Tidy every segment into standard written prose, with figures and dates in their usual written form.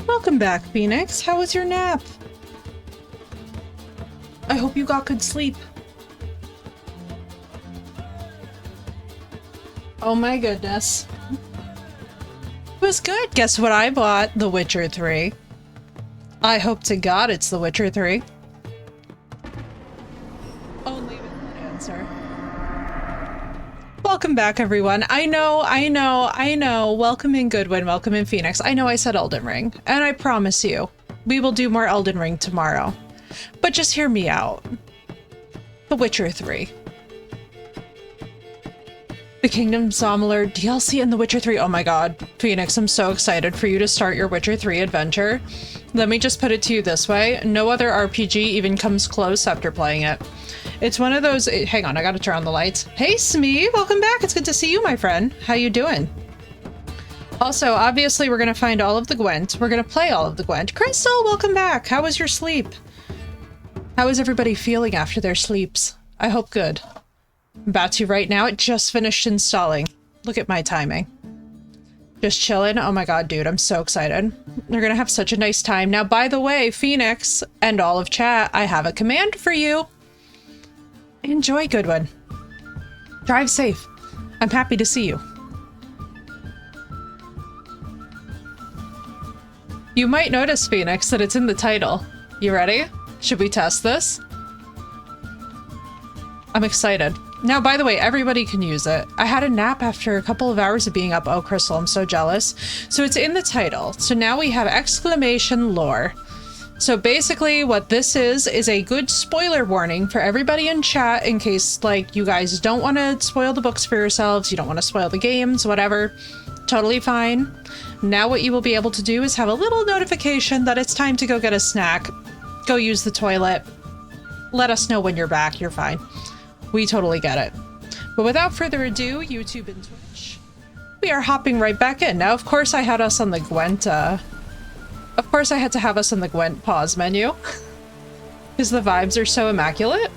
Welcome back, Phoenix. How was your nap? I hope you got good sleep. Oh my goodness. It was good. Guess what I bought? The Witcher 3. I hope to God it's The Witcher 3. Only with that answer. Welcome back, everyone. I know. Welcome in Goodwin, welcome in Phoenix. I know I said Elden Ring, and I promise you, we will do more Elden Ring tomorrow. But just hear me out. The Witcher 3. The Kingdoms Amalur DLC and The Witcher 3. Oh my god. Phoenix, I'm so excited for you to start your Witcher 3 adventure. Let me just put it to you this way. No other RPG even comes close after playing it. It's one of those... Hang on, I gotta turn on the lights. Hey, Smee! Welcome back! It's good to see you, my friend. How you doing? Also, obviously, we're gonna find all of the Gwent. We're gonna play all of the Gwent. Crystal, welcome back! How was your sleep? How is everybody feeling after their sleeps? I hope good. I'm about to right now. It just finished installing. Look at my timing. Just chilling. Oh my god, dude, I'm so excited. We're gonna have such a nice time. Now, by the way, Phoenix and all of chat, I have a command for you. Enjoy, Goodwin. Drive safe. I'm happy to see you. You might notice, Phoenix, that it's in the title. You ready? Should we test this? I'm excited. Now, by the way, everybody can use it. I had a nap after a couple of hours of being up. Oh, Crystal, I'm so jealous. So it's in the title. So now we have exclamation lore. So basically what this is a good spoiler warning for everybody in chat in case, like, you guys don't want to spoil the books for yourselves, you don't want to spoil the games, whatever. Totally fine. Now what you will be able to do is have a little notification that it's time to go get a snack, go use the toilet. Let us know when you're back, you're fine. We totally get it. But without further ado, YouTube and Twitch, we are hopping right back in. Now, of course, I had us on the Gwent, Of course, I had to have us on the Gwent pause menu. Because the vibes are so immaculate.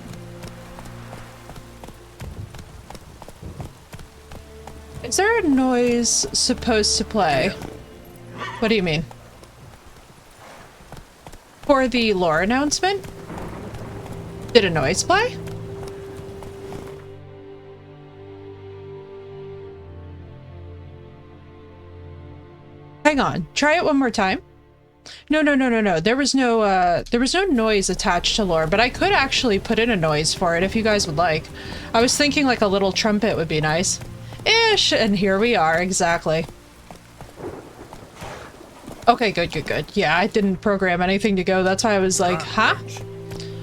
Is there a noise supposed to play? What do you mean? For the lore announcement? Did a noise play? Hang on, try it one more time. No. There was no noise attached to lore, but I could actually put in a noise for it if you guys would like. I was thinking like a little trumpet would be nice. Ish, and here we are, exactly. Okay, good. Yeah, I didn't program anything to go, that's why I was like, huh?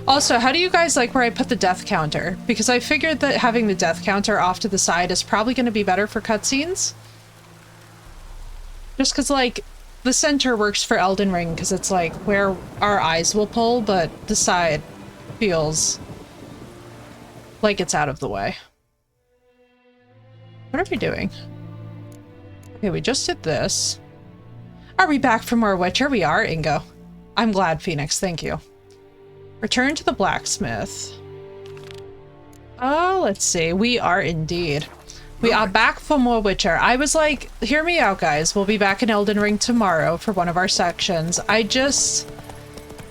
Also, how do you guys like where I put the death counter? Because I figured that having the death counter off to the side is probably going to be better for cutscenes. Just because, like, the center works for Elden Ring because it's like where our eyes will pull, but the side feels like it's out of the way. What are we doing? Okay, we just did this. Are we back for more Witcher? We are, Ingo. I'm glad, Phoenix. Thank you. Return to the blacksmith. Oh, let's see. We are indeed. We are back for more Witcher. I was like, hear me out, guys. We'll be back in Elden Ring tomorrow for one of our sections. I just...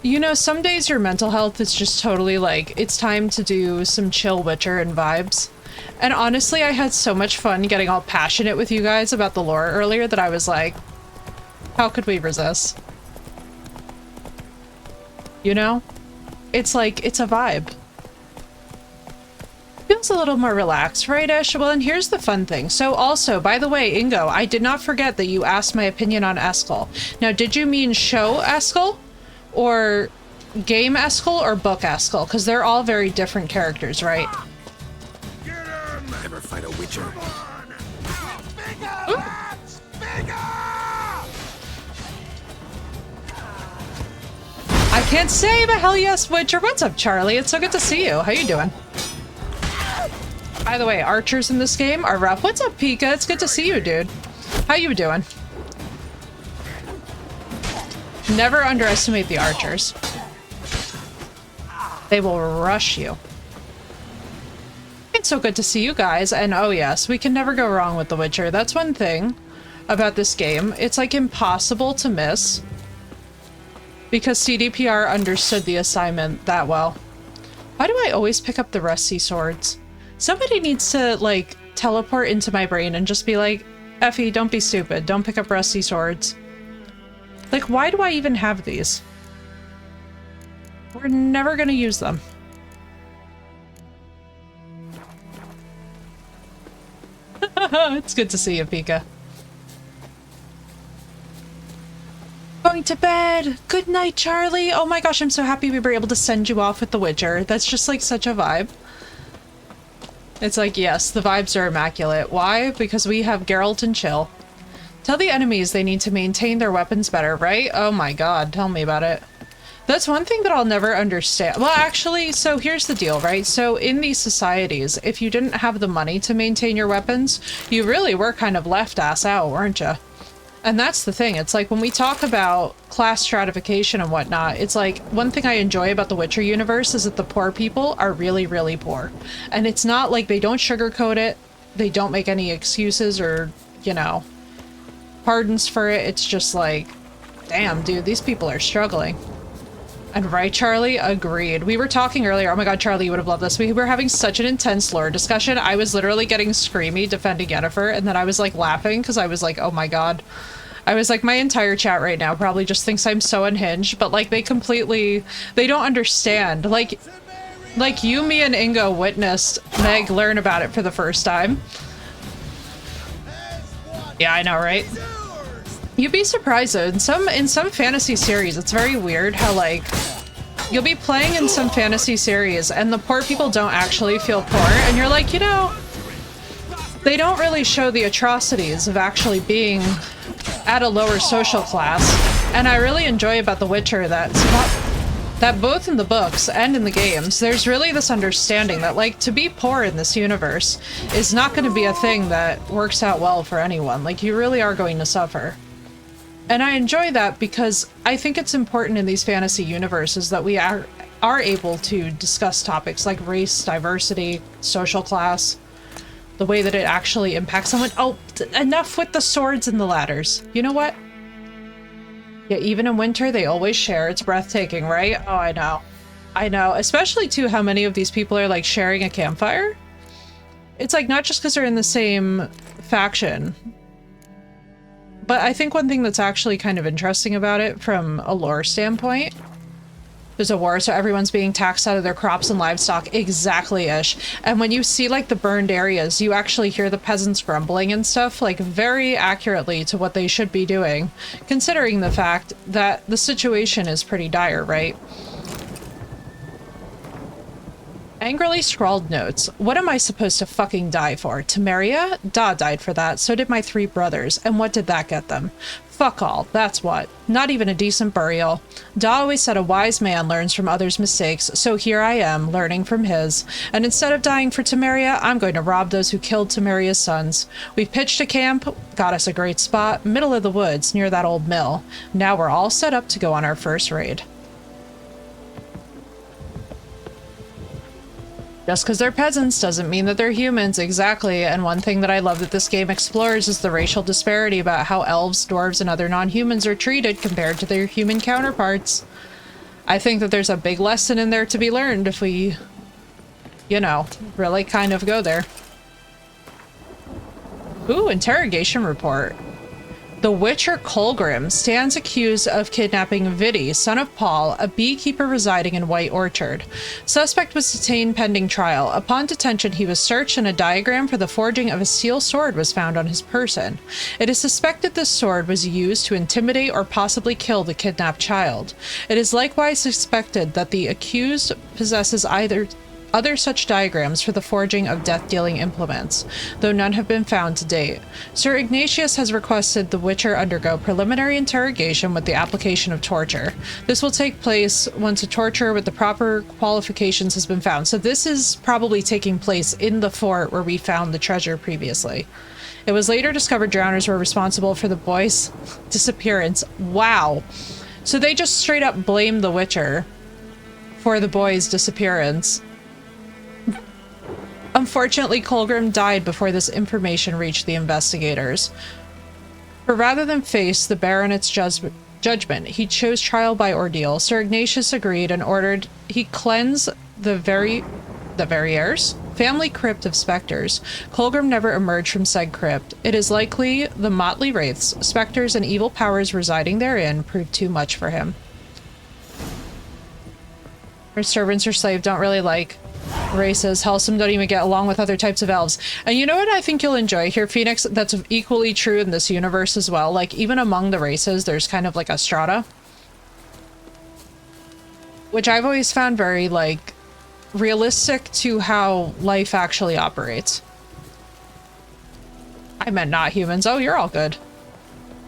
You know, some days your mental health is just totally like, it's time to do some chill Witcher and vibes. And honestly, I had so much fun getting all passionate with you guys about the lore earlier that I was like, how could we resist? You know? It's like, it's a vibe. Feels a little more relaxed, right, Ish? Well, and here's the fun thing. So also, by the way, Ingo, I did not forget that you asked my opinion on Eskel. Now, did you mean show Eskel? Or game Eskel? Or book Eskel? Because they're all very different characters, right? Never fight a Witcher. I can't save a hell yes, Witcher. What's up, Charlie? It's so good to see you. How you doing? By the way, archers in this game are rough. What's up, Pika? It's good to see you, dude. How you doing? Never underestimate the archers. They will rush you. It's so good to see you guys. And oh yes, we can never go wrong with The Witcher. That's one thing about this game. It's like impossible to miss. because CDPR understood the assignment that well. Why do I always pick up the rusty swords? Somebody needs to, like, teleport into my brain and just be like, Effie, don't be stupid. Don't pick up rusty swords. Like, why do I even have these? We're never gonna use them. It's good to see you, Pika. Going to bed. Good night, Charlie. Oh my gosh, I'm so happy we were able to send you off with The Witcher. That's just like such a vibe. It's like, yes, the vibes are immaculate. Why? Because we have Geralt and Chill. Tell the enemies they need to maintain their weapons better, right? Oh my god, tell me about it. That's one thing that I'll never understand. Well, actually, so here's the deal, right? So in these societies, if you didn't have the money to maintain your weapons, you really were kind of left ass out, weren't you? And that's the thing. It's like when we talk about class stratification and whatnot, it's like one thing I enjoy about the Witcher universe is that the poor people are really, really poor. And it's not like they don't sugarcoat it. They don't make any excuses or, you know, pardons for it. It's just like, damn, dude, these people are struggling. And right, Charlie? Agreed. We were talking earlier. Oh my god, Charlie, you would have loved this. We were having such an intense lore discussion. I was literally getting screamy defending Yennefer, and then I was like laughing because I was like, oh my god. I was like, my entire chat right now probably just thinks I'm so unhinged, but like they don't understand. Like you, me, and Ingo witnessed Meg learn about it for the first time. Yeah, I know, right? You'd be surprised though, in some fantasy series, it's very weird how like, you'll be playing in some fantasy series and the poor people don't actually feel poor, and you're like, you know, they don't really show the atrocities of actually being at a lower social class. And I really enjoy about The Witcher that both in the books and in the games, there's really this understanding that like to be poor in this universe is not going to be a thing that works out well for anyone. Like you really are going to suffer. And I enjoy that because I think it's important in these fantasy universes that we are able to discuss topics like race, diversity, social class, the way that it actually impacts someone. Oh, enough with the swords and the ladders. You know what? Yeah, even in winter, they always share. It's breathtaking, right? Oh, I know. I know. Especially, too, how many of these people are, like, sharing a campfire. It's, like, not just because they're in the same faction. But I think one thing that's actually kind of interesting about it from a lore standpoint, there's a war, so everyone's being taxed out of their crops and livestock. Exactly-ish. And when you see, like, the burned areas, you actually hear the peasants grumbling and stuff, like, very accurately to what they should be doing, considering the fact that the situation is pretty dire, right? Angrily scrawled notes. What am I supposed to fucking die for? Temeria? Da died for that. So did my 3 brothers. And what did that get them? Fuck all. That's what. Not even a decent burial. Da always said a wise man learns from others' mistakes, so here I am, learning from his. And instead of dying for Temeria, I'm going to rob those who killed Temeria's sons. We've pitched a camp, got us a great spot, middle of the woods, near that old mill. Now we're all set up to go on our first raid. Just because they're peasants doesn't mean that they're humans, exactly. And one thing that I love that this game explores is the racial disparity about how elves, dwarves, and other non-humans are treated compared to their human counterparts. I think that there's a big lesson in there to be learned if we, you know, really kind of go there. Ooh, interrogation report. The Witcher Colgrim stands accused of kidnapping Vidi, son of Paul, a beekeeper residing in White Orchard. Suspect was detained pending trial. Upon detention, he was searched and a diagram for the forging of a steel sword was found on his person. It is suspected this sword was used to intimidate or possibly kill the kidnapped child. It is likewise suspected that the accused possesses other such diagrams for the forging of death-dealing implements, though none have been found to date. Sir Ignatius has requested the Witcher undergo preliminary interrogation with the application of torture. This will take place once a torture with the proper qualifications has been found. So this is probably taking place in the fort where we found the treasure previously. It was later discovered drowners were responsible for the boy's disappearance. Wow. So they just straight up blamed the Witcher for the boy's disappearance. Unfortunately, Colgrim died before this information reached the investigators. For rather than face the Baronet's judgment. He chose trial by ordeal. Sir Ignatius agreed and ordered he cleanse the Verrieres family crypt of specters. Colgrim never emerged from said crypt. It is likely the motley wraiths, specters, and evil powers residing therein proved too much for him. Her servants or slave don't really like races. Hellsome don't even get along with other types of elves. And you know what I think you'll enjoy here, Phoenix? That's equally true in this universe as well. Like, even among the races, there's kind of like a strata. Which I've always found very, like, realistic to how life actually operates. I meant not humans. Oh, you're all good.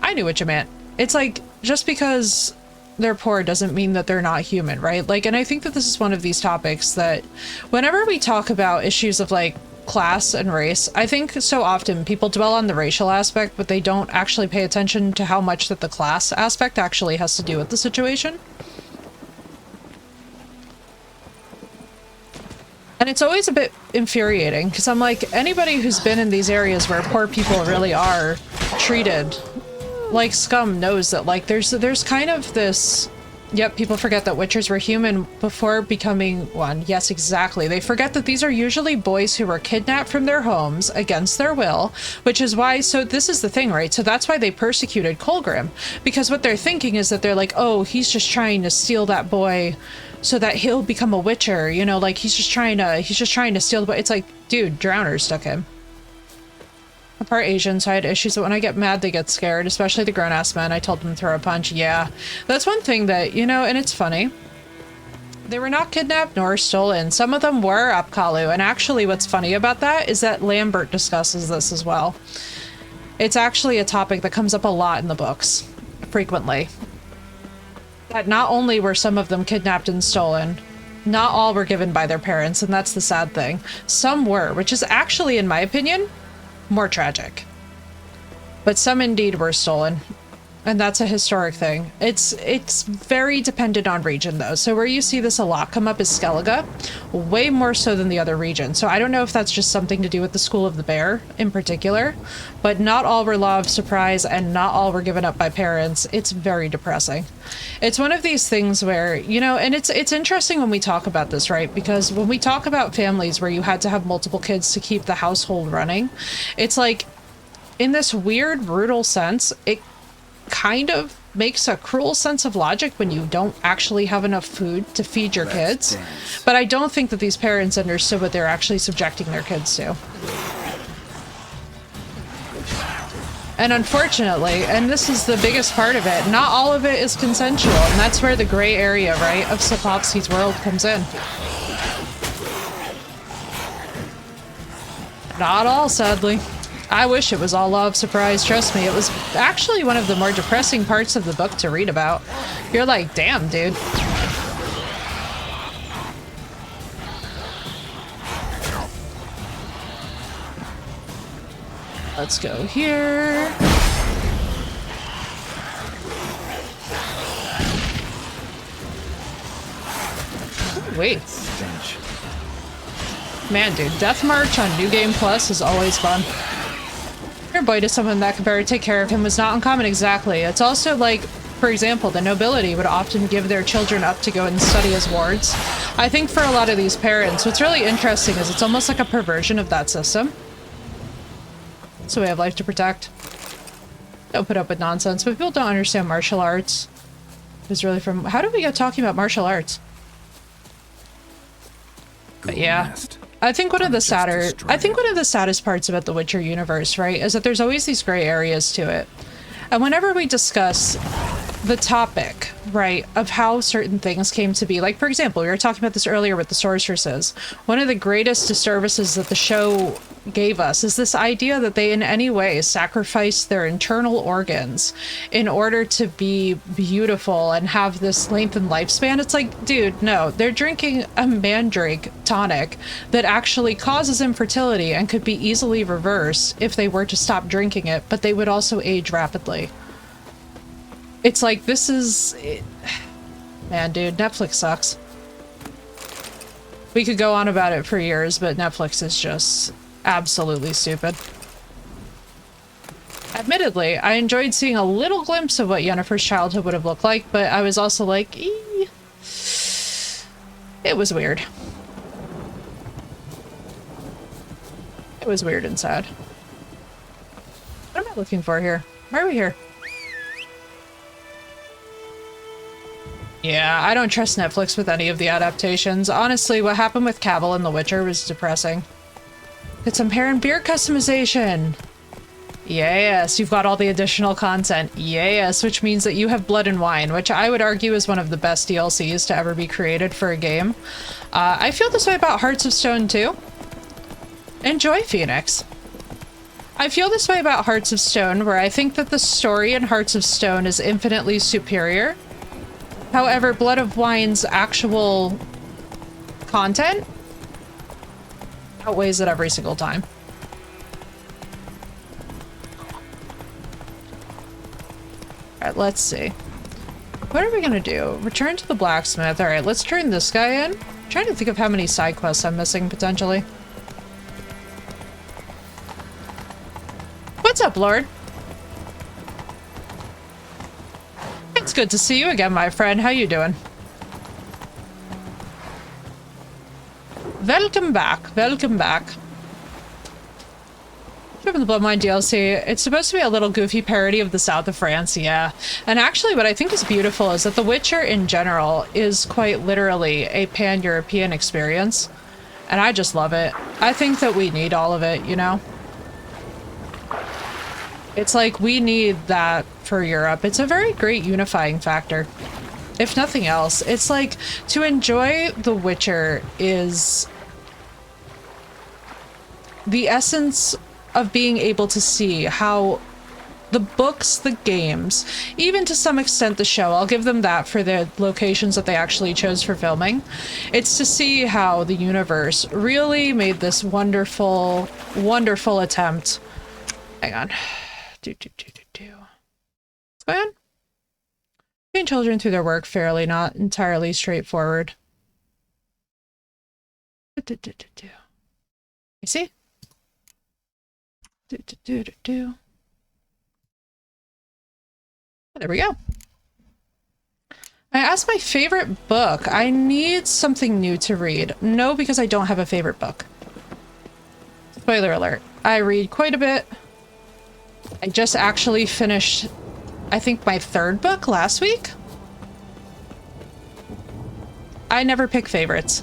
I knew what you meant. It's like, just because they're poor doesn't mean that they're not human, right? Like, and I think that this is one of these topics that whenever we talk about issues of like class and race, I think so often people dwell on the racial aspect, but they don't actually pay attention to how much that the class aspect actually has to do with the situation. And it's always a bit infuriating because I'm like, anybody who's been in these areas where poor people really are treated like scum knows that, like, there's kind of this, yep, people forget that witchers were human before becoming one. Yes, exactly. They forget that these are usually boys who were kidnapped from their homes against their will, which is why, so this is the thing, right? So that's why they persecuted Colgrim, because what they're thinking is that they're like, oh, he's just trying to steal that boy so that he'll become a witcher, you know, like he's just trying to steal the boy. It's like, dude, drowners took him. I'm part Asian, so I had issues that when I get mad, they get scared, especially the grown-ass men. I told them to throw a punch. Yeah, that's one thing that, you know, and it's funny. They were not kidnapped nor stolen. Some of them were Upkalu, and actually what's funny about that is that Lambert discusses this as well. It's actually a topic that comes up a lot in the books, frequently. That not only were some of them kidnapped and stolen, not all were given by their parents, and that's the sad thing. Some were, which is actually, in my opinion, more tragic. But some indeed were stolen. And that's a historic thing. It's very dependent on region though. So where you see this a lot come up is Skellige, way more so than the other region. So I don't know if that's just something to do with the School of the Bear in particular, but not all were law of surprise and not all were given up by parents. It's very depressing. It's one of these things where, you know, and it's interesting when we talk about this, right? Because when we talk about families where you had to have multiple kids to keep the household running, it's like, in this weird, brutal sense, it kind of makes a cruel sense of logic when you don't actually have enough food to feed your kids. But I don't think that these parents understood what they're actually subjecting their kids to. And unfortunately, and this is the biggest part of it, not all of it is consensual, and that's where the gray area, right, of Sapkowski's world comes in. Not all, sadly. I wish it was all law of surprise. Trust me, it was actually one of the more depressing parts of the book to read about. You're like, damn, dude. Let's go here. Wait. Man, dude, Death March on New Game Plus is always fun. Your boy to someone that could better take care of him was not uncommon, exactly. It's also like, for example, the nobility would often give their children up to go and study as wards. I think for a lot of these parents, what's really interesting is it's almost like a perversion of that system. So we have life to protect. Don't put up with nonsense, but people don't understand martial arts. It was really from, how did we get talking about martial arts? But yeah. I think one of the saddest parts about the Witcher universe, right, is that there's always these gray areas to it. And whenever we discuss the topic, right, of how certain things came to be, like, for example, we were talking about this earlier with the sorceresses. One of the greatest disservices that the show gave us is this idea that they in any way sacrificed their internal organs in order to be beautiful and have this lengthened lifespan. It's like, dude, no, they're drinking a mandrake tonic that actually causes infertility and could be easily reversed if they were to stop drinking it, but they would also age rapidly. It's like, this is... Man, dude, Netflix sucks. We could go on about it for years, but Netflix is just absolutely stupid. Admittedly, I enjoyed seeing a little glimpse of what Yennefer's childhood would have looked like, but I was also like, eee. It was weird. It was weird and sad. What am I looking for here? Why are we here? Yeah, I don't trust Netflix with any of the adaptations. Honestly, what happened with Cavill in The Witcher was depressing. Get some hair and beard customization! Yes, you've got all the additional content. Yes, which means that you have Blood and Wine, which I would argue is one of the best DLCs to ever be created for a game. I feel this way about Hearts of Stone too. Enjoy Phoenix. I feel this way about Hearts of Stone, where I think that the story in Hearts of Stone is infinitely superior. However, Blood of Wine's actual content outweighs it every single time. Alright, let's see. What are we gonna do? Return to the blacksmith. Alright, let's turn this guy in. I'm trying to think of how many side quests I'm missing, potentially. What's up, Lord? It's good to see you again, my friend. How you doing? Welcome back. Welcome back. From the Bloodmine DLC, it's supposed to be a little goofy parody of the south of France, yeah. And actually what I think is beautiful is that The Witcher in general is quite literally a pan-European experience. And I just love it. I think that we need all of it, you know? It's like we need that for Europe. It's a very great unifying factor. If nothing else, it's like to enjoy The Witcher is the essence of being able to see how the books, the games, even to some extent the show, I'll give them that for the locations that they actually chose for filming. It's to see how the universe really made this wonderful, wonderful attempt. Hang on. What's going on? Putting children through their work fairly, not entirely straightforward. You see? There we go. I asked my favorite book. I need something new to read. No, because I don't have a favorite book. Spoiler alert. I read quite a bit. I just actually finished, I think, my third book last week. I never pick favorites.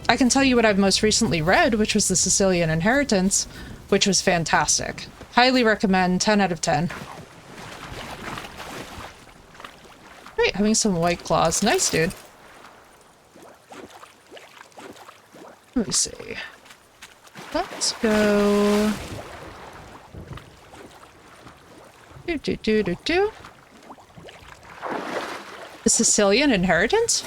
I can tell you what I've most recently read, which was The Sicilian Inheritance, which was fantastic. Highly recommend, 10 out of 10. Great, having some White Claws. Nice, dude. Let me see. Let's go... The Sicilian Inheritance?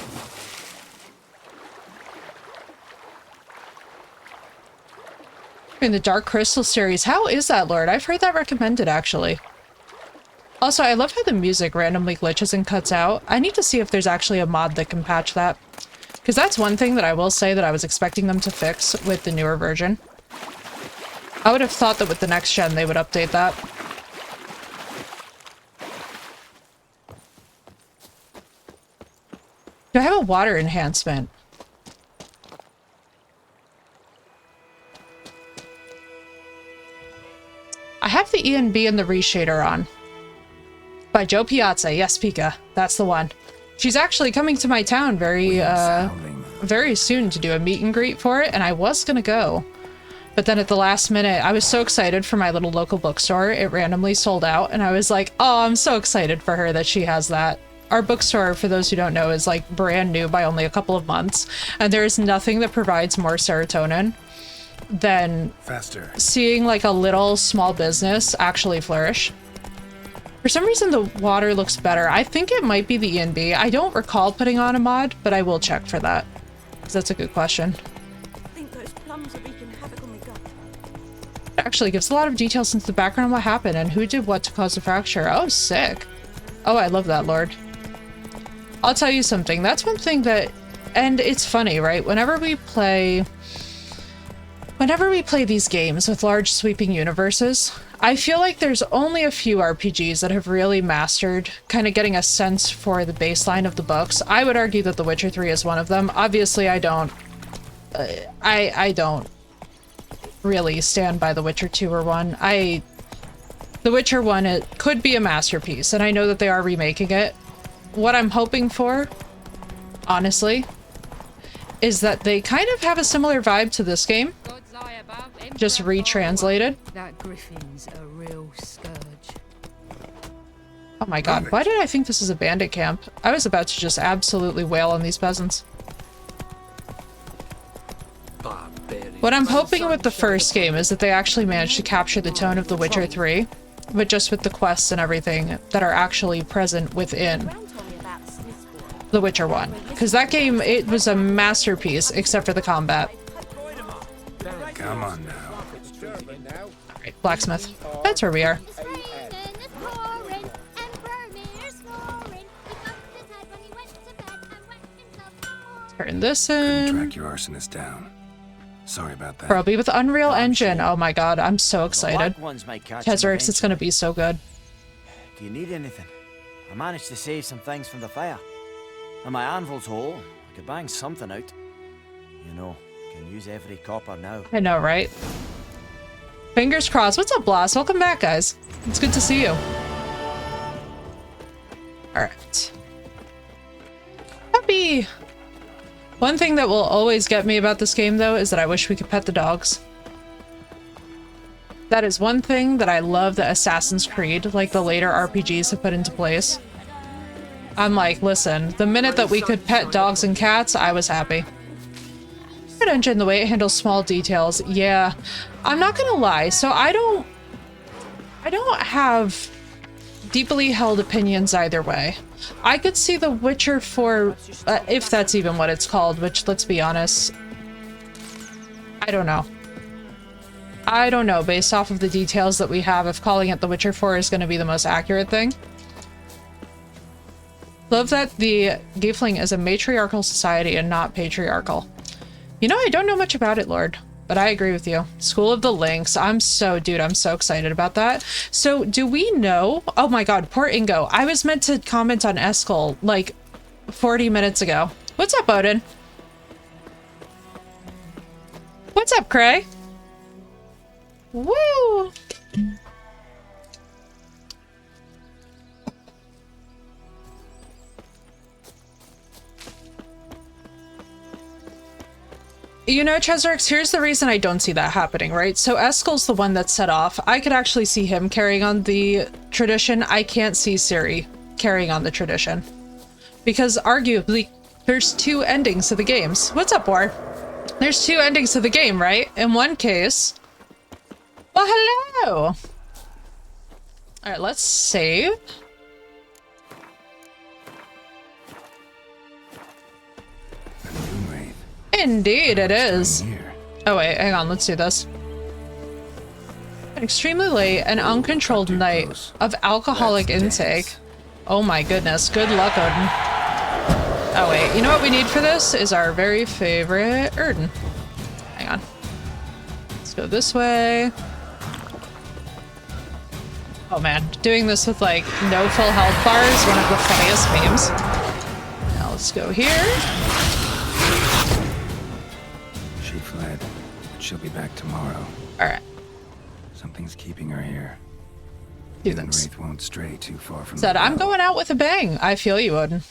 In the Dark Crystal series. How is that, Lord? I've heard that recommended, actually. Also, I love how the music randomly glitches and cuts out. I need to see if there's actually a mod that can patch that. Because that's one thing that I will say that I was expecting them to fix with the newer version. I would have thought that with the next gen they would update that. Do I have a water enhancement? I have the ENB and the reshader on. By Joe Piazza. Yes, Pika. That's the one. She's actually coming to my town very soon to do a meet and greet for it, and I was gonna go. But then at the last minute, I was so excited for my little local bookstore, it randomly sold out, and I was like, oh, I'm so excited for her that she has that. Our bookstore, for those who don't know, is like brand new by only a couple of months, and there is nothing that provides more serotonin than seeing like a little small business actually flourish. For some reason the water looks better. I think it might be the ENB. I don't recall putting on a mod, but I will check for that, because that's a good question. I think those plums are wreaking havoc on my gut. It actually gives a lot of details into the background of what happened and who did what to cause the fracture. Oh, sick. Oh, I love that, Lord. I'll tell you something. That's one thing that... And it's funny, right? Whenever we play these games with large sweeping universes, I feel like there's only a few RPGs that have really mastered kind of getting a sense for the baseline of the books. I would argue that The Witcher 3 is one of them. Obviously, I don't really stand by The Witcher 2 or 1. The Witcher 1, it could be a masterpiece, and I know that they are remaking it. What I'm hoping for, honestly, is that they kind of have a similar vibe to this game, just retranslated. That griffin's a real scourge. Oh my god, why did I think this is a bandit camp? I was about to just absolutely wail on these peasants. What I'm hoping with the first game is that they actually manage to capture the tone of The Witcher 3, but just with the quests and everything that are actually present within Brown told me about the Smith's boy. The Witcher 1. Because that game, it was a masterpiece, except for the combat. Come on now. Alright, blacksmith. That's where we are. It's raining, it's pouring, and Vermeer's snoring. He bumped his head when he went to bed and wet himself some more. Turn this Couldn't in. track your arsonist down. Sorry about that. Proby with Unreal Engine. Oh my god, I'm so excited. Black ones might catch Kezarix, them it's gonna be so good. eventually. Do you need anything? I managed to save some things from the fire. And my anvil's whole. I could bang something out. You know, can use every copper now. I know, right? Fingers crossed. What's up, Blast? Welcome back, guys. It's good to see you. Alright. Happy! One thing that will always get me about this game, though, is that I wish we could pet the dogs. That is one thing that I love that Assassin's Creed, like the later RPGs, have put into place. I'm like, listen, the minute that we could pet dogs and cats, I was happy. Good engine, the way it handles small details. Yeah, I'm not gonna lie. So I don't have deeply held opinions either way. I could see The Witcher 4, if that's even what it's called, which, let's be honest, I don't know. I don't know, based off of the details that we have, if calling it The Witcher 4 is going to be the most accurate thing. Love that the Giefling is a matriarchal society and not patriarchal. You know, I don't know much about it, Lord, but I agree with you. School of the Lynx. Dude, I'm so excited about that. So, do we know? Oh my god, poor Ingo. I was meant to comment on Eskel like 40 minutes ago. What's up, Odin? What's up, Cray? Woo! You know, Chesrix, here's the reason I don't see that happening, right? So Eskel's the one that's set off. I could actually see him carrying on the tradition. I can't see Ciri carrying on the tradition. Because arguably, there's two endings to the games. What's up, War? There's two endings to the game, right? In one case... Well, hello! Alright, let's save. A new wraith. Indeed, it is. Here. Oh wait, hang on, let's do this. An extremely late and uncontrolled night of alcoholic intake. Oh my goodness, good luck, Odin. Oh wait, you know what we need for this is our very favorite Erden. Hang on. Let's go this way. Oh man, doing this with like no full health bar is one of the funniest memes. Now let's go here. She fled, but she'll be back tomorrow. Alright, Something's keeping her here. do The this. wraith won't stray too far from Said, the I'm battle. going out with a bang. I feel you, Odin.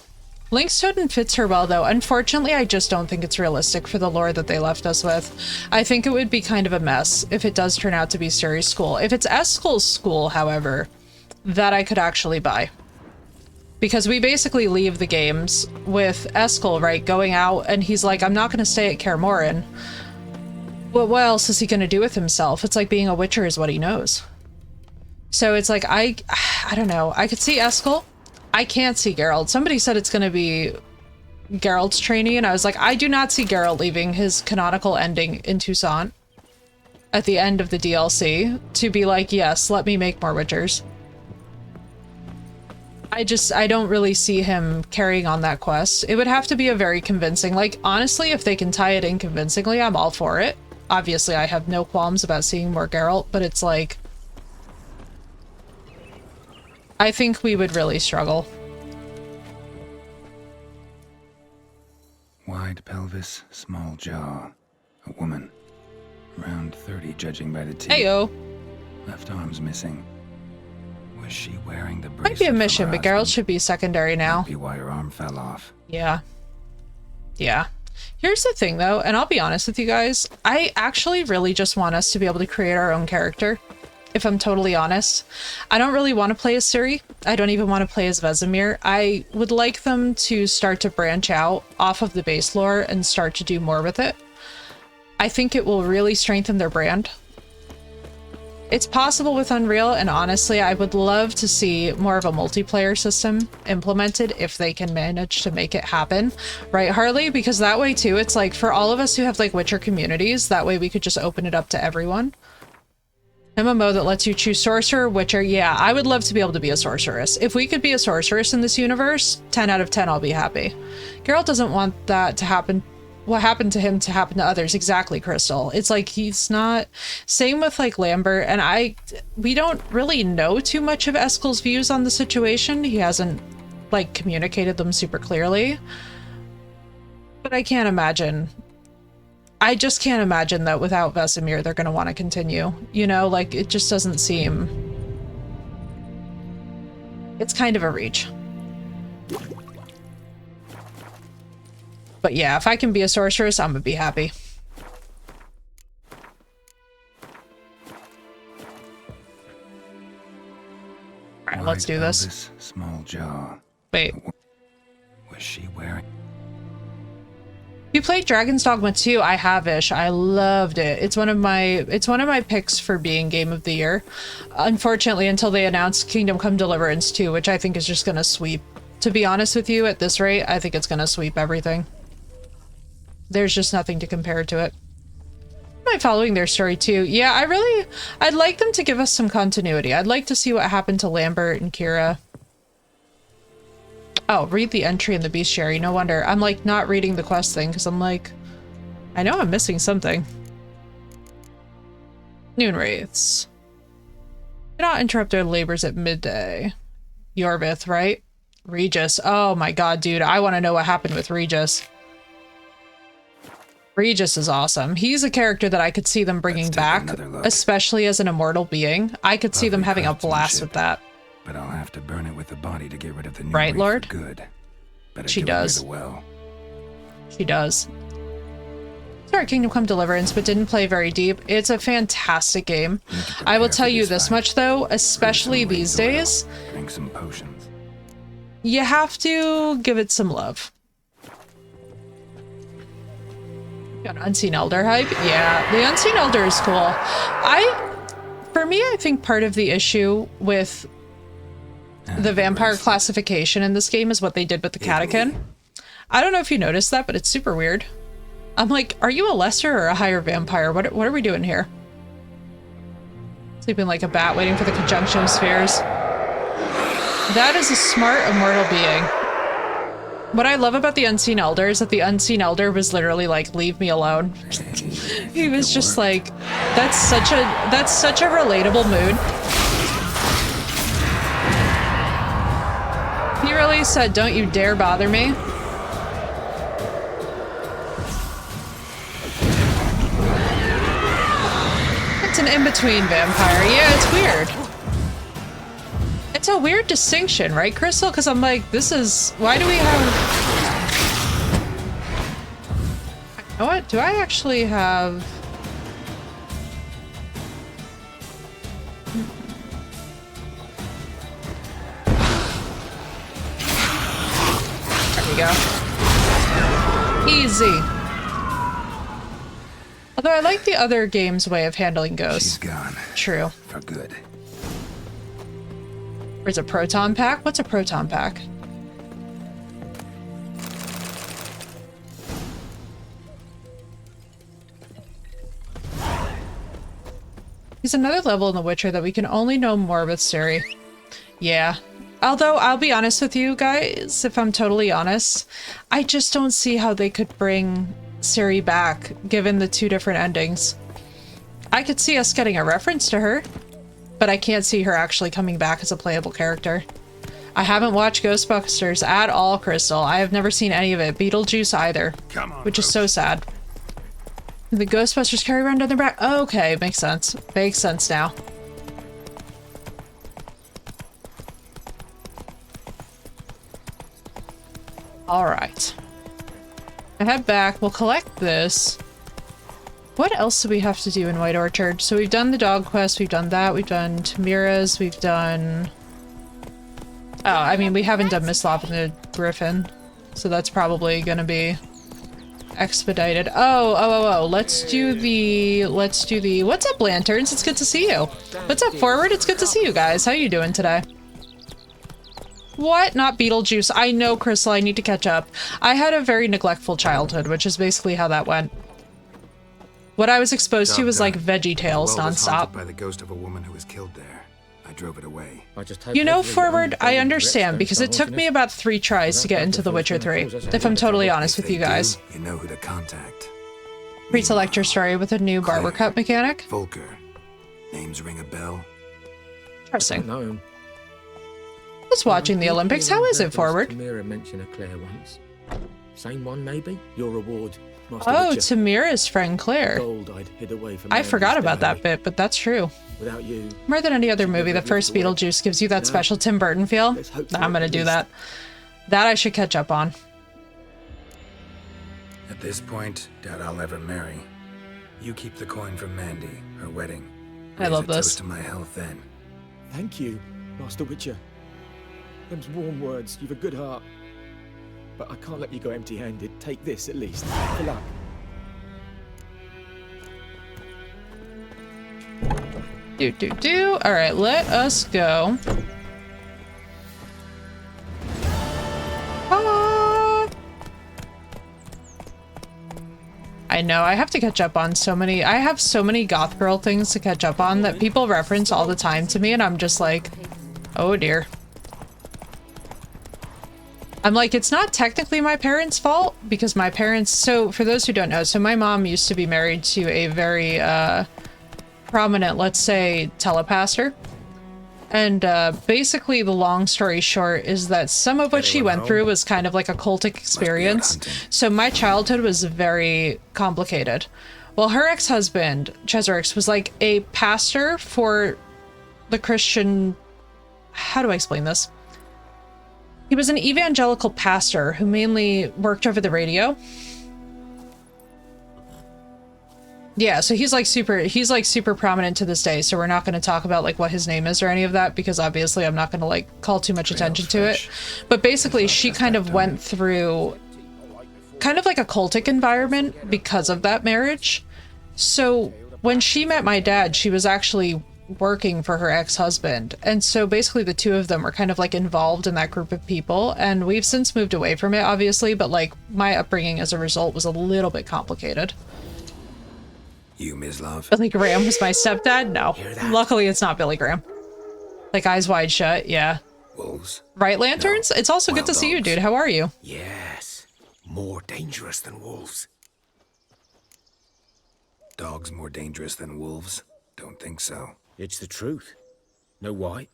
Link's Totem fits her well, though. Unfortunately, I just don't think it's realistic for the lore that they left us with. I think it would be kind of a mess if it does turn out to be Ciri's school. If it's Eskel's school, however, that I could actually buy. Because we basically leave the games with Eskel, right, going out, and he's like, I'm not going to stay at Kaer Morhen. Well, what else is he going to do with himself? It's like being a Witcher is what he knows. So it's like, I don't know. I could see Eskel. I can't see Geralt. Somebody said it's going to be Geralt's trainee, and I was like, I do not see Geralt leaving his canonical ending in Toussaint at the end of the DLC to be like, yes, let me make more Witchers. I don't really see him carrying on that quest. It would have to be a very convincing, like, honestly, if they can tie it in convincingly, I'm all for it. Obviously, I have no qualms about seeing more Geralt, but it's like, I think we would really struggle. Wide pelvis, small jaw. A woman. Around 30, judging by the teeth. Heyo. Left arm's missing. Was she wearing the bracelet? Might be a from mission, her but Geralt husband? should be secondary now. Might be why her arm fell off. Yeah. Yeah. Here's the thing, though, and I'll be honest with you guys. I actually really just want us to be able to create our own character, if I'm totally honest. I don't really want to play as Ciri. I don't even want to play as Vesemir. I would like them to start to branch out off of the base lore and start to do more with it. I think it will really strengthen their brand. It's possible with Unreal, and honestly, I would love to see more of a multiplayer system implemented if they can manage to make it happen. Right, Harley? Because that way, too, it's like for all of us who have like Witcher communities, that way we could just open it up to everyone. MMO that lets you choose Sorcerer, Witcher. Yeah, I would love to be able to be a Sorceress. If we could be a Sorceress in this universe, 10 out of 10, I'll be happy. Geralt doesn't want that to happen. What happened to him to happen to others. Exactly, Crystal. It's like he's not... Same with like Lambert, and we don't really know too much of Eskel's views on the situation. He hasn't like communicated them super clearly. But I can't imagine... I just can't imagine that without Vesemir they're going to want to continue. You know, like it just doesn't seem... It's kind of a reach. But yeah, if I can be a sorceress, I'm gonna be happy. Alright, let's do this. Pelvis, small jaw. Wait. Was she wearing? You played Dragon's Dogma 2? I have-ish. I loved it. It's one of my picks for being Game of the Year. Unfortunately, until they announced Kingdom Come Deliverance 2, which I think is just gonna sweep. To be honest with you, at this rate, I think it's gonna sweep everything. There's just nothing to compare to it. Am I following their story too? Yeah, I'd like them to give us some continuity. I'd like to see what happened to Lambert and Kira. Oh, read the entry in the bestiary. No wonder. I'm like not reading the quest thing because I'm like, I know I'm missing something. Noon wraiths. Do not interrupt their labors at midday. Yorvith, right? Regis. Oh my god, dude. I want to know what happened with Regis. Regis is awesome. He's a character that I could see them bringing back, especially as an immortal being. I could see them having a blast with that. But I'll have to burn it with the body to get rid of the new right, Lord? for good. Better She do it near does. the well. She does. Sorry, Kingdom Come Deliverance, but didn't play very deep. It's a fantastic game. I will tell you this much though, especially these days, Drink some potions. you have to give it some love. Got Unseen Elder hype? Yeah, the Unseen Elder is cool. For me, I think part of the issue with the vampire classification in this game is what they did with the Catachan. I don't know if you noticed that, but it's super weird. I'm like, are you a lesser or a higher vampire? What are we doing here? Sleeping like a bat, waiting for the conjunction of spheres. That is a smart immortal being. What I love about the Unseen Elder is that the Unseen Elder was literally like, leave me alone. He was just like, that's such a relatable mood. He really said, don't you dare bother me. It's an in-between vampire. Yeah, it's weird. It's a weird distinction, right, Crystal? Because I'm like, this is... Why do we have... You know what? Do I actually have... There we go. Easy. Although I like the other game's way of handling ghosts. She's gone. True. For good. There's a proton pack? What's a proton pack? He's another level in The Witcher that we can only know more with Ciri. Yeah. Although, I'll be honest with you guys, if I'm totally honest, I just don't see how they could bring Ciri back, given the two different endings. I could see us getting a reference to her. but I can't see her actually coming back as a playable character. I haven't watched Ghostbusters at all, Crystal. I have never seen any of it. Beetlejuice either, which is so sad. The Ghostbusters carry around on their back. Oh, okay, makes sense. Makes sense now. All right. I head back. We'll collect this. What else do we have to do in White Orchard? So we've done the dog quest. We've done that. We've done Tamira's. We've done... Oh, I mean, we haven't done Miss Lop and the Griffin. So that's probably gonna be expedited. Oh, let's do the what's up, Lanterns? It's good to see you. What's up, Forward? It's good to see you guys. How you doing today? What? Not Beetlejuice. I know, Crystal, I need to catch up. I had a very neglectful childhood, which is basically how that went. What I was exposed to was like Veggie Tales nonstop. By the ghost of a woman who was killed there. I drove it away. You know, Forward, I understand, because it took me about 3 tries to get into The Witcher 3, if I'm totally honest with you guys. You know who to contact. Pre-select your story with a new barber cut mechanic. Volker. Names ring a bell. Interesting. Know him. I was watching the Olympics. How is it, Forward? Tamira mentioned a Claire once. Same one, maybe? Your reward. Oh, Tamira's friend Claire. Gold I'd hid away from I forgot about that bit, but that's true. Without you. More than any other movie, the first Beetlejuice gives you that special Tim Burton feel. Nah, I'm gonna do that. That I should catch up on. At this point, doubt I'll ever marry. You keep the coin from Mandy, her wedding. I love Raise a this. toast to my health then. Thank you, Master Witcher. Them's warm words. You've a good heart. But I can't let you go empty-handed. Take this, at least. For luck. Alright, let us go. Ah! I know, I have to catch up on so many. I have so many goth girl things to catch up on that people reference all the time to me, and I'm just like, oh dear. I'm like, it's not technically my parents' fault, because my parents, so for those who don't know, so my mom used to be married to a very prominent, let's say, telepastor. And basically the long story short is that some of what she went through was kind of like a cultic experience. So my childhood was very complicated. Well, her ex-husband, Chesarix, was like a pastor for the Christian... How do I explain this? He was an evangelical pastor who mainly worked over the radio. Yeah, so he's like super prominent to this day, so we're not going to talk about like what his name is or any of that, because obviously I'm not going to like call too much attention to it. But basically she kind of went through kind of like a cultic environment because of that marriage. So when she met my dad, she was actually working for her ex-husband, and so basically the two of them were kind of like involved in that group of people, and we've since moved away from it, obviously, but like my upbringing as a result was a little bit complicated. You, Mislav? Billy Graham was my stepdad? No. Luckily it's not Billy Graham. Like Eyes Wide Shut, yeah. Wolves? Right, Lanterns? It's also good to see you, dude. How are you? Yes. More dangerous than wolves. Dogs more dangerous than wolves? Don't think so. It's the truth. Know why?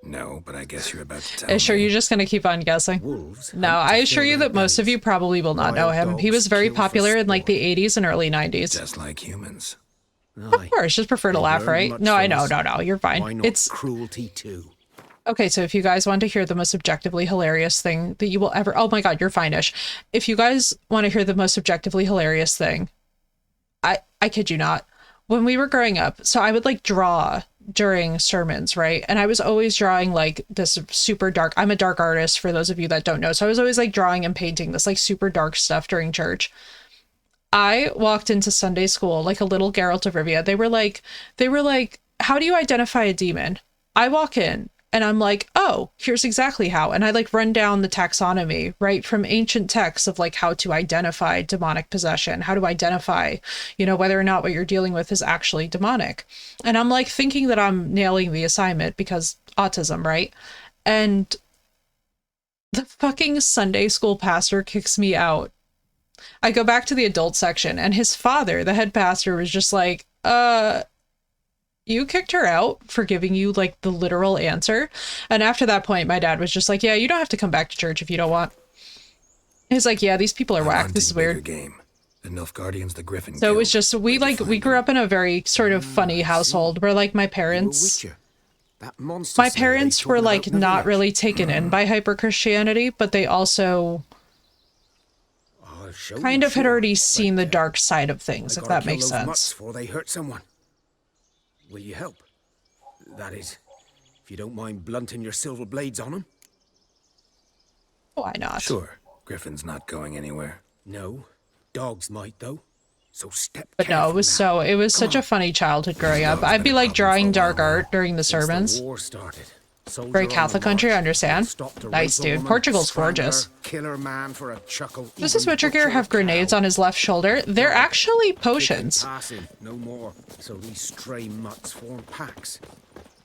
No, but I guess you're about to tell I assure me. you're just gonna keep on guessing. Wolves. No, I assure you that most of you probably will not know him. He was very popular in like the 80s and early 90s. Just like humans. Of course, just prefer to laugh, right? No, I know, no, you're Why fine. not It's cruelty too? okay, so if you guys want to hear the most objectively hilarious thing that you will ever... Oh my god, you're fine-ish. If you guys want to hear the most objectively hilarious thing, I kid you not. When we were growing up, so I would like draw during sermons, right? And I was always drawing like this super dark... I'm a dark artist, for those of you that don't know. So I was always like drawing and painting this like super dark stuff during church. I walked into Sunday school like a little Geralt of Rivia. They were like, how do you identify a demon? I walk in and I'm like, oh, here's exactly how. And I like run down the taxonomy, right, from ancient texts of like how to identify demonic possession, how to identify, you know, whether or not what you're dealing with is actually demonic. And I'm like thinking that I'm nailing the assignment because autism, right? And the fucking Sunday school pastor kicks me out. I go back to the adult section and his father, the head pastor, was just like, You kicked her out for giving you like the literal answer. And after that point, my dad was just like, yeah, you don't have to come back to church if you don't want. He's like, yeah, these people are I'm whack. hunting This is bigger weird. Game. The Nilfgaardians, the Griffin. So it was Guild. just, we grew up in a very sort of funny household where like my parents, That monster my slayer they parents were talking like about not never really taken in by hyper Christianity, but they also left. I'll show kind you, of had sure. already seen the But, dark side of I things, if gotta that kill makes those mutts sense. before they hurt someone. Will you help? That is, if you don't mind blunting your silver blades on them. Why not? Sure, Griffin's not going anywhere. No, dogs might though. So step. But no, it was such a funny childhood growing up. dog's I'd be been a like problem drawing for a dark while now. art during the sermons. War started. Very Catholic country, I understand. Nice, dude. Portugal's gorgeous. Killer man for a chuckle. Does this Witcher gear have grenades on his left shoulder? They're actually potions. Passing, no more. So these stray mutts form packs.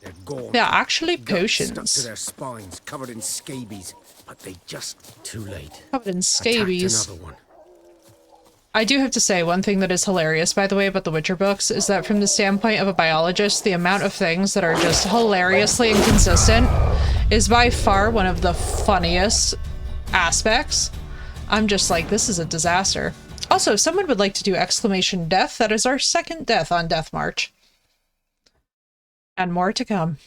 They're gone. They're actually Stuck to potions. their spines, covered in scabies, but they just too late. Covered in Attacked scabies. another one. I do have to say, one thing that is hilarious, by the way, about the Witcher books is that from the standpoint of a biologist, the amount of things that are just hilariously inconsistent is by far one of the funniest aspects. I'm just like, this is a disaster. Also, if someone would like to do exclamation death, that is our second death on Death March. And more to come.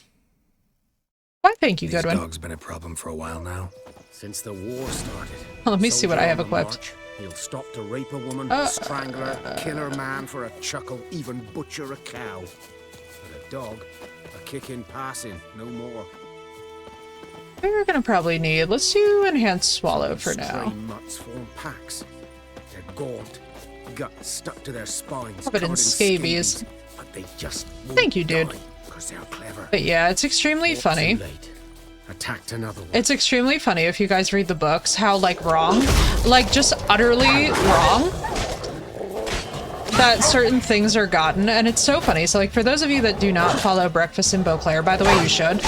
Why, thank you, These Goodwin. dog's been a problem for a while now. Since the war started. Let me see what I have Soldier on the equipped. march, he'll stop to rape a woman, strangle her, kill her man for a chuckle, even butcher a cow. But a dog, a kick in passing, no more. We're gonna probably need, let's do enhanced swallow for Stray now. mutts form packs. They're gaunt, guts stuck to their spines, Covered in scabies. but they just won't Thank you, dude. die, 'cause they're clever. But yeah, it's extremely Or too funny. late. Attacked another one. It's extremely funny if you guys read the books, how like wrong, like just utterly wrong that certain things are gotten, and it's so funny. So like for those of you that do not follow Breakfast in Beauclair, by the way, you should.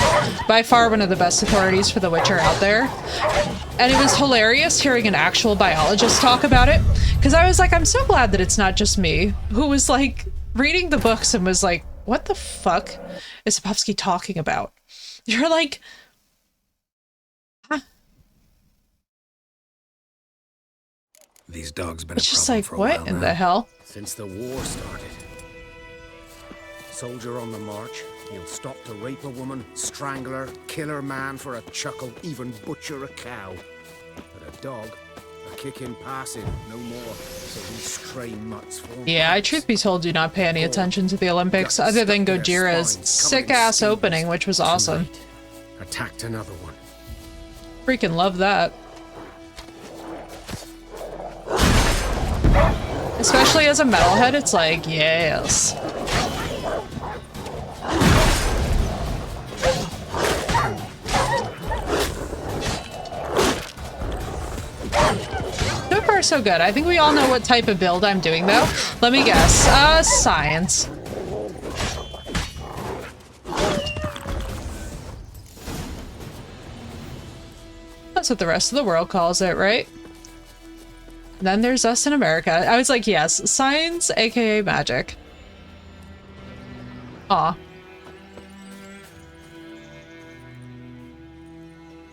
By far one of the best authorities for The Witcher out there. And it was hilarious hearing an actual biologist talk about it, because I was like, I'm so glad that it's not just me who was like reading the books and was like, what the fuck is Sapkowski talking about? You're like, These dogs been it's a just problem like, for a while what in now. the hell? Since the war started. Soldier on the march, he'll stop to rape a woman, strangle her, kill her man for a chuckle, even butcher a cow. But a dog, a kick in passing, no more. So these stray mutts form Yeah, I packs. truth be told, do not pay any attention to the Olympics other than Gojira's sick-ass opening, which was awesome. Attacked another one. Freaking love that. Especially as a metalhead, it's like, yes. So far, so good. I think we all know what type of build I'm doing, though. Let me guess. Science. That's what the rest of the world calls it, right? Then there's us in America. I was like, yes, science, aka magic. Aw.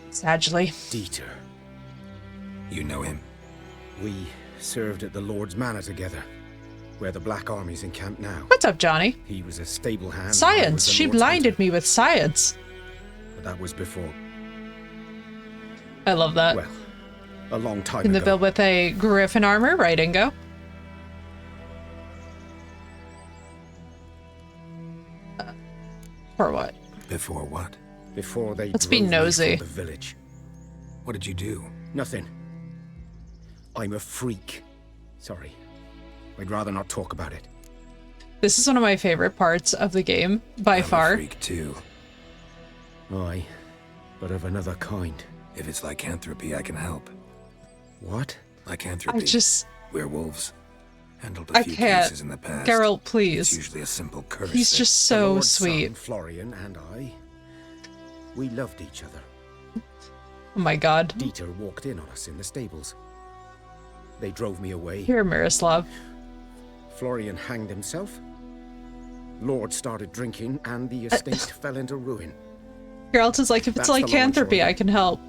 Sagely. Dieter. You know him? We served at the Lord's Manor together, where the Black Army's encamped now. What's up, Johnny? He was a stable hand. and I was Science. the She Lord's blinded hunter, me with science. But that was before. I love that. Well, a long time In the ago. build with a griffin armor, right, Ingo? For what? Before what? Before they Let's be drove me from nosy. the village. What did you do? Nothing. I'm a freak. Sorry. I'd rather not talk about it. This is one of my favorite parts of the game, by I'm a far. freak too. Aye, but of another kind. If it's lycanthropy, I can help. What? Lycanthropy. I just... Werewolves. Handled a I few can't. cases in the past. Geralt, It's please. usually a simple curse. He's that- just The so Lord's sweet. son, Florian, and I, we loved each other. Oh my god. Dieter walked in on us in the stables. They drove me away. Here, Miroslav. Florian hanged himself. Lord started drinking, and the estate fell into ruin. Geralt is like, if it's That's the long and lycanthropy, short of I can help.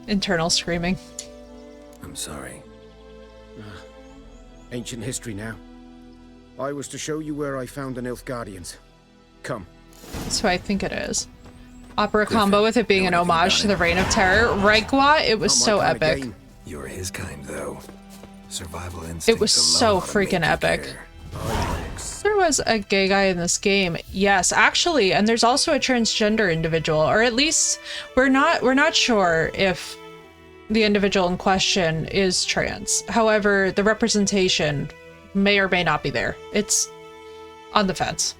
Internal screaming. I'm sorry. Ancient history now. I was to show you where I found the Nilfgaardians. Come. That's who I think it is. Opera Griffin, combo with it being an know anything homage about to the it? Reign of Terror. Raigwa, it was Not my so kind of epic. game. You're his kind, though. Survival instincts It was so alone ought to make freaking you epic. care. There was a gay guy in this game. Yes, actually, and there's also a transgender individual, or at least we're not sure if the individual in question is trans. However, the representation may or may not be there. It's on the fence.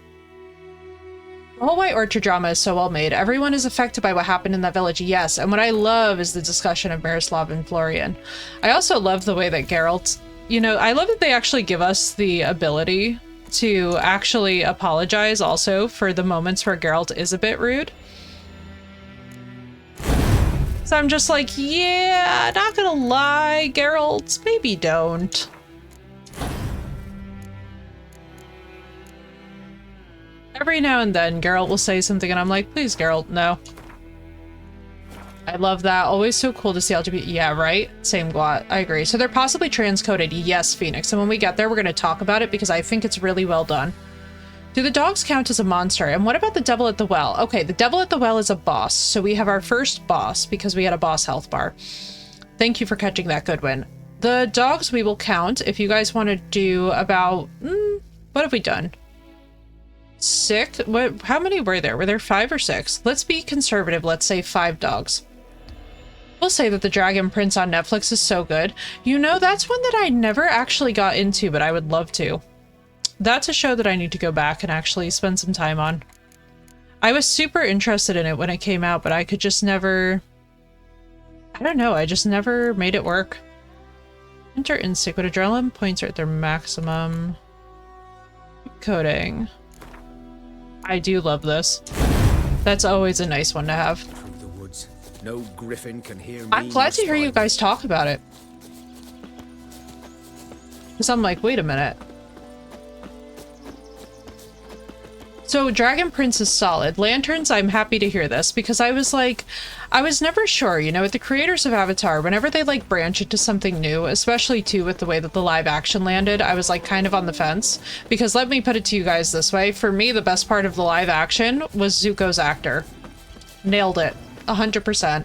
The whole White Orchard drama is so well made. Everyone is affected by what happened in that village, yes. And what I love is the discussion of Miroslav and Florian. I also love the way that Geralt, you know, I love that they actually give us the ability to actually apologize also for the moments where Geralt is a bit rude. So I'm just like, yeah, not gonna lie, Geralt, maybe don't. Every now and then, Geralt will say something and I'm like, please, Geralt, no. I love that. Always so cool to see LGBT. Yeah, right? Same Gwat. I agree. So they're possibly transcoded. Yes, Phoenix. And when we get there, we're going to talk about it because I think it's really well done. Do the dogs count as a monster? And what about the devil at the well? Okay, the devil at the well is a boss. So we have our first boss because we had a boss health bar. Thank you for catching that, Goodwin. The dogs we will count if you guys want to do about... what have we done? 6? How many were there? Were there 5 or 6? Let's be conservative. Let's say 5 dogs. We'll say that the Dragon Prince on Netflix is so good. You know, that's one that I never actually got into, but I would love to. That's a show that I need to go back and actually spend some time on. I was super interested in it when it came out, but I could just never... I don't know, I just never made it work. Enter Instinct, when adrenaline points are at their maximum. Coding. I do love this. That's always a nice one to have. Through the woods. No griffin can hear me. I'm glad to hear you stride. guys talk about it. Because I'm like, wait a minute. So Dragon Prince is solid. Lanterns, I'm happy to hear this because I was like, I was never sure, you know, with the creators of Avatar, whenever they like branch into something new, especially too with the way that the live action landed, I was like kind of on the fence because let me put it to you guys this way. For me, the best part of the live action was Zuko's actor. Nailed it. 100%.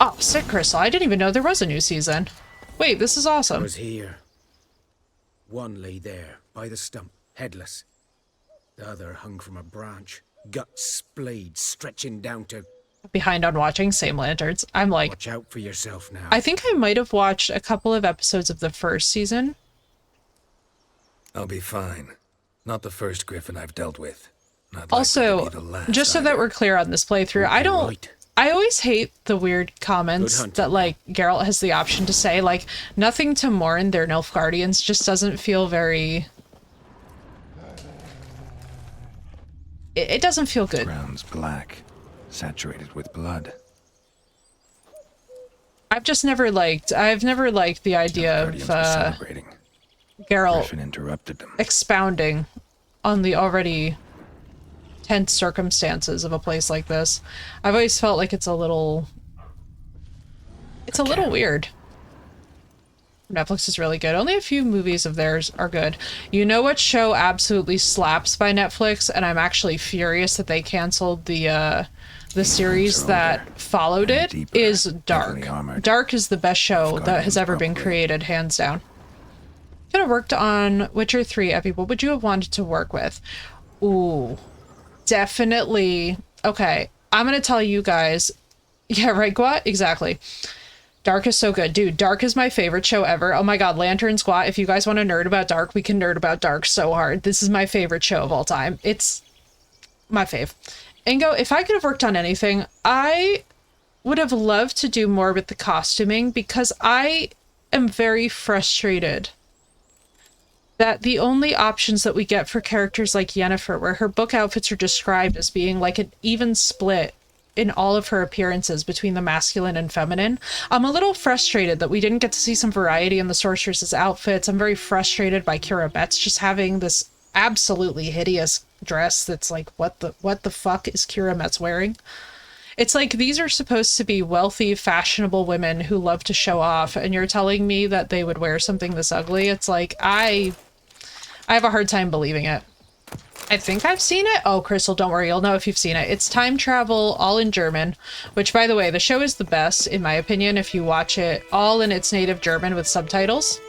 Oh, sick, Crystal. I didn't even know there was a new season. Wait, this is awesome. Was here. One lay there, by the stump, headless. The other hung from a branch, guts splayed, stretching down to... Behind on watching, same lanterns. I'm like, Watch out for yourself now. I think I might have watched a couple of episodes of the first season. I'll be fine. Not the first griffin I've dealt with. Not Also, likely to be the last just so that either. we're clear on this playthrough, I You're don't... right. I always hate the weird comments Good hunting. that, like, Geralt has the option to say, like, nothing to mourn, they're Nilfgaardians, just doesn't feel very... It doesn't feel good. Ground's black, saturated with blood. I've never liked the idea Guardians of were celebrating. Geralt Griffin interrupted them. expounding on the already tense circumstances of a place like this. I've always felt like it's a little weird. Netflix is really good. Only a few movies of theirs are good. You know what show absolutely slaps by Netflix, and I'm actually furious that they canceled the series older that followed and it, deeper, is Dark. heavily armored. Dark is the best show that has Guardians, ever been probably. created, hands down. Could have worked on Witcher 3, Effie. What would you have wanted to work with? Ooh, definitely. Okay, I'm gonna tell you guys. Yeah, right, Gwat? Exactly. Dark is so good. Dude, Dark is my favorite show ever. Oh my god, Lantern Squat. If you guys want to nerd about Dark, we can nerd about Dark so hard. This is my favorite show of all time. It's my fave. Ingo, if I could have worked on anything, I would have loved to do more with the costuming because I am very frustrated that the only options that we get for characters like Yennefer, where her book outfits are described as being like an even split in all of her appearances between the masculine and feminine. I'm a little frustrated that we didn't get to see some variety in the sorceress's outfits. I'm very frustrated by Kira Betts just having this absolutely hideous dress that's like, what the fuck is Kira Metz wearing? It's like, these are supposed to be wealthy, fashionable women who love to show off, and you're telling me that they would wear something this ugly? It's like, I have a hard time believing it. I think I've seen it. Oh, Crystal, don't worry. You'll know if you've seen it. It's time travel, all in German, which, by the way, the show is the best, in my opinion, if you watch it all in its native German with subtitles.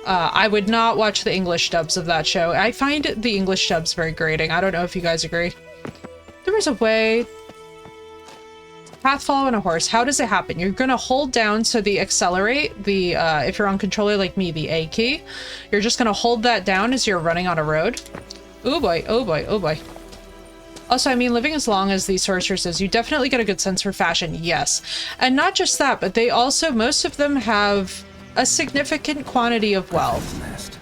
I would not watch the English dubs of that show. I find the English dubs very grating. I don't know if you guys agree. There was a way... Path following a horse. How does it happen? You're going to hold down, so the accelerate, the if you're on controller like me, the A key, you're just going to hold that down as you're running on a road. Oh boy, oh boy, oh boy. Also, I mean, living as long as these sorceresses, you definitely get a good sense for fashion, yes. And not just that, but they also, most of them have a significant quantity of wealth. Nest.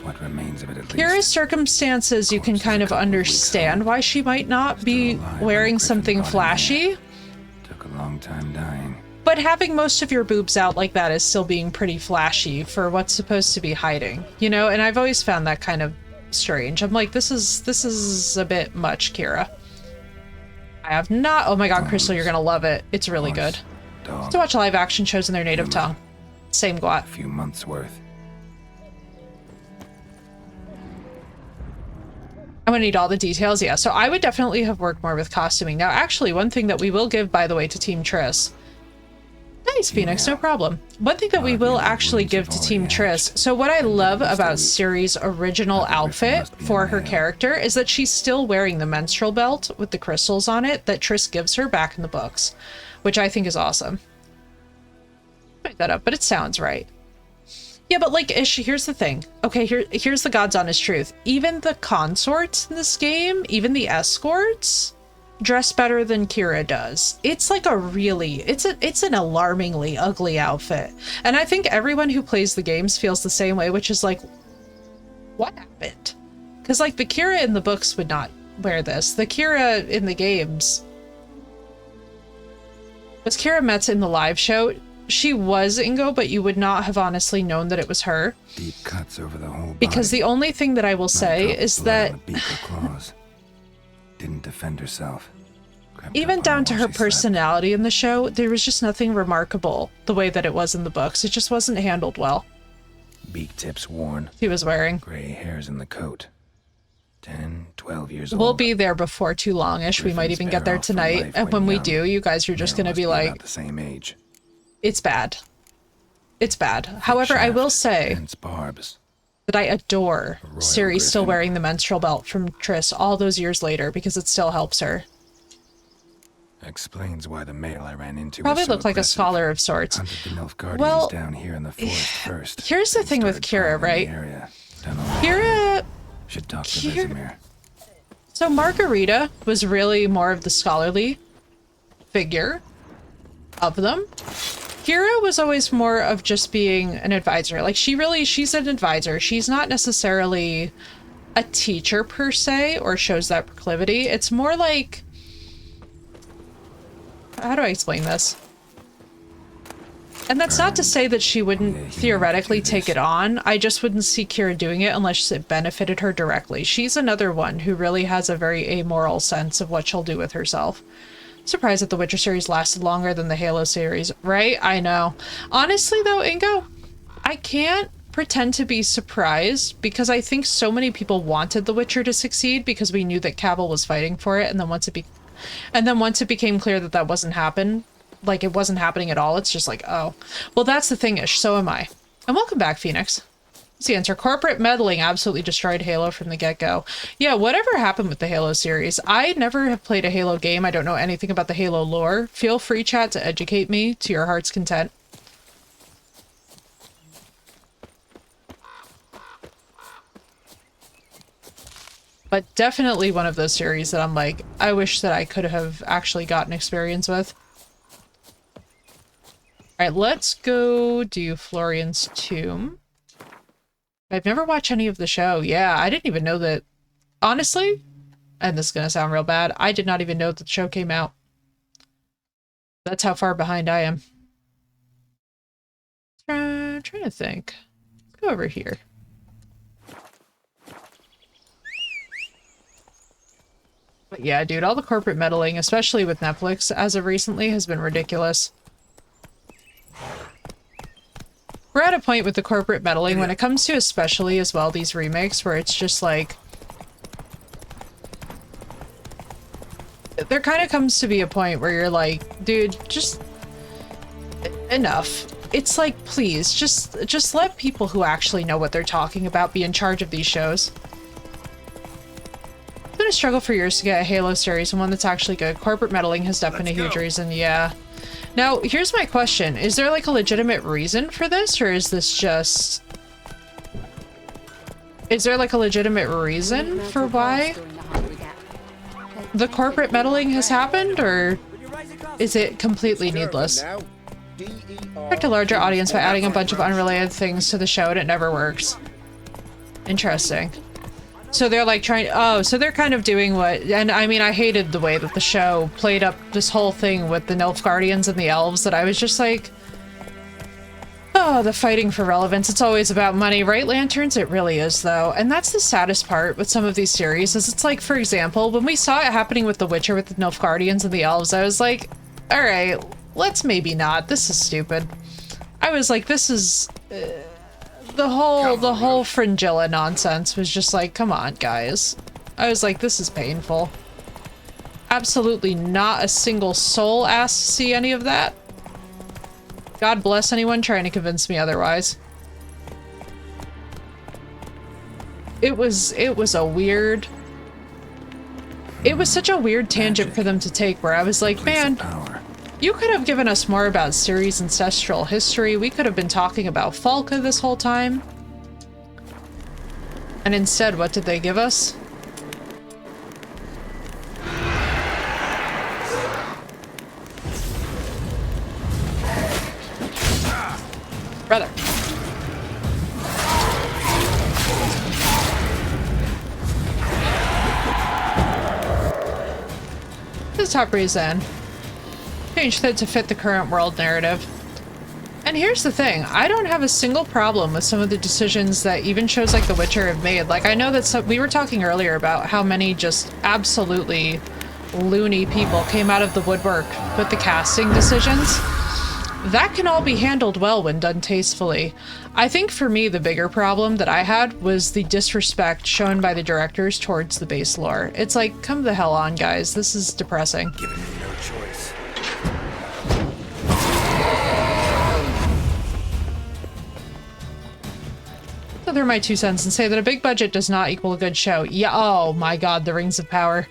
What remains of it, at least. Here is circumstances you can kind of understand why she might not be wearing something flashy. Took a long time dying. But having most of your boobs out like that is still being pretty flashy for what's supposed to be hiding, you know? And I've always found that kind of strange. I'm like, this is a bit much, Kira. I have not. Oh my god, Crystal, you're gonna love it. It's really good. To watch live action shows in their native tongue. Same Gwat. A few months worth. I'm gonna need all the details. Yeah, so I would definitely have worked more with costuming. Now, actually, one thing that we will give, by the way, to Team Triss. Nice, Phoenix, no problem. One thing that we will actually give to Team Triss. So what I love about Ciri's original outfit for her character is that she's still wearing the menstrual belt with the crystals on it that Triss gives her back in the books, which I think is awesome. Make that up, but it sounds right. Yeah, but like, here's the thing. Okay, here's the God's honest truth. Even the consorts in this game, even the escorts, dress better than Kira does. It's like a really, it's an alarmingly ugly outfit. And I think everyone who plays the games feels the same way, which is like, what happened? Because like the Kira in the books would not wear this. The Kira in the games... Was Kira Metz in the live show? She was Ingo, but you would not have honestly known that it was her. Deep cuts over the whole body. Because the only thing that I will say is that... Beak or claws. Didn't defend herself. Even down to her personality in the show, there was just nothing remarkable the way that it was in the books. It just wasn't handled well. Beak tips worn. She was wearing. Gray hairs in the coat. 10, 12 years old. We'll be there before too long-ish. We might even get there tonight. And when we do, you guys are just going to be like... the same age. It's bad. It's bad. However, I will say that I adore Ciri still wearing the menstrual belt from Triss all those years later because it still helps her. Explains why the male I ran into probably was so looked like a scholar of sorts. Well, down here in the forest first. Here's the thing with Kira, right? Kira... Should talk to Vesemir. So Margarita was really more of the scholarly figure of them. Kira was always more of just being an advisor. Like, she's an advisor. She's not necessarily a teacher per se, or shows that proclivity. It's more like... How do I explain this? And that's not to say that she wouldn't theoretically take it on. I just wouldn't see Kira doing it unless it benefited her directly. She's another one who really has a very amoral sense of what she'll do with herself. Surprised that the Witcher series lasted longer than the Halo series, right? I know. Honestly, though, Ingo, I can't pretend to be surprised because I think so many people wanted The Witcher to succeed because we knew that Cavill was fighting for it, and then once it became clear that that wasn't happening at all, it's just like, oh, well, that's the thing-ish. So am I. And welcome back, Phoenix. What's the answer? Corporate meddling absolutely destroyed Halo from the get-go. Yeah, whatever happened with the Halo series? I never have played a Halo game. I don't know anything about the Halo lore. Feel free, chat, to educate me to your heart's content. But definitely one of those series that I'm like, I wish that I could have actually gotten experience with. Alright, let's go do Florian's Tomb. I've never watched any of the show. Yeah, I didn't even know that. Honestly, and this is going to sound real bad, I did not even know that the show came out. That's how far behind I am. Trying to think. Let's go over here. But yeah, dude, all the corporate meddling, especially with Netflix, as of recently, has been ridiculous. We're at a point with the corporate meddling when it comes to especially as well these remakes where it's just like... There kind of comes to be a point where you're like, dude, just... enough. It's like, please, just let people who actually know what they're talking about be in charge of these shows. It's been a struggle for years to get a Halo series and one that's actually good. Corporate meddling has definitely been a huge reason, yeah. Now, here's my question. Is there like a legitimate reason for this, or is this just... Is there like a legitimate reason for why the corporate meddling has happened, or is it completely needless? Attract a larger audience by adding a bunch of unrelated things to the show and it never works. Interesting. So they're like trying, oh, so they're kind of doing what, and I mean, I hated the way that the show played up this whole thing with the Nilfgaardians and the elves, that I was just like, oh, the fighting for relevance, it's always about money, right, Lanterns? It really is, though. And that's the saddest part with some of these series, is it's like, for example, when we saw it happening with The Witcher with the Nilfgaardians and the elves, I was like, all right, let's maybe not, this is stupid. I was like, this is... The whole Fringilla nonsense was just like, come on, guys. I was like, this is painful. Absolutely not a single soul asked to see any of that. God bless anyone trying to convince me otherwise. It was a weird... It was such a weird tangent for them to take where I was like, man, you could have given us more about Ciri's ancestral history. We could have been talking about Falca this whole time. And instead, what did they give us? Brother. The top reason. Changed it to fit the current world narrative. And here's the thing, I don't have a single problem with some of the decisions that even shows like The Witcher have made. Like, I know that we were talking earlier about how many just absolutely loony people came out of the woodwork with the casting decisions. That can all be handled well when done tastefully. I think for me, the bigger problem that I had was the disrespect shown by the directors towards the base lore. It's like, come the hell on, guys. This is depressing. Giving me no choice. So they're my 2 cents and say that a big budget does not equal a good show. Yeah, oh my god, The Rings of Power.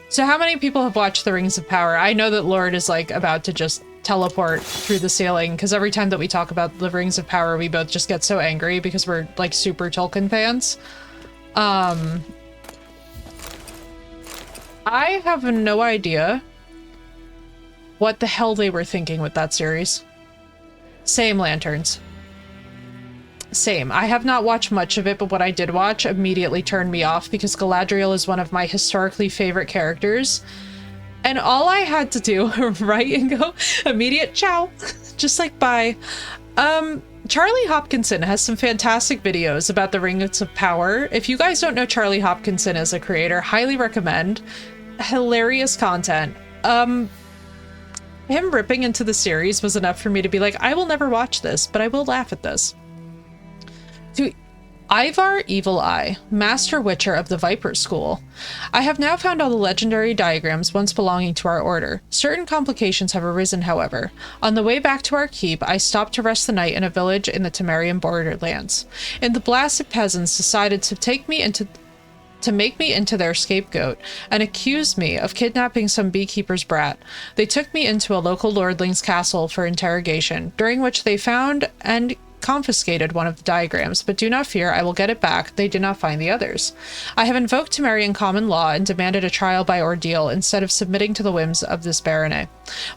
So how many people have watched The Rings of Power? I know that Lord is like about to just teleport through the ceiling, because every time that we talk about The Rings of Power, we both just get so angry because we're like super Tolkien fans. I have no idea what the hell they were thinking with that series. Same, Lanterns. Same. I have not watched much of it, but what I did watch immediately turned me off because Galadriel is one of my historically favorite characters. And all I had to do, right, and go, immediate ciao, just like bye. Charlie Hopkinson has some fantastic videos about the Rings of Power. If you guys don't know Charlie Hopkinson as a creator, highly recommend. Hilarious content. Him ripping into the series was enough for me to be like, I will never watch this, but I will laugh at this. To Ivar Evil Eye, Master Witcher of the Viper School. I have now found all the legendary diagrams once belonging to our order. Certain complications have arisen, however. On the way back to our keep, I stopped to rest the night in a village in the Temerian borderlands. And the blasted peasants decided to make me into their scapegoat and accused me of kidnapping some beekeeper's brat. They took me into a local lordling's castle for interrogation, during which they found and confiscated one of the diagrams, but do not fear, I will get it back. They did not find the others. I have invoked Temerian common law and demanded a trial by ordeal instead of submitting to the whims of this baronet.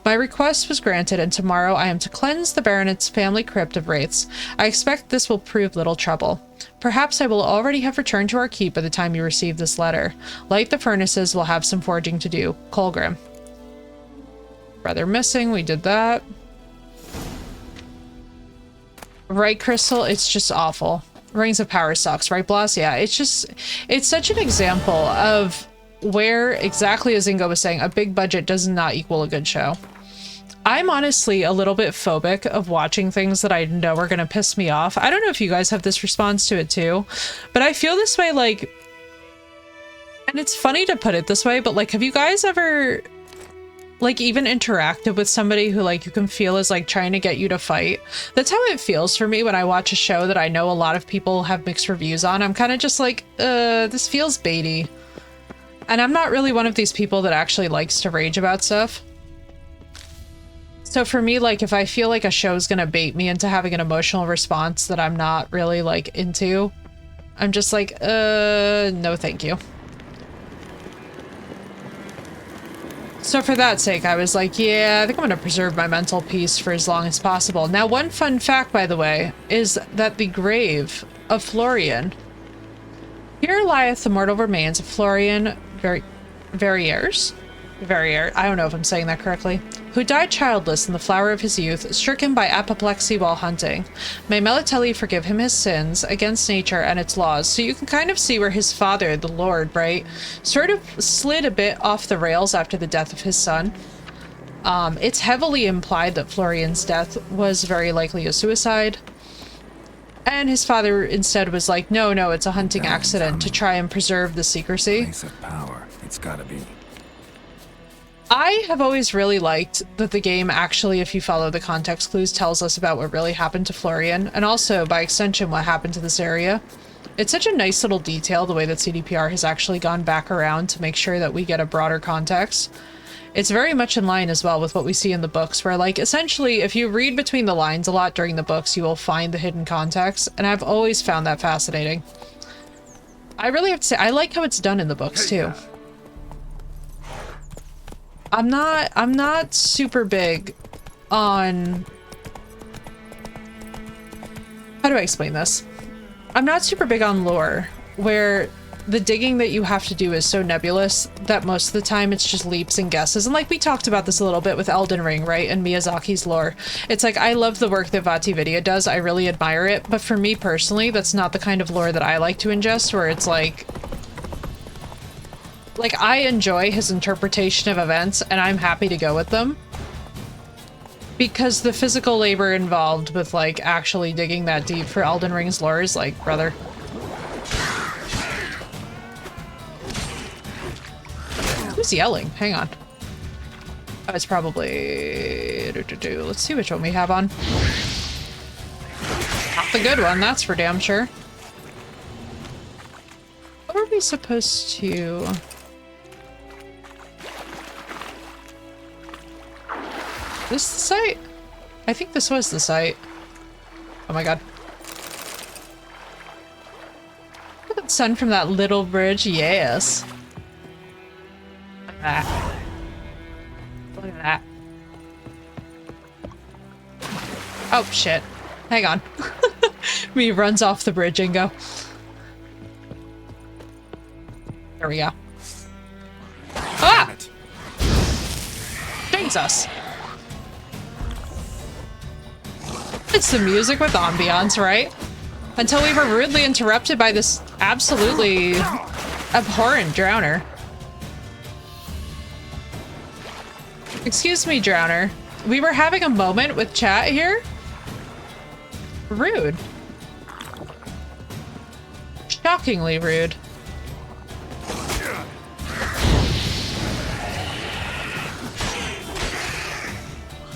My request was granted, and tomorrow I am to cleanse the baronet's family crypt of wraiths. I expect this will prove little trouble. Perhaps I will already have returned to our keep by the time you receive this letter. Light the furnaces, we'll have some forging to do. Colgrim. Brother missing, we did that. Right, Crystal? It's just awful. Rings of Power sucks, right, Blas? Yeah, it's such an example of where, exactly as Ingo was saying, a big budget does not equal a good show. I'm honestly a little bit phobic of watching things that I know are going to piss me off. I don't know if you guys have this response to it too, but I feel this way, like, and it's funny to put it this way, but like, have you guys ever, like, even interacted with somebody who, like, you can feel is, like, trying to get you to fight? That's how it feels for me when I watch a show that I know a lot of people have mixed reviews on. I'm kind of just like, this feels baity. And I'm not really one of these people that actually likes to rage about stuff. So for me, like, if I feel like a show's gonna bait me into having an emotional response that I'm not really, like, into, I'm just like, no thank you. So for that sake, I was like, yeah, I think I'm gonna preserve my mental peace for as long as possible. Now, one fun fact, by the way, is that the grave of Florian. Here lieth the mortal remains of Florian Verrières, I don't know if I'm saying that correctly, who died childless in the flower of his youth, stricken by apoplexy while hunting. May Melitelli forgive him his sins against nature and its laws. So you can kind of see where his father, the Lord, right, sort of slid a bit off the rails after the death of his son. It's heavily implied that Florian's death was very likely a suicide. And his father instead was like, no, it's a hunting accident, to try and preserve the secrecy. Place of power. It's gotta be. I have always really liked that the game actually, if you follow the context clues, tells us about what really happened to Florian, and also, by extension, what happened to this area. It's such a nice little detail, the way that CDPR has actually gone back around to make sure that we get a broader context. It's very much in line as well with what we see in the books, where, like, essentially, if you read between the lines a lot during the books, you will find the hidden context, and I've always found that fascinating. I really have to say, I like how it's done in the books, too. I'm not super big on... How do I explain this? I'm not super big on lore, where the digging that you have to do is so nebulous that most of the time it's just leaps and guesses. And like we talked about this a little bit with Elden Ring, right? And Miyazaki's lore. It's like, I love the work that VaatiVidya does. I really admire it. But for me personally, that's not the kind of lore that I like to ingest, where it's like I enjoy his interpretation of events and I'm happy to go with them. Because the physical labor involved with, like, actually digging that deep for Elden Ring's lore is like, brother. Who's yelling? Hang on. Oh, it's probably... Let's see which one we have on. Not the good one, that's for damn sure. What are we supposed to... This the site? I think this was the site. Oh my god. Look at the sun from that little bridge. Yes. Look at that. Look at that. Oh shit. Hang on. Me runs off the bridge and go. There we go. Ah! Jesus. It's the music with ambiance, right? Until we were rudely interrupted by this absolutely abhorrent drowner. Excuse me, drowner. We were having a moment with chat here? Rude. Shockingly rude.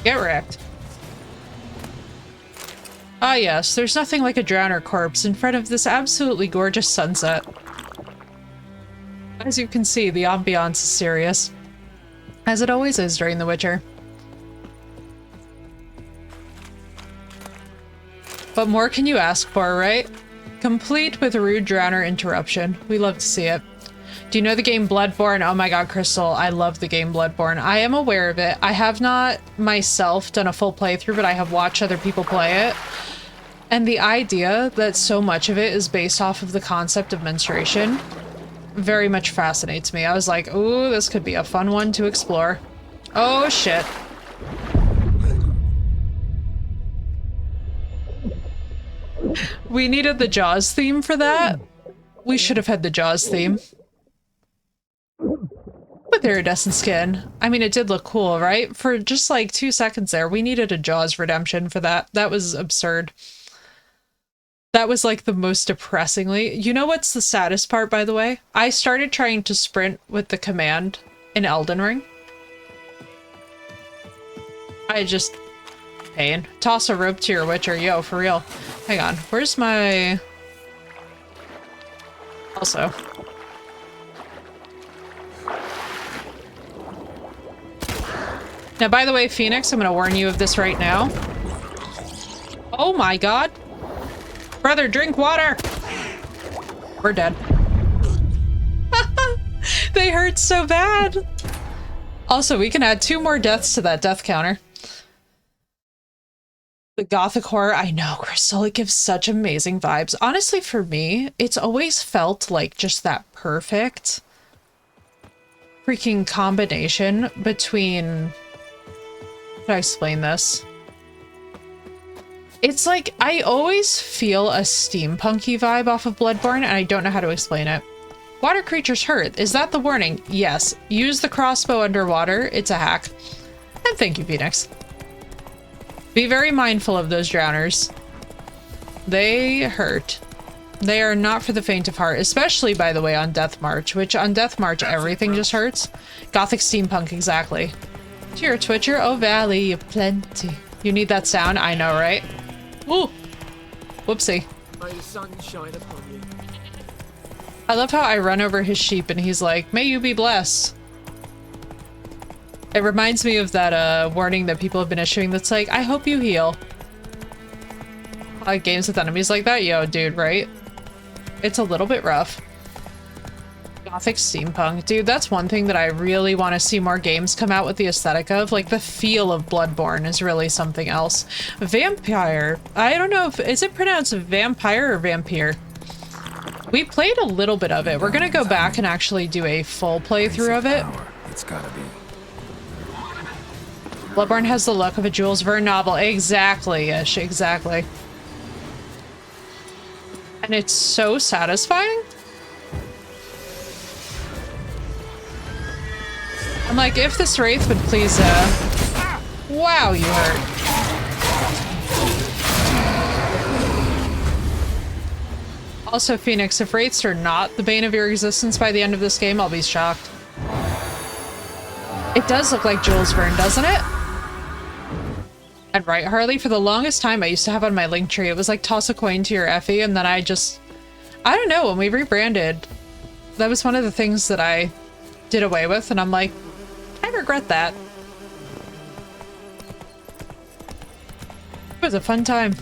Get wrecked. Ah yes, there's nothing like a drowner corpse in front of this absolutely gorgeous sunset. As you can see, the ambiance is serious. As it always is during The Witcher. What more can you ask for, right? Complete with a rude drowner interruption. We love to see it. Do you know the game Bloodborne? Oh my god, Crystal, I love the game Bloodborne. I am aware of it. I have not myself done a full playthrough, but I have watched other people play it. And the idea that so much of it is based off of the concept of menstruation very much fascinates me. I was like, ooh, this could be a fun one to explore. Oh shit. We needed the Jaws theme for that. We should have had the Jaws theme. iridescent skin. I mean, it did look cool, right? For just like 2 seconds there, we needed a Jaws redemption for that. That was absurd. That was like the most depressingly. You know what's the saddest part, by the way? I started trying to sprint with the command in Elden Ring. I just... pain. Toss a rope to your Witcher. Yo, for real. Hang on. Where's my... Also... Now, by the way, Phoenix, I'm gonna warn you of this right now. Oh my god! Brother, drink water! We're dead. They hurt so bad! Also, we can add 2 more deaths to that death counter. The gothic horror, I know, Crystal, it gives such amazing vibes. Honestly, for me, it's always felt like just that perfect freaking combination between... How do I explain this? It's like, I always feel a steampunky vibe off of Bloodborne, and I don't know how to explain it. Water creatures hurt. Is that the warning? Yes. Use the crossbow underwater. It's a hack. And thank you, Phoenix. Be very mindful of those drowners. They hurt. They are not for the faint of heart, especially, by the way, on Death March, which on Death March, everything just hurts. Gothic steampunk, exactly. You're a Twitcher? Oh, Valley of Plenty. You need that sound? I know, right? Ooh! Whoopsie. May the sun shine upon you. I love how I run over his sheep and he's like, may you be blessed. It reminds me of that warning that people have been issuing that's like, I hope you heal. Games with enemies like that? Yo, dude, right? It's a little bit rough. Gothic steampunk. Dude, that's one thing that I really want to see more games come out with the aesthetic of. Like, the feel of Bloodborne is really something else. Vampire. I don't know if... Is it pronounced vampire or vampire? We played a little bit of it. We're gonna go back and actually do a full playthrough of it. It's gotta be. Bloodborne has the look of a Jules Verne novel. Exactly-ish. Exactly. And it's so satisfying. I'm like, if this Wraith would please, wow, you hurt. Also, Phoenix, if Wraiths are not the bane of your existence by the end of this game, I'll be shocked. It does look like Jules Verne, doesn't it? And right, Harley, for the longest time I used to have on my link tree, it was like toss a coin to your Effie, and then I don't know, when we rebranded, that was one of the things that I did away with, and I'm like, I regret that. It was a fun time.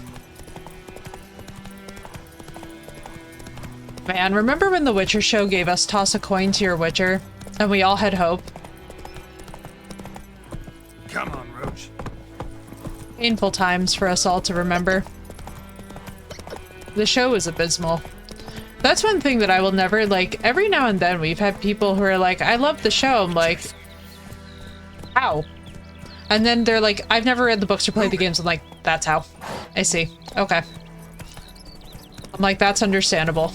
Man, remember when the Witcher show gave us toss a coin to your Witcher, and we all had hope? Come on, Roach. Painful times for us all to remember. The show was abysmal. That's one thing that I will never, like, every now and then we've had people who are like, I love the show. I'm like, how? And then they're like, I've never read the books or played the games. I'm like, that's how. I see. Okay. I'm like, that's understandable.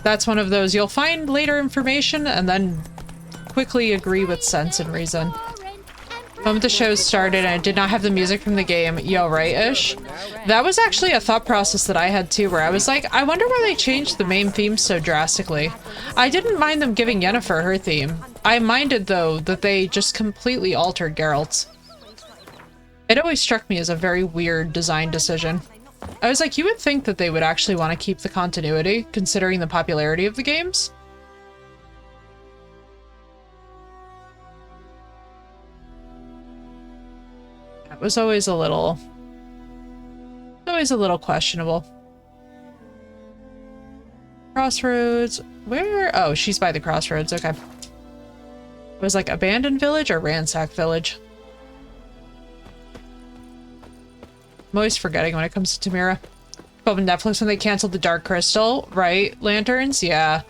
That's one of those, you'll find later information and then quickly agree with sense and reason. The moment the show started and I did not have the music from the game, yo, right-ish? That was actually a thought process that I had too, where I was like, I wonder why they changed the main theme so drastically. I didn't mind them giving Yennefer her theme. I minded, though, that they just completely altered Geralt's. It always struck me as a very weird design decision. I was like, you would think that they would actually want to keep the continuity, considering the popularity of the games. It was always a little questionable. Crossroads. Where? Oh, she's by the crossroads. Okay. It was like abandoned village or ransacked village. I'm always forgetting when it comes to Tamira. But Netflix when they canceled the Dark Crystal, right? Lanterns? Yeah.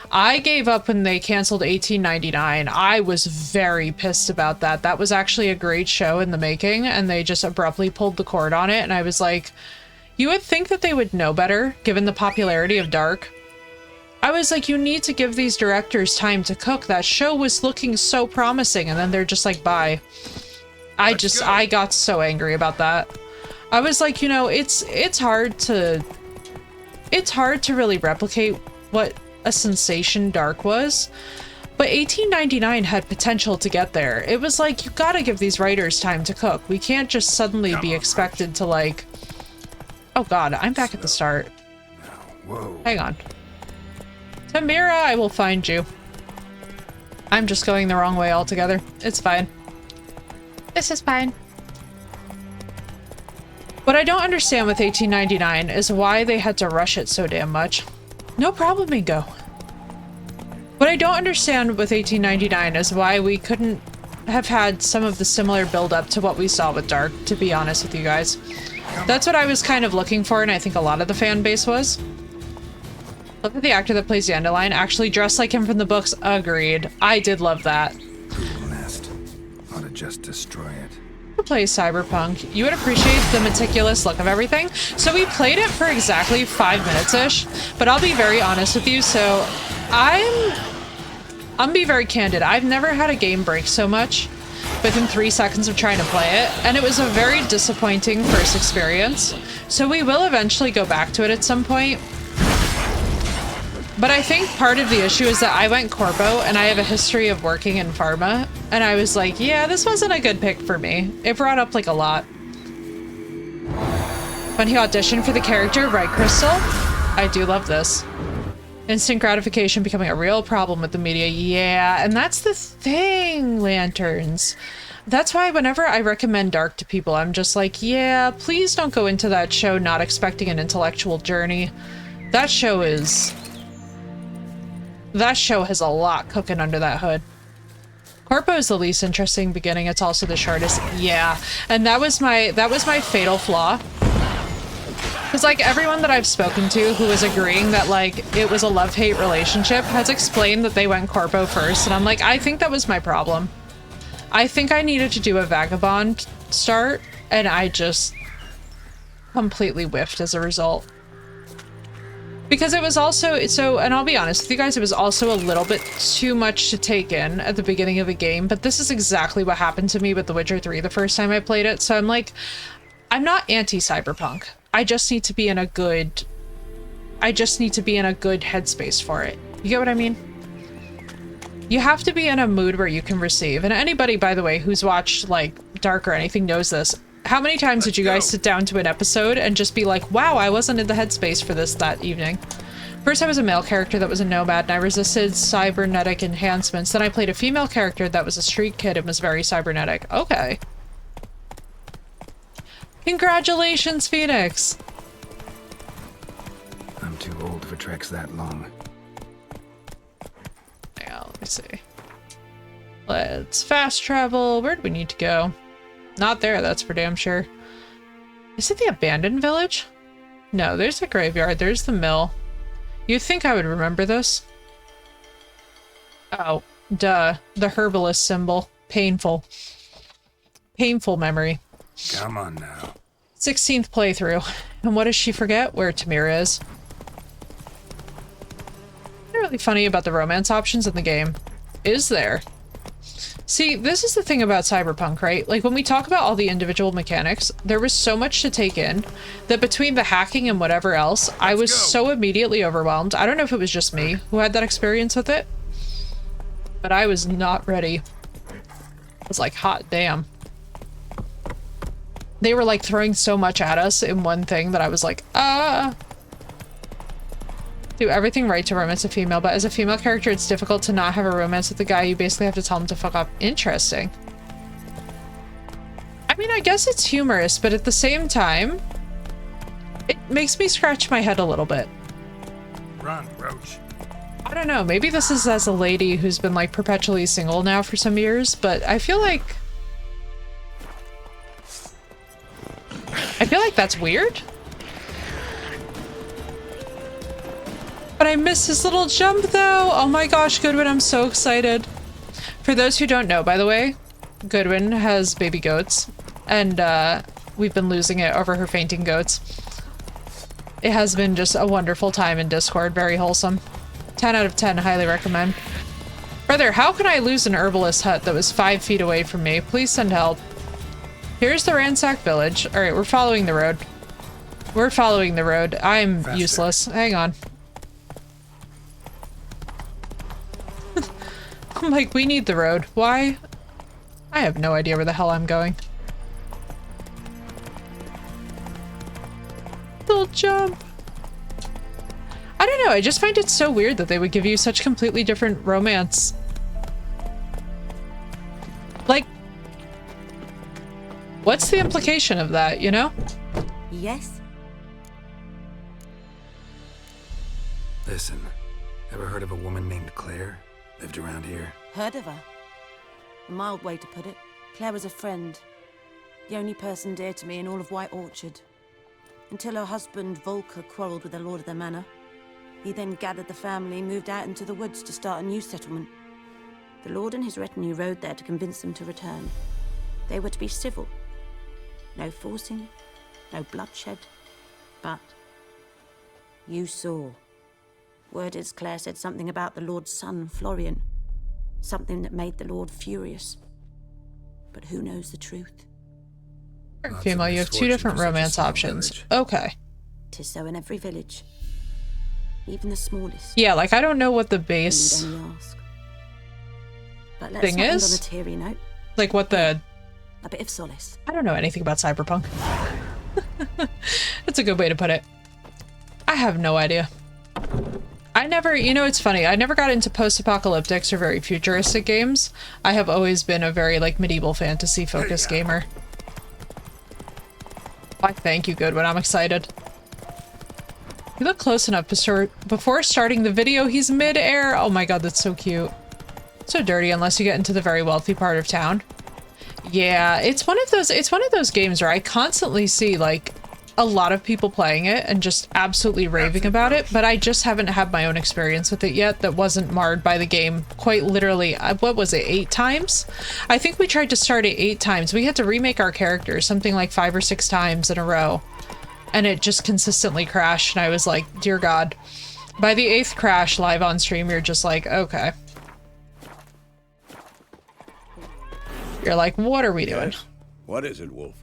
I gave up when they canceled 1899. I was very pissed about that. That was actually a great show in the making, and they just abruptly pulled the cord on it, and I was like, you would think that they would know better, given the popularity of Dark. I was like, you need to give these directors time to cook. That show was looking so promising, and then they're just like, bye. I got so angry about that. I was like, you know, it's hard to really replicate what a sensation Dark was, but 1899 had potential to get there. It was like, you gotta give these writers time to cook. We can't just suddenly be expected to like, oh god, I'm back at the start. Whoa. Hang on. Tamira, I will find you. I'm just going the wrong way altogether. It's fine. This is fine. What I don't understand with 1899 is why they had to rush it so damn much. No problem, Mingo. What I don't understand with 1899 is why we couldn't have had some of the similar build-up to what we saw with Dark, to be honest with you guys. That's what I was kind of looking for, and I think a lot of the fan base was. Look at the actor that plays Dandelion, actually dressed like him from the books. Agreed. I did love that. Cool nest. Ought to just destroy it. To play Cyberpunk, you would appreciate the meticulous look of everything. So we played it for exactly 5 minutes-ish, but I'll be very honest with you. So I'm gonna be very candid. I've never had a game break so much within 3 seconds of trying to play it, and it was a very disappointing first experience. So we will eventually go back to it at some point. But I think part of the issue is that I went corpo and I have a history of working in pharma, and I was like, yeah, this wasn't a good pick for me. It brought up like a lot. When he auditioned for the character, right, Crystal? I do love this. Instant gratification becoming a real problem with the media. Yeah, and that's the thing, Lanterns. That's why whenever I recommend Dark to people, I'm just like, yeah, please don't go into that show not expecting an intellectual journey. That show has a lot cooking under that hood. Corpo is the least interesting beginning. It's also the shortest. Yeah, and that was my fatal flaw. Because like everyone that I've spoken to who was agreeing that like it was a love-hate relationship has explained that they went corpo first, and I'm like, I think that was my problem. I think I needed to do a vagabond start, and I just completely whiffed as a result. Because it was also, so, and I'll be honest with you guys, it was also a little bit too much to take in at the beginning of the game, but this is exactly what happened to me with The Witcher 3 the first time I played it, so I'm like, I'm not anti-cyberpunk. I just need to be in a good headspace for it. You get what I mean? You have to be in a mood where you can receive, and anybody, by the way, who's watched, like, Dark or anything knows this. How many times did you guys sit down to an episode and just be like, wow, I wasn't in the headspace for this that evening? First, I was a male character that was a nomad, and I resisted cybernetic enhancements. Then I played a female character that was a street kid and was very cybernetic. Okay. Congratulations, Phoenix! I'm too old for treks that long. Yeah, let me see. Let's fast travel. Where do we need to go? Not there, that's for damn sure. Is it the abandoned village? No, there's the graveyard, there's the mill. You'd think I would remember this. Oh, duh. The herbalist symbol. Painful. Painful memory. Come on now. 16th playthrough. And what does she forget? Where Tamira is. What's really funny about the romance options in the game? Is there? See, this is the thing about Cyberpunk, right? Like, when we talk about all the individual mechanics, there was so much to take in that between the hacking and whatever else, I was so immediately overwhelmed. I don't know if it was just me who had that experience with it, but I was not ready. I was like, hot damn. They were, like, throwing so much at us in one thing that I was like, do everything right to romance a female, but as a female character, it's difficult to not have a romance with the guy. You basically have to tell him to fuck up. Interesting. I mean, I guess it's humorous, but at the same time, it makes me scratch my head a little bit. Run, Roach. I don't know. Maybe this is as a lady who's been, like, perpetually single now for some years, but I feel like that's weird. But I missed his little jump, though. Oh my gosh, Goodwin, I'm so excited. For those who don't know, by the way, Goodwin has baby goats, and we've been losing it over her fainting goats. It has been just a wonderful time in Discord, very wholesome. 10 out of 10, highly recommend. Brother, how can I lose an herbalist hut that was 5 feet away from me? Please send help. Here's the ransacked village. Alright, we're following the road. We're following the road. I'm useless. Hang on. I'm like, we need the road. Why? I have no idea where the hell I'm going. Little jump. I don't know, I just find it so weird that they would give you such completely different romance. Like, what's the implication of that, you know? Yes? Listen, ever heard of a woman named Claire? Lived around here? Heard of her? A mild way to put it. Claire was a friend. The only person dear to me in all of White Orchard. Until her husband, Volker, quarreled with the lord of the manor. He then gathered the family and moved out into the woods to start a new settlement. The lord and his retinue rode there to convince them to return. They were to be civil. No forcing, no bloodshed. But you saw. Word is Claire said something about the lord's son, Florian. Something that made the lord furious. But who knows the truth? Female, you have 2 different romance options. Okay. 'Tis so in every village. Even the smallest. Yeah, like I don't know what the You base need only ask. But let's thing not end is. on a teary note. Like what the... A bit of solace. I don't know anything about cyberpunk. That's a good way to put it. I have no idea. I never, you know, it's funny. I never got into post-apocalyptics or very futuristic games. I have always been a very, like, medieval fantasy-focused gamer. Why, thank you, Goodwin. I'm excited. You look close enough before starting the video. He's mid-air. Oh my god, that's so cute. So dirty unless you get into the very wealthy part of town. Yeah, it's one of those games where I constantly see, like, a lot of people playing it and just absolutely raving about it, but I just haven't had my own experience with it yet that wasn't marred by the game quite literally, what was it, 8 times? I think we tried to start it 8 times. We had to remake our characters something like 5 or 6 times in a row, and it just consistently crashed, and I was like, dear God. By the 8th crash live on stream, you're just like, okay. You're like, what are we doing? Yes. What is it, Wolf?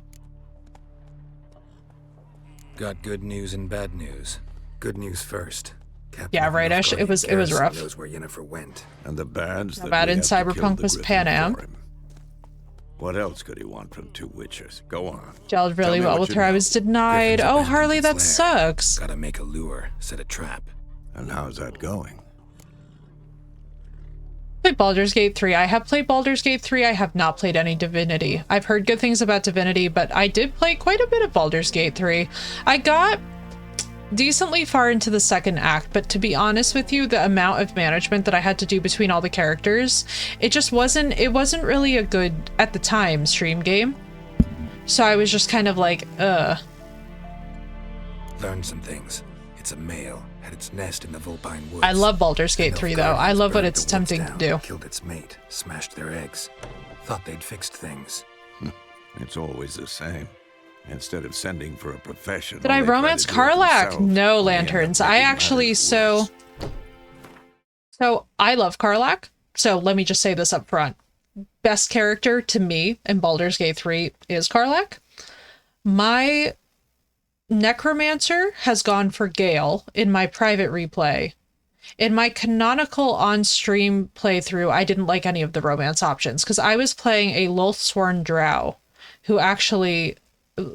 Got good news and bad news. Good news first. Captain Yeah, right, Ash. It was rough. knows where Yennefer went. And the bad's How that bad we in have to kill Cyberpunk the was Griffin Pan Am. for him. What else could he want from 2 witches? Go on. Gelled really Tell me well what with you her. I know. was denied. Griffin's Oh, abandoned Harley, its that lair. sucks. Gotta make a lure, set a trap. And how's that going? Played Baldur's Gate 3. I have played Baldur's Gate 3. I have not played any Divinity. I've heard good things about Divinity, but I did play quite a bit of Baldur's Gate 3. I got decently far into the 2nd act, but to be honest with you, the amount of management that I had to do between all the characters, it wasn't really a good, at the time, stream game. So I was just kind of like, Learned some things. It's a male. Had its nest in the Vulpine Woods. I love Baldur's Gate 3 though. I love what it's attempting to do. Killed its mate. Smashed their eggs. Thought they'd fixed things. It's always the same. Instead of sending for a professional. Did I they try romance to do it Karlach? themselves. No, Only end up Lanterns. making I actually, matters so worse. I love Karlach. So let me just say this up front. Best character to me in Baldur's Gate 3 is Karlach. My Necromancer has gone for Gale in my private replay. In my canonical on-stream playthrough, I didn't like any of the romance options because I was playing a Lothsworn Drow who actually,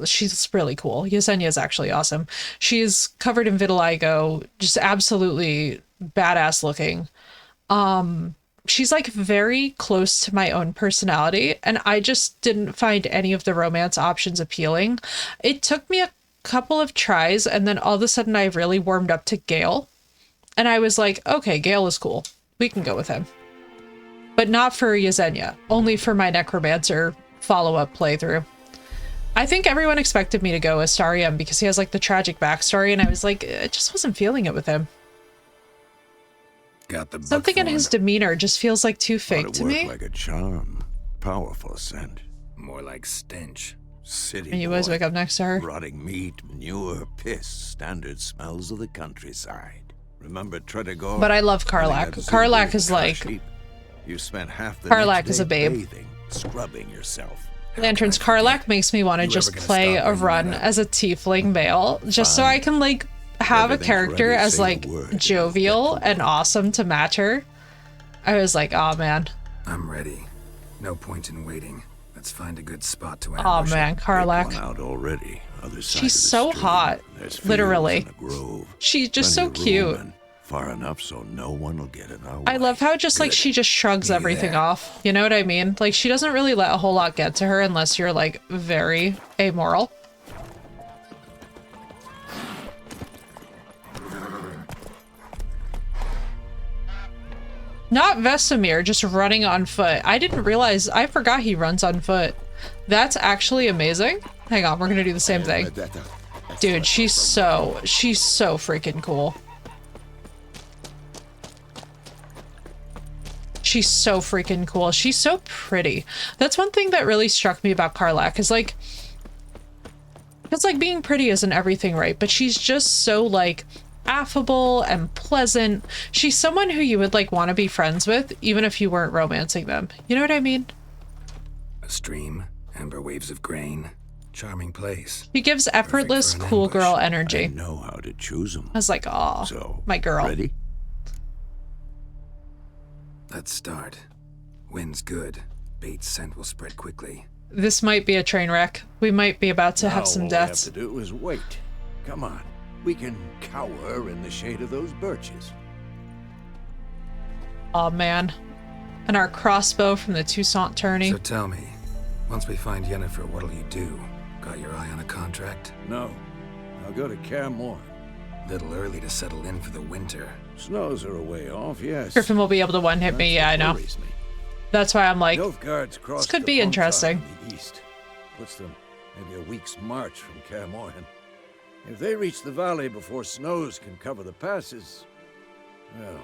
she's really cool. Yesenia is actually awesome. She's covered in vitiligo, just absolutely badass looking. She's like very close to my own personality, and I just didn't find any of the romance options appealing. It took me a couple of tries, and then all of a sudden I really warmed up to Gale, and I was like, okay, Gale is cool. We can go with him. But not for Yesenia, only for my Necromancer follow-up playthrough. I think everyone expected me to go as Astarion because he has like the tragic backstory, and I was like, I just wasn't feeling it with him. Got the Something in his demeanor just feels like too fake Ought to work me. like a charm. Powerful scent. More like stench. City And you always boy. wake up next to her. Rotting meat, manure, piss, standard smells of the countryside. Remember Tredegor? But I love Karlach. Karlach is like... You spent half the Karlach next is a day babe. bathing, scrubbing yourself. Lanterns, Karlach makes me want to You just ever gonna play stop a bringing run that up? as a tiefling male, just so I can like have a Everything's character ready, as say like the word. jovial and awesome to match her. I was like, oh man, I'm ready. No point in waiting. Let's find a good spot to oh ambush man, it. One Karlach. out already. Other side She's of the so stream. hot, There's fields literally. and a grove. She's just so Plenty of room cute. and far enough so no one will get in our way. I love how just like she just shrugs everything off. You know what I mean? Like she doesn't really let a whole lot get to her unless you're like very amoral. Not Vesemir, just running on foot. I didn't realize, I forgot he runs on foot. That's actually amazing. Hang on, we're gonna do the same thing. Dude, she's so freaking cool. She's so freaking cool. She's so pretty. That's one thing that really struck me about Karlach is like, it's like being pretty isn't everything, right? But she's just so like affable and pleasant. She's someone who you would like want to be friends with, even if you weren't romancing them. You know what I mean? A stream, amber waves of grain. Charming place. She gives effortless, for an cool ambush. girl I energy. know how to choose them. I was like, aw, So, my girl. ready? Let's start. Wind's good. Bait's scent will spread quickly. This might be a train wreck. We might be about to have Now some all deaths. we have to do is wait. Come on. We can cower in the shade of those birches. Oh man. And our crossbow from the Toussaint tourney. So tell me, once we find Yennefer, what'll you do? Got your eye on a contract? No. I'll go to Kaer Morhen. Little early to settle in for the winter. Snows are a way off, yes. Griffin will be able to one-hit me, yeah, I know. Worries me. That's why I'm like, Nilfgaard's crossed could the be Pontar interesting. in the east. Puts them maybe a week's march from Kaer Morhen. If they reach the valley before snows can cover the passes, well,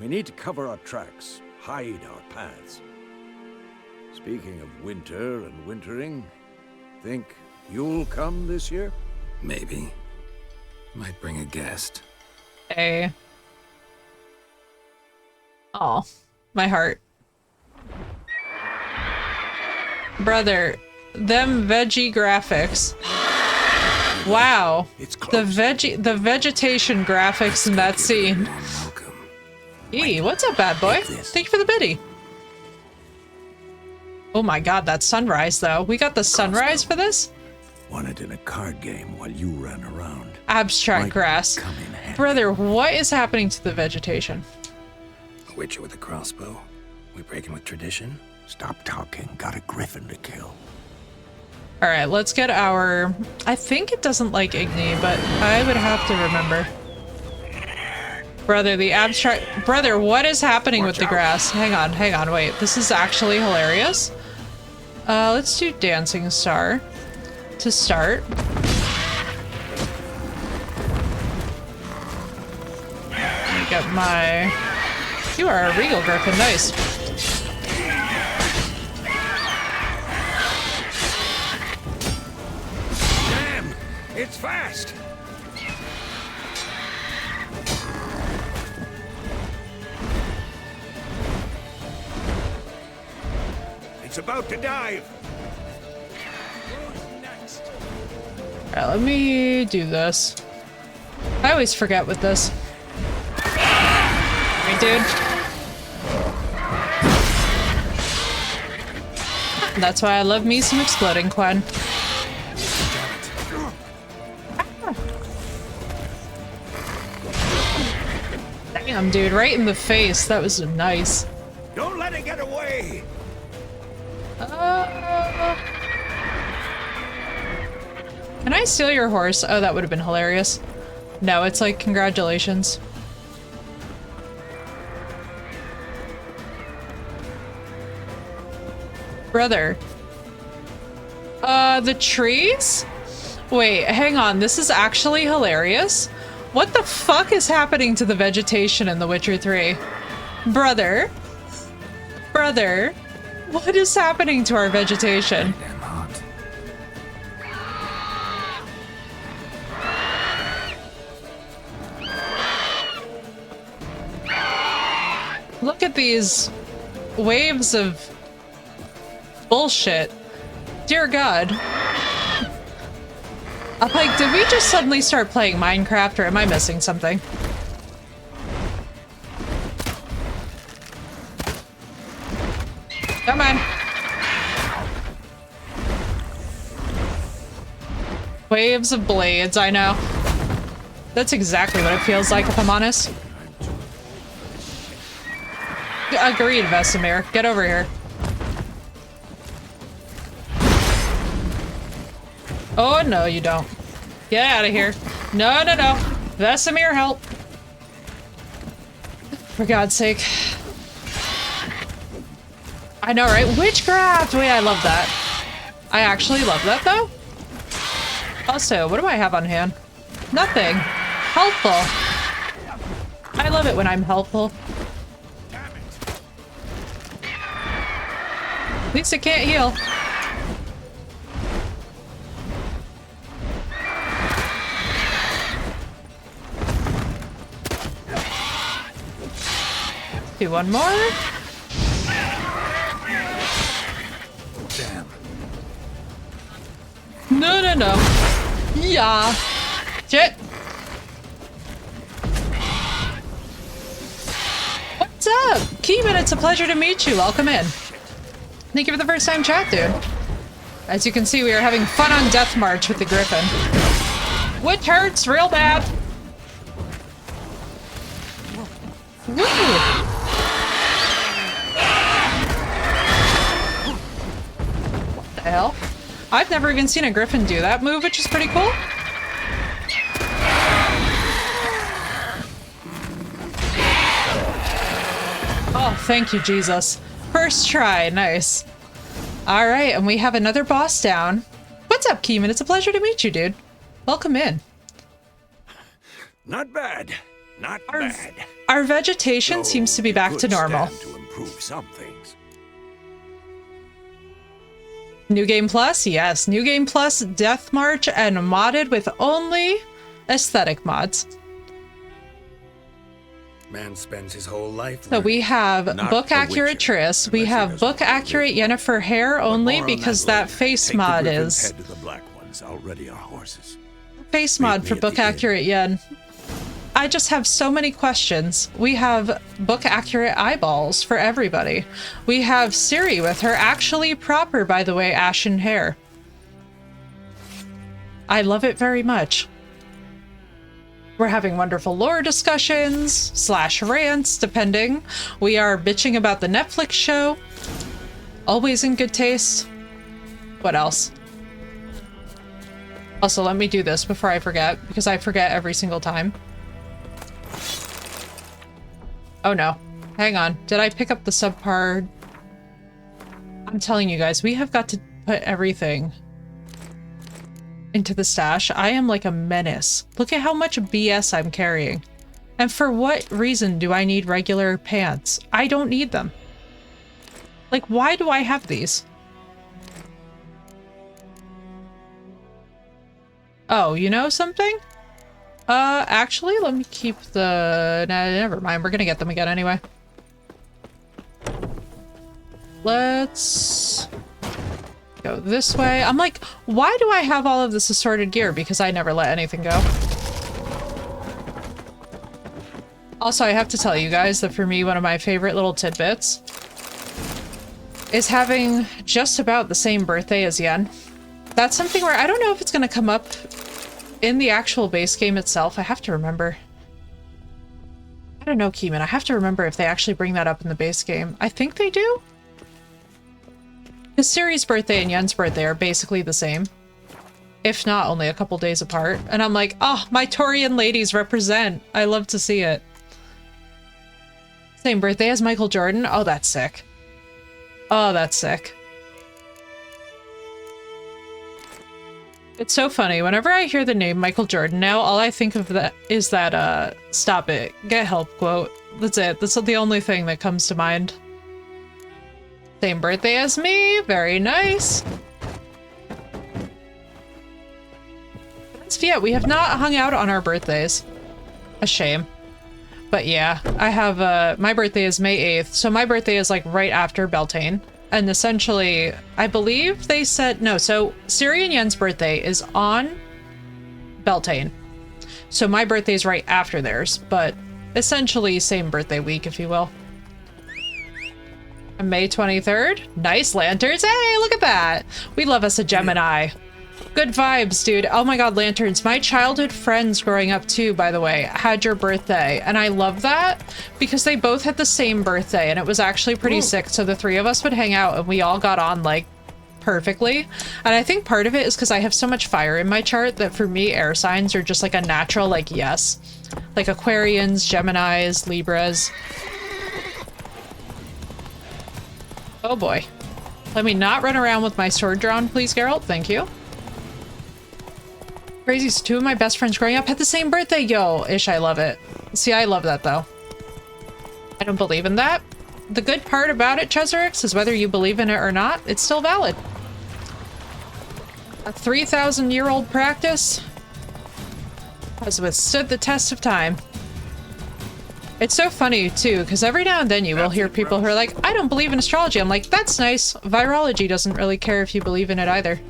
we need to cover our tracks, hide our paths. Speaking of winter and wintering, think you'll come this year? Maybe. Might bring a guest. a... Oh, my heart. Brother, them veggie graphics. Wow. It's The close. the vegetation graphics in that scene. Warm welcome. Hey, what's up, bad boy? Thank you for the biddy. Oh my god, that sunrise though. We got the sunrise for this? Won it in a card game while you ran around. Abstract Might grass. come in handy. Brother, what is happening to the vegetation? A witcher with a crossbow. We breaking with tradition? Stop talking. Got a griffin to kill. Alright, let's get our... I think it doesn't like Igni, but I would have to remember. Brother, the abstract... Brother, what is happening with the grass? Hang on, wait. This is actually hilarious. Let's do Dancing Star to start. Let me get my... You are a Regal Griffin, nice. Damn! It's fast! It's about to dive! Alright, let me do this. I always forget with this. Right, dude? That's why I love me some exploding Quen. Damn, dude, right in the face. That was nice. Don't let it get away! Can I steal your horse? Oh, that would have been hilarious. No, it's like, congratulations. Brother. The trees? Wait, hang on. This is actually hilarious. What the fuck is happening to the vegetation in The Witcher 3? Brother. Brother. What is happening to our vegetation? Damn hot. these waves of bullshit. Dear God. I'm like, did we just suddenly start playing Minecraft, or am I missing something? Come on. Waves of blades, I know. That's exactly what it feels like, if I'm honest. Agreed, Vesemir. Get over here. Oh, no, you don't. Get out of here. No, no, no. Vesemir, help. For God's sake. I know, right? Witchcraft! Wait, I love that. I actually love that, though. Also, what do I have on hand? Nothing. Helpful. I love it when I'm helpful. At least it can't heal. Do one more. Damn. No, no, no. Yeah. Shit. What's up? Keeman, it's a pleasure to meet you. Welcome in. Thank you for the first time chat, dude. As you can see, we are having fun on Death March with the Griffin. Which hurts real bad. Woo! What the hell? I've never even seen a Griffin do that move, which is pretty cool. Oh, thank you, Jesus. First try, nice. All right, and we have another boss down. What's up, Keeman? It's a pleasure to meet you, dude. Welcome in. Not bad. Not bad. Our vegetation seems to be back to normal. To improve some things. New Game Plus? Yes. New Game Plus, Death March, and modded with only aesthetic mods. Man spends his whole life. So we have book accurate Triss. We have book accurate Yennefer hair only because that face mod is. Head to the black ones. Already our horses. Face mod for book accurate Yen. I just have so many questions. We have book accurate eyeballs for everybody. We have Ciri with her actually proper, by the way, ashen hair. I love it very much. We're having wonderful lore discussions / rants, depending. We are bitching about the Netflix show. Always in good taste. What else? Also, let me do this before I forget, because I forget every single time. Oh no. Hang on. Did I pick up the subpar? I'm telling you guys, we have got to put everything into the stash. I am like a menace. Look at how much BS I'm carrying. And for what reason do I need regular pants? I don't need them. Like, why do I have these? Oh, you know something? Actually, let me keep the... Nah, never mind. We're gonna get them again anyway. Let's go this way. I'm like, why do I have all of this assorted gear? Because I never let anything go. Also, I have to tell you guys that for me, one of my favorite little tidbits is having just about the same birthday as Yen. That's something where I don't know if it's gonna come up in the actual base game itself. I have to remember. I don't know, Keeman. I have to remember if they actually bring that up in the base game. I think they do. Because Ciri's birthday and Yen's birthday are basically the same. If not, only a couple days apart. And I'm like, oh, my Taurian ladies represent. I love to see it. Same birthday as Michael Jordan. Oh, that's sick. Oh, that's sick. It's so funny. Whenever I hear the name Michael Jordan now, all I think of that is that, stop it, get help quote. That's it. That's the only thing that comes to mind. Same birthday as me. Very nice. Yeah, we have not hung out on our birthdays. A shame. But yeah, I have, my birthday is May 8th, so my birthday is like right after Beltane. And essentially, I believe they said, no, so Ciri and Yen's birthday is on Beltane. So my birthday is right after theirs, but essentially same birthday week, if you will. And May 23rd, nice lanterns. Hey, look at that. We love us a Gemini. Good vibes, dude. Oh my god, lanterns. My childhood friends growing up too, by the way, had your birthday. And I love that because they both had the same birthday and it was actually pretty sick. So the three of us would hang out and we all got on like perfectly. And I think part of it is because I have so much fire in my chart that for me, air signs are just like a natural, like, yes. Like Aquarians, Geminis, Libras. Oh boy. Let me not run around with my sword drawn, please, Geralt. Thank you. Crazy, so two of my best friends growing up had the same birthday. Yo, ish, I love it. See, I love that though. I don't believe in that. The good part about it, Chezorix, is whether you believe in it or not, it's still valid. A 3,000-year-old practice has withstood the test of time. It's so funny too, because every now and then you will hear people who are like, I don't believe in astrology. I'm like, that's nice. Virology doesn't really care if you believe in it either.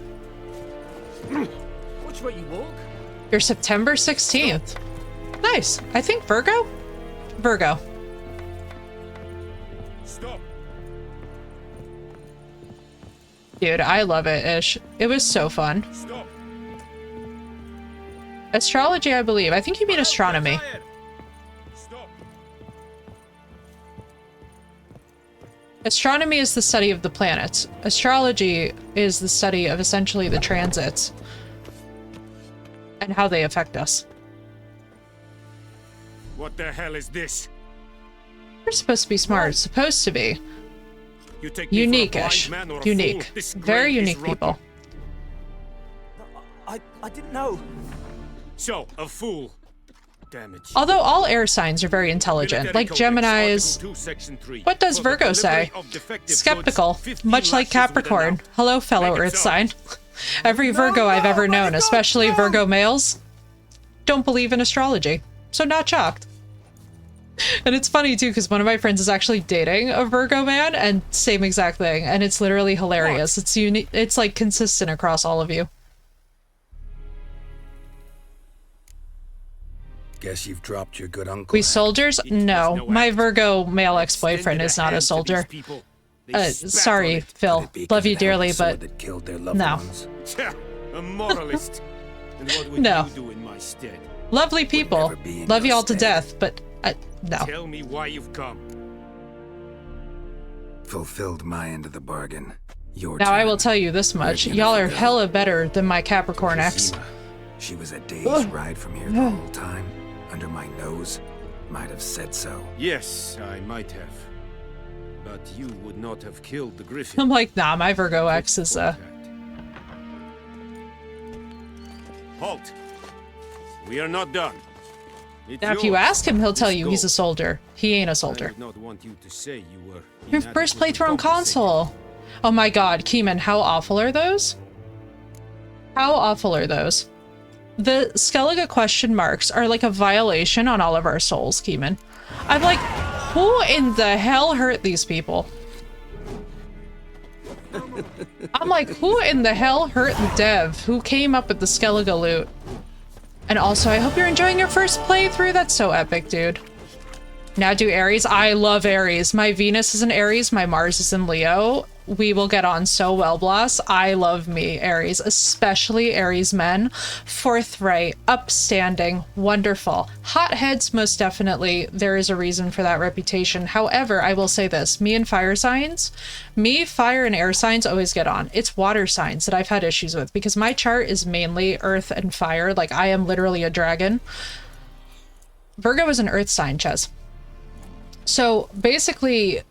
Watch where you walk. You're September 16th. Nice. I think Virgo? Virgo. Stop. Dude, I love it, Ish. It was so fun. Stop. Astrology, I believe. I think you mean astronomy. Stop. Astronomy is the study of the planets. Astrology is the study of essentially the transits and how they affect us. What the hell is this? You're supposed to be smart. It's supposed to be. You take me for a Unique-ish. blind man or a Unique. fool? This Very grave is unique rotten. people. I didn't know. So, a fool. Damage. Although all air signs are very intelligent, like Geminis. What does Virgo say? Skeptical, much like Capricorn. Hello, fellow Earth sign. Every Virgo I've ever known, especially Virgo males, don't believe in astrology. So not shocked. And it's funny too, because one of my friends is actually dating a Virgo man, and same exact thing, and it's literally hilarious. It's unique. It's like consistent across all of you. Guess you've dropped your good uncle. We soldiers? No, my Virgo male ex-boyfriend is not a soldier. Sorry, Phil. Love you dearly, but that killed their loved no. ones. A moralist. And what would No. you do in my stead? Lovely people. never be in Love you your all to stead. death, but no. Tell me why you've come. Fulfilled my end of the bargain. Your Now I turn. will tell you this much. Where'd Y'all are Jennifer go? hella better than my Capricorn ex. Zima. She was a day's ride from here the whole time. Under my nose. Might have said so. Yes, I might have. But you would not have killed the griffin. I'm like, nah, my Virgo ex is, Halt! We are not done. It's Now if you yours. ask him, he'll tell Let's you go. he's a soldier. He ain't a I soldier. would not want you to say you were Your first inadequately playthrough on compensated. console. Oh my god, Keeman, how awful are those? How awful are those? The Skellige question marks are like a violation on all of our souls, Keeman. I'm like, who in the hell hurt these people? I'm like, who in the hell hurt the dev who came up with the Skellige loot? And also, I hope you're enjoying your first playthrough. That's so epic, dude. Now do Aries. I love Aries. My Venus is in Aries. My Mars is in Leo. We will get on so well, Bloss. I love me, Aries, especially Aries men. Forthright, upstanding, wonderful. Hotheads, most definitely. There is a reason for that reputation. However, I will say this. Me and fire signs, fire and air signs always get on. It's water signs that I've had issues with because my chart is mainly earth and fire. Like, I am literally a dragon. Virgo is an earth sign, Ches. So basically,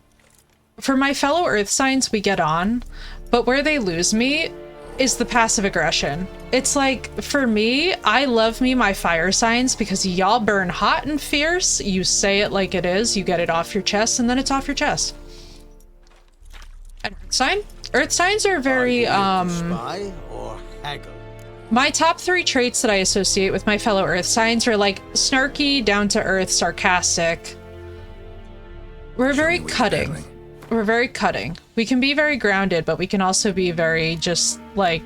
for my fellow earth signs, we get on, but where they lose me is the passive aggression. It's like, for me, I love me my fire signs because y'all burn hot and fierce. You say it like it is, you get it off your chest, and then it's off your chest. An earth sign? Earth signs are very, Spy or haggle? My top 3 traits that I associate with my fellow earth signs are like snarky, down-to-earth, sarcastic. We're very cutting. We're very cutting. We can be very grounded, but we can also be very just like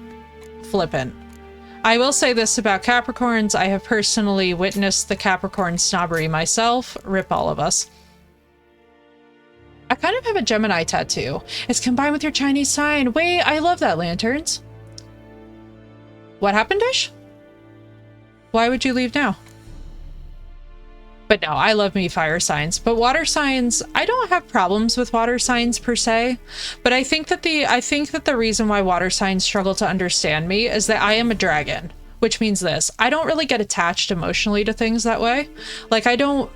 flippant. I will say this about Capricorns. I have personally witnessed the Capricorn snobbery myself. Rip all of us. I kind of have a Gemini tattoo. It's combined with your Chinese sign. Wait, I love that, Lanterns. What happened, Dish? Why would you leave now? But no, I love me fire signs. But water signs, I don't have problems with water signs per se. But I think that the reason why water signs struggle to understand me is that I am a dragon, which means this. I don't really get attached emotionally to things that way. Like, I don't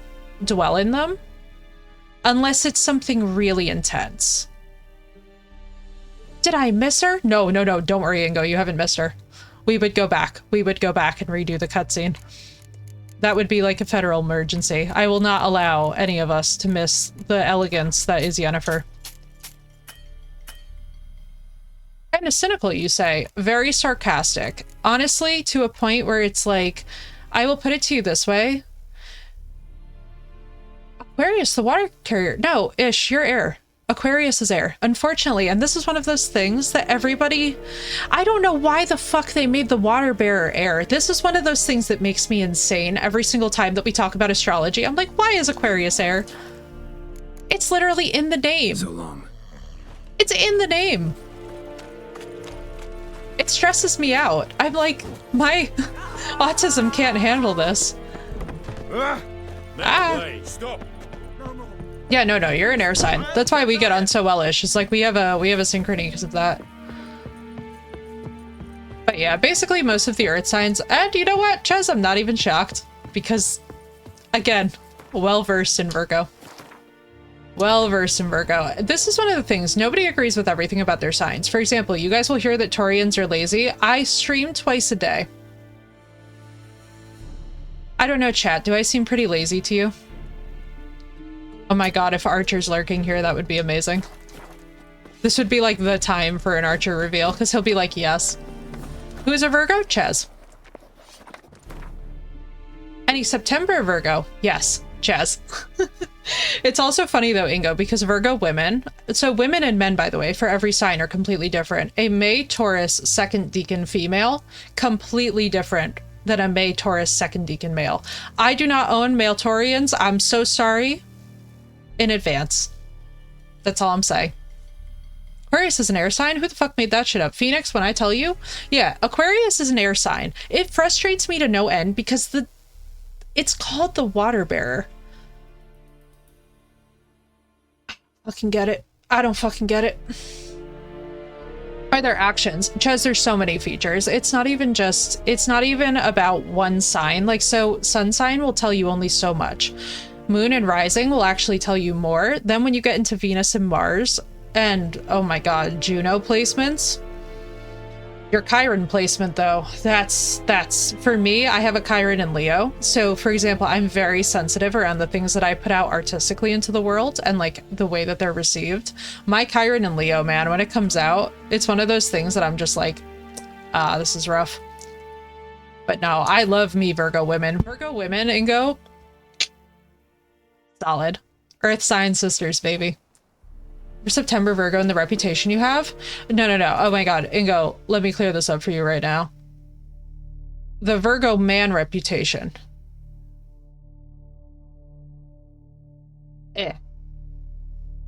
dwell in them unless it's something really intense. Did I miss her? No, don't worry, Ingo, you haven't missed her. We would go back. We would go back and redo the cutscene. That would be like a federal emergency. I will not allow any of us to miss the elegance that is Yennefer. Kind of cynical, you say. Very sarcastic. Honestly, to a point where it's like, I will put it to you this way. Aquarius, the water carrier. No, Ish, you're air. Aquarius is air, unfortunately, and this is one of those things that everybody... I don't know why the fuck they made the water bearer air. This is one of those things that makes me insane every single time that we talk about astrology. I'm like, why is Aquarius air? It's literally in the name. So long. It's in the name. It stresses me out. I'm like, my autism can't handle this. Stop. Yeah, no, you're an air sign. That's why we get on so well-ish. It's like we have a synchrony because of that. But yeah, basically most of the earth signs. And you know what, Ches, I'm not even shocked. Because, again, well-versed in Virgo. Well-versed in Virgo. This is one of the things. Nobody agrees with everything about their signs. For example, you guys will hear that Taurians are lazy. I stream twice a day. I don't know, chat. Do I seem pretty lazy to you? Oh my god, if Archer's lurking here, that would be amazing. This would be like the time for an Archer reveal, because he'll be like, yes. Who's a Virgo? Ches. Any September Virgo? Yes, Ches. It's also funny though, Ingo, because Virgo women, so women and men, by the way, for every sign are completely different. A May Taurus second deacon female, completely different than a May Taurus second deacon male. I do not own male Taurians. I'm so sorry. In advance. That's all I'm saying. Aquarius is an air sign? Who the fuck made that shit up? Phoenix, when I tell you? Yeah, Aquarius is an air sign. It frustrates me to no end because it's called the water bearer. I don't fucking get it. I don't fucking get it. Are there actions? Ches, there's so many features. It's not even about one sign. Like, so sun sign will tell you only so much. Moon and rising will actually tell you more. Then when you get into Venus and Mars and, oh my god, Juno placements. Your Chiron placement though, that's for me, I have a Chiron in Leo. So for example, I'm very sensitive around the things that I put out artistically into the world and like the way that they're received. My Chiron in Leo, man, when it comes out, it's one of those things that I'm just like, this is rough. But no, I love me Virgo women. Virgo women, Ingo, solid. Earth sign sisters, baby. For September Virgo and the reputation you have? No. Oh my god, Ingo, let me clear this up for you right now. The Virgo man reputation.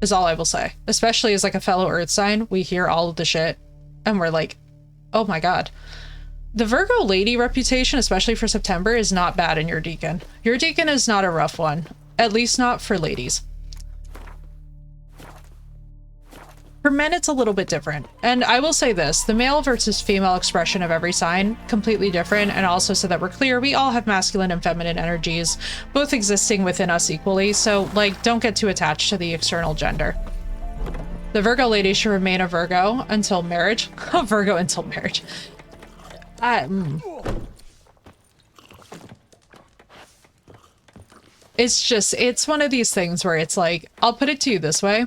Is all I will say. Especially as like a fellow Earth sign, we hear all of the shit and we're like, oh my god. The Virgo lady reputation, especially for September, is not bad in your deacon. Your deacon is not a rough one. At least not for ladies. For men, it's a little bit different. And I will say this, the male versus female expression of every sign, completely different. And also so that we're clear, we all have masculine and feminine energies, both existing within us equally. So like, don't get too attached to the external gender. The Virgo lady should remain a Virgo until marriage. A Virgo until marriage. It's one of these things where it's like, I'll put it to you this way.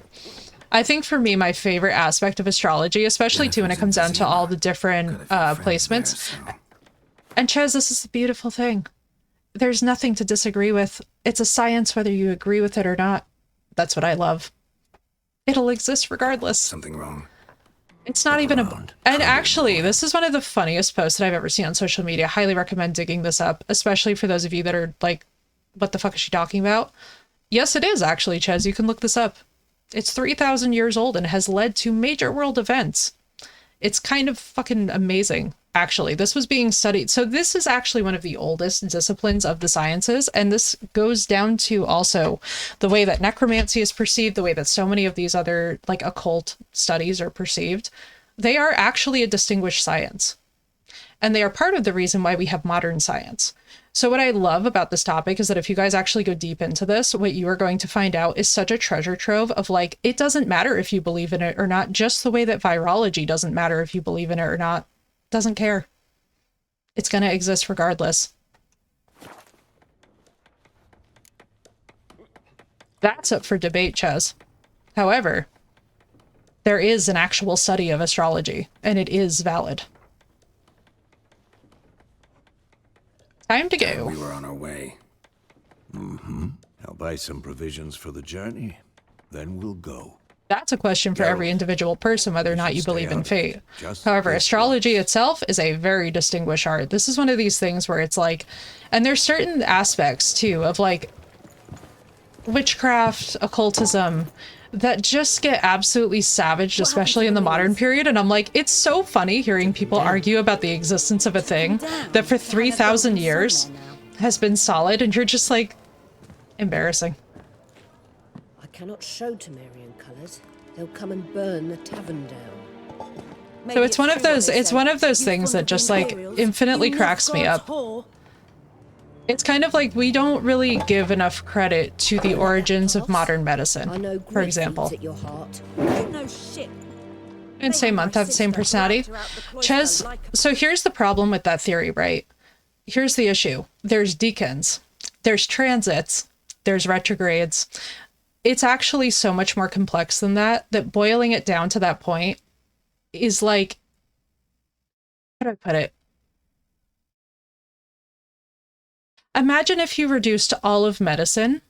I think for me, my favorite aspect of astrology, especially too when it comes down to all the different placements. And Ches, this is the beautiful thing. There's nothing to disagree with. It's a science whether you agree with it or not. That's what I love. It'll exist regardless. Something wrong. It's not even a... And actually, this is one of the funniest posts that I've ever seen on social media. Highly recommend digging this up, especially for those of you that are like, what the fuck is she talking about? Yes, it is actually, Ches. You can look this up. It's 3,000 years old and has led to major world events. It's kind of fucking amazing, actually. This was being studied. So this is actually one of the oldest disciplines of the sciences. And this goes down to also the way that necromancy is perceived, the way that so many of these other like occult studies are perceived. They are actually a distinguished science. And they are part of the reason why we have modern science. So what I love about this topic is that if you guys actually go deep into this, what you are going to find out is such a treasure trove of like, it doesn't matter if you believe in it or not, just the way that virology doesn't matter if you believe in it or not. Doesn't care. It's going to exist regardless. That's up for debate, Ches. However, there is an actual study of astrology, and it is valid. Time to go. We were on our way. I'll buy some provisions for the journey, then we'll go. That's a question for every individual person, whether or not you believe in fate. Just However, this astrology itself is a very distinguished art. This is one of these things where it's like, and there's certain aspects too of like witchcraft, occultism, that just get absolutely savaged, especially in the modern period. And I'm like, it's so funny hearing people argue about the existence of a thing that for 3,000 years has been solid, and you're just like, embarrassing. I cannot show Temerian colours. They'll come and burn the tavern down. So it's one of those things that just like infinitely cracks me up. It's kind of like we don't really give enough credit to the origins of modern medicine, for example. And same month, have the same personality. Ches, so here's the problem with that theory, right? Here's the issue. There's decans, there's transits, there's retrogrades. It's actually so much more complex than that, that boiling it down to that point is like, how do I put it? Imagine if you reduced all of medicine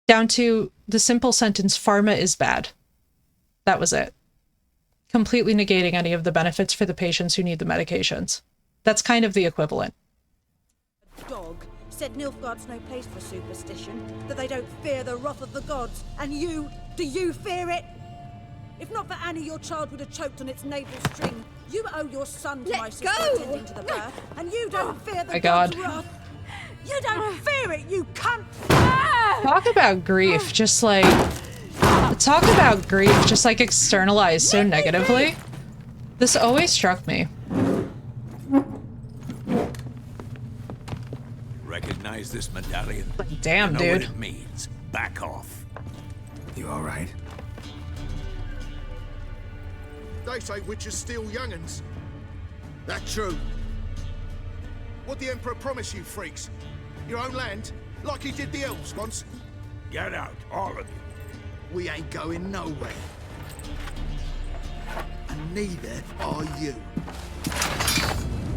down to the simple sentence, pharma is bad. That was it. Completely negating any of the benefits for the patients who need the medications. That's kind of the equivalent. Dog said Nilfgaard's no place for superstition, that they don't fear the wrath of the gods. And you, do you fear it? If not for Annie, your child would have choked on its navel string. You owe your son to my sister attending to the birth, and you don't fear the gods' wrath. You don't fear it, you cunt! Talk about grief, just like externalized so negatively. This always struck me. Recognize this medallion? Damn, you know dude. what it means. Back off. You all right? They say witches steal young'uns. That true. What the Emperor promise you, freaks? Your own land? Like he did the elves once? Get out, all of you. We ain't going nowhere. And neither are you.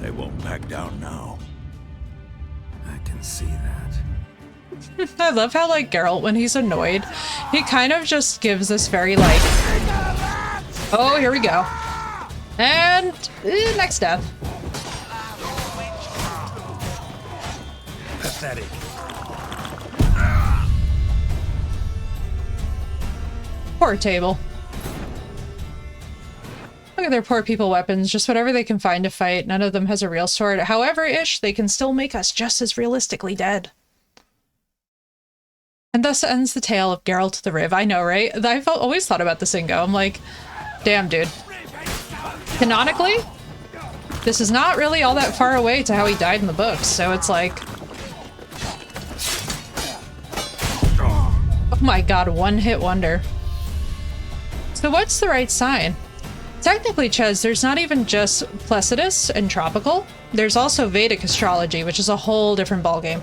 They won't back down now. I can see that. I love how, like, Geralt, when he's annoyed, he kind of just gives this very, like, oh, here we go. And next death. Pathetic. Poor table. Look at their poor people weapons, just whatever they can find to fight. None of them has a real sword. However-ish, they can still make us just as realistically dead. And thus ends the tale of Geralt the Riv. I know, right? I've always thought about this Ingo. I'm like, damn, dude. Canonically, this is not really all that far away to how he died in the books, so it's like... Oh my god, one-hit wonder. So what's the right sign? Technically, Ches, there's not even just Placidus and Tropical. There's also Vedic astrology, which is a whole different ballgame.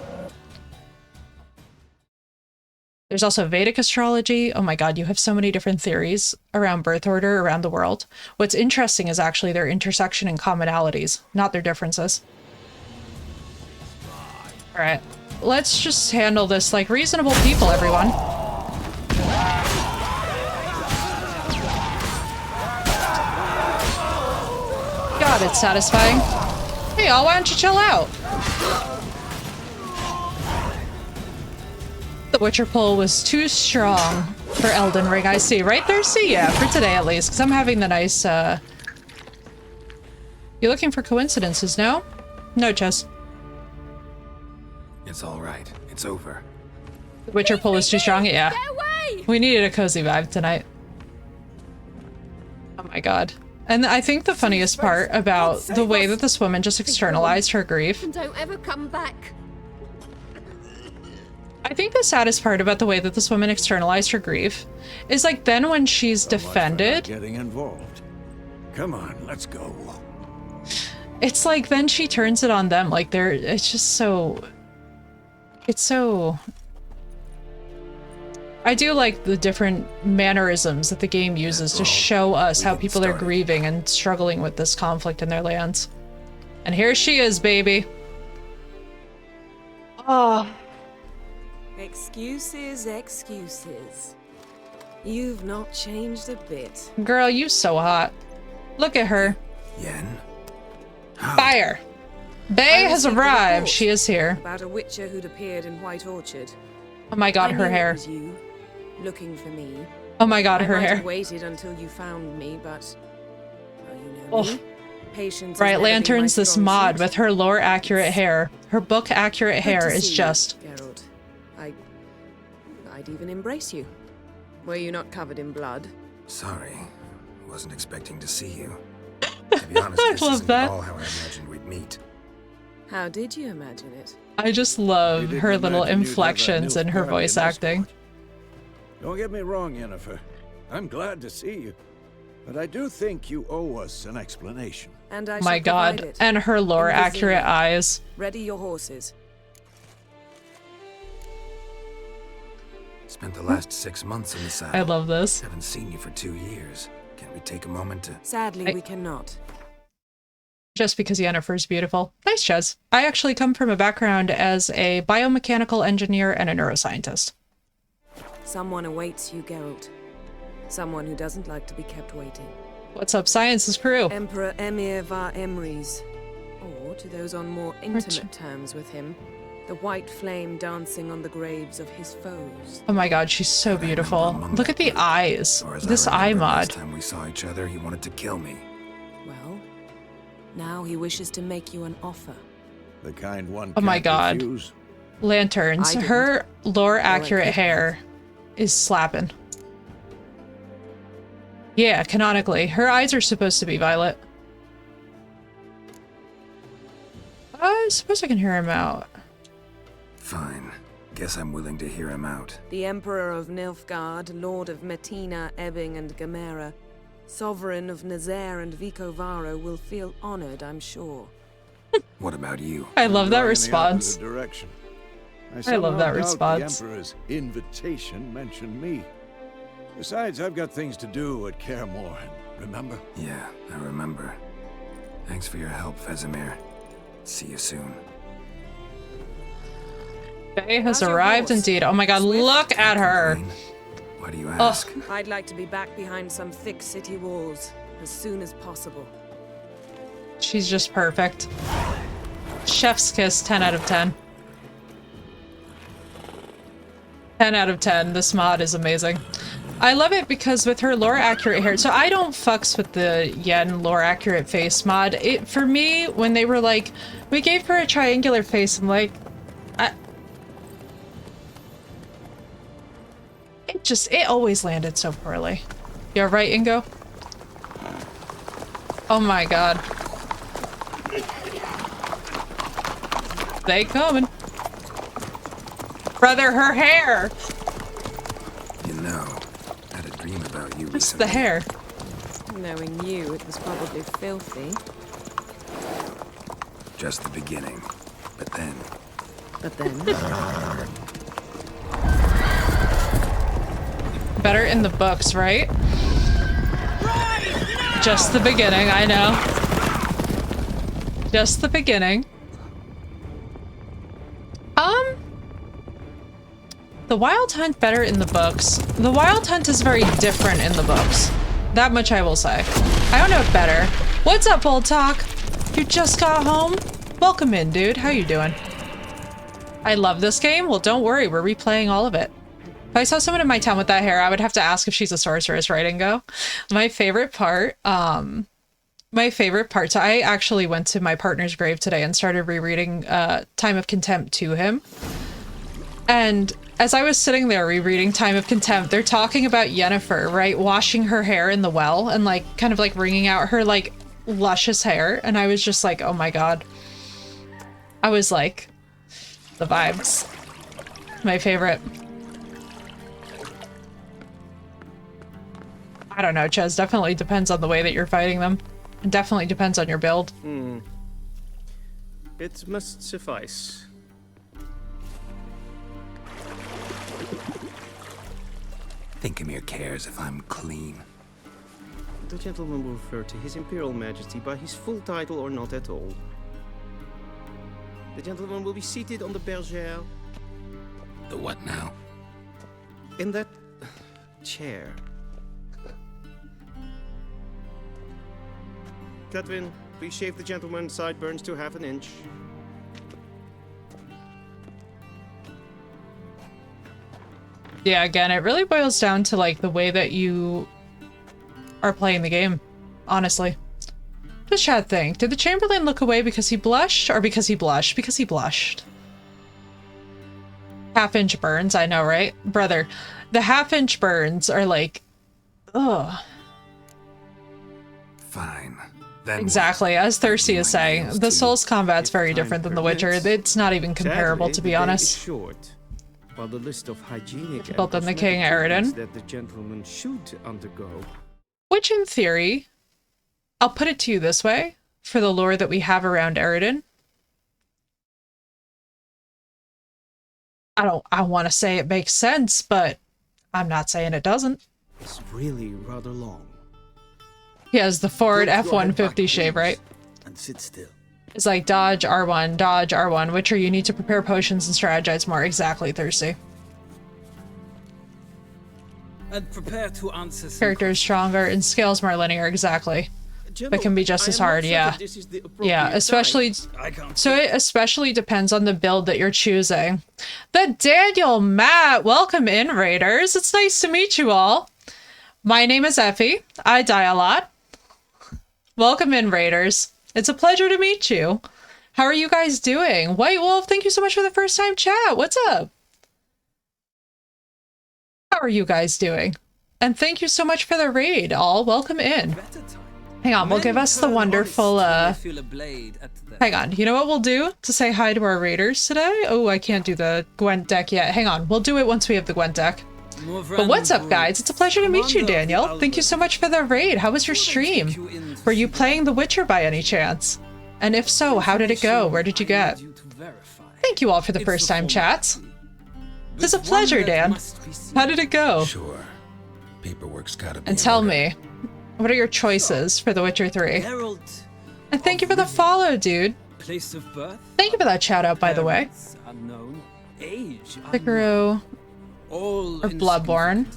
There's also Vedic astrology. Oh my god, you have so many different theories around birth order around the world. What's interesting is actually their intersection and commonalities, not their differences. All right, let's just handle this like reasonable people, everyone. God, it's satisfying. Hey, y'all, why don't you chill out? The Witcher pull was too strong for Elden Ring, I see. Right there, see? Yeah, for today at least, because I'm having the nice, You're looking for coincidences, no? No, Chess. It's all right. It's over. The Witcher pull was too strong? Yeah. Get away! We needed a cozy vibe tonight. Oh my god. And I think the funniest part about the way that this woman just externalized her grief. And don't ever come back. I think the saddest part about the way that this woman externalized her grief is like then when she's defended, Getting involved. Come on, let's go. it's like then she turns it on them. Like it's just so, it's so, I do like the different mannerisms that the game uses to show us how people are grieving and struggling with this conflict in their lands. And here she is, baby. Oh. Excuses, excuses. You've not changed a bit. Girl, you so hot. Look at her. Yen? Fire! Bay has arrived. She is here. About a witcher who'd appeared in White Orchard. Oh my god, I her knew it hair. was you, looking for me. Oh my god, I her might hair. have waited until you found me, but well, you know Oh. me. Patience. has Right, never been my Lanterns, this strong mod suit. with her lore accurate hair. Her book accurate Good hair to is see you, just. Geralt. I'd even embrace you. Were you not covered in blood? Sorry. Wasn't expecting to see you. To be honest, I this love isn't that. at all how I imagined we'd meet. How did you imagine it? I just love You didn't her little imagine you'd have that inflections in her Nilfgaardian voice escort. acting. Don't get me wrong, Yennefer. I'm glad to see you. But I do think you owe us an explanation. And I My shall provide god, it. and her lore In the accurate Zine. eyes. Ready your horses. Spent the last 6 months in the saddle. I love this. Haven't seen you for 2 years. Can't we take a moment to... Sadly, we cannot. Just because Yennefer's beautiful. Nice, Ches. I actually come from a background as a biomechanical engineer and a neuroscientist. Someone awaits you, Geralt. Someone who doesn't like to be kept waiting. What's up, Science's crew? Emperor Emir var Emrys. Or, to those on more intimate terms with him, the white flame dancing on the graves of his foes. Oh my god, she's so beautiful. Look at the eyes. Or as This I eye remember mod. last time we saw each other, he wanted to kill me. Well, now he wishes to make you an offer. The kind one Oh my can't god. refuse. Lanterns. I didn't. Her lore I accurate couldn't. hair is slapping. Yeah, canonically. Her eyes are supposed to be violet. I suppose I can hear him out. Fine. Guess I'm willing to hear him out. The Emperor of Nilfgaard, Lord of Metina, Ebbing, and Gamera, Sovereign of Nazaire and Vicovaro will feel honored, I'm sure. What about you? I love that Going in the response. opposite direction. I love somehow that doubt response. The Emperor's invitation mentioned me. Besides, I've got things to do at Kaer Morhen, remember? Yeah, I remember. Thanks for your help, Vesemir. See you soon. Faye has How's your arrived horse? indeed. Oh my god, Swift? look at her. Why do you ask? I'd like to be back behind some thick city walls as soon as possible. She's just perfect. Chef's kiss, 10 out of 10. 10 out of 10. This mod is amazing. I love it because with her lore accurate hair, so I don't fucks with the Yen lore accurate face mod. It, for me, when they were like, we gave her a triangular face, I'm like, it always landed so poorly. You're right, Ingo? Oh my god. They coming. Brother, her hair! You know, I had a dream about you It's recently. the hair. Knowing you, it was probably filthy. Just the beginning. But then... But then... better in the books, right? Just the beginning, I know. Just the beginning. The Wild Hunt better in the books. The Wild Hunt is very different in the books. That much I will say. I don't know it better. What's up, Old Talk? You just got home? Welcome in, dude. How you doing? I love this game. Well, don't worry. We're replaying all of it. If I saw someone in my town with that hair, I would have to ask if she's a sorceress, right, Ingo? My favorite part, so I actually went to my partner's grave today and started rereading Time of Contempt to him. And as I was sitting there rereading Time of Contempt, they're talking about Yennefer, right? Washing her hair in the well and like kind of like wringing out her like luscious hair. And I was just like, oh my God. I was like, the vibes. My favorite. I don't know, Ches. Definitely depends on the way that you're fighting them. It definitely depends on your build. It must suffice. Thinkamere cares if I'm clean. The gentleman will refer to His Imperial Majesty by his full title or not at all. The gentleman will be seated on the bergère. The what now? In that chair. Cledwyn, please shave the gentleman's sideburns to half an inch. Yeah, again, it really boils down to like the way that you are playing the game, honestly. What does Chad think? Did the Chamberlain look away because he blushed or because he blushed? Because he blushed. Half-inch burns, I know, right? Brother, the half-inch burns are like, ugh. Fine. Then exactly, as Thirsty is saying, the Souls combat's very different than The Witcher. It's not even comparable, to be honest. Short, while the list of hygienic Built than the King Eridan. that the gentleman should undergo. Which, in theory, I'll put it to you this way, for the lore that we have around Eridan. I want to say it makes sense, but I'm not saying it doesn't. It's really rather long. He has the forward F-150 shave, right? And sit still. It's like dodge R1, dodge R1. Witcher, you need to prepare potions and strategize more. Exactly, Thirsty. And prepare to answer some Character is stronger and scales more linear. Exactly. But can be just as hard, yeah. Yeah, especially... So it especially depends on the build that you're choosing. The Daniel Matt! Welcome in, Raiders! It's nice to meet you all. My name is Effie. I die a lot. Welcome in, Raiders. It's a pleasure to meet you. How are you guys doing? White Wolf, thank you so much for the first time chat. What's up? How are you guys doing? And thank you so much for the raid, all. Welcome in. Hang on, we'll give us the wonderful, hang on, you know what we'll do to say hi to our raiders today? Oh, I can't do the Gwent deck yet. Hang on, we'll do it once we have the Gwent deck. But what's up, guys? It's a pleasure to meet you, Daniel. Thank you so much for the raid. How was your stream? Were you playing The Witcher by any chance? And if so, how did it go? Where did you get? Thank you all for the first time chats. It's a pleasure, Dan. How did it go? Sure. Paperwork's gotta be And tell me, what are your choices for The Witcher 3? And thank you for the follow, dude. place of birth. Thank you for that shout out, by the way. Unknown, age Figaro all of Bloodborne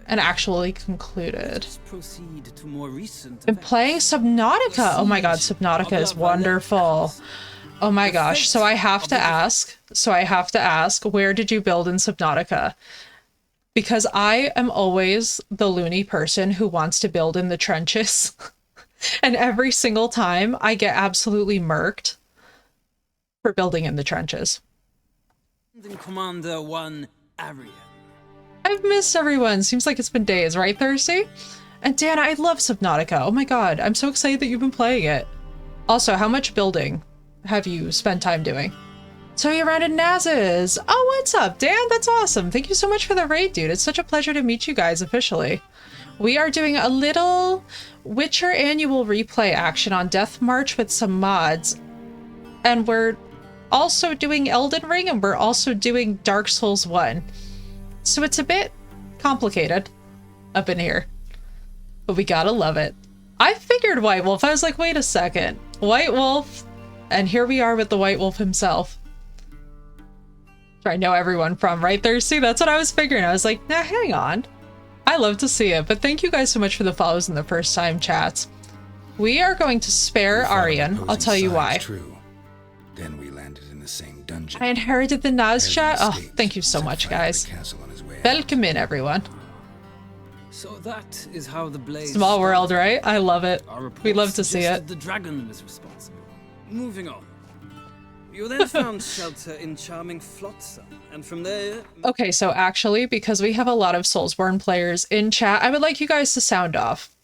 and actually concluded. Proceed to more recent Been playing Subnautica. Oh my god, Subnautica is wonderful. Oh my gosh. So I have to ask, where did you build in Subnautica? Because I am always the loony person who wants to build in the trenches. And every single time I get absolutely murked for building in the trenches. Commander 1 Arian. I've missed everyone. Seems like it's been days, right, Thirsty? And Dan, I love Subnautica. Oh my god, I'm so excited that you've been playing it. Also, how much building have you spent time doing? So you're around in Naz's. Oh, what's up, Dan? That's awesome. Thank you so much for the raid, dude. It's such a pleasure to meet you guys officially. We are doing a little Witcher annual replay action on Death March with some mods. And we're also doing Elden Ring, and we're also doing Dark Souls 1. So it's a bit complicated. up in here. But we gotta love it. I figured White Wolf. I was like, wait a second. White Wolf. And here we are with the White Wolf himself. I know everyone from, right, Thirsty? That's what I was figuring. I was like, nah, hang on. I love to see it. But thank you guys so much for the follows in the first time chats. We are going to spare Aryan. I'll tell you why. True. Then we landed in the same dungeon. I inherited the Naz chat. Oh, thank you so much, guys. Welcome in, everyone. So that is how the blaze. Small world, right? I love it. Our We love to reports see suggested it. The dragon was responsible. Moving on. You then found shelter in charming Flotsam, and from there. Okay, so actually, because we have a lot of Soulsborne players in chat, I would like you guys to sound off.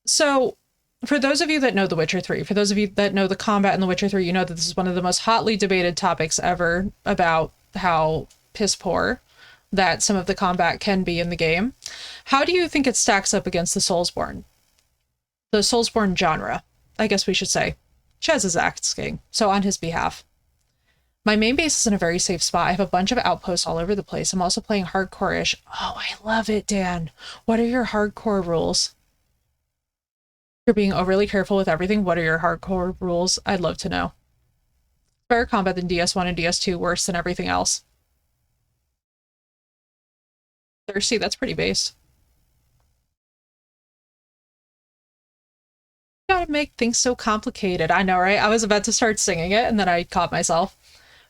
So, for those of you that know The Witcher 3, for those of you that know the combat in The Witcher 3, you know that this is one of the most hotly debated topics ever about how piss poor that some of the combat can be in the game. How do you think it stacks up against the Soulsborne? The Soulsborne genre, I guess we should say. Chez is asking, so on his behalf. My main base is in a very safe spot. I have a bunch of outposts all over the place. I'm also playing hardcore-ish. Oh, I love it, Dan. What are your hardcore rules? You're being overly careful with everything. What are your hardcore rules? I'd love to know. Better combat than DS1 and DS2, worse than everything else. Thirsty, that's pretty base. Gotta make things so complicated. I know, right? I was about to start singing it and then I caught myself.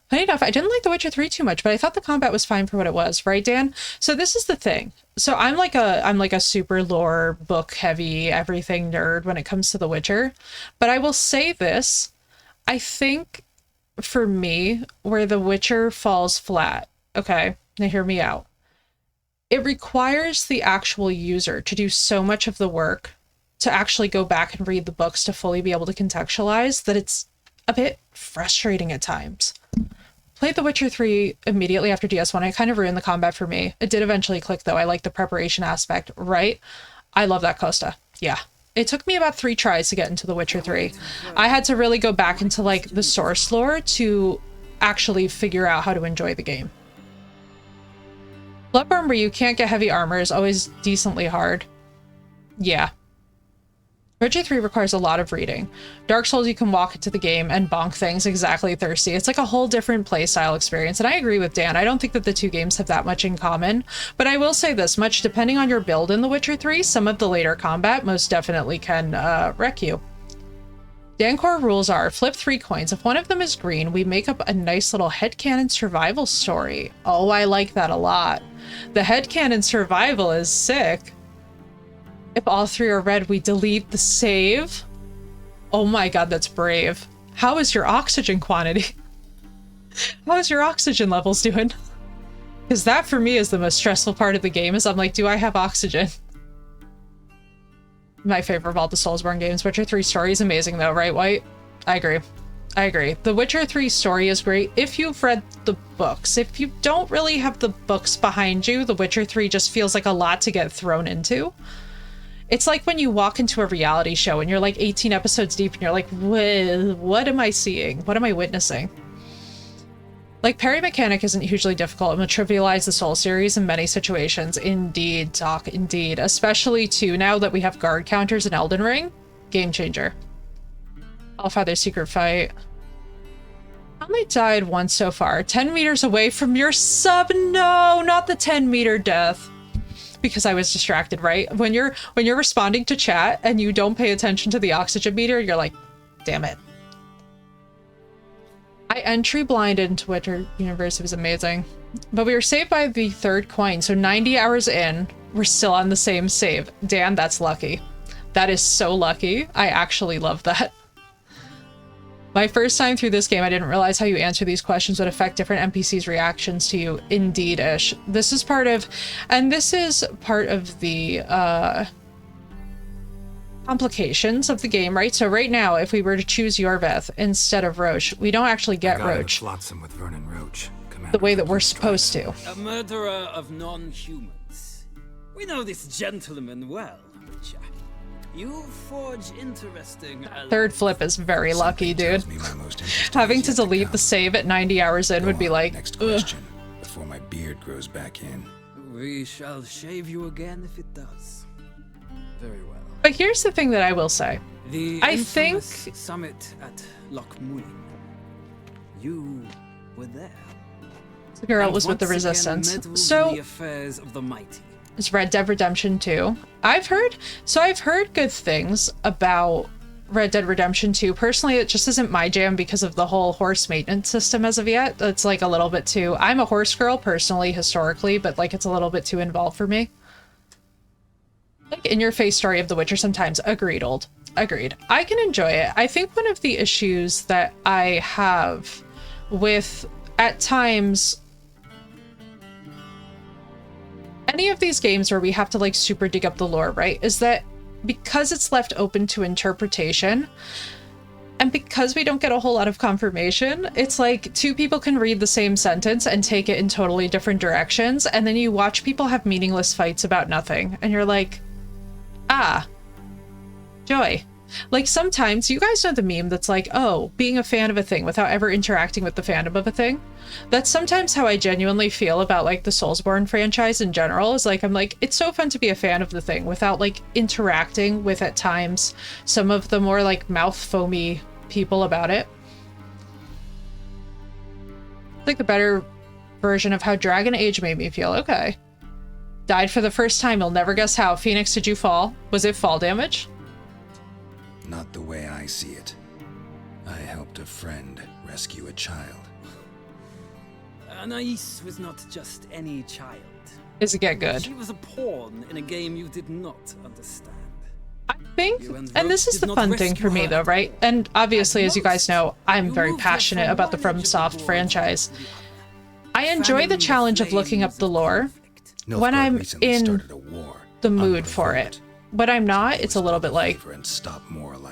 Funny enough, I didn't like The Witcher 3 too much, but I thought the combat was fine for what it was, right, Dan? So this is the thing. So I'm like a super lore, book heavy, everything nerd when it comes to The Witcher. But I will say this, I think for me, where The Witcher falls flat, okay, now hear me out. It requires the actual user to do so much of the work to actually go back and read the books to fully be able to contextualize that it's a bit frustrating at times. Played The Witcher 3 immediately after DS1. It kind of ruined the combat for me. It did eventually click though. I like the preparation aspect, right? I love that Costa. Yeah. It took me about 3 tries to get into The Witcher 3. I had to really go back into like the source lore to actually figure out how to enjoy the game. Bloodborne, where you can't get heavy armor, is always decently hard. Yeah. Witcher 3 requires a lot of reading. Dark Souls, you can walk into the game and bonk things. Exactly, Thirsty. It's like a whole different playstyle experience. And I agree with Dan. I don't think that the two games have that much in common. But I will say this much, depending on your build in The Witcher 3, some of the later combat most definitely can wreck you. Dancor rules are, flip 3 coins. If one of them is green, we make up a nice little headcanon survival story. Oh, I like that a lot. The headcanon survival is sick. If all 3 are red, we delete the save. Oh my god, that's brave. How is your oxygen quantity? How is your oxygen levels doing? Because that for me is the most stressful part of the game, is I'm like, do I have oxygen? My favorite of all the Soulsborne games. Witcher 3 story is amazing though, right, White? I agree. I agree. The Witcher 3 story is great if you've read the books. If you don't really have the books behind you, The Witcher 3 just feels like a lot to get thrown into. It's like when you walk into a reality show and you're like 18 episodes deep and you're like, what am I seeing? What am I witnessing? Like, parry mechanic isn't hugely difficult and will trivialize the Soul series in many situations. Indeed, Doc, indeed. Especially too, now that we have guard counters in Elden Ring. Game changer. Allfather's secret fight. I only died once so far. 10 meters away from your sub. No, not the 10-meter death. Because I was distracted, right? When you're responding to chat and you don't pay attention to the oxygen meter, you're like, damn it. I entry blinded into Witcher Universe. It was amazing. But we were saved by the 3rd coin. So 90 hours in, we're still on the same save. Dan, that's lucky. That is so lucky. I actually love that. My first time through this game, I didn't realize how you answer these questions would affect different NPCs' reactions to you. Indeed-ish. This is part of the complications of the game, right? So right now, if we were to choose Yorveth instead of Roche, we don't actually get Roche Flotsam with Vernon Roche, the way that we're supposed to. A murderer of non-humans. We know this gentleman well, Witcher. You forge interesting. 3rd flip is very lucky, dude. Having to delete the save at 90 hours in would be like, next question, before my beard grows back in. We shall shave you again if it does. Very well. But here's the thing that I will say. I think infamous summit at Loch Muin. You were there. the girl And was with the once again Resistance. meddled in So the affairs of the mighty. it's Red Dead Redemption 2. I've heard good things about Red Dead Redemption 2. Personally, it just isn't my jam because of the whole horse maintenance system as of yet. It's like a little bit too... I'm a horse girl personally, historically, but like it's a little bit too involved for me. Like in-your-face story of The Witcher sometimes. Agreed, old. Agreed. I can enjoy it. I think one of the issues that I have with, at times, any of these games where we have to like super dig up the lore, right, is that because it's left open to interpretation and because we don't get a whole lot of confirmation, it's like two people can read the same sentence and take it in totally different directions, and then you watch people have meaningless fights about nothing and you're like, ah, joy. Like sometimes, you guys know the meme that's like, oh, being a fan of a thing without ever interacting with the fandom of a thing? That's sometimes how I genuinely feel about like the Soulsborne franchise in general. Is like, I'm like, it's so fun to be a fan of the thing without like interacting with, at times, some of the more like mouth foamy people about it. It's like the better version of how Dragon Age made me feel. Okay. Died for the first time, you'll never guess how. Phoenix, did you fall? Was it fall damage? Not the way I see it. I helped a friend rescue a child. Anais was not just any child. Does it get good? She was a pawn in a game you did not understand. I think, and this is the fun thing for me though, right? And obviously, as you guys know, I'm very passionate about the FromSoft franchise. I enjoy the challenge of looking up the lore when I'm in the mood for it. When I'm not, it's a little bit like,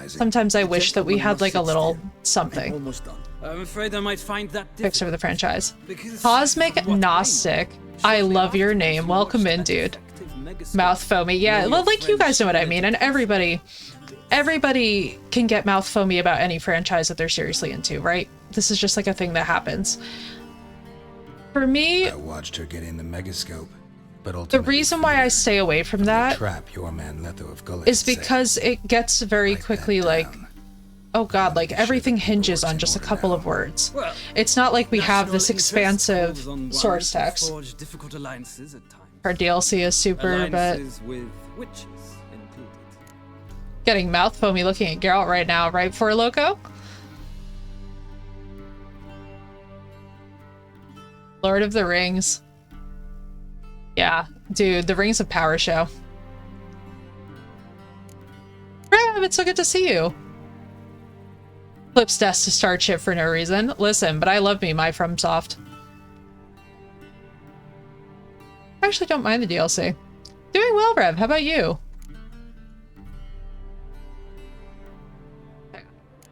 sometimes I wish that we had like a little something. Almost done. I'm afraid I might find that Fix over the franchise. Cosmic Gnostic. I love your name. Welcome in, dude. Mouth foamy. Yeah, well, like you guys know what I mean. And everybody can get mouth foamy about any franchise that they're seriously into, right? This is just like a thing that happens. For me, I watched her get in the megascope, but the reason why I stay away from that trap your man Letho of Gullett is because it gets very quickly like, oh god, like everything hinges on just a couple of words. It's not like we have this expansive source text. Difficult alliances at times. Our DLC is super, but Alliances with witches included. getting mouth foamy looking at Geralt right now, right, For Loco? Lord of the Rings. Yeah, dude, the Rings of Power show. Rev, it's so good to see you. Flip's desk to start shit for no reason. Listen, but I love me my FromSoft. I actually don't mind the DLC. Doing well, Rev. How about you?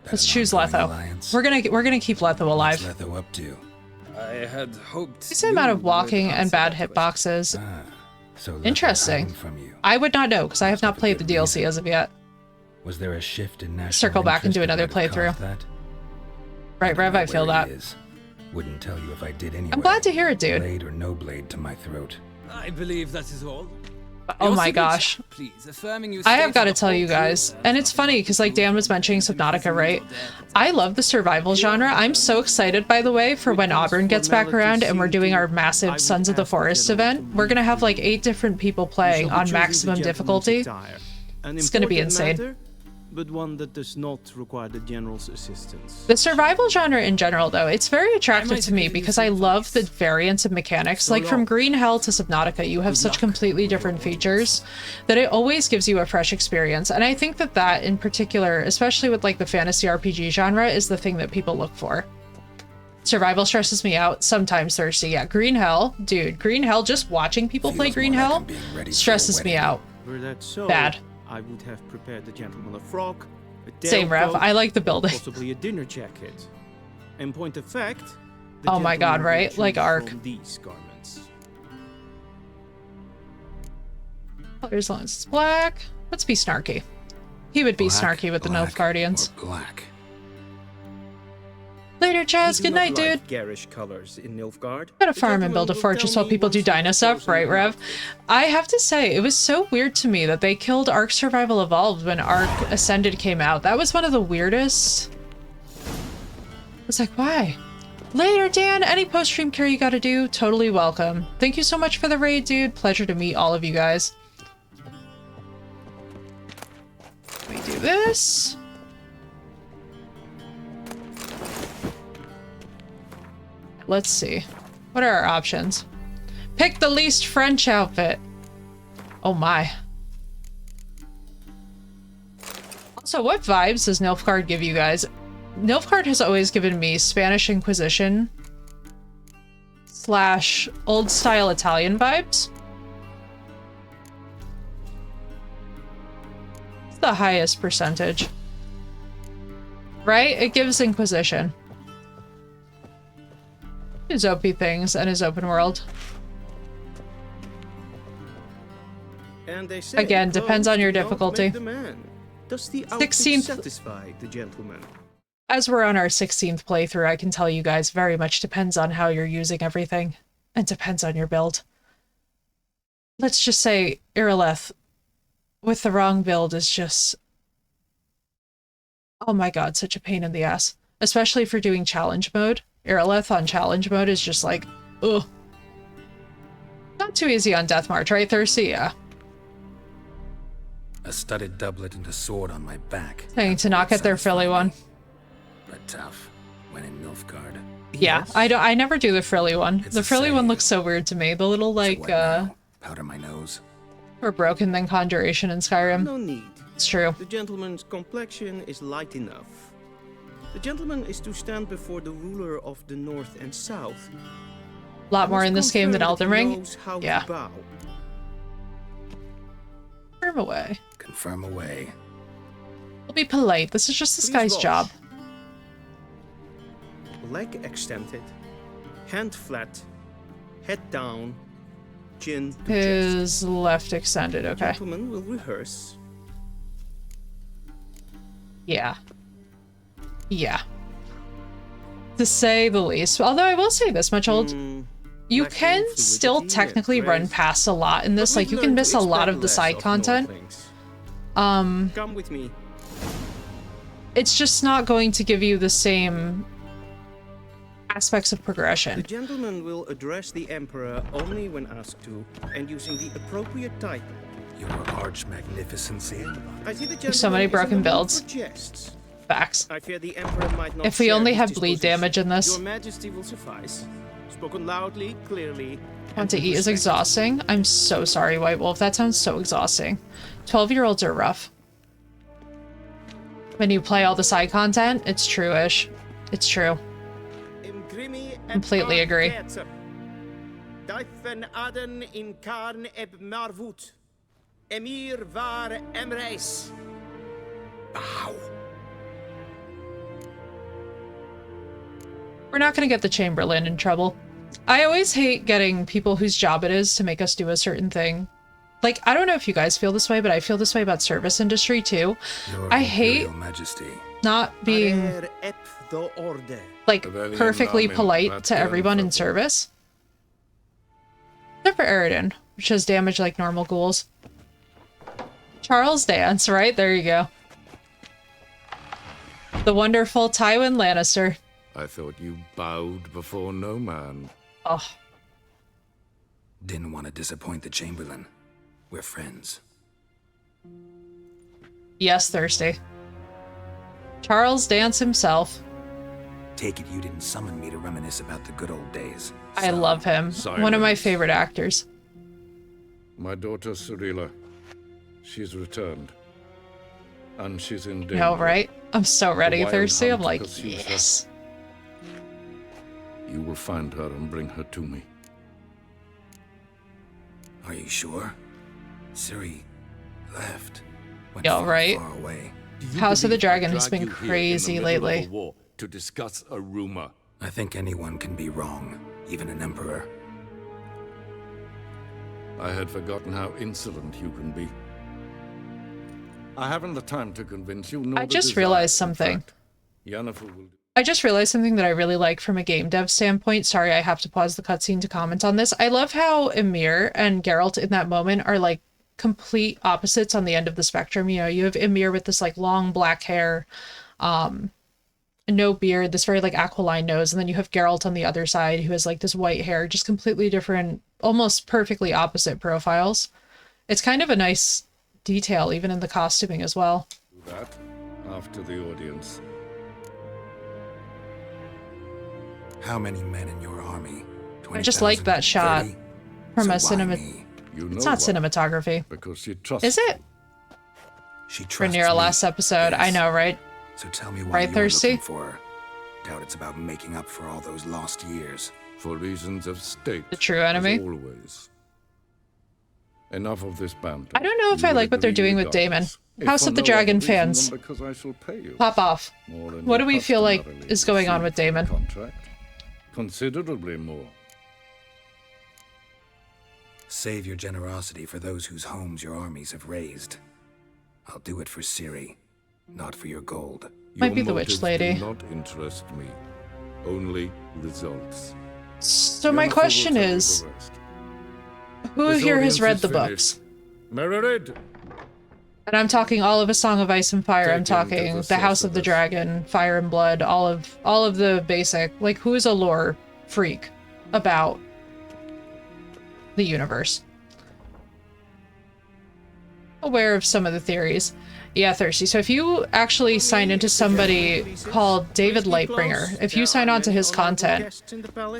Let's choose Letho. We're gonna keep Letho alive. What's Letho up to? I had hoped. Decent amount of walking and bad hitboxes. So Interesting. I would not know because I have not played the DLC as of yet. Was there a shift in national Circle back and do interest another that might have playthrough. caused that? Right, Rev, I feel that. Wouldn't tell you if I did anyway. I'm glad to hear it, dude. Blade or no blade to my throat. I believe that is all. Oh Your my signature, gosh. please, affirming you I have stated got to the tell whole you guys, and it's funny because like Dan was mentioning Subnautica, right? I love the survival genre. I'm so excited, by the way, for when Auburn gets back around and we're doing our massive Sons of the Forest event. We're gonna have like 8 different people playing on maximum difficulty. It's gonna be insane. But one that does not require the general's assistance. The survival genre in general, though, it's very attractive to me because I love the variance of mechanics. Like from Green Hell to Subnautica, you have such completely different features that it always gives you a fresh experience. And I think that that in particular, especially with like the fantasy RPG genre, is the thing that people look for. Survival stresses me out. Sometimes thirsty. Yeah, Green Hell. Dude, Green Hell, just watching people play Green Hell stresses me out. Were that so, Bad. I would have prepared the gentleman a frock, a Same, Rev. tailcoat, I like the building. possibly a dinner jacket. In point of fact, Oh my god, right? Like Ark. these garments. As long as it's black. Let's be snarky. He would be snarky with the Nilfgaardians. Black. Later, Chaz. We do Good not night, dude. like garish colors in Nilfgaard. Gotta The farm and build a gentleman will fortress tell while me people do once he dino has stuff, chosen right, the Rev? route. I have to say, it was so weird to me that they killed Ark Survival Evolved when Ark Ascended came out. That was one of the weirdest. I was like, why? Later, Dan. Any post-stream care you gotta do, totally welcome. Thank you so much for the raid, dude. Pleasure to meet all of you guys. Let me do this. Let's see. What are our options? Pick the least French outfit. Oh my. Also, what vibes does Nilfgaard give you guys? Nilfgaard has always given me Spanish Inquisition / old style Italian vibes. It's the highest percentage. Right? It gives Inquisition. His OP things and his open world. And they say Again, depends on your clothes difficulty. make the man. Does the outfit 16th satisfy the gentleman? As we're on our 16th playthrough, I can tell you guys very much depends on how you're using everything. And depends on your build. Let's just say Irileth with the wrong build is just... oh my god, such a pain in the ass. Especially for doing challenge mode. Irileth on challenge mode is just like, ugh. Not too easy on Death March, right, Thirsty? Yeah. A studded doublet and a sword on my back. Saying to not get their frilly one. But tough. When in Nilfgaard. Yeah, I never do the frilly one. The frilly one looks so weird to me. The little like Powder my nose. or broken than conjuration in Skyrim. No need. It's true. The gentleman's complexion is light enough. The gentleman is to stand before the ruler of the North and South. A lot more in this game than Elden Ring. Yeah. Confirm away. Confirm away. We'll be polite. This is just this guy's job. Leg extended, hand flat, head down, chin to chest. His left extended, okay. Gentleman will rehearse. Yeah. Yeah. To say the least. Although I will say this much, old. You can still technically run past a lot in this. Like, you can miss a lot of the side content. Come with me. It's just not going to give you the same aspects of progression. The gentleman will address the Emperor only when asked to, and using the appropriate title. Your Arch Magnificency. I see the There's so many broken builds. Facts. I fear the Emperor might not If we share only his have bleed disposition. damage in this. Your Majesty will suffice. Spoken loudly, clearly. Want to eat is exhausting. I'm so sorry, White Wolf. That sounds so exhausting. 12-year-olds are rough. When you play all the side content, it's true-ish. It's true. Completely agree. Duiven aden in Karn eb Marvoet. Emir var Emreis. Ow. We're not going to get the Chamberlain in trouble. I always hate getting people whose job it is to make us do a certain thing. Like, I don't know if you guys feel this way, but I feel this way about service industry too. I hate not being like perfectly polite to everyone in service. Except for Eridan, which has damage like normal ghouls. Charles Dance, right? There you go. The wonderful Tywin Lannister. I thought you bowed before no man. Oh. Didn't want to disappoint the Chamberlain. We're friends. Yes, Thirsty. Charles Dance himself. Take it you didn't summon me to reminisce about the good old days. I love him. One of my favorite actors. My daughter Cirilla. She's returned. And she's in danger. No, right? I'm so ready, The wild Thirsty. I'm hunt like, pursues her. yes. You will find her and bring her to me. Are you sure? Ciri left. Went Yeah, right? far away. House of the Dragon has been crazy lately. To discuss a rumor. I think anyone can be wrong, even an emperor. I had forgotten how insolent you can be. I haven't the time to convince you. Nor I the just desire. realized In something. fact, Yennefer will... I just realized something that I really like from a game dev standpoint. Sorry, I have to pause the cutscene to comment on this. I love how Ymir and Geralt in that moment are like complete opposites on the end of the spectrum. You know, you have Ymir with this like long black hair, no beard, this very like aquiline nose, and then you have Geralt on the other side who has like this white hair, just completely different, almost perfectly opposite profiles. It's kind of a nice detail even in the costuming as well. Do that after the audience. How many men in your army? I just like that shot 30? from a So why cinema. me? You It's know not why? cinematography. Because she trusts Is it? She trusts Rhaenyra me. last episode. I Yes. know, right? So tell me why Right, you're Thirsty? looking for her. Doubt it's about making up for all those lost years. for reasons of state. The true enemy? As always. Enough of this banter. I don't know if I You like what they're agree doing with regardless. Damon. If House for of the no Dragon other reason fans, than because I shall pay you. pop off. More than What you do we feel like customarily is going on with receive in Damon? Contract. Considerably more. Save your generosity for those whose homes your armies have razed. I'll do it for Ciri, not for your gold. Might Your be the witch motives lady. do not interest me. Only results. So my Yennefer will question tell you is, the rest. who This here has audience read is the finished. books? Mererid! And I'm talking all of A Song of Ice and Fire. I'm Take him to talking the The House of the sorceress. Dragon, Fire and Blood, all of the basic. Like, who is a lore freak about the universe? Aware of some of the theories. Yeah, Thirsty. So if you actually sign into somebody called David Lightbringer, if you sign on to his content,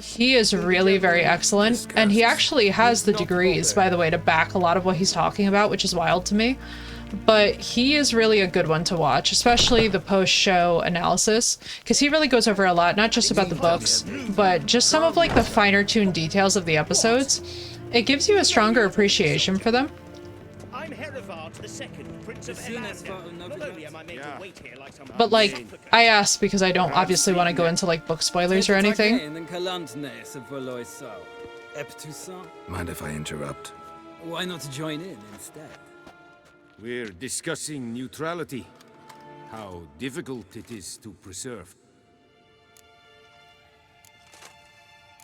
he is really very excellent, and he actually has the degrees, by the way, to back a lot of what he's talking about, which is wild to me. But he is really a good one to watch, especially the post-show analysis, because he really goes over a lot, not just about the books, but just some of like the finer-tuned details of the episodes. It gives you a stronger appreciation for them. I'm Herivard the Second, Prince of Ellander. Not only am I made to wait here like some But like, I asked because I don't obviously want to go into like book spoilers or anything. Mind if I interrupt? Why not join in instead? We're discussing neutrality. How difficult it is to preserve.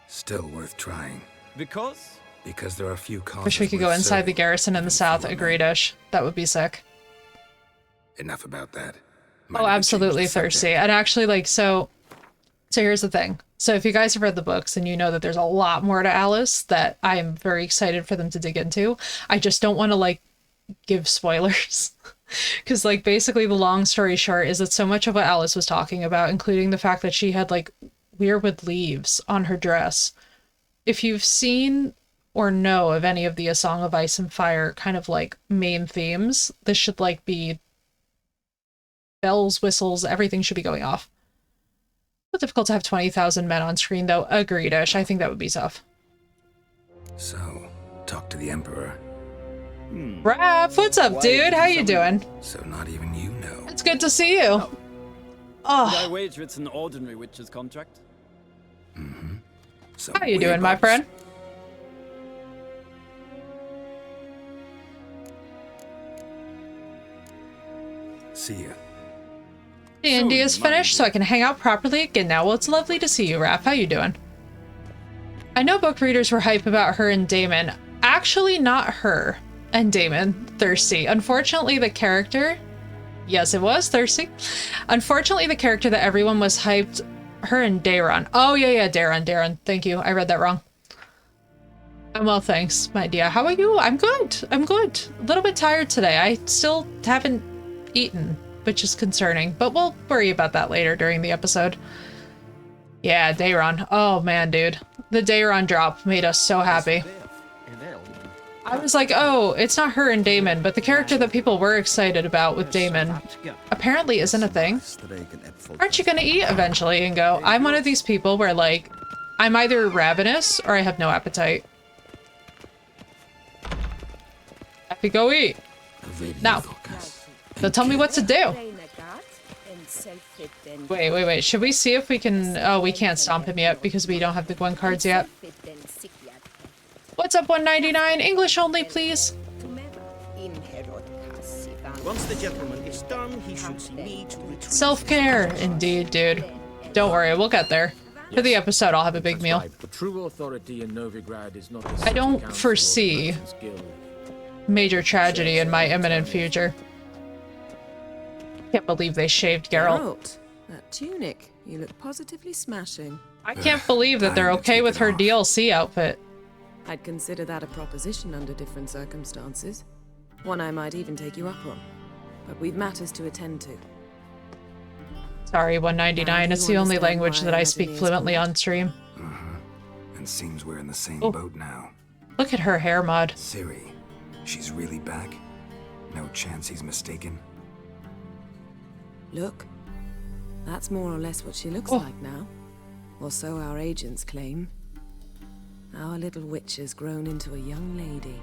Still worth trying. Because? Because there are few causes Wish we could go worth inside the serving. garrison in the south. Agreed-ish. That would be sick. Enough about that. Oh, absolutely thirsty. And actually, like, so here's the thing. So if you guys have read the books, then you know that there's a lot more to Alice that I am very excited for them to dig into. I just don't want to, like, give spoilers. Because, like, basically the long story short is that so much of what Alice was talking about, including the fact that she had, like, weirwood leaves on her dress. If you've seen or know of any of the A Song of Ice and Fire kind of, like, main themes, this should, like, be bells, whistles, everything should be going off. It's difficult to have 20,000 men on screen, though. Agreed-ish. I think that would be tough. So, talk to the Emperor. Raph, what's up, dude? How you doing? So not even you know. It's good to see you. Did I Oh, wager it's an ordinary witch's contract? So how you doing, my weirdos. friend? See ya. D&D is finished, so I can hang out properly again now. Well, it's lovely to see you, Raph. How you doing? I know book readers were hype about her and Damon. Actually, not her and Damon. Thirsty. Unfortunately, the character... Yes, it was Thirsty. Unfortunately, the character that everyone was hyped... Her and Daeron. Oh, yeah, Daeron. Thank you. I read that wrong. I'm well, thanks, my dear. How are you? I'm good. A little bit tired today. I still haven't eaten, which is concerning, but we'll worry about that later during the episode. Yeah, Daeron. Oh, man, dude. The Daeron drop made us so happy. I was like, oh, it's not her and Damon, but the character that people were excited about with Damon apparently isn't a thing. Aren't you gonna eat eventually? And go, I'm one of these people where, like, I'm either ravenous or I have no appetite. I could go eat. Now. So tell me what to do. Wait. Should we see if we can... Oh, we can't stomp him yet because we don't have the Gwen cards yet. What's up, 199? English only, please. Once the gentleman is done, he should see me to retrieve. Self-care, indeed, dude. Don't worry, we'll get there. For the episode, I'll have a big meal. The true authority in Novigrad is not the I city don't council or foresee the Merchants Guild. major tragedy in my imminent future. Can't believe they shaved Geralt. That tunic. You look positively smashing. I can't believe that they're okay with her DLC outfit. I'd consider that a proposition under different circumstances. One I might even take you up on. But we've matters to attend to. Sorry, 199. It's the only language that I speak fluently on stream. And seems we're in the same Oh. boat now. Look at her hair mod. Ciri, she's really back? No chance he's mistaken? Look. That's more or less what she looks like now. Or so our agents claim. Our little witch has grown into a young lady.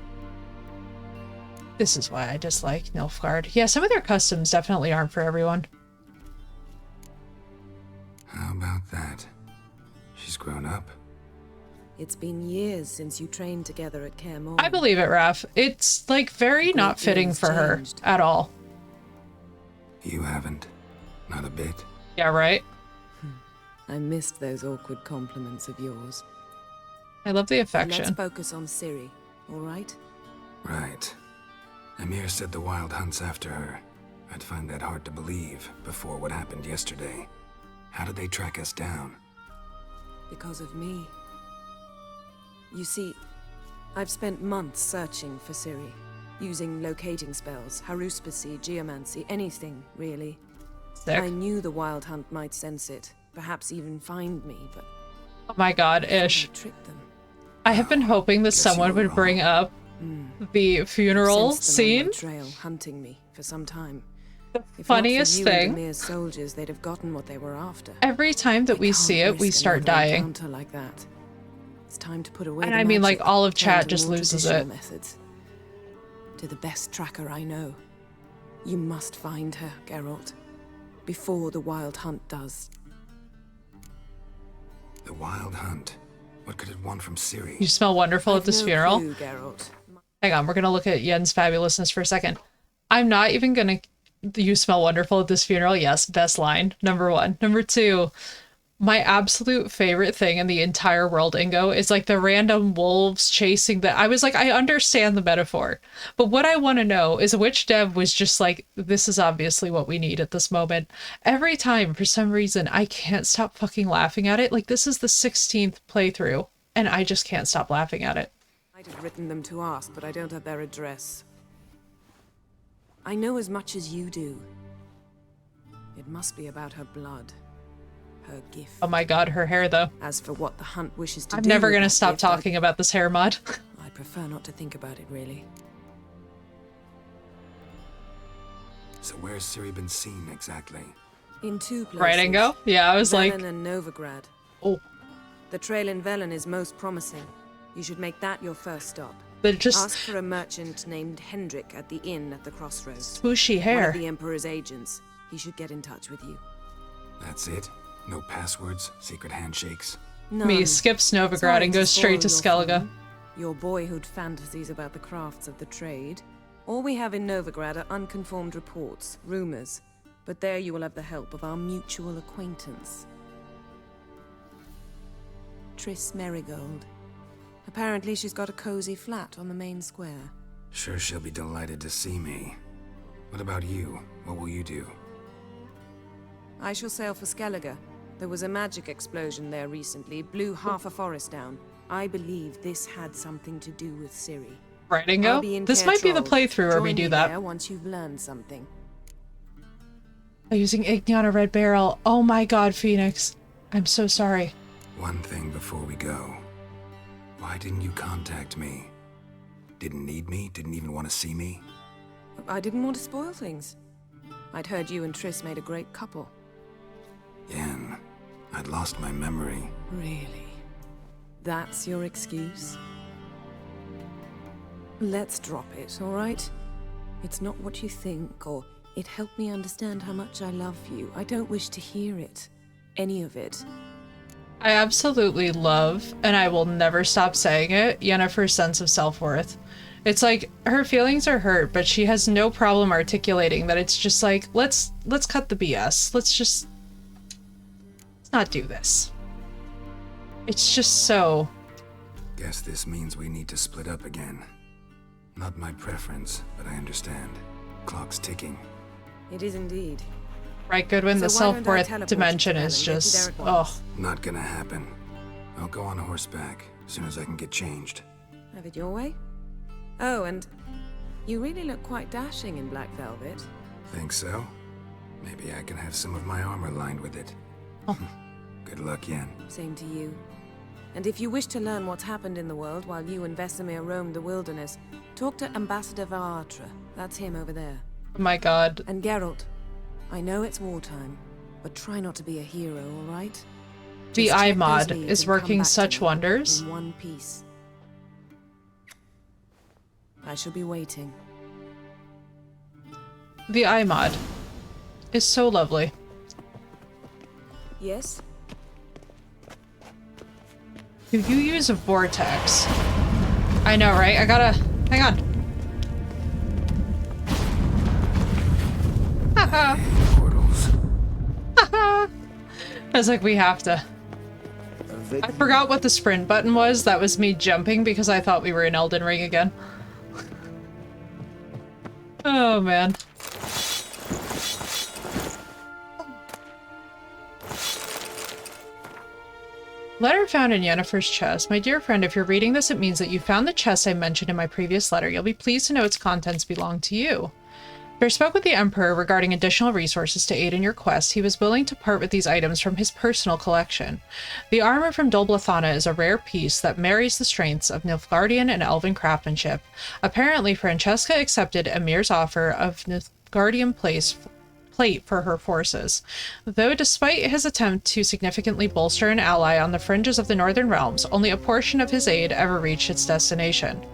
This is why I dislike Nilfgaard. Yeah, some of their customs definitely aren't for everyone. How about that? She's grown up? It's been years since you trained together at Kaer Morhen. I believe it, Raph. It's, like, very not fitting for her at all. You haven't? Not a bit? Yeah, right? I missed those awkward compliments of yours. I love the affection. Let's focus on Ciri, all right? Right. Emir said the Wild Hunt's after her. I'd find that hard to believe before what happened yesterday. How did they track us down? Because of me. You see, I've spent months searching for Ciri, using locating spells, haruspicy, geomancy, anything, really. Sick. I knew the Wild Hunt might sense it, perhaps even find me, but... Oh my god, Ish. Tricked them. I have been hoping that someone would bring up the funeral Sensed them on scene. my trail, hunting me for some time. If Funniest not for you and thing. Emir's soldiers, they'd have gotten what they were after. Every time that we see it, we Risk start another dying. encounter like that. It's time to put away And the I mean, like, magic, all of turn chat to just more loses traditional it. Methods. To the best tracker I know. You must find her, Geralt. Before the Wild Hunt does. The Wild Hunt? What could it want from Ciri? You smell wonderful at I've this no funeral. clue, Geralt. Hang on, we're gonna look at Yen's fabulousness for a second. I'm not even gonna... You smell wonderful at this funeral. Yes, best line. Number one. Number two, my absolute favorite thing in the entire world, Ingo, is like the random wolves chasing the... I was like, I understand the metaphor, but what I want to know is which dev was just like, this is obviously what we need at this moment. Every time, for some reason, I can't stop fucking laughing at it. Like, this is the 16th playthrough, and I just can't stop laughing at it. I'd have written them to ask, but I don't have their address. I know as much as you do. It must be about her blood. Her gift. Oh my god, her hair, though. As for what the Hunt wishes to I'm do never with gonna that stop gift, talking about this hair mod. I prefer not to think about it, really. So where's Ciri been seen exactly? In two places. Right, Ingo? Yeah, I was like... Velen and Novigrad. Oh. The trail in Velen is most promising. You should make that your first stop. But just... Ask for a merchant named Hendrik at the inn at the crossroads. Swooshy One hair. of the Emperor's agents. He should get in touch with you. That's it? No passwords? Secret handshakes? Me None. skips Novigrad Sorry and to goes straight to spoil your Skellige. fun. Your boyhood fantasies about the crafts of the trade. All we have in Novigrad are unconformed reports, rumors. But there you will have the help of our mutual acquaintance. Triss Merigold. Apparently she's got a cozy flat on the main square. Sure she'll be delighted to see me. What about you? What will you do? I shall sail for Skellige. There was a magic explosion there recently, blew half a forest down. I believe this had something to do with Ciri. Right, I'll be Ingo? in This might be the Caer playthrough where Trolls. we Join do me that. there once you've learned something. Using Igniana Red Barrel. Oh my god, Phoenix. I'm so sorry. One thing before we go. Why didn't you contact me? Didn't need me? Didn't even want to see me? I didn't want to spoil things. I'd heard you and Triss made a great couple. Yen, I'd lost my memory. Really? That's your excuse? Let's drop it, all right? It's not what you think, or it helped me understand how much I love you. I don't wish to hear it. Any of it. I absolutely love, and I will never stop saying it, Yennefer's sense of self-worth. It's like, her feelings are hurt, but she has no problem articulating that it's just like, let's cut the BS. Let's just Let's not do this. It's just so... Guess this means we need to split up again. Not my preference, but I understand. Clock's ticking. It is indeed. Right, Goodwin, the So why don't I self-worth teleport dimension to is Bell and get you just... there at once? Oh. Not gonna happen. I'll go on horseback as soon as I can get changed. Have it your way? Oh, and you really look quite dashing in black velvet. Think so? Maybe I can have some of my armor lined with it. Oh. Good luck, Yen. Same to you. And if you wish to learn what's happened in the world while you and Vesemir roamed the wilderness, talk to Ambassador Varatra. That's him over there. My god. And Geralt, I know it's wartime, but try not to be a hero, all right? The Just check iMod those leads is and come working back to such me wonders. in one piece. I shall be waiting. The iMod is so lovely. Yes? Do you use a vortex? I know, right? I gotta... Hang on. Haha. Portals. Haha. I was like, we have to. I forgot what the sprint button was. That was me jumping because I thought we were in Elden Ring again. Oh, man. Letter found in Yennefer's chest. My dear friend, if you're reading this, it means that you found the chest I mentioned in my previous letter. You'll be pleased to know its contents belong to you. Bear spoke with the Emperor regarding additional resources to aid in your quest. He was willing to part with these items from his personal collection. The armor from Dol Blathanna is a rare piece that marries the strengths of Nilfgaardian and Elven craftsmanship. Apparently, Francesca accepted Emir's offer of Nilfgaardian plate for her forces. Though despite his attempt to significantly bolster an ally on the fringes of the Northern Realms, only a portion of his aid ever reached its destination.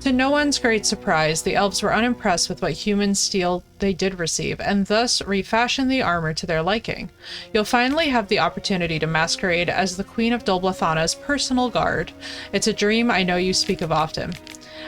To no one's great surprise, the elves were unimpressed with what human steel they did receive, and thus refashioned the armor to their liking. You'll finally have the opportunity to masquerade as the Queen of Dol Blathanna's personal guard. It's a dream I know you speak of often.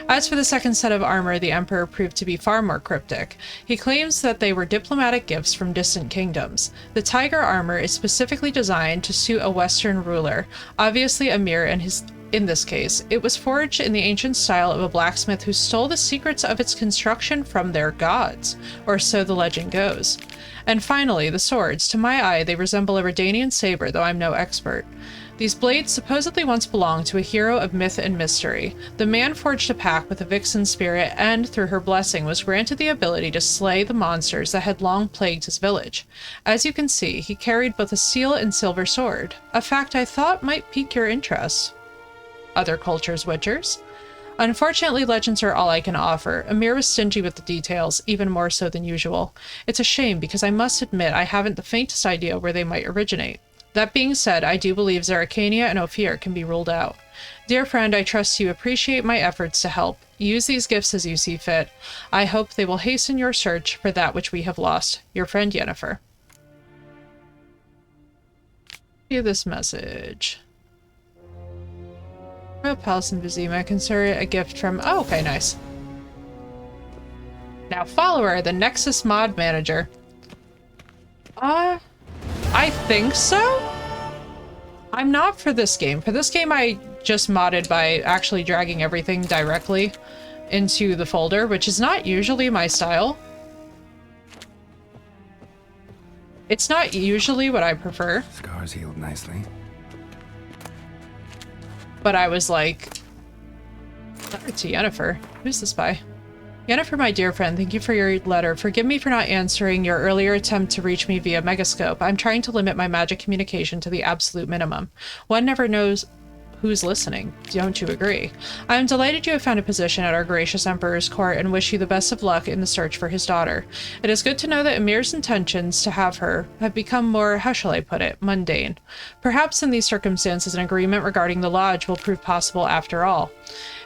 As for the second set of armor, the Emperor proved to be far more cryptic. He claims that they were diplomatic gifts from distant kingdoms. The tiger armor is specifically designed to suit a Western ruler, obviously Emir and his... In this case, it was forged in the ancient style of a blacksmith who stole the secrets of its construction from their gods, or so the legend goes. And finally, the swords. To my eye, they resemble a Redanian saber, though I'm no expert. These blades supposedly once belonged to a hero of myth and mystery. The man forged a pact with a vixen spirit and, through her blessing, was granted the ability to slay the monsters that had long plagued his village. As you can see, he carried both a steel and silver sword, a fact I thought might pique your interest. Other cultures' witchers? Unfortunately, legends are all I can offer. Emir was stingy with the details, even more so than usual. It's a shame because I must admit I haven't the faintest idea where they might originate. That being said, I do believe Zerrikania and Ophir can be ruled out. Dear friend, I trust you appreciate my efforts to help. Use these gifts as you see fit. I hope they will hasten your search for that which we have lost. Your friend Yennefer. View this message. Royal Palace in Vizima. Consider it a gift from... Oh, okay, nice. Now, follower, the Nexus mod manager. I think so? I'm not for this game. For this game, I just modded by actually dragging everything directly into the folder, which is not usually my style. It's not usually what I prefer. Scars healed nicely. But I was like... To Yennefer. Who's this by? Yennefer, my dear friend, thank you for your letter. Forgive me for not answering your earlier attempt to reach me via Megascope. I'm trying to limit my magic communication to the absolute minimum. One never knows who's listening. Don't you agree? I am delighted you have found a position at our gracious Emperor's court and wish you the best of luck in the search for his daughter. It is good to know that Emir's intentions to have her have become more, how shall I put it, mundane. Perhaps in these circumstances an agreement regarding the lodge will prove possible after all.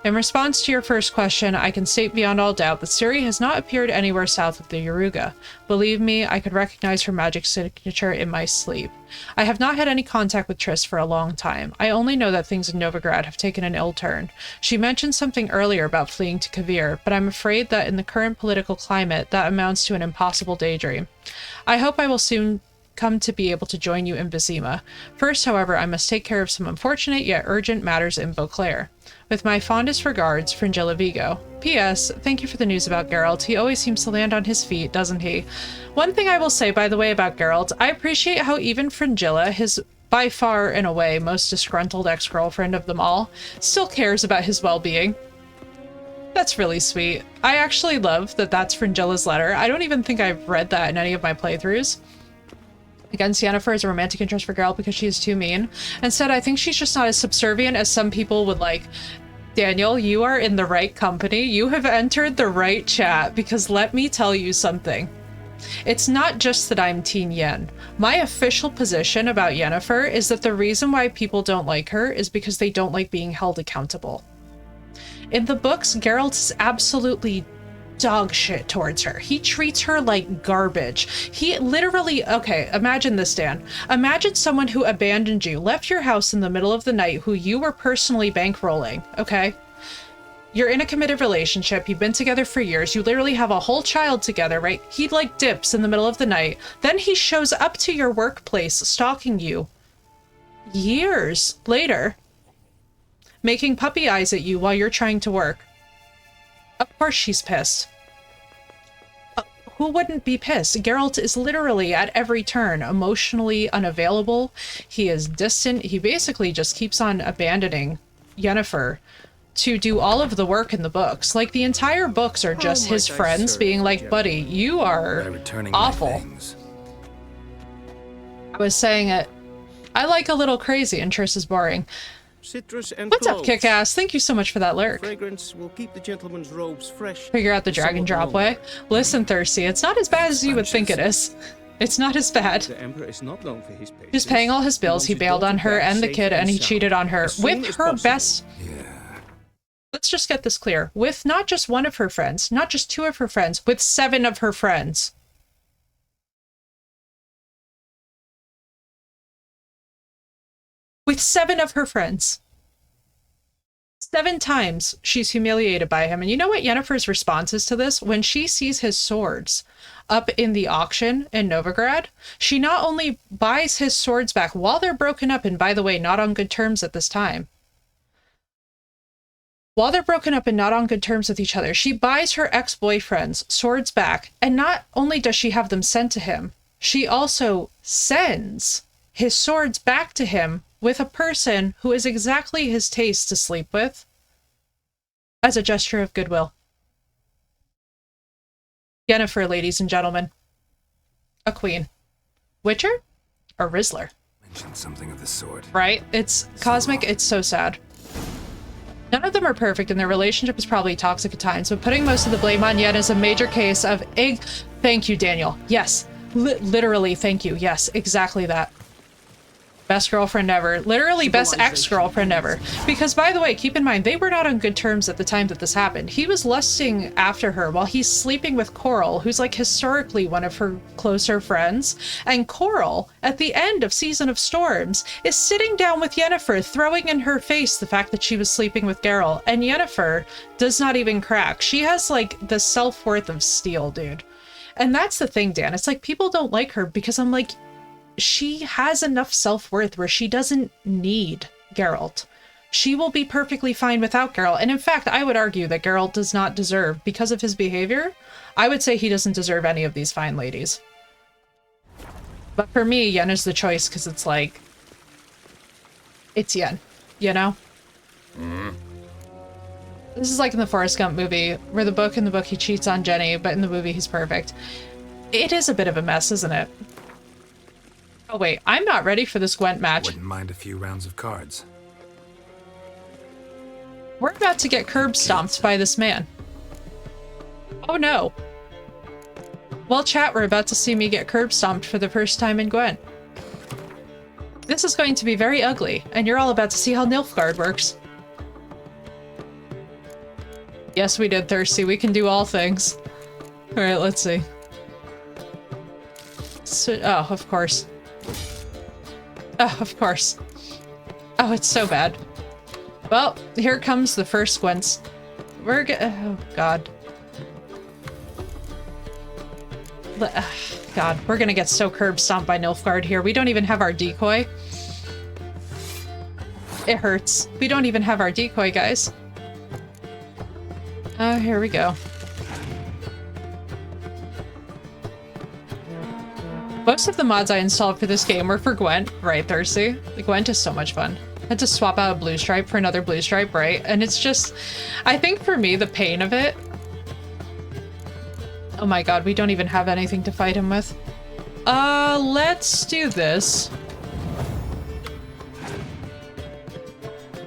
In response to your first question, I can state beyond all doubt that Ciri has not appeared anywhere south of the Yaruga. Believe me, I could recognize her magic signature in my sleep. I have not had any contact with Triss for a long time. I only know that things in Novigrad have taken an ill turn. She mentioned something earlier about fleeing to Kavir, but I'm afraid that in the current political climate, that amounts to an impossible daydream. I hope I will soon come to be able to join you in Vizima. First, however, I must take care of some unfortunate yet urgent matters in Beauclair. With my fondest regards, Fringilla Vigo. P.S. Thank you for the news about Geralt. He always seems to land on his feet, doesn't he? One thing I will say, by the way, about Geralt, I appreciate how even Fringilla, his by far, in a way, most disgruntled ex-girlfriend of them all, still cares about his well-being. That's really sweet. I actually love that that's Fringilla's letter. I don't even think I've read that in any of my playthroughs. Against Yennefer is a romantic interest for Geralt because she is too mean. Instead, I think she's just not as subservient as some people would like. Daniel, you are in the right company. You have entered the right chat, because let me tell you something. It's not just that I'm Teen Yen. My official position about Yennefer is that the reason why people don't like her is because they don't like being held accountable. In the books, Geralt is absolutely dog shit towards her. He treats her like garbage. He literally, okay, imagine this, Dan. Imagine someone who abandoned you, left your house in the middle of the night, who you were personally bankrolling, okay? You're in a committed relationship, you've been together for years, you literally have a whole child together, right? He like dips in the middle of the night. Then he shows up to your workplace stalking you years later, making puppy eyes at you while you're trying to work. Of course she's pissed. Who wouldn't be pissed? Geralt is literally at every turn emotionally unavailable. He is distant. He basically just keeps on abandoning Yennefer to do all of the work in the books. Like, the entire books are just his friends being like, buddy, you are awful. I was saying it. I like a little crazy and Triss is boring. Citrus and What's up, cloves. Kick-Ass? Thank you so much for that lurk. Fragrance will keep the gentleman's robes fresh. Figure out the drag and drop way. Listen, Thirsty, it's not as bad as you would think it is. It's not as bad. The Emperor is not known for his patience. He's paying all his bills, he bailed on her and the kid, and he cheated on her with her best... Let's just get this clear. With not just one of her friends, not just two of her friends, with 7 of her friends. With 7 of her friends. 7 times she's humiliated by him. And you know what Yennefer's response is to this? When she sees his swords up in the auction in Novigrad, she not only buys his swords back while they're broken up, and by the way, not on good terms at this time. While they're broken up and not on good terms with each other, she buys her ex-boyfriend's swords back. And not only does she have them sent to him, she also sends his swords back to him with a person who is exactly his taste to sleep with, as a gesture of goodwill. Yennefer, ladies and gentlemen. A queen. Witcher? Or Rizzler? Mentioned something of the sort. Right? It's cosmic, it's so sad. None of them are perfect, and their relationship is probably toxic at times, but putting most of the blame on Yen is a major case of Thank you, Daniel. Yes. Literally, thank you. Yes, exactly that. Best girlfriend ever. Literally best ex-girlfriend ever. Because, by the way, keep in mind, they were not on good terms at the time that this happened. He was lusting after her while he's sleeping with Coral, who's like historically one of her closer friends. And Coral, at the end of Season of Storms, is sitting down with Yennefer, throwing in her face the fact that she was sleeping with Geralt. And Yennefer does not even crack. She has like the self-worth of steel, dude. And that's the thing, Dan. It's like people don't like her because I'm like, she has enough self-worth where she doesn't need Geralt. She will be perfectly fine without Geralt. And in fact, I would argue that Geralt does not deserve, because of his behavior, I would say he doesn't deserve any of these fine ladies. But for me, Yen is the choice because it's like, it's Yen, you know? This is like in the Forrest Gump movie, where in the book he cheats on Jenny, but in the movie he's perfect. It is a bit of a mess, isn't it? Oh wait, I'm not ready for this Gwent match. Wouldn't mind a few rounds of cards. We're about to get curb stomped by this man. Oh no. Well, chat, we're about to see me get curb stomped for the first time in Gwent. This is going to be very ugly, and you're all about to see how Nilfgaard works. Yes, we did, Thirsty. We can do all things. Alright, let's see. So, oh, of course. Oh, of course. Oh, it's so bad. Well, here comes the first Gwent's. Oh, God. God, we're gonna get so curb stomped by Nilfgaard here. We don't even have our decoy. It hurts. We don't even have our decoy, guys. Here we go. Most of the mods I installed for this game were for Gwent, right, Thirsty? The Gwent is so much fun. I had to swap out a blue stripe for another blue stripe, right? And it's just, I think for me, the pain of it. Oh my god, we don't even have anything to fight him with. Let's do this.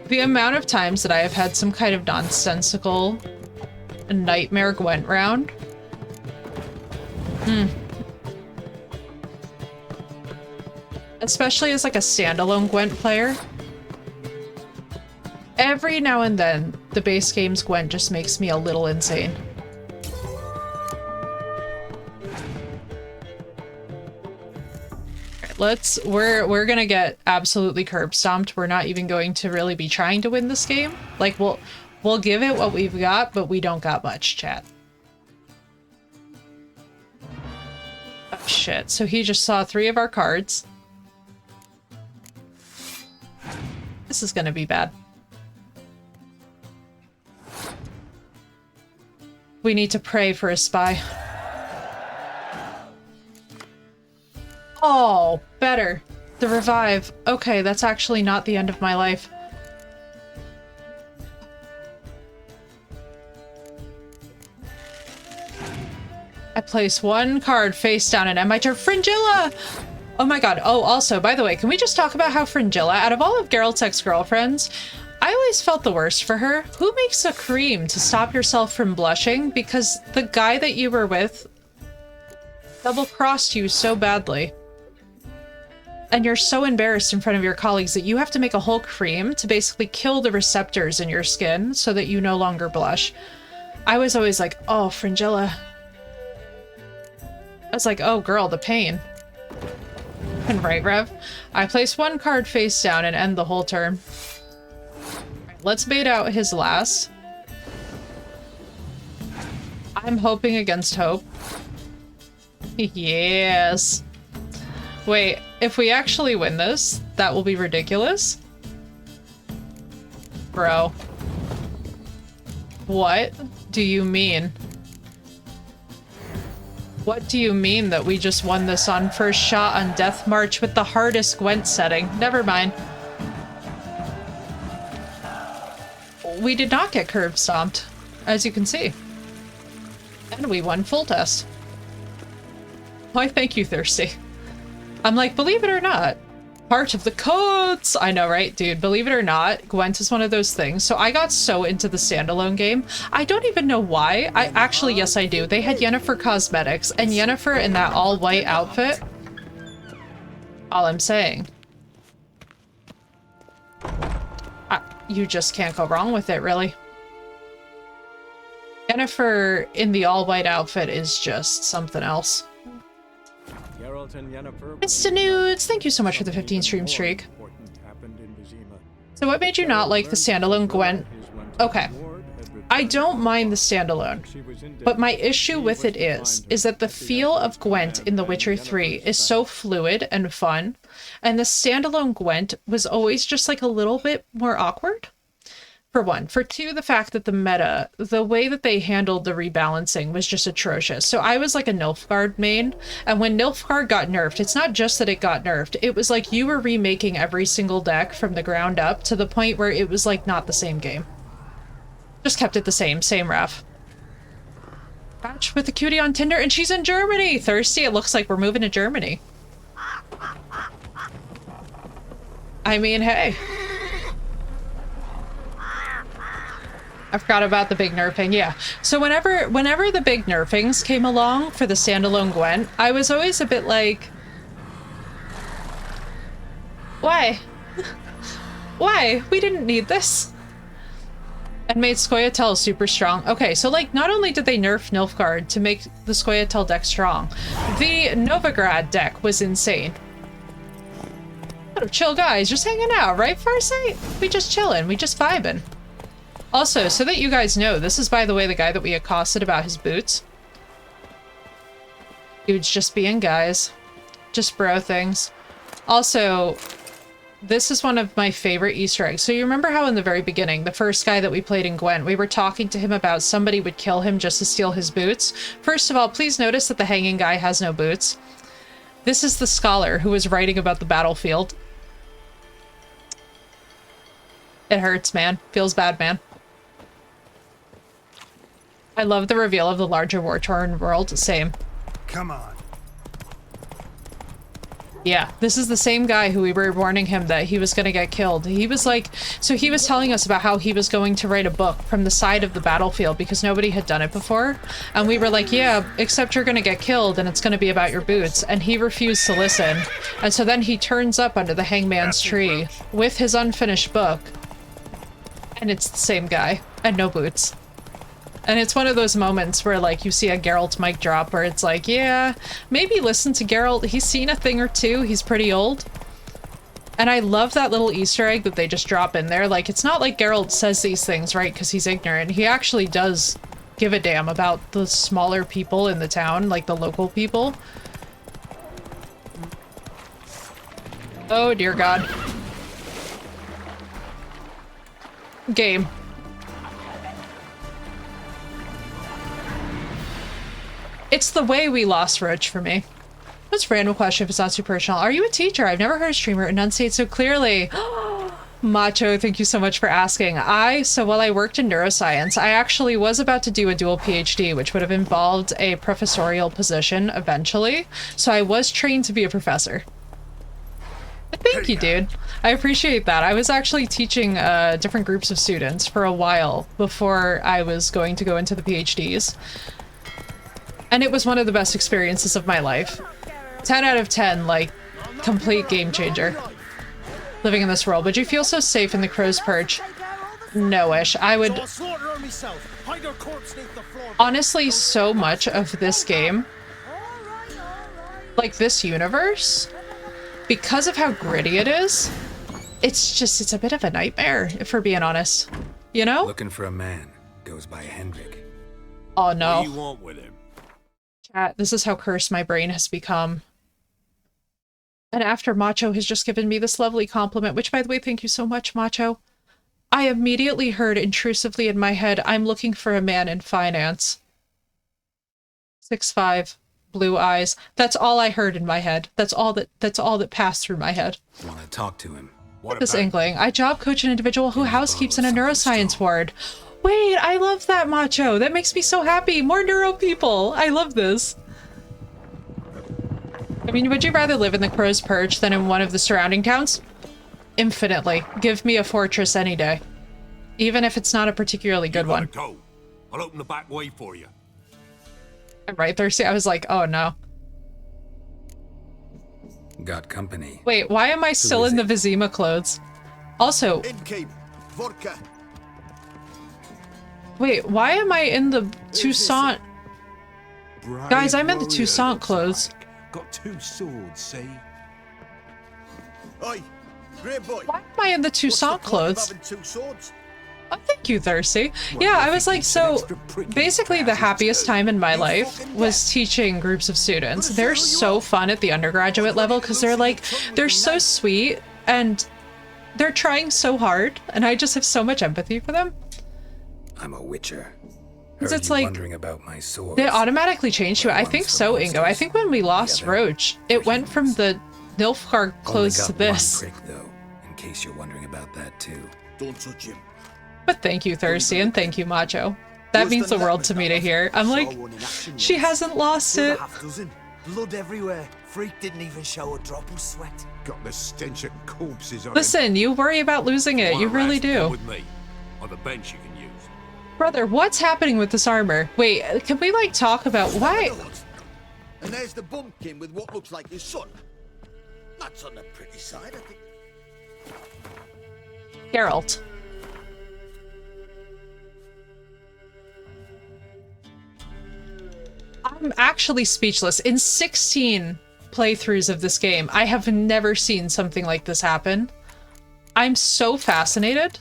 The amount of times that I have had some kind of nonsensical nightmare Gwent round. Especially as like a standalone Gwent player. Every now and then, the base game's Gwent just makes me a little insane. We're gonna get absolutely curb stomped. We're not even going to really be trying to win this game. Like, we'll give it what we've got, but we don't got much, chat. Oh shit, so he just saw 3 of our cards. This is gonna be bad. We need to pray for a spy. Oh, better. The revive. Okay, that's actually not the end of my life. I place 1 card face down and end my turn. Fringilla! Oh my god. Oh, also, by the way, can we just talk about how Fringilla, out of all of Geralt's ex-girlfriends, I always felt the worst for her. Who makes a cream to stop yourself from blushing? Because the guy that you were with double-crossed you so badly. And you're so embarrassed in front of your colleagues that you have to make a whole cream to basically kill the receptors in your skin so that you no longer blush. I was always like, oh, Fringilla. I was like, oh, girl, the pain. And right, Rev? I place 1 card face down and end the whole turn. Let's bait out his last. I'm hoping against hope. Yes. Wait, if we actually win this, that will be ridiculous. Bro. What do you mean? What do you mean that we just won this on first shot on Death March with the hardest Gwent setting? Never mind. We did not get curb stomped, as you can see. And we won full test. Why, thank you, Thirsty. I'm like, believe it or not, part of the codes. I know, right, dude? Believe it or not, Gwent is one of those things. So I got so into the standalone game. I don't even know why. Yes, I do. They had Yennefer cosmetics, and Yennefer in that all-white outfit. All I'm saying. You just can't go wrong with it, really. Yennefer in the all-white outfit is just something else. Mr. Nudes, thank you so much for the 15 stream streak. So what made you not like the standalone Gwent? Okay. I don't mind the standalone, but my issue with it is that the feel of Gwent in The Witcher 3 is so fluid and fun, and the standalone Gwent was always just like a little bit more awkward. For 1. For 2, the fact that the meta, the way that they handled the rebalancing was just atrocious. So I was like a Nilfgaard main, and when Nilfgaard got nerfed, it's not just that it got nerfed, it was like you were remaking every single deck from the ground up to the point where it was like not the same game. Just kept it the same ref. Match with a cutie on Tinder, and she's in Germany! Thirsty, it looks like we're moving to Germany. I mean, hey. I forgot about the big nerfing, yeah. So whenever the big nerfings came along for the standalone Gwent, I was always a bit like... Why? Why? We didn't need this. And made Scoia'tael super strong. Okay, so like, not only did they nerf Nilfgaard to make the Scoia'tael deck strong, the Novigrad deck was insane. What a chill guys, just hanging out, right, Farsight? We just chilling, we just vibing. Also, so that you guys know, this is, by the way, the guy that we accosted about his boots. Dudes just being guys. Just bro things. Also, this is one of my favorite Easter eggs. So you remember how in the very beginning, the first guy that we played in Gwent, we were talking to him about somebody would kill him just to steal his boots? First of all, please notice that the hanging guy has no boots. This is the scholar who was writing about the battlefield. It hurts, man. Feels bad, man. I love the reveal of the larger war-torn world. Same. Come on. Yeah, this is the same guy who we were warning him that he was going to get killed. He was like, so he was telling us about how he was going to write a book from the side of the battlefield because nobody had done it before. And we were like, yeah, except you're going to get killed and it's going to be about your boots. And he refused to listen. And so then he turns up under the hangman's tree with his unfinished book. And it's the same guy and no boots. And it's one of those moments where, like, you see a Geralt mic drop where it's like, yeah, maybe listen to Geralt. He's seen a thing or two. He's pretty old. And I love that little Easter egg that they just drop in there. Like, it's not like Geralt says these things, right, because he's ignorant. He actually does give a damn about the smaller people in the town, like the local people. Oh, dear God. Game. It's the way we lost Roach for me. What's a random question if it's not super personal? Are you a teacher? I've never heard a streamer enunciate so clearly. Macho, thank you so much for asking. So while I worked in neuroscience, I actually was about to do a dual PhD, which would have involved a professorial position eventually. So I was trained to be a professor. Thank you, dude. I appreciate that. I was actually teaching different groups of students for a while before I was going to go into the PhDs. And it was one of the best experiences of my life. 10 out of 10, like, complete game changer. Living in this world. Would you feel so safe in the Crow's Perch? No-ish. I would... Honestly, so much of this game, like this universe, because of how gritty it is, it's a bit of a nightmare, if we're being honest. You know? Looking for a man. Goes by Hendrik. Oh, no. What do you want with him? Chat, this is how cursed my brain has become. And after Macho has just given me this lovely compliment, which, by the way, thank you so much, Macho. I immediately heard intrusively in my head, I'm looking for a man in finance. 6'5", blue eyes. That's all I heard in my head. That's all that passed through my head. Want to talk to him? This inkling. I job coach an individual who housekeeps in a neuroscience ward. Wait, I love that, Macho. That makes me so happy. More neuro people. I love this. I mean, would you rather live in the Crow's Perch than in one of the surrounding towns? Infinitely. Give me a fortress any day. Even if it's not a particularly good one. Go. I'll open the back way for you. I'm right, Thirsty. I was like, oh no. Got company. Wait, why am I still in the Vizima clothes? Also... Innkeep, vodka. Wait, why am I in the Toussaint... Guys, I'm in the Toussaint clothes. Got 2 swords, see? Oi, great boy. Why am I in the Toussaint clothes? 2 swords? Oh, thank you, Thirsty. Yeah, I was like, so basically the happiest time in my life was teaching groups of students. They're so fun at the undergraduate level because they're so sweet and they're trying so hard and I just have so much empathy for them. I'm a witcher. Because Heard it's you like, wondering about my sword. they automatically changed to it. I think so, Ingo. I think when we lost Roach, it went from the Nilfgaard clothes to this. Only got 1 prick, though, in case you're wondering about that too. Don't touch him. But thank you, Thirsty, and thank you, Macho. That means the world to me to hear. I'm like, she hasn't lost it. Blood everywhere. Freak didn't even show a drop of sweat. Got the stench of corpses on Listen, you worry about losing it. You really do. With me. On the bench you can use. Brother, what's happening with this armor? Wait, can we, like, talk about why? And there's the bumpkin with what looks like his son. That's on the pretty side, I think. Geralt. I'm actually speechless. In 16 playthroughs of this game, I have never seen something like this happen. I'm so fascinated.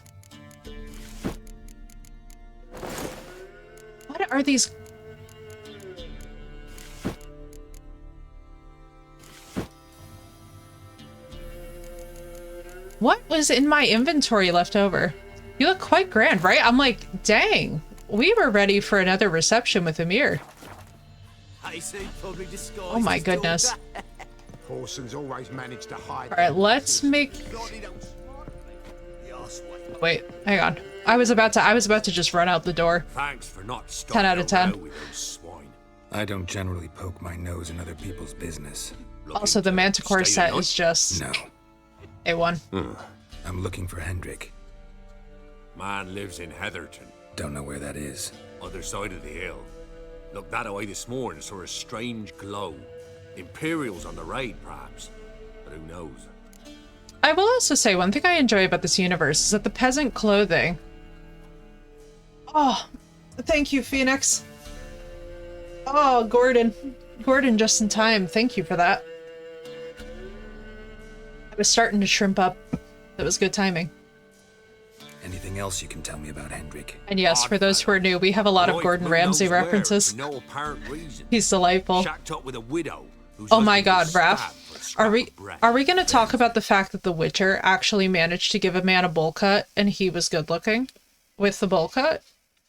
What are these? What was in my inventory left over? You look quite grand, right? I'm like, dang. We were ready for another reception with Emhyr. Oh my goodness. Corson's always managed to hide. Alright, let's make... Wait, hang on. I was about to just run out the door. Thanks for not 10 out of 10. I don't generally poke my nose in other people's business. Also, the Manticore set is just... No. A1. I'm looking for Hendrik. Man lives in Heatherton. Don't know where that is. Other side of the hill. Looked that away this morning, saw a strange glow. Imperials on the raid, perhaps. But who knows? I will also say, one thing I enjoy about this universe is that the peasant clothing... Oh, thank you, Phoenix. Oh, Gordon. Gordon, just in time. Thank you for that. I was starting to shrimp up. That was good timing. Anything else you can tell me about Hendrik? And yes, for those who are new, we have a lot of Gordon Ramsay references. No apparent reason. He's delightful. Shacked up with a widow. Oh my god, Raph. Are we gonna talk about the fact that The Witcher actually managed to give a man a bowl cut and he was good looking with the bowl cut?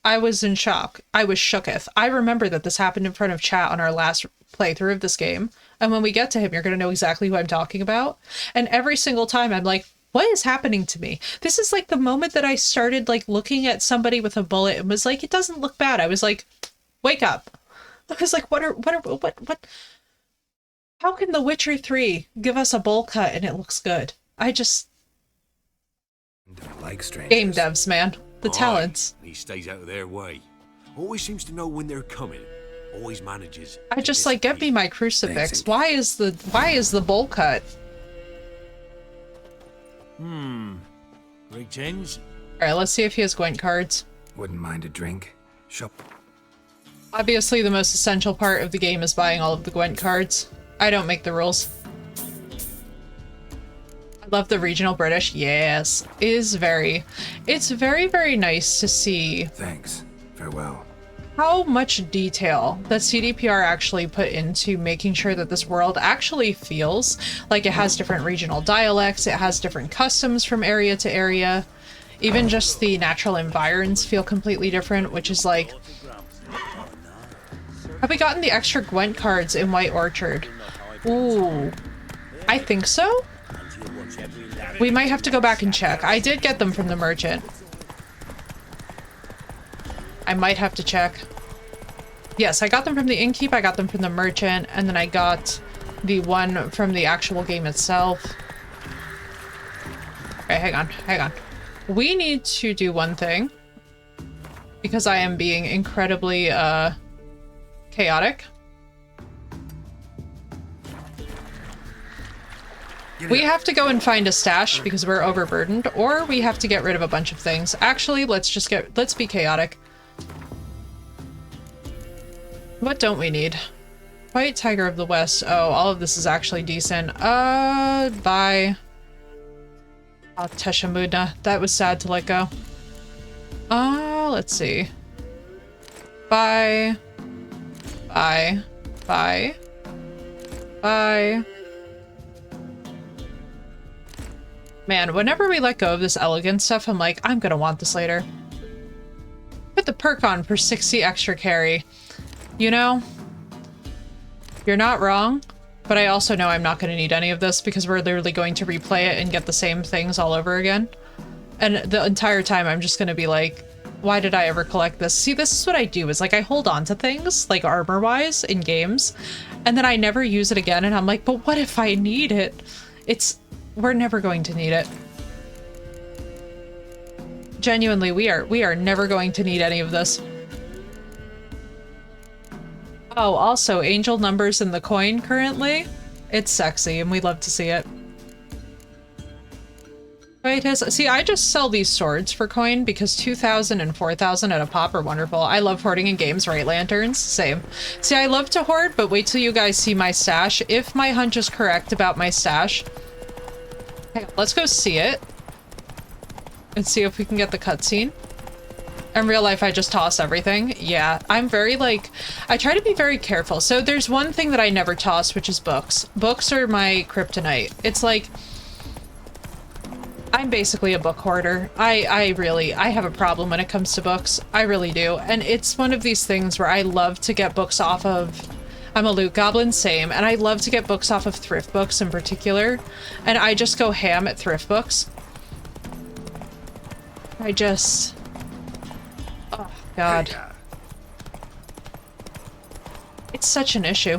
I was in shock. I was shooketh. I remember that this happened in front of chat on our last playthrough of this game. And when we get to him, you're gonna know exactly who I'm talking about. And every single time I'm like, what is happening to me? This is like the moment that I started like looking at somebody with a bullet and was like, it doesn't look bad. I was like, wake up. I was like, what? How can The Witcher 3 give us a bowl cut and it looks good? I just... Don't like strangers. Game devs, man. The talents. He stays out of their way. Always seems to know when they're coming. Always manages. I just like, get me my crucifix. Why is the bowl cut? Greetings. Alright, let's see if he has Gwent cards. Wouldn't mind a drink. Shop. Obviously, the most essential part of the game is buying all of the Gwent cards. I don't make the rules. I love the regional British. Yes. It's very, very nice to see. Thanks. Farewell. How much detail that CDPR actually put into making sure that this world actually feels like it has different regional dialects, it has different customs from area to area. Even just the natural environs feel completely different, which is like... Have we gotten the extra Gwent cards in White Orchard? Ooh. I think so? We might have to go back and check. I did get them from the merchant. I might have to check. Yes, I got them from the innkeep, I got them from the merchant, and then I got the one from the actual game itself. Okay, hang on. We need to do one thing. Because I am being incredibly, chaotic. We have to go and find a stash because we're overburdened, or we have to get rid of a bunch of things. Actually, let's be chaotic. What don't we need? White Tiger of the West. Oh, all of this is actually decent. Bye. Oh, Teshamudna. That was sad to let go. Let's see. Bye. Bye. Bye. Bye. Man, whenever we let go of this elegant stuff, I'm like, I'm gonna want this later. Put the perk on for 60 extra carry. You know, you're not wrong, but I also know I'm not going to need any of this because we're literally going to replay it and get the same things all over again. And the entire time I'm just going to be like, why did I ever collect this? See, this is what I do, is like I hold on to things, like armor-wise in games, and then I never use it again, and I'm like, but what if I need it? We're never going to need it. Genuinely, we are never going to need any of this. Oh, also, angel numbers in the coin currently. It's sexy, and we love to see it. See, I just sell these swords for coin because 2,000 and 4,000 at a pop are wonderful. I love hoarding in games, right, Lanterns? Same. See, I love to hoard, but wait till you guys see my stash. If my hunch is correct about my stash... Okay, let's go see it. And see if we can get the cutscene. In real life, I just toss everything. Yeah, I'm very, like... I try to be very careful. So there's one thing that I never toss, which is books. Books are my kryptonite. It's like... I'm basically a book hoarder. I have a problem when it comes to books. I really do. And it's one of these things where I love to get books off of... I'm a loot goblin, same. And I love to get books off of thrift books in particular. And I just go ham at thrift books. Oh, God. It's such an issue.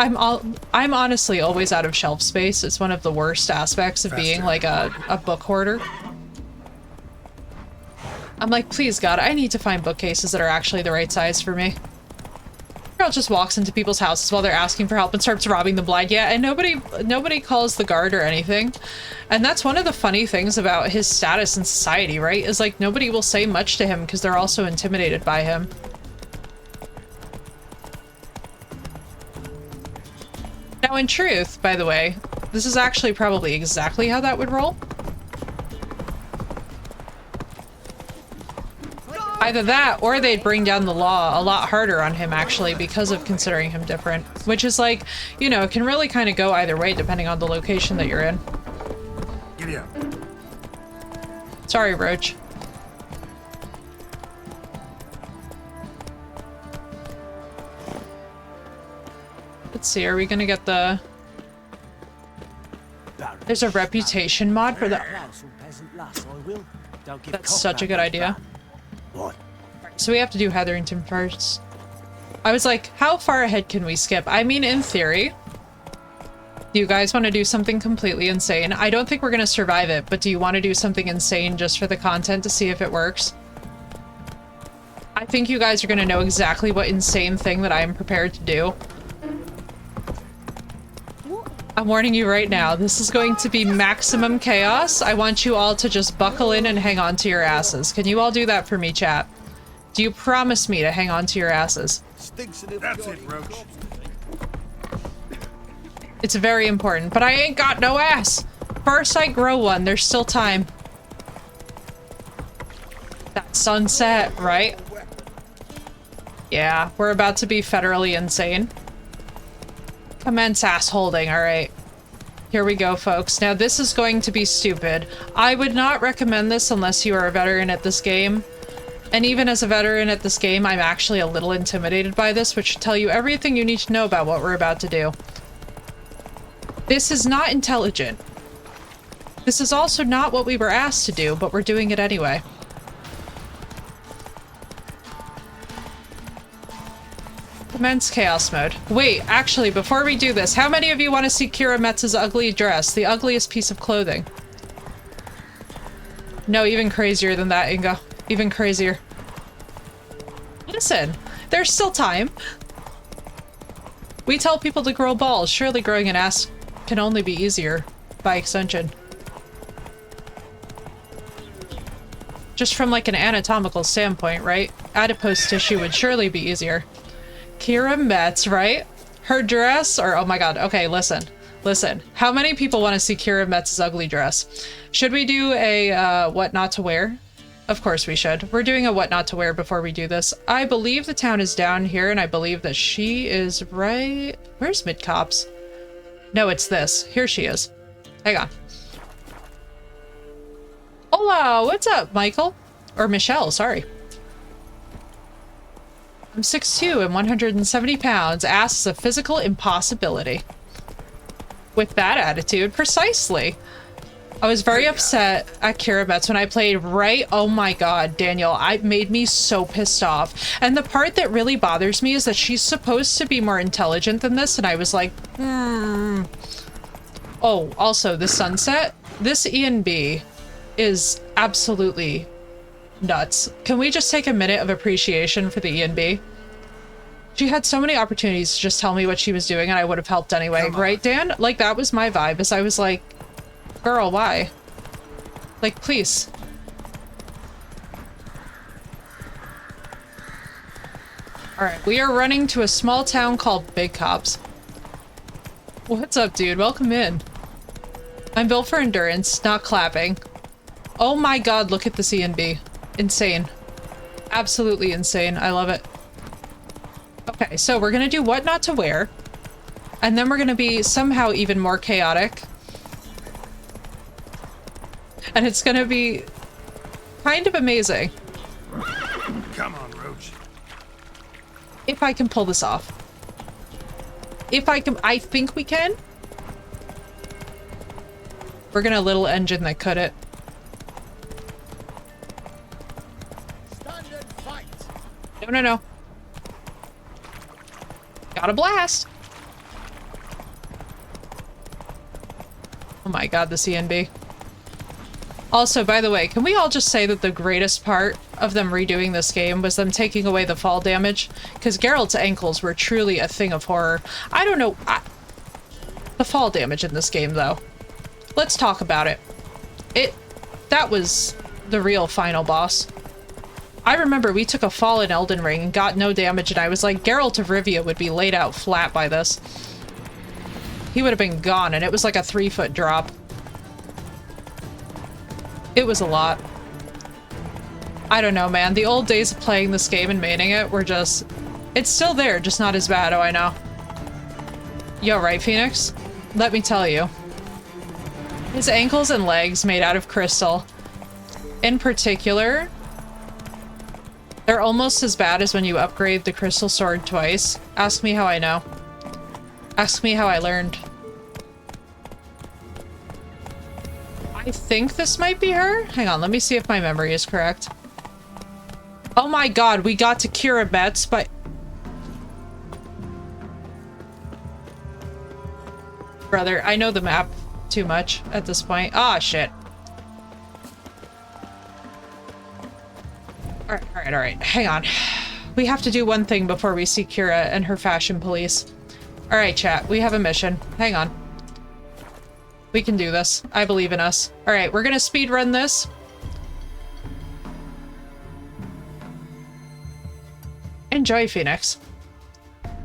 I'm honestly always out of shelf space. It's one of the worst aspects of being like a book hoarder. I'm like, please God, I need to find bookcases that are actually the right size for me. Girl just walks into people's houses while they're asking for help and starts robbing them blind. Yeah, and nobody calls the guard or anything. And that's one of the funny things about his status in society, right? Is like nobody will say much to him because they're also intimidated by him. Now, in truth, by the way, this is actually probably exactly how that would roll. Either that, or they'd bring down the law a lot harder on him, actually, because of considering him different. Which is like, you know, it can really kind of go either way, depending on the location that you're in. Giddy up. Sorry, Roach. Let's see, are we gonna get the... There's a reputation mod for the... That's such a good idea. So we have to do Hetherington first. I was like, how far ahead can we skip? I mean, in theory, do you guys want to do something completely insane? I don't think we're gonna survive it, but do you want to do something insane just for the content to see if it works? I think you guys are gonna know exactly what insane thing that I am prepared to do. I'm warning you right now, this is going to be maximum chaos. I want you all to just buckle in and hang on to your asses. Can you all do that for me, chat? Do you promise me to hang on to your asses? That's it, Roach. It's very important, but I ain't got no ass. First I grow one, there's still time. That sunset, right? Yeah, we're about to be federally insane. Commence ass holding, alright. Here we go, folks. Now this is going to be stupid. I would not recommend this unless you are a veteran at this game. And even as a veteran at this game, I'm actually a little intimidated by this, which should tell you everything you need to know about what we're about to do. This is not intelligent. This is also not what we were asked to do, but we're doing it anyway. Commence chaos mode. Wait, actually, before we do this, how many of you want to see Kira Metz's ugly dress? The ugliest piece of clothing. No, even crazier than that, Inga. Even crazier. Listen, there's still time. We tell people to grow balls. Surely growing an ass can only be easier by extension. Just from like an anatomical standpoint, right? Adipose tissue would surely be easier. Kira Metz, right? Her dress, or oh my god, okay, listen. How many people want to see Kira Metz's ugly dress? Should we do a what not to wear? Of course we should. We're doing a what not to wear before we do this. I believe the town is down here, and I believe that she is right... Where's Mid-Cops? No, it's this. Here she is. Hang on. Hola, what's up, Michael? Or Michelle, sorry. I'm 6'2" and 170 pounds. Ass is a physical impossibility. With that attitude, precisely. I was very upset at Kira Metz when I played, right? Oh my god, Daniel, it made me so pissed off. And the part that really bothers me is that she's supposed to be more intelligent than this, and I was like, Oh, also, the sunset. This E&B is absolutely nuts. Can we just take a minute of appreciation for the E&B? She had so many opportunities to just tell me what she was doing and I would have helped anyway, right, Dan? Like, that was my vibe, as I was like, girl, why? Like, please. Alright, we are running to a small town called Big Cops. What's up, dude? Welcome in. I'm built for endurance, not clapping. Oh my god, look at the C&B. Insane. Absolutely insane. I love it. Okay, so we're gonna do what not to wear. And then we're gonna be somehow even more chaotic. And it's gonna be kind of amazing. Come on, Roach. If I can pull this off. If I can, I think we can. We're gonna little engine that could it. No, no, no. Got a blast. Oh my god, the CNB. Also, by the way, can we all just say that the greatest part of them redoing this game was them taking away the fall damage? Because Geralt's ankles were truly a thing of horror. I don't know. The fall damage in this game, though. Let's talk about it. That was the real final boss. I remember we took a fall in Elden Ring and got no damage, and I was like, Geralt of Rivia would be laid out flat by this. He would have been gone, and it was like a 3-foot drop. It was a lot. I don't know, man. The old days of playing this game and maining it were just... It's still there, just not as bad. Oh, I know. Yo, right, Phoenix? Let me tell you. His ankles and legs made out of crystal. In particular, they're almost as bad as when you upgrade the crystal sword twice. Ask me how I know. Ask me how I learned. I think this might be her. Hang on, let me see if my memory is correct. Oh my god, we got to Kira Metz, but... Brother, I know the map too much at this point. Ah, shit. Alright. Hang on. We have to do one thing before we see Kira and her fashion police. Alright, chat. We have a mission. Hang on. We can do this. I believe in us. Alright, we're gonna speedrun this. Enjoy, Phoenix.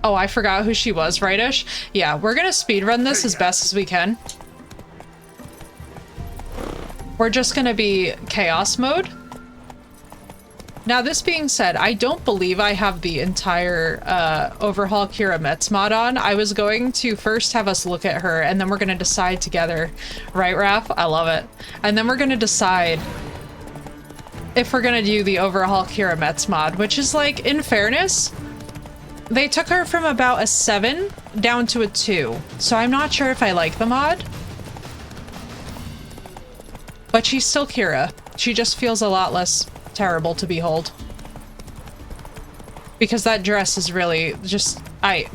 Oh, I forgot who she was, right-ish? Yeah, we're gonna speedrun this as best as we can. We're just gonna be chaos mode. Now, this being said, I don't believe I have the entire Overhaul Kira Metz mod on. I was going to first have us look at her, and then we're gonna decide together. Right, Raph? I love it. And then we're gonna decide if we're gonna do the Overhaul Kira Metz mod, which is like, in fairness, they took her from about a 7 down to a 2. So I'm not sure if I like the mod. But she's still Kira. She just feels a lot less terrible to behold. Because that dress is really just... I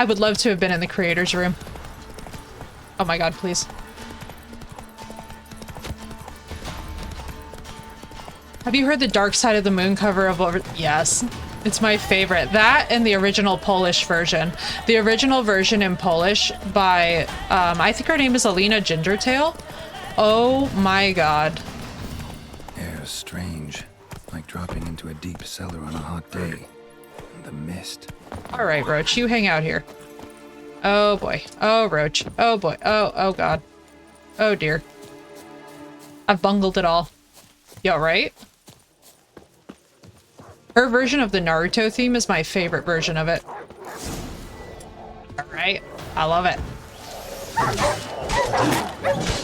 would love to have been in the creator's room. Oh my god, please. Have you heard the Dark Side of the Moon cover of Over... Yes. It's my favorite. That and the original Polish version. The original version in Polish by, I think her name is Alina Gingertail. Oh my god. Air's strange. Like dropping into a deep cellar on a hot day. The mist. Alright, Roach, you hang out here. Oh boy. Oh, Roach. Oh boy. Oh god. Oh dear. I've bungled it all. You alright? Her version of the Naruto theme is my favorite version of it. Alright. I love it.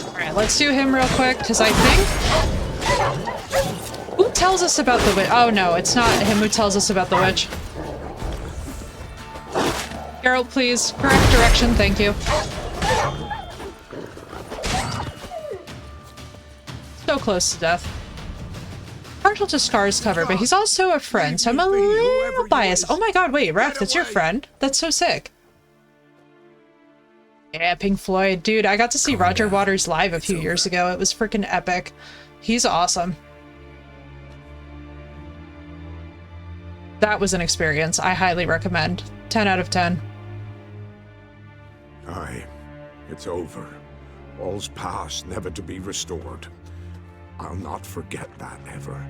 Alright, let's do him real quick, because I think... Who tells us about the witch? Oh no, it's not him who tells us about the witch. Geralt, please. Correct direction, thank you. So close to death. Partial to Scar's cover, but he's also a friend, so I'm a little biased. Oh my god, wait, Raph, that's your friend? That's so sick. Yeah, Pink Floyd. Dude, I got to see Roger Waters live a few years ago. It was freaking epic. He's awesome. That was an experience I highly recommend. 10 out of 10. Aye, it's over. All's past, never to be restored. I'll not forget that ever.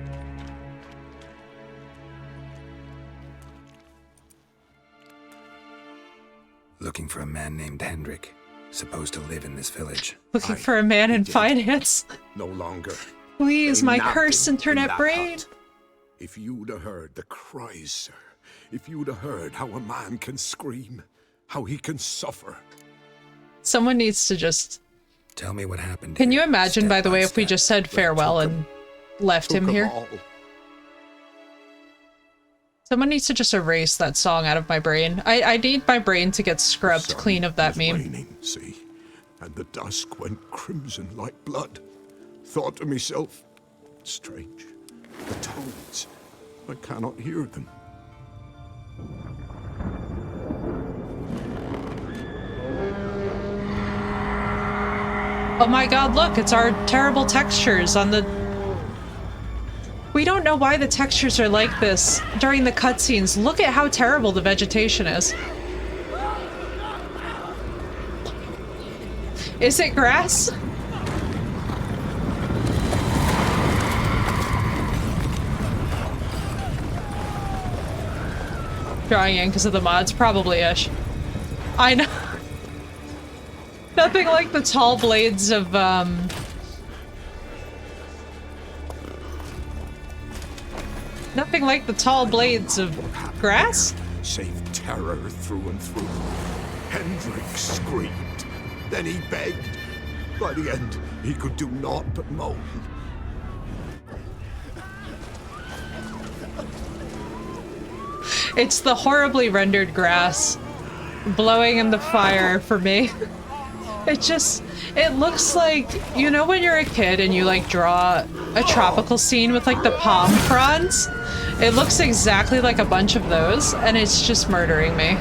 Looking for a man named Hendrik, supposed to live in this village. Looking for a man in finance. No longer. Please, my Napping cursed in internet that brain. hut. If you'd have heard the cries, sir. If you'd have heard how a man can scream, how he can suffer. Someone needs to just... Tell me what happened. Can you here, imagine, step by the by way, if we step. just said farewell and left him here? Someone needs to just erase that song out of my brain. I need my brain to get scrubbed clean of that meme. Raining, see, and the dusk went crimson like blood. Thought to myself, strange, the tones, I cannot hear them. Oh my god, look, it's our terrible textures on the... We don't know why the textures are like this during the cutscenes. Look at how terrible the vegetation is. Is it grass? Drawing in because of the mods, probably-ish. I know. Nothing like the tall blades of, Nothing like the tall blades of grass? Save terror through and through. Hendrik screamed. Then he begged. By the end, he could do naught but moan. It's the horribly rendered grass blowing in the fire for me. It looks like, you know when you're a kid and you like draw a tropical scene with like the palm fronds? It looks exactly like a bunch of those, and it's just murdering me.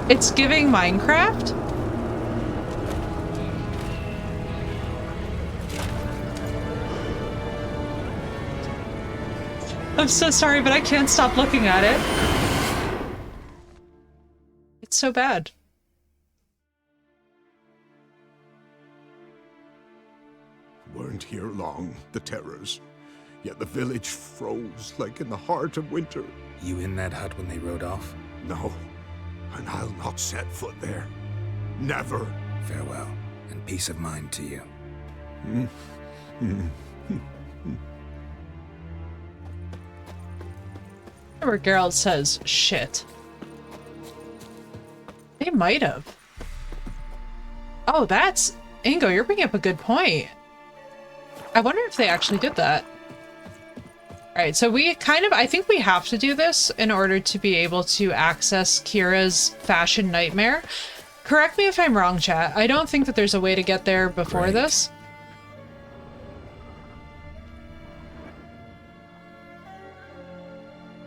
It's giving Minecraft. I'm so sorry, but I can't stop looking at it. It's so bad. Weren't here long, the terrors. Yet the village froze like in the heart of winter. You in that hut when they rode off? No, and I'll not set foot there. Never. Farewell, and peace of mind to you. Where Geralt says, shit. They might have. Oh, that's... Ingo, you're bringing up a good point. I wonder if they actually did that. Alright, so we kind of... I think we have to do this in order to be able to access Kira's fashion nightmare. Correct me if I'm wrong, chat. I don't think that there's a way to get there before this.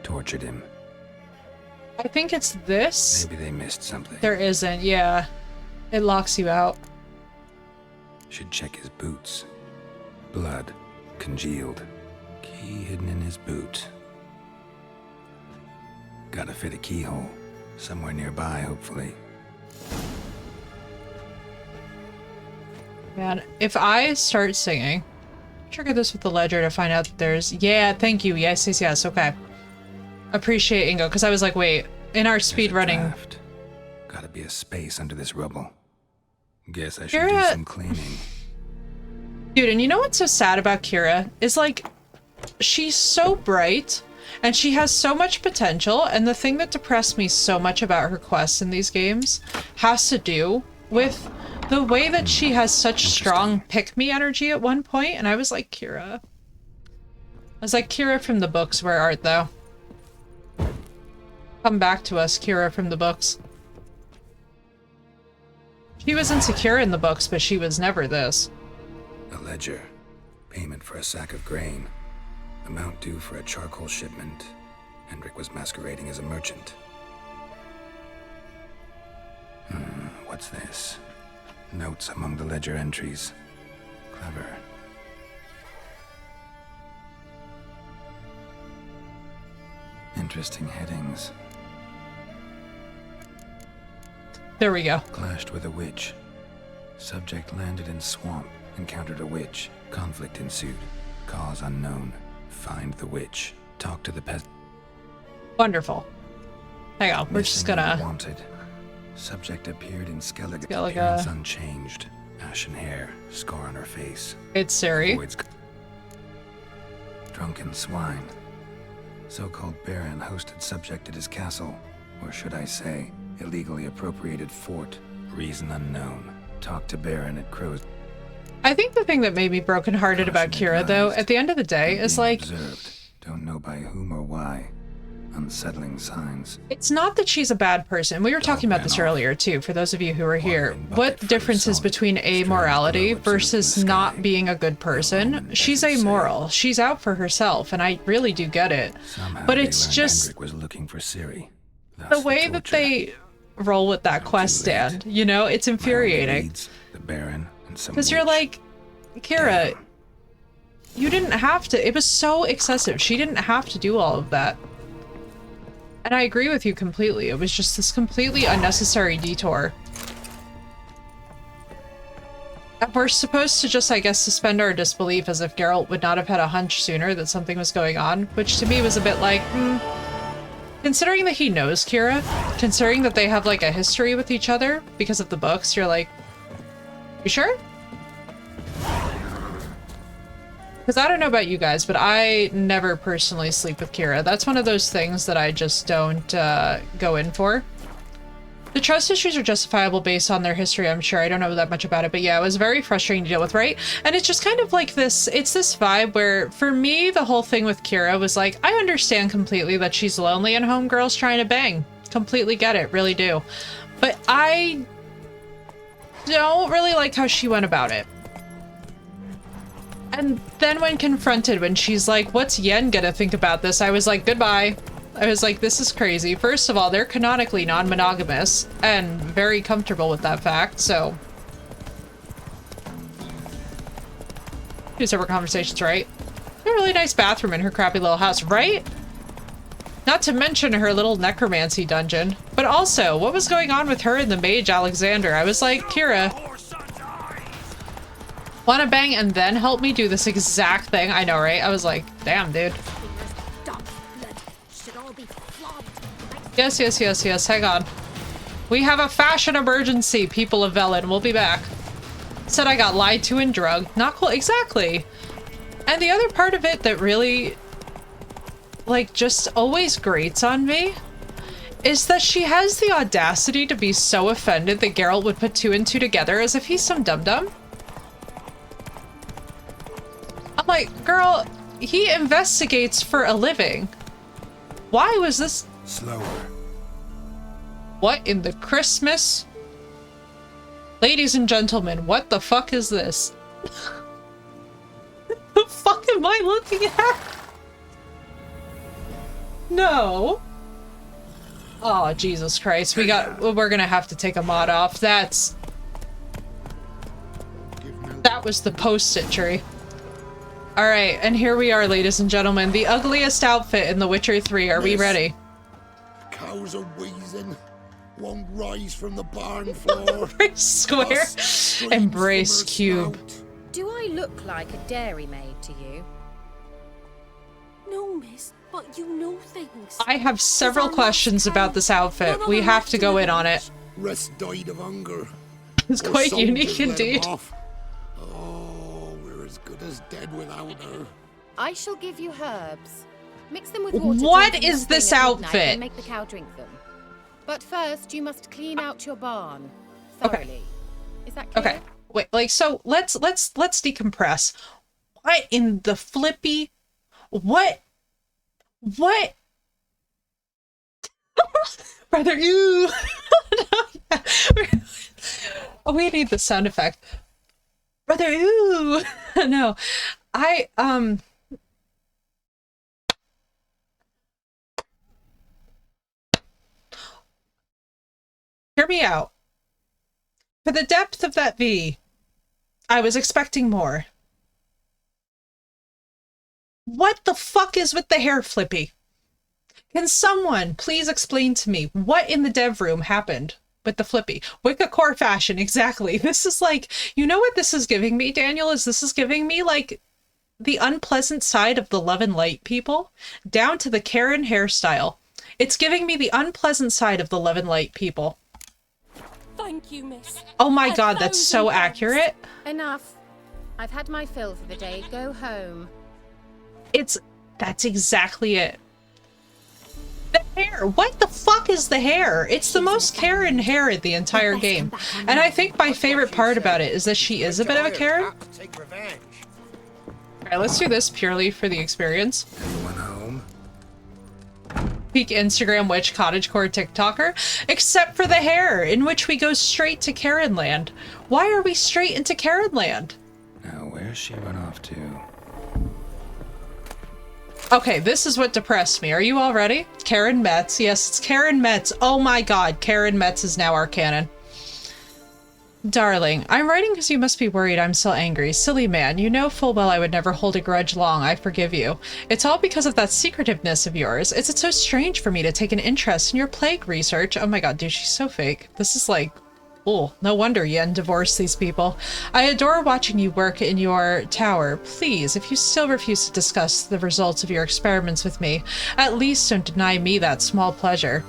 Tortured him. I think it's this. Maybe they missed something. There isn't, yeah. It locks you out. Should check his boots. Blood. Congealed. Key hidden in his boot. Gotta fit a keyhole. Somewhere nearby, hopefully. Man, if I start singing... Trigger this with the ledger to find out that there's... Yeah, thank you. Yes, yes, yes. Okay. Appreciate Ingo, because I was like, wait, in our speed running... Gotta be a space under this rubble. Guess I should do Kira... some cleaning. Dude, and you know what's so sad about Kira? Is like, she's so bright, and she has so much potential, and the thing that depressed me so much about her quests in these games has to do with the way that she has such strong pick-me energy at one point, and I was like, Kira. I was like, Kira from the books, where art thou? Come back to us, Kira from the books. She was insecure in the books, but she was never this. A ledger. Payment for a sack of grain. Amount due for a charcoal shipment. Hendrik was masquerading as a merchant. What's this? Notes among the ledger entries. Clever. Interesting headings. There we go. Clashed with a witch. Subject landed in swamp. Encountered a witch. Conflict ensued. Cause unknown. Find the witch. Talk to the peasant. Wonderful. Hang on, we're just gonna... Wanted. Subject appeared in Skellige. Skellige. Appearance unchanged. Ashen hair. Scar on her face. It's Siri. Voids... Drunken swine. So-called Baron hosted subject at his castle. Or should I say, Illegally appropriated fort. Reason unknown. Talk to Baron at Crow's. I think the thing that made me brokenhearted about Kira, though, at the end of the day, is like, Observed. Don't know by whom or why. Unsettling signs. it's not that she's a bad person. We were talking about this earlier, too, for those of you who are here. What the difference is between amorality versus not being a good person? She's amoral. She's out for herself, and I really do get it. Somehow But they it's learned just Hendrik was looking for Ciri. the way that they roll with that quest stand, you know, it's infuriating. The Baron and some Because you're like, Kira, you didn't have to. It was so excessive. She didn't have to do all of that. And I agree with you completely. It was just this completely unnecessary detour. And we're supposed to just, I guess, suspend our disbelief as if Geralt would not have had a hunch sooner that something was going on, which to me was a bit like, considering that he knows Kira, considering that they have like a history with each other because of the books, you're like, you sure? Because I don't know about you guys, but I never personally sleep with Kira. That's one of those things that I just don't go in for. The trust issues are justifiable based on their history, I'm sure. I don't know that much about it, but yeah, it was very frustrating to deal with, right? And it's just kind of like this, it's this vibe where, for me, the whole thing with Kira was like, I understand completely that she's lonely and homegirl's trying to bang. Completely get it, really do. But I don't really like how she went about it. And then when confronted, when she's like, what's Yen gonna think about this? I was like, goodbye. I was like, this is crazy. First of all, they're canonically non-monogamous and very comfortable with that fact, so. Two separate conversations, right? A really nice bathroom in her crappy little house, right? Not to mention her little necromancy dungeon. But also, what was going on with her and the mage Alexander? I was like, Kira, wanna bang and then help me do this exact thing? I know, right? I was like, damn, dude. Yes, yes, yes, yes. Hang on. We have a fashion emergency, people of Velen. We'll be back. Said I got lied to and drugged. Not cool. Exactly. And the other part of it that really, like, just always grates on me is that she has the audacity to be so offended that Geralt would put two and two together as if he's some dum-dum. I'm like, girl, he investigates for a living. Why was this... Slower. What in the Christmas? Ladies and gentlemen, what the fuck is this? The fuck am I looking at? No. Oh, Jesus Christ. We're gonna have to take a mod off. That was the post-it tree. Alright, and here we are, ladies and gentlemen. The ugliest outfit in The Witcher 3. Are we ready? Cows are wheezing. Won't rise from the barn floor. Square. Embrace cube. Do I look like a dairymaid to you? No, miss, but you know things. I have several questions about this outfit. We have to go in on it. Rest died of hunger. It's quite unique indeed. Oh, we're as good as dead without her. I shall give you herbs. Mix them with water. What is this outfit? And make the cow drink them. But first, you must clean out your barn thoroughly. Okay. Is that clear? Okay. Wait, like, so let's decompress. What in the flippy? What? Brother, you. We need the sound effect. Brother, ooh. No, hear me out. For the depth of that V, I was expecting more. What the fuck is with the hair flippy? Can someone please explain to me what in the dev room happened with the flippy? Wicca core fashion, exactly. This is like, you know what this is giving me, Daniel? This is giving me like the unpleasant side of the Love and Light people down to the Karen hairstyle. It's giving me the unpleasant side of the Love and Light people. Thank you, miss. Oh my god, that's so accurate. Enough. I've had my fill for the day. Go home. That's exactly it. The hair? What the fuck is the hair? It's the most Karen hair in the entire game. And I think my favorite part about it is that she is a bit of a Karen. Alright, let's do this purely for the experience. Everyone home? Peak Instagram witch cottagecore TikToker, except for the hair, in which we go straight to Karen land. Why are we straight into Karen land? Now, where's she run off to? Okay, this is what depressed me. Are you all ready? Karen Metz. Yes, it's Karen Metz. Oh my god, Karen Metz is now our canon. Darling, I'm writing because you must be worried I'm still angry. Silly man, you know full well I would never hold a grudge long. I forgive you. It's all because of that secretiveness of yours. It's so strange for me to take an interest in your plague research. Oh my god, dude, she's so fake. This is like... Oh, no wonder Yen divorced these people. I adore watching you work in your tower. Please, if you still refuse to discuss the results of your experiments with me, at least don't deny me that small pleasure.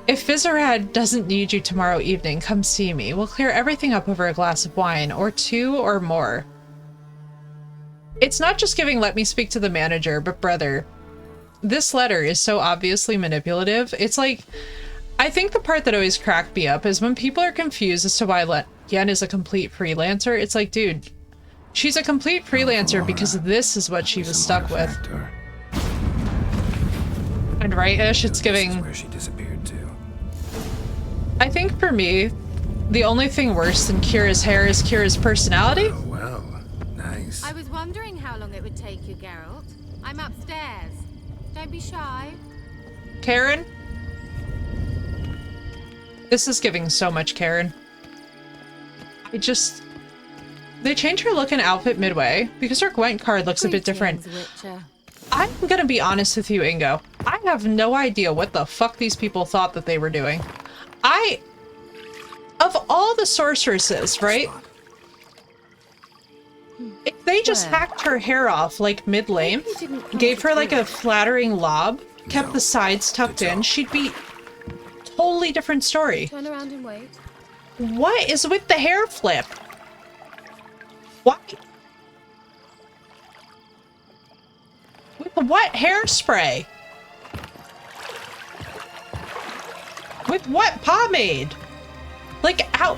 If Vizarad doesn't need you tomorrow evening, come see me. We'll clear everything up over a glass of wine, or two or more. It's not just giving let me speak to the manager, but brother, this letter is so obviously manipulative. It's like, I think the part that always cracked me up is when people are confused as to why Yen is a complete freelancer. It's like, dude, she's a complete freelancer because this is what she was stuck with. And right-ish, it's giving... Where she disappeared to. I think for me, the only thing worse than Kira's hair is Kira's personality. Oh, well, nice. I was wondering how long it would take you, Geralt. I'm upstairs. Don't be shy. Karen? This is giving so much Karen. They changed her look and outfit midway because her Gwent card looks a bit different. I'm gonna be honest with you, Ingo. I have no idea what the fuck these people thought that they were doing. Of all the sorceresses, right? If they just hacked her hair off like mid-lane, gave her like a flattering lob, kept the sides tucked in, she'd be totally different story. Turn around and wait. What is with the hair flip? What? With what hairspray? With what pomade? Like, ow,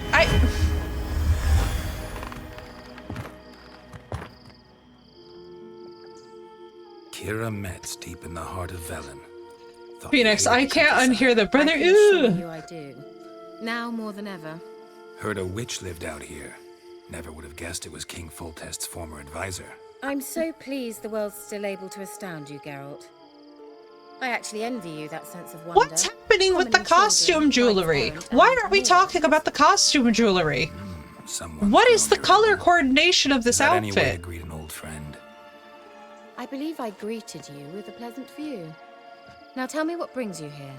Kira Metz deep in the heart of Velen. Phoenix, I can't unhear the brother. I can assure you I do. Now more than ever. Heard a witch lived out here. Never would have guessed it was King Foltest's former advisor. I'm so pleased the world's still able to astound you, Geralt. I actually envy you that sense of wonder. What's happening with the costume jewelry? Why aren't we talking about the costume jewelry? What is the color coordination of this Any way to outfit? greet an old friend. I believe I greeted you with a pleasant view. Now tell me what brings you here.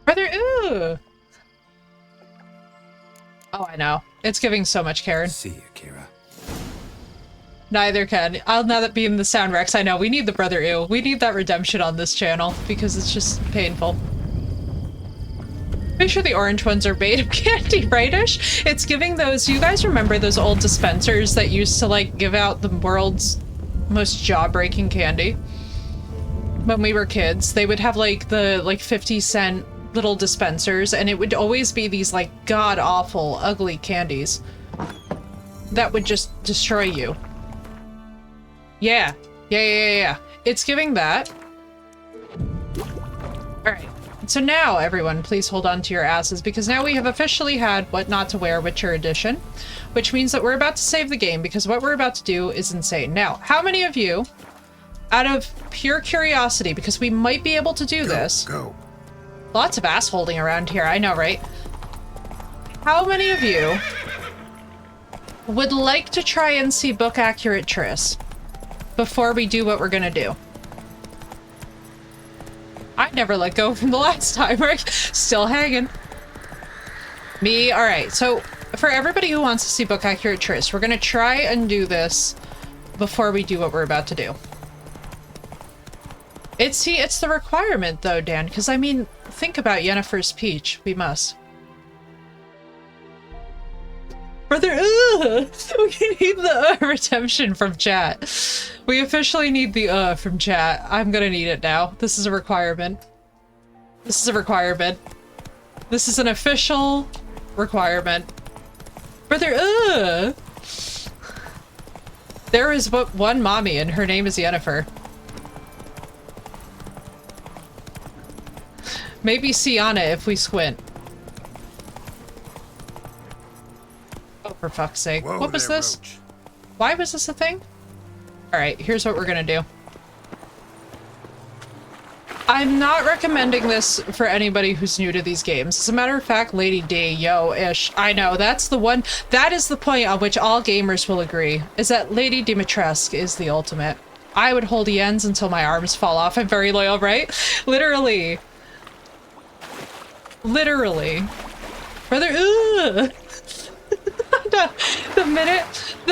Brother, ooh. Oh, I know. It's giving so much Karen. See you, Kira. Neither can. I'll now that be in the sound Rex. I know we need the brother ooh. We need that redemption on this channel because it's just painful. Pretty sure the orange ones are made of candy, right-ish? It's giving those, you guys remember those old dispensers that used to like give out the world's most jaw-breaking candy? When we were kids, they would have like the 50-cent little dispensers and it would always be these like god-awful, ugly candies that would just destroy you. Yeah. It's giving that. Alright. So now, everyone, please hold on to your asses, because now we have officially had What Not to Wear Witcher Edition, which means that we're about to save the game, because what we're about to do is insane. Now, how many of you, out of pure curiosity, because we might be able to do this... Go. Lots of ass holding around here, I know, right? How many of you would like to try and see book accurate Triss before we do what we're gonna do? I never let go from the last time, right? Still hanging. Me? Alright, so for everybody who wants to see book accurate Triss, we're gonna try and do this before we do what we're about to do. It's the requirement though, Dan, because I mean, think about Yennefer's Peach. We must. Brother, we need the redemption from chat. We officially need the from chat. I'm gonna need it now. This is a requirement. This is a requirement. This is an official requirement. Brother, There is but one mommy, and her name is Yennefer. Maybe Sienna if we squint. Oh, for fuck's sake. Whoa What was there, this? Roach. Why was this a thing? Alright, here's what we're gonna do. I'm not recommending this for anybody who's new to these games. As a matter of fact, Lady D, yo-ish. I know, that's the one. That is the point on which all gamers will agree, is that Lady Dimitrescu is the ultimate. I would hold Jens until my arms fall off. I'm very loyal, right? Literally. Literally. Brother, the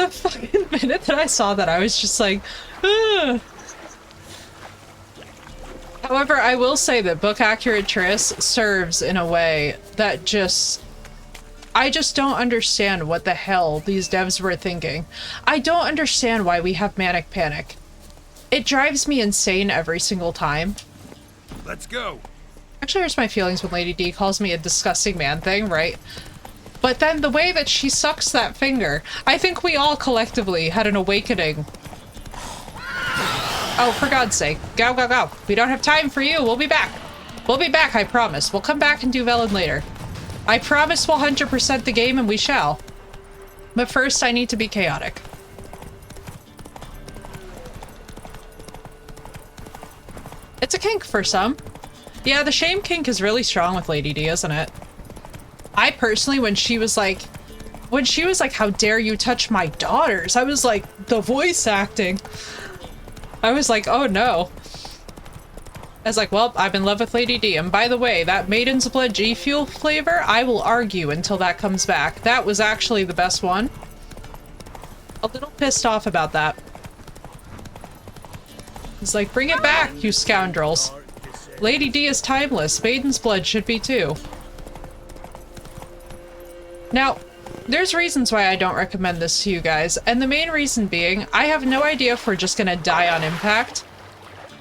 fucking minute that I saw that, I was just like, ugh. However, I will say that book accurate Triss serves in a way that I just don't understand what the hell these devs were thinking. I don't understand why we have Manic Panic. It drives me insane every single time. Let's go. Actually, here's my feelings when Lady D calls me a disgusting man thing, right? But then the way that she sucks that finger, I think we all collectively had an awakening. Oh, for God's sake. Go, go, go. We don't have time for you. We'll be back. We'll be back, I promise. We'll come back and do Velen later. I promise we'll 100% the game, and we shall. But first, I need to be chaotic. It's a kink for some. Yeah, the shame kink is really strong with Lady D, isn't it? I personally, when she was like, how dare you touch my daughters? I was like, the voice acting. I was like, oh no. I was like, well, I'm in love with Lady D. And by the way, that Maiden's Blood G Fuel flavor, I will argue until that comes back. That was actually the best one. A little pissed off about that. It's like, bring it back, you scoundrels. Lady D is timeless. Maiden's Blood should be too. Now, there's reasons why I don't recommend this to you guys, and the main reason being, I have no idea if we're just gonna die on impact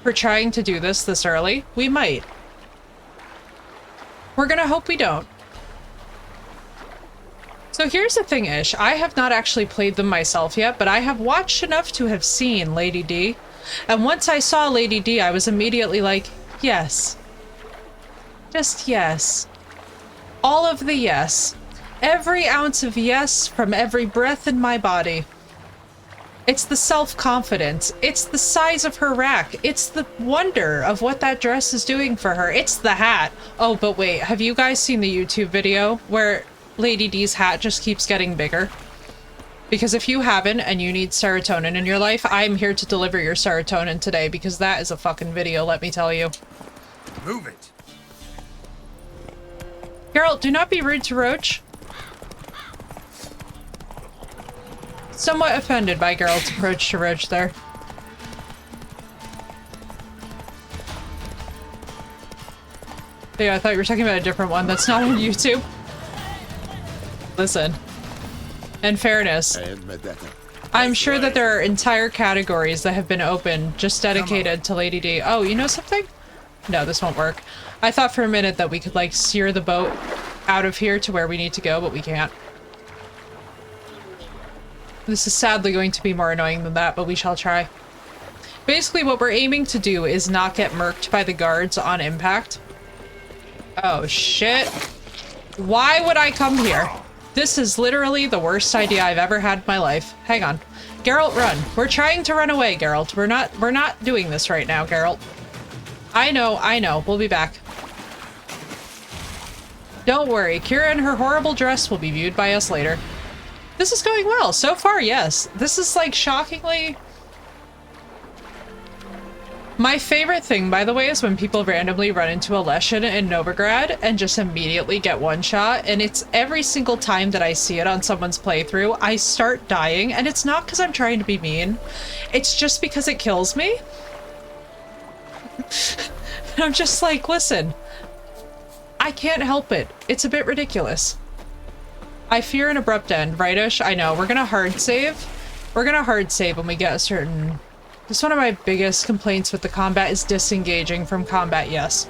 for trying to do this early. We might. We're gonna hope we don't. So here's the thing, Ish. I have not actually played them myself yet, but I have watched enough to have seen Lady D. And once I saw Lady D, I was immediately like, yes. Just yes. All of the yes. Every ounce of yes from every breath in my body. It's the self-confidence. It's the size of her rack. It's the wonder of what that dress is doing for her. It's the hat. Oh, but wait, have you guys seen the YouTube video where Lady D's hat just keeps getting bigger? Because if you haven't and you need serotonin in your life, I'm here to deliver your serotonin today because that is a fucking video, let me tell you. Move it. Geralt, do not be rude to Roach. Somewhat offended by Geralt's approach to Roach there. Yeah, I thought you were talking about a different one that's not on YouTube. Listen. In fairness, I'm sure that there are entire categories that have been opened just dedicated to Lady D. Oh, you know something? No, this won't work. I thought for a minute that we could like steer the boat out of here to where we need to go, but we can't. This is sadly going to be more annoying than that, but we shall try. Basically, what we're aiming to do is not get murked by the guards on impact. Oh, shit. Why would I come here? This is literally the worst idea I've ever had in my life. Hang on. Geralt, run. We're trying to run away, Geralt. We're not doing this right now, Geralt. I know. We'll be back. Don't worry. Kira and her horrible dress will be viewed by us later. This is going well. So far, yes. This is like shockingly... My favorite thing, by the way, is when people randomly run into a Leshen in Novigrad and just immediately get one shot, and it's every single time that I see it on someone's playthrough, I start dying, and it's not because I'm trying to be mean. It's just because it kills me. I'm just like, listen, I can't help it. It's a bit ridiculous. I fear an abrupt end, rightish? I know, we're gonna hard save. We're gonna hard save when we get a certain... Just one of my biggest complaints with the combat is disengaging from combat, yes.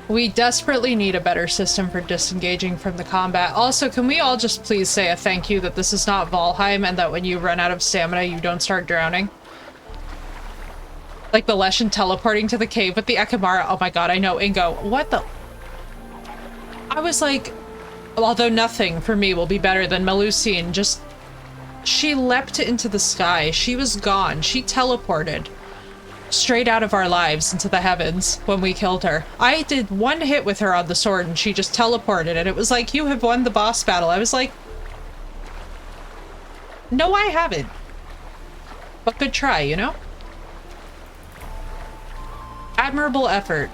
We desperately need a better system for disengaging from the combat. Also, can we all just please say a thank you that this is not Valheim and that when you run out of stamina, you don't start drowning? Like the Leshen teleporting to the cave with the Ekimmara. Oh my god, I know, Ingo. What the... I was like... Although nothing for me will be better than Melusine just... She leapt into the sky. She was gone. She teleported straight out of our lives into the heavens when we killed her. I did one hit with her on the sword and she just teleported and it was like, you have won the boss battle. I was like, no, I haven't. But good try, you know? Admirable effort.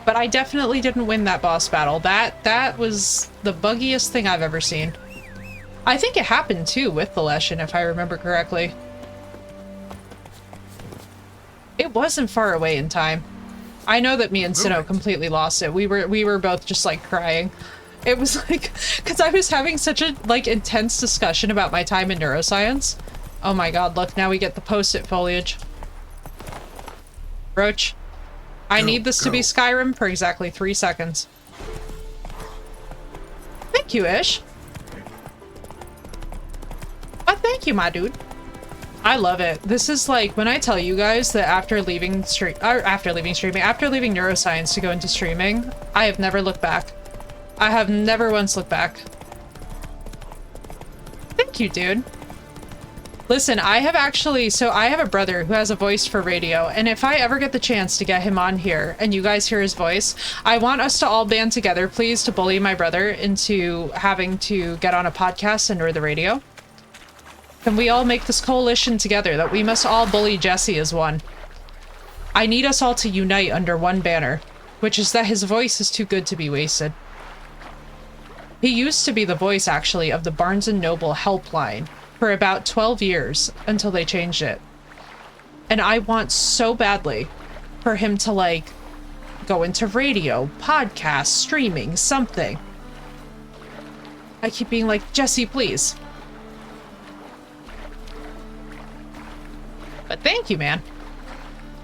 But I definitely didn't win that boss battle. That was the buggiest thing I've ever seen. I think it happened too with the Leshen, if I remember correctly. It wasn't far away in time. I know that me and Sinnoh completely lost it. We were both just like crying. It was like, because I was having such a like intense discussion about my time in neuroscience. Oh my god, look, now we get the post-it foliage. Roach, I need this to be Skyrim for exactly 3 seconds. Thank you, Ish. Oh, thank you, my dude. I love it. This is like, when I tell you guys that after leaving neuroscience to go into streaming, I have never looked back. I have never once looked back. Thank you, dude. Listen, I have a brother who has a voice for radio, and if I ever get the chance to get him on here and you guys hear his voice, I want us to all band together, please, to bully my brother into having to get on a podcast and or the radio. Can we all make this coalition together that we must all bully Jesse as one? I need us all to unite under one banner, which is that his voice is too good to be wasted. He used to be the voice, actually, of the Barnes & Noble helpline for about 12 years until they changed it. And I want so badly for him to, like, go into radio, podcast, streaming, something. I keep being like, Jesse, please. But thank you, man.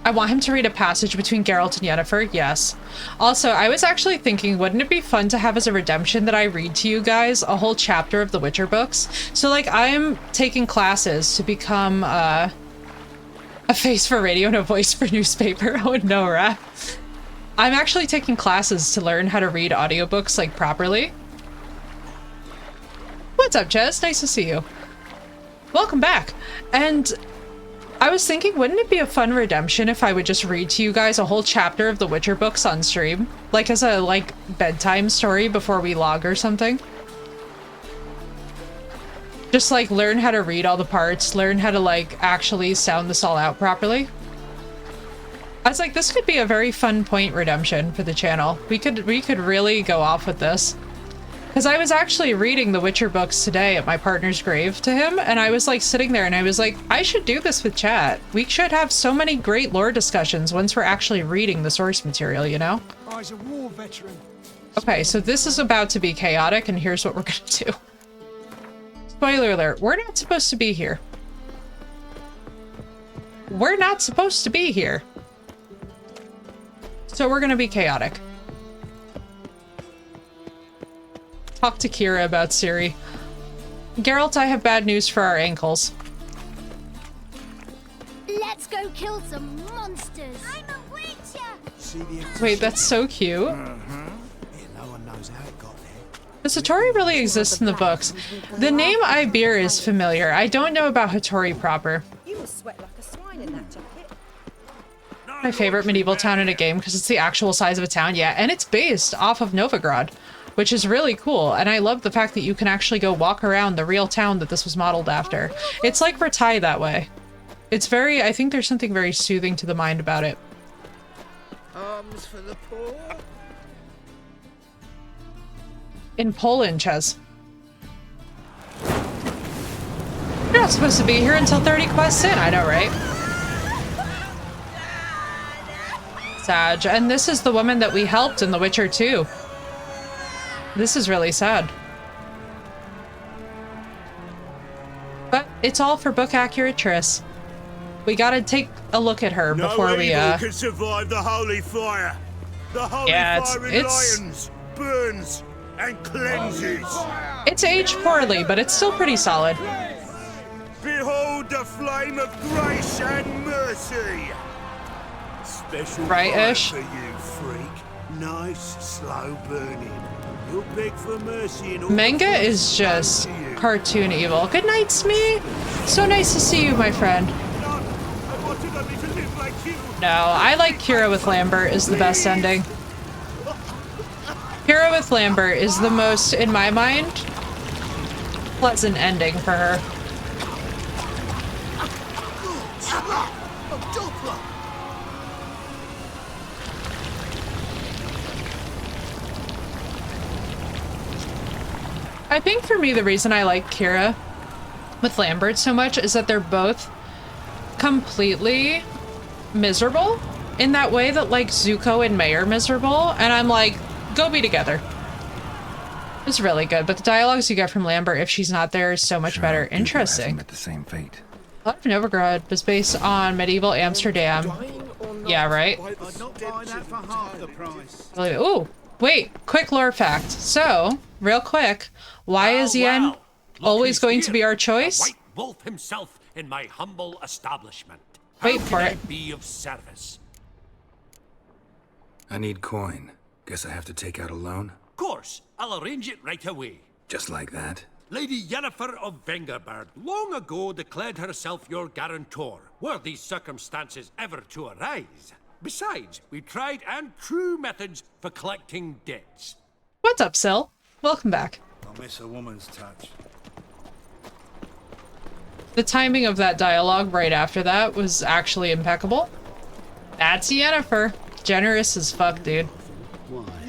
I want him to read a passage between Geralt and Yennefer, yes. Also, I was actually thinking, wouldn't it be fun to have as a redemption that I read to you guys a whole chapter of the Witcher books? So, like, I'm taking classes to become a face for radio and a voice for newspaper. Oh no, Ra. I'm actually taking classes to learn how to read audiobooks, like, properly. What's up, Ches? Nice to see you. Welcome back. And I was thinking, wouldn't it be a fun redemption if I would just read to you guys a whole chapter of the Witcher books on stream? Like as a, like, bedtime story before we log or something? Just, like, learn how to read all the parts, learn how to, like, actually sound this all out properly. I was like, this could be a very fun point redemption for the channel. We could really go off with this. Because I was actually reading the Witcher books today at my partner's grave to him, and I was like sitting there and I was like, I should do this with chat. We should have so many great lore discussions once we're actually reading the source material, you know? I was a war veteran. Okay, so this is about to be chaotic, and here's what we're gonna do. Spoiler alert, we're not supposed to be here. We're not supposed to be here. So we're gonna be chaotic. Talk to Kira about Ciri. Geralt, I have bad news for our ankles. Let's go kill some monsters. I'm a witcher. Wait, that's so cute. No one knows how it got there. Does Hattori really exist in the books? The name Ibir is familiar. I don't know about Hattori proper. You must sweat like a swine in that jacket. My favorite medieval town in a game because it's the actual size of a town, yeah, and it's based off of Novigrad, which is really cool, and I love the fact that you can actually go walk around the real town that this was modeled after. It's like Rattay that way. It's very, I think there's something very soothing to the mind about it. Arms for the poor. In Poland, Ches. You're not supposed to be here until 30 quests in, I know, right? Sag, and this is the woman that we helped in The Witcher 2. This is really sad. But it's all for book accurate Triss. We gotta take a look at her before we can survive the holy fire. The holy fire in Lions burns and cleanses. It's aged poorly, but it's still pretty solid. Behold the flame of grace and mercy. Special Right-ish. fire for you, freak. Nice, slow burning. You'll beg for mercy in all Manga the is just cartoon evil. Good night, Smee. So nice to see you, my friend. No, I like Kira with Lambert is the best ending. Kira with Lambert is the most, in my mind, pleasant ending for her. I think for me, the reason I like Kira with Lambert so much is that they're both completely miserable in that way that like Zuko and May are miserable, and I'm like, go be together. It's really good, but the dialogues you get from Lambert if she's not there is so much better. Interesting. Met the same fate. A lot of Novigrad was based on medieval Amsterdam. Yeah, right? Ooh, wait, quick lore fact. So, real quick, why is Yen always going to be our choice? White Wolf himself in my humble establishment. Wait How for can it. I be of service? I need coin. Guess I have to take out a loan? Of course, I'll arrange it right away. Just like that? Lady Yennefer of Vengerberg long ago declared herself your guarantor, were these circumstances ever to arise. Besides, we tried and true methods for collecting debts. What's up, Syl? Welcome back. I miss a woman's touch. The timing of that dialogue right after that was actually impeccable. That's Yennefer. Generous as fuck, dude.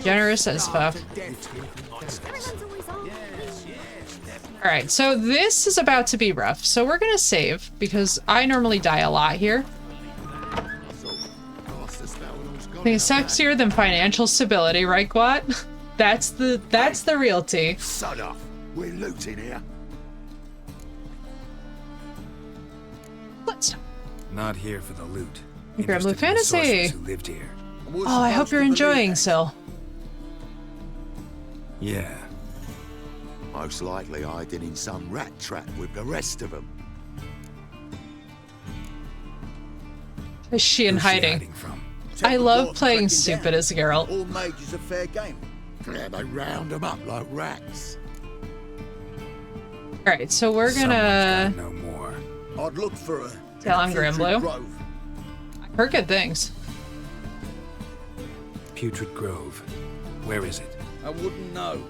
Generous as fuck. Alright, so this is about to be rough. So we're gonna save, because I normally die a lot here. Nothing sexier than financial stability, right, Gwat? That's the real tea. Sod off. We're looting here. Let's Not here for the loot. Grand Blue Interested in the Fantasy. sorcerers who lived here. Oh, I hope you're enjoying, Syl. Yeah. Most likely hiding in some rat trap with the rest of them. Is she in hiding? I love playing stupid as Geralt. All mages are fair game. Yeah, they round them up like rats. Alright, so we're gonna No more. I'd look for a tell on Granblue. I've heard good things. Putrid Grove. Where is it? I wouldn't know.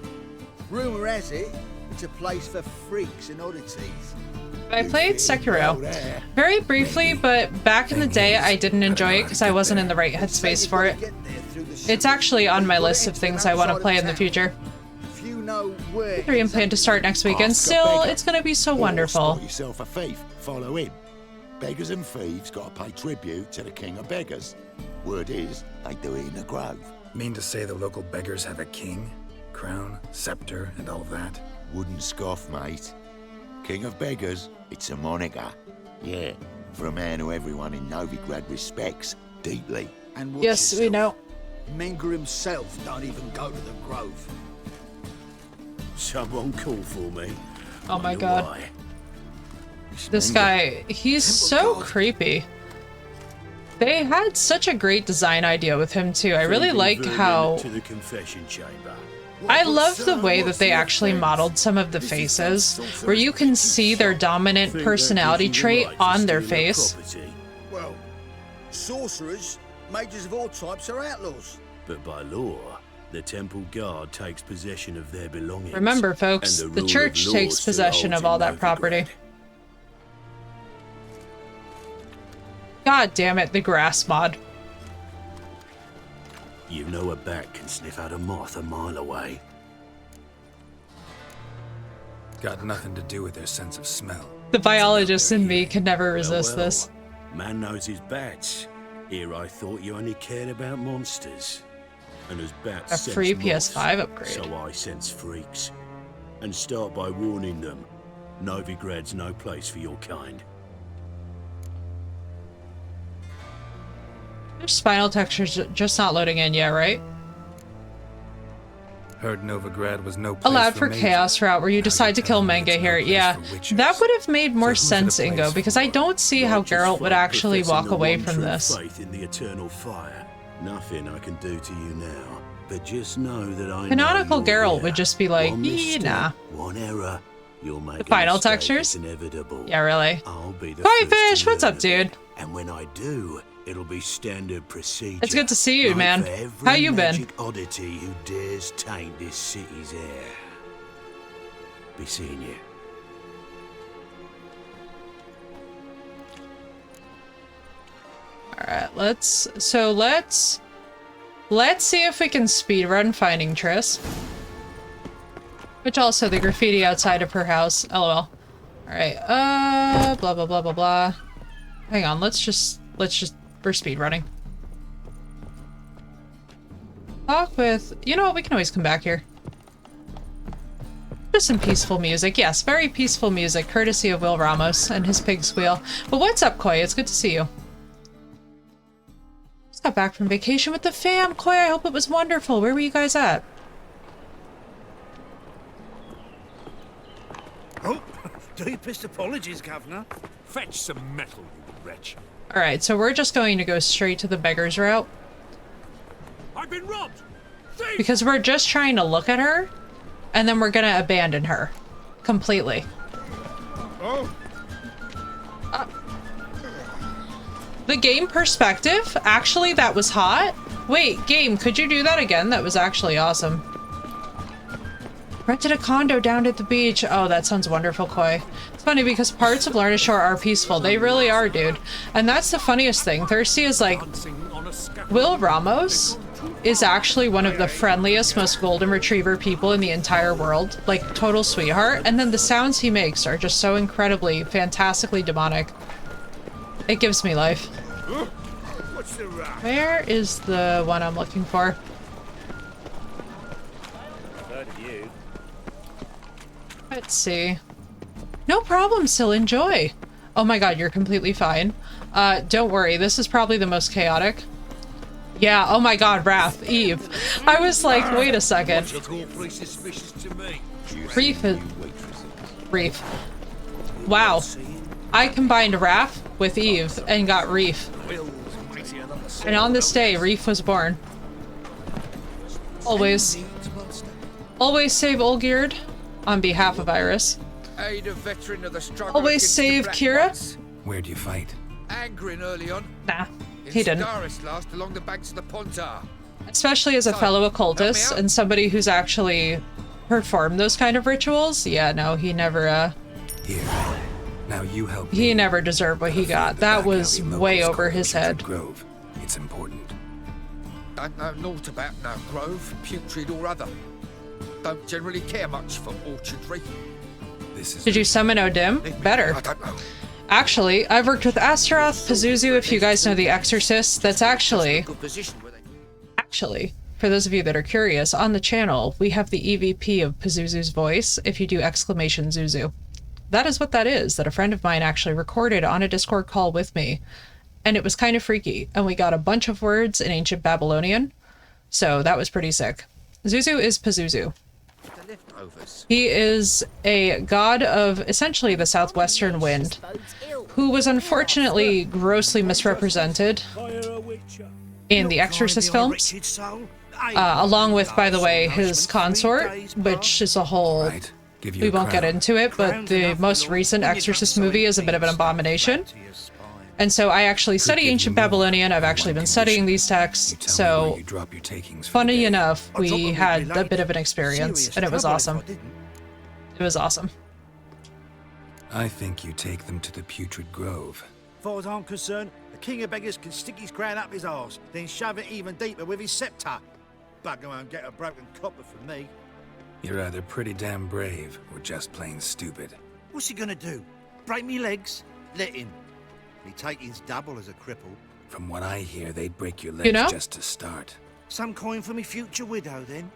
Rumor has it, it's a place for freaks and oddities. I played Sekiro very briefly, but back in the day I didn't enjoy it because I wasn't in the right headspace for it. It's actually on my list of things I want to play in the future. If you know where 3 and plan to start next weekend. Still, it's gonna be so wonderful. Spot yourself a thief, follow him. Beggars and thieves got to pay tribute to the king of beggars. Word is, they do it in the grove. Mean to say the local beggars have a king, crown, scepter, and all that? Wouldn't scoff, mate. King of beggars, it's a moniker. Yeah, for a man who everyone in Novigrad respects deeply. And watch Yes, we know. Menger himself don't even go to the grove. Someone call for me. Oh my god. This guy, he's so creepy. They had such a great design idea with him too. I really like how To the confession chamber. I love the way that they actually modeled some of the faces, where you can see their dominant personality trait on their face. Well, sorcerers, mages of all types are outlaws. But by law, the temple guard takes possession of their belongings. Remember, folks, and the rule of church law takes still possession holds of all in that property. Novigrad. God damn it, the grass mod. You know a bat can sniff out a moth a mile away. Got nothing to do with their sense of smell. The biologist in me can never resist well. this. Man knows his bats. Here I thought you only cared about monsters. and as bats A sense free moths, PS5 upgrade. so I sense freaks. And start by warning them. Novigrad's no place for your kind. Their spinal texture's just not loading in yet, right? Heard Novigrad was no place Allowed for mages. chaos route where you decide to kill Menge here. Yeah, that would have made more sense, Ingo, because I don't see how Geralt would actually walk away from this. Faith in the eternal fire. Nothing I can do to you now, but just know that I Canonical know you're Geralt there. would just be like, One "Yeah, misstep, nah." one error, you'll make The a final mistake. textures? It's inevitable. Yeah, really. I'll be the Koi first to Fish, what's learn up, dude? And when I do, it'll be standard procedure. It's good to see you, Like man. for every How you been? magic oddity who dares taint this city's air. Be seeing you. Alright, let's see if we can speedrun finding Triss. Which also the graffiti outside of her house. LOL. Alright, blah blah blah blah blah. Hang on, we're speedrunning. Talk with, you know what, we can always come back here. Just some peaceful music. Yes, very peaceful music, courtesy of Will Ramos and his pig squeal. But what's up, Koi? It's good to see you. Just got back from vacation with the fam. Koi, I hope it was wonderful. Where were you guys at? Oh, deepest apologies, Governor. Fetch some metal, you wretch. Alright, so we're just going to go straight to the beggar's route. I've been robbed! Because we're just trying to look at her, and then we're gonna abandon her. Completely. Oh. The game perspective? Actually, that was hot. Wait, game, could you do that again? That was actually awesome. Rented a condo down at the beach. Oh, that sounds wonderful, Koi. It's funny because parts of Lorna Shore are peaceful. They really are, dude. And that's the funniest thing. Thirsty is like... Will Ramos is actually one of the friendliest, most golden retriever people in the entire world. Like, total sweetheart. And then the sounds he makes are just so incredibly, fantastically demonic. It gives me life. Where is the one I'm looking for? Let's see. No problem, Sil. Enjoy. Oh my god, you're completely fine. Don't worry. This is probably the most chaotic. Yeah, oh my god, Wrath. Eve. I was like, wait a second. Reef. Wow. I combined Wrath with Eve and got Reef. And on this day, Reef was born. Always save Olgierd on behalf of Iris. Aid a veteran of the struggle. Always save Kira. Where'd you fight? Angrin early on. Nah, he didn't. Scaris last along the banks of the Pontar. Especially as a fellow occultist and somebody who's actually performed those kind of rituals. Yeah, no, he never, Here. Now you help. He never deserved what he got. That was way over his head. Grove. It's important. Don't know naught about no grove, putrid or other. Don't generally care much for orchardry. Did you summon Odim? Better. I don't know. Actually, I've worked with Astaroth, Pazuzu, if you guys know The Exorcist. That's actually, for those of you that are curious, on the channel, we have the EVP of Pazuzu's voice if you do exclamation Zuzu. That is what that is, that a friend of mine actually recorded on a Discord call with me. And it was kind of freaky. And we got a bunch of words in ancient Babylonian. So that was pretty sick. Zuzu is Pazuzu. He is a god of essentially the southwestern wind, who was unfortunately grossly misrepresented in the Exorcist films, along with, by the way, his consort, which is a whole... We won't get into it, but the most recent Exorcist movie is a bit of an abomination. And so I actually study ancient Babylonian. I've actually been studying these texts, so funny enough, we had a bit of an experience, and it was awesome. It was awesome. I think you take them to the Putrid Grove. As far as I'm concerned, the king of beggars can stick his crown up his arse, then shove it even deeper with his scepter. Bugger won't get a broken copper from me. You're either pretty damn brave or just plain stupid. What's he gonna do? Break me legs? Let him. Me taking's double as a cripple. From what I hear, they'd break your legs You know? just to start. Some coin for me future widow, then?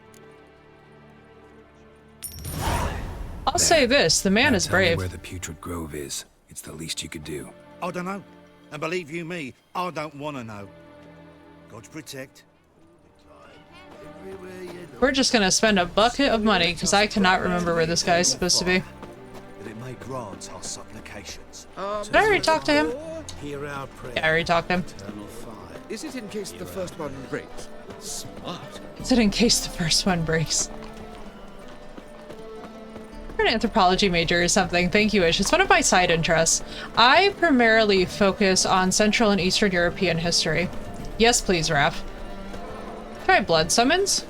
I'll say this, the man is Tell me brave. where the Putrid Grove is. It's the least you could do. I don't know. And believe you me, I don't want to know. God protect. We're just gonna spend a bucket of money because I cannot remember where this guy is supposed to be. That it may grant our supplications. Did I already talk to him? Hear our prayer. Yeah, I already talked to him. Is it in case the first one breaks? Smart. Is it in case the first one breaks? You're an anthropology major or something. Thank you, Ish. It's one of my side interests. I primarily focus on Central and Eastern European history. Yes, please, Raph. Try blood summons?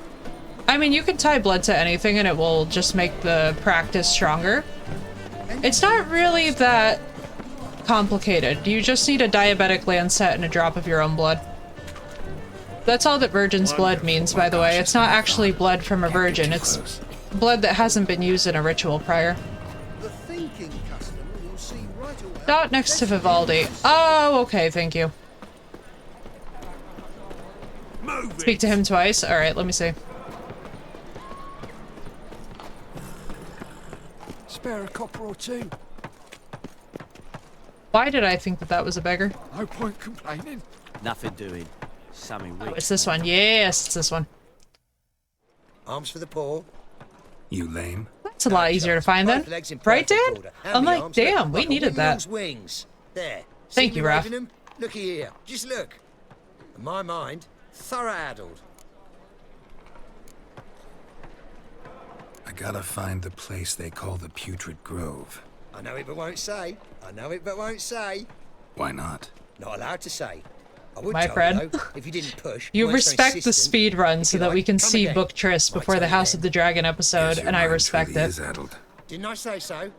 I mean, you can tie blood to anything and it will just make the practice stronger. It's not really that complicated. You just need a diabetic lancet and a drop of your own blood. That's all that virgin's blood means, by the way. It's not actually blood from a virgin. It's blood that hasn't been used in a ritual prior. Dot next to Vivaldi. Oh, okay, thank you. Speak to him twice? Alright, let me see. Spare a copper or two. Why did I think that that was a beggar? No point complaining. Nothing doing. Sammy Oh, it's this one. Yes, it's this one. Arms for the poor. You lame? That's a lot easier to find then. Right, Dan? I'm like, damn, we needed that. Wings. There. Thank you, Raph. Looky here. Just look. In my mind, thorough addled. I gotta find the place they call the Putrid Grove. I know it but won't say. I know it but won't say. Why not? Not allowed to say. I would My tell friend. you, though, if you didn't push. You weren't so respect the insistent. speed run so that we can see again. Book Triss before the House of the Dragon episode, and I respect it. Didn't I say so?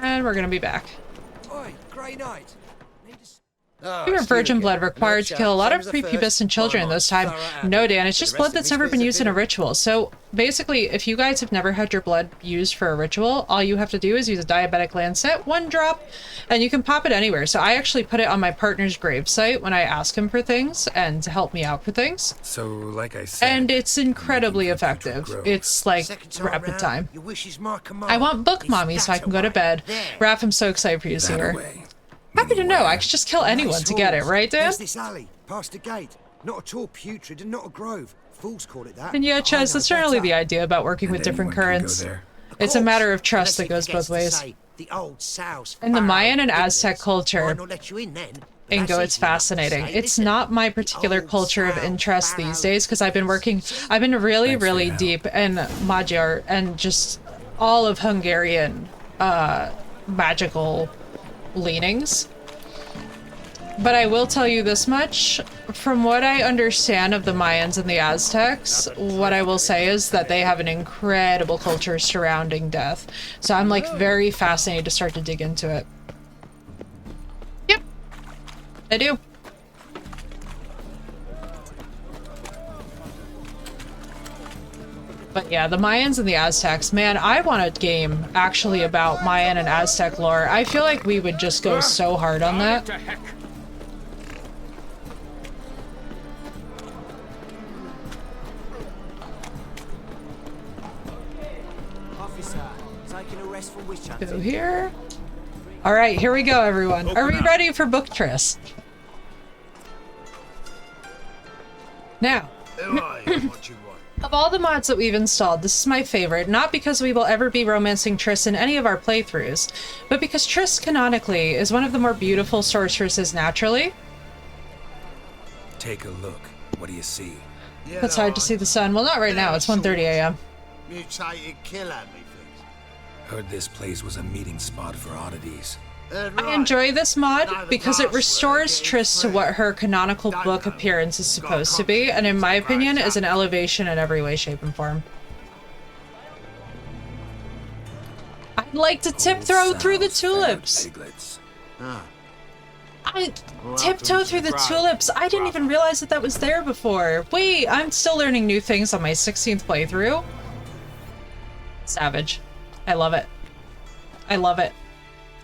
And we're gonna be back. Oi, Grey Knight. Pure virgin blood required to kill a lot of prepubescent children in those times. No, Dan, it's just blood that's never been used in a ritual. So basically, if you guys have never had your blood used for a ritual, all you have to do is use a diabetic lancet, 1 drop, and you can pop it anywhere. So I actually put it on my partner's gravesite when I ask him for things and to help me out for things. So, like I said, And it's incredibly effective. It's like rapid time. Your wish is my command. I want book mommy so I can go to bed. Raph, I'm so excited for you to see her. Happy to know. I could just kill anyone to get it, right, Dan? There's this alley, past the gate. Not at all putrid and not a grove. Fools call it that. And yeah, Chaz, that's generally the idea about working with different currents. It's a matter of trust that goes both ways. The old souse. In the Mayan and Aztec culture, Not let you in then. Ingo, it's fascinating. It's not my particular culture of interest these days because I've been really, really deep in Magyar and just all of Hungarian magical leanings. But I will tell you this much, from what I understand of the Mayans and the Aztecs, what I will say is that they have an incredible culture surrounding death. So I'm like very fascinated to start to dig into it. Yep, I do. But yeah, the Mayans and the Aztecs, man, I want a game actually about Mayan and Aztec lore. I feel like we would just go so hard on that. Officer, taking a rest from witch hunting. Go here. All right, here we go, everyone. Are we ready for Book Triss? Now, of all the mods that we've installed, this is my favorite, not because we will ever be romancing Triss in any of our playthroughs, but because Triss canonically is one of the more beautiful sorceresses naturally. Take a look. What do you see? It's hard to see the sun. Well, not right now. It's 1:30 a.m. Mutated killer, methinks. Heard this place was a meeting spot for oddities. I enjoy this mod because it restores Triss to what her canonical book appearance is supposed to be, and in my opinion, is an elevation in every way, shape, and form. I'd like to tiptoe through the tulips. I tiptoe through the tulips. I didn't even realize that that was there before. Wait, I'm still learning new things on my 16th playthrough. Savage. I love it. I love it.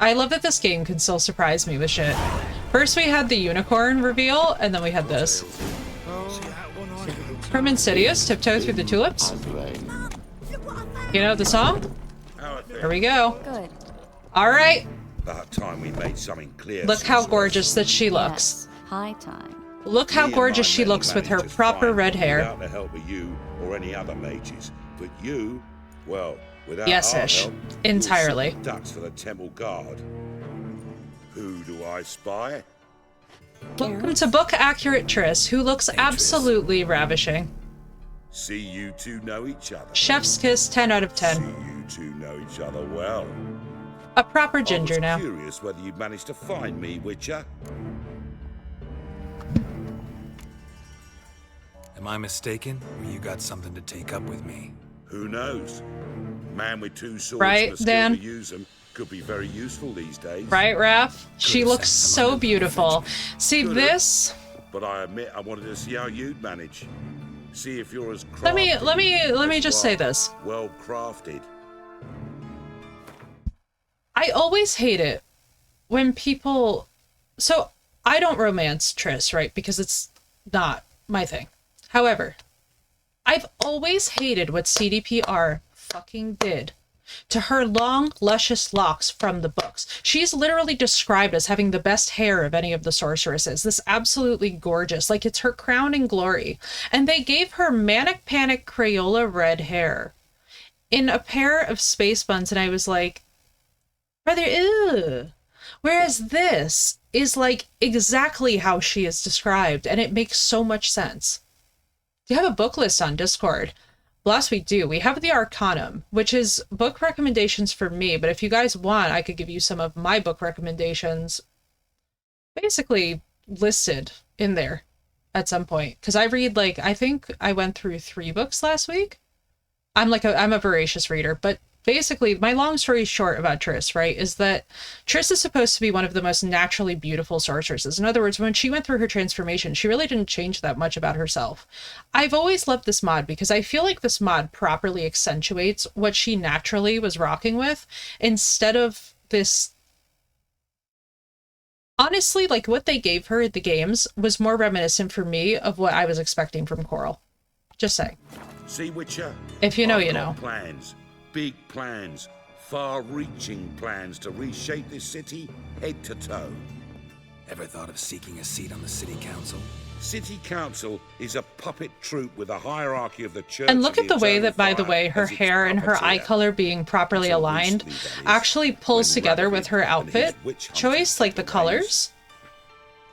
I love that this game can still surprise me with shit. First we had the unicorn reveal, and then we had this. From Insidious, Tiptoe Through the Tulips. You know the song? Here we go. Good. All right. About time we made something clear. Look how gorgeous that she looks. Yes, high time. Look how gorgeous she looks with her proper red hair. Without the help of you or any other mages, but you, well, without Yes, our Ish. help, Entirely. you'll sit ducks for the temple guard. Who do I spy? Welcome to Book Accurate Triss, who looks absolutely ravishing. See you two know each other. Chef's kiss, 10 out of 10. See you two know each other well. A proper ginger I was now. Curious whether you'd managed to find me, Witcher. Am I mistaken, or you got something to take up with me? Who knows? Man with two swords Right, and the skill Dan? to use them could be very useful these days. Right, Raph? She looks so beautiful. See this? But I admit I wanted to see how you'd manage. See if you're as crafty. Let me just say this. Well crafted. I always hate it when people. So I don't romance Triss, right? Because it's not my thing. However, I've always hated what CDPR fucking did to her long, luscious locks from the books. She's literally described as having the best hair of any of the sorceresses. This absolutely gorgeous, like it's her crowning glory. And they gave her manic panic Crayola red hair in a pair of space buns, and I was like, brother, ew. Whereas this is like exactly how she is described, and it makes so much sense. Do you have a book list on Discord? Bless, we do. We have the Arcanum, which is book recommendations for me, but if you guys want, I could give you some of my book recommendations basically listed in there at some point. Because I read, like, I think I went through 3 books last week. I'm a voracious reader, but basically, my long story short about Triss, right, is that Triss is supposed to be one of the most naturally beautiful sorceresses. In other words, when she went through her transformation, she really didn't change that much about herself. I've always loved this mod because I feel like this mod properly accentuates what she naturally was rocking with, instead of this. Honestly, like, what they gave her at the games was more reminiscent for me of what I was expecting from Coral. Just saying. See, Witcher? If you know, I've you got know. Plans. Big plans. Far-reaching plans to reshape this city head to toe. Ever thought of seeking a seat on the city council? City council is a puppet troupe with a hierarchy of the church. And look at the way that, by the way, her hair and her eye color being properly aligned actually pulls together with her outfit choice, like the colors.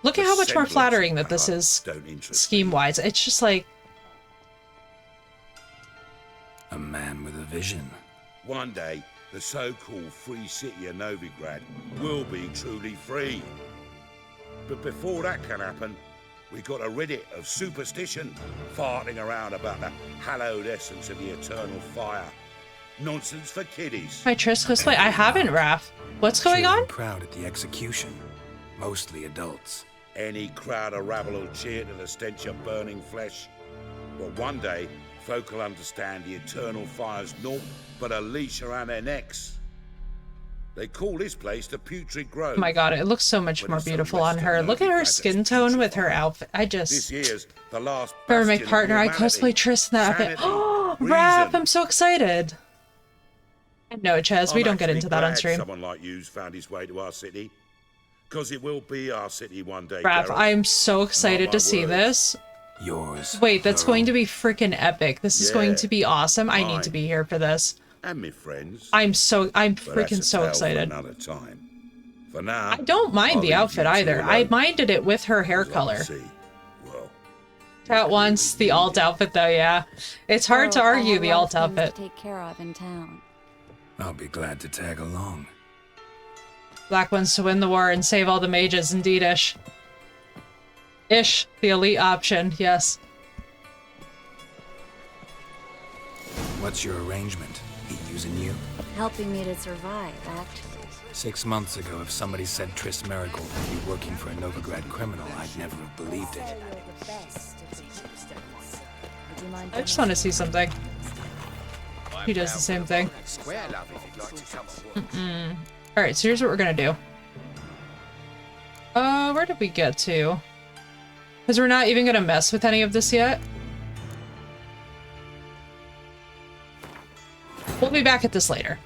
Look at how much more flattering that this is scheme-wise. It's just like... A man with a vision. One day, the so-called free city of Novigrad will be truly free. But before that can happen, we got to rid it of superstition, farting around about the hallowed essence of the eternal fire. Nonsense for kiddies. My Triss cosplay? I haven't, Raph. What's going on? Crowd at the execution. Mostly adults. Any crowd of rabble will cheer to the stench of burning flesh. But one day, folk will understand the eternal fire's naught but a leash around their necks. They call this place the Putrid Grove. Oh my god, it looks so much more beautiful on her. Look at her skin tone with her outfit. I just... This year's the last For my bastion of partner, I humanity. cosplay Triss in that outfit. Sanity, Oh, reason. Raph, I'm so excited. No, Chaz, we I'm don't get actually into that on glad stream. Someone like you's found his way to our city. Because it will be our city one day, Raph, Gareth. I'm so excited to see this. Yours. Wait, that's going to be freaking epic. This is going Yeah, to be awesome. I need mine. to be here for this. And my friends. I'm But that's freaking a so tale for excited. another time. For now, I don't mind I'll the leave outfit you two either. I alone. minded it with her hair As I color. see. Well, At once, the alt outfit though, yeah. It's hard to Well, I argue have the a lot alt of things outfit. to take care of in town. I'll be glad to tag along. Black ones to win the war and save all the mages, indeed, Ish. Ish, the elite option, yes. What's your arrangement? He using you? Helping me to survive, actually. 6 months ago, if somebody said Triss Marigold would be working for a Novigrad criminal, I'd never have believed it. I just want to see something. He does the same thing. Alright, so here's what we're gonna do. Where did we get to? Because we're not even gonna mess with any of this yet. We'll be back at this later.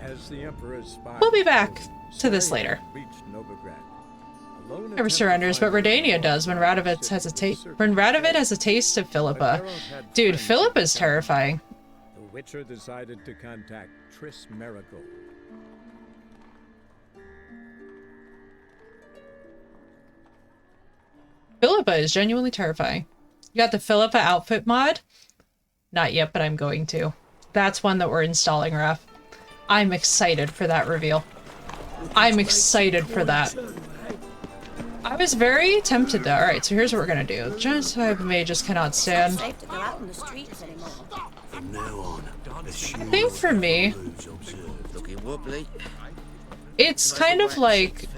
As the Emperor's spies We'll be back to this later. reached Novigrad. Alone Never surrenders, but Redania does when Radovid has a taste of Philippa. Dude, Philippa's terrifying. The Witcher decided to contact Triss Merigold. Philippa is genuinely terrifying. You got the Philippa outfit mod? Not yet, but I'm going to. That's one that we're installing, Raph. I'm excited for that reveal. I'm excited for that. I was very tempted though. Alright, so here's what we're gonna do. Genocide mages cannot stand. I think for me, it's kind of like...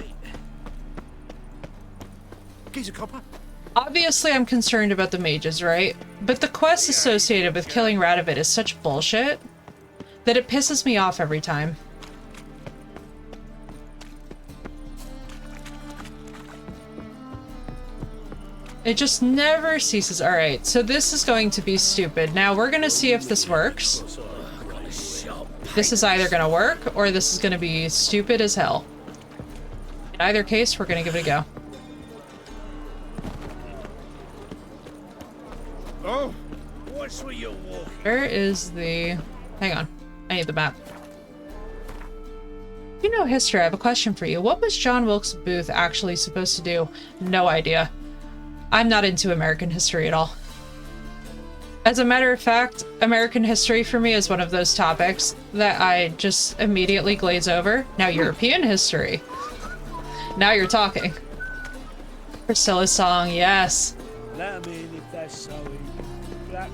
Obviously I'm concerned about the mages, right? But the quest associated with killing Radovid is such bullshit that it pisses me off every time. It just never ceases. Alright, so this is going to be stupid. Now we're gonna see if this works. This is either gonna work or this is gonna be stupid as hell. In either case, we're gonna give it a go. Oh, what's with your walk? Where is the... Hang on. I need the map. You know history, I have a question for you. What was John Wilkes Booth actually supposed to do? No idea. I'm not into American history at all. As a matter of fact, American history for me is one of those topics that I just immediately glaze over. Now European history. Now you're talking. Priscilla's song, yes.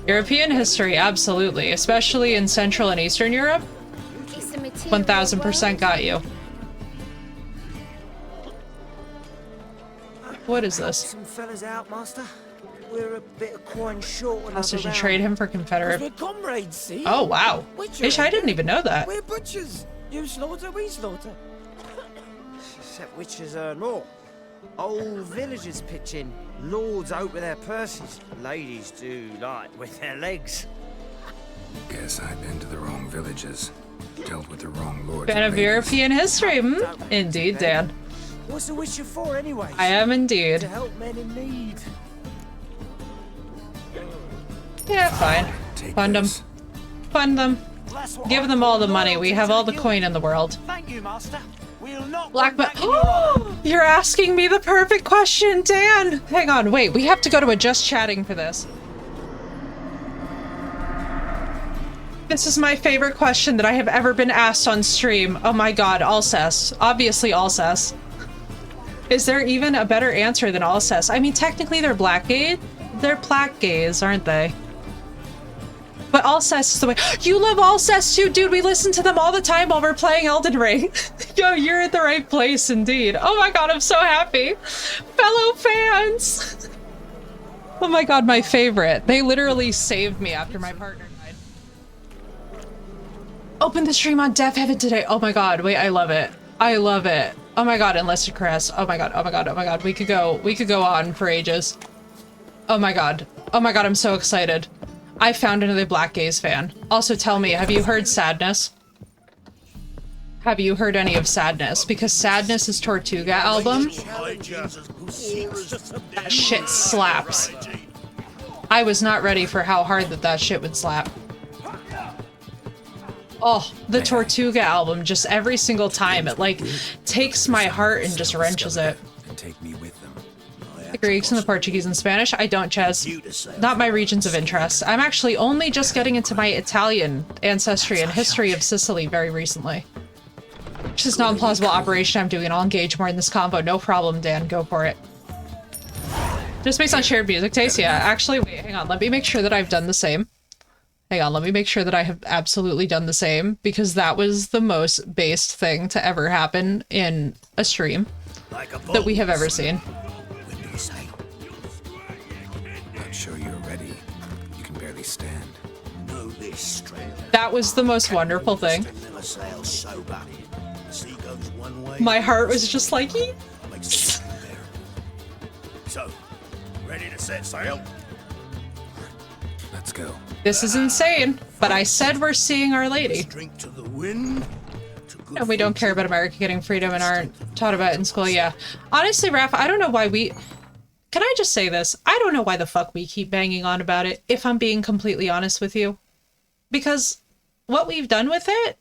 European history, absolutely. Especially in Central and Eastern Europe. 1000% got you. What is this? Some fellas out, master. We're a bit of coin short. Hostage and trade him for Confederate. We're comrades, see? Oh wow. Ish, I didn't even know that. We're butchers. You slaughter, we slaughter. Except witches earn more. Old villagers pitch in. Lords out with their purses. Ladies do like with their legs. Guess I've been to the wrong villages. Dealt with the wrong lords. Fan of European history, hmm? Indeed, Dan. What's a witcher for, anyway? I am indeed. To help men in need. Yeah, fine. Fund them. Fund them. Give them all the money. We have all the coin in the world. Thank you, master. We'll not Black You're asking me the perfect question, Dan! Hang on, wait. We have to go to a just chatting for this. This is my favorite question that I have ever been asked on stream. Oh my god, Alcest. Obviously Alcest. Is there even a better answer than Alcest? I mean, technically they're Blackgate. They're Blackgaze, aren't they? But Alcest is the way- You love Alcest too, dude! We listen to them all the time while we're playing Elden Ring. Yo, you're at the right place indeed. Oh my god, I'm so happy! Fellow fans! Oh my god, my favorite. They literally saved me after my partner died. Open the stream on Death Heaven today. Oh my god, wait, I love it. I love it. Oh my god, Enlisted Caress. Oh my god, oh my god, oh my god. We could go on for ages. Oh my god. Oh my god, I'm so excited. I found another Blackgaze fan. Also tell me, have you heard Sadness? Have you heard any of Sadness? Because Sadness is Tortuga album. That shit slaps. I was not ready for how hard that shit would slap. Oh, the Tortuga album, just every single time, it like takes my heart and just wrenches it. And take me with them. The Greeks and the Portuguese and Spanish? I don't, Chaz. Not my regions of interest. I'm actually only just getting into my Italian ancestry and history of Sicily very recently. Which is not a plausible operation I'm doing. I'll engage more in this combo. No problem, Dan. Go for it. Just based on shared music taste? Yeah, actually, wait, hang on. Let me make sure that I've done the same. Hang on, let me make sure that I have absolutely done the same, because that was the most based thing to ever happen in a stream that we have ever seen. Not sure you're ready. You can barely stand. That was the most wonderful thing. My heart was just like, So, ready to set sail? Let's Moscow. This is insane, but I said we're seeing Our Lady. Drink to the wind. And we don't care about America getting freedom and aren't taught about it in school, yeah. Honestly, Raph, I don't know why we... Can I just say this? I don't know why the fuck we keep banging on about it, if I'm being completely honest with you. Because what we've done with it...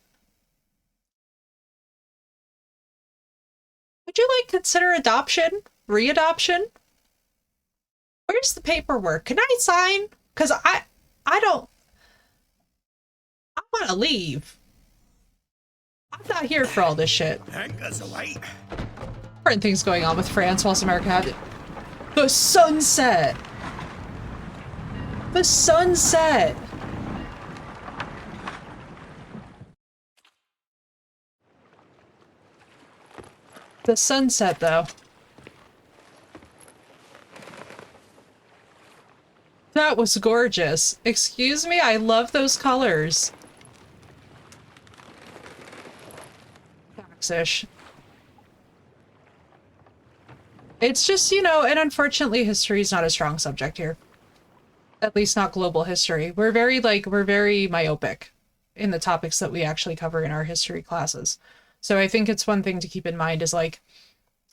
Would you, like, consider adoption? Readoption? Where's the paperwork? Can I sign? Because I don't... I want to leave. I'm not here for all this shit. Anchors away. Different things going on with France whilst America had it. The sunset! The sunset! The sunset, though. That was gorgeous. Excuse me? I love those colors. Ish. It's just, you know, and unfortunately history is not a strong subject here. At least not global history. We're very myopic in the topics that we actually cover in our history classes. So I think it's one thing to keep in mind is like,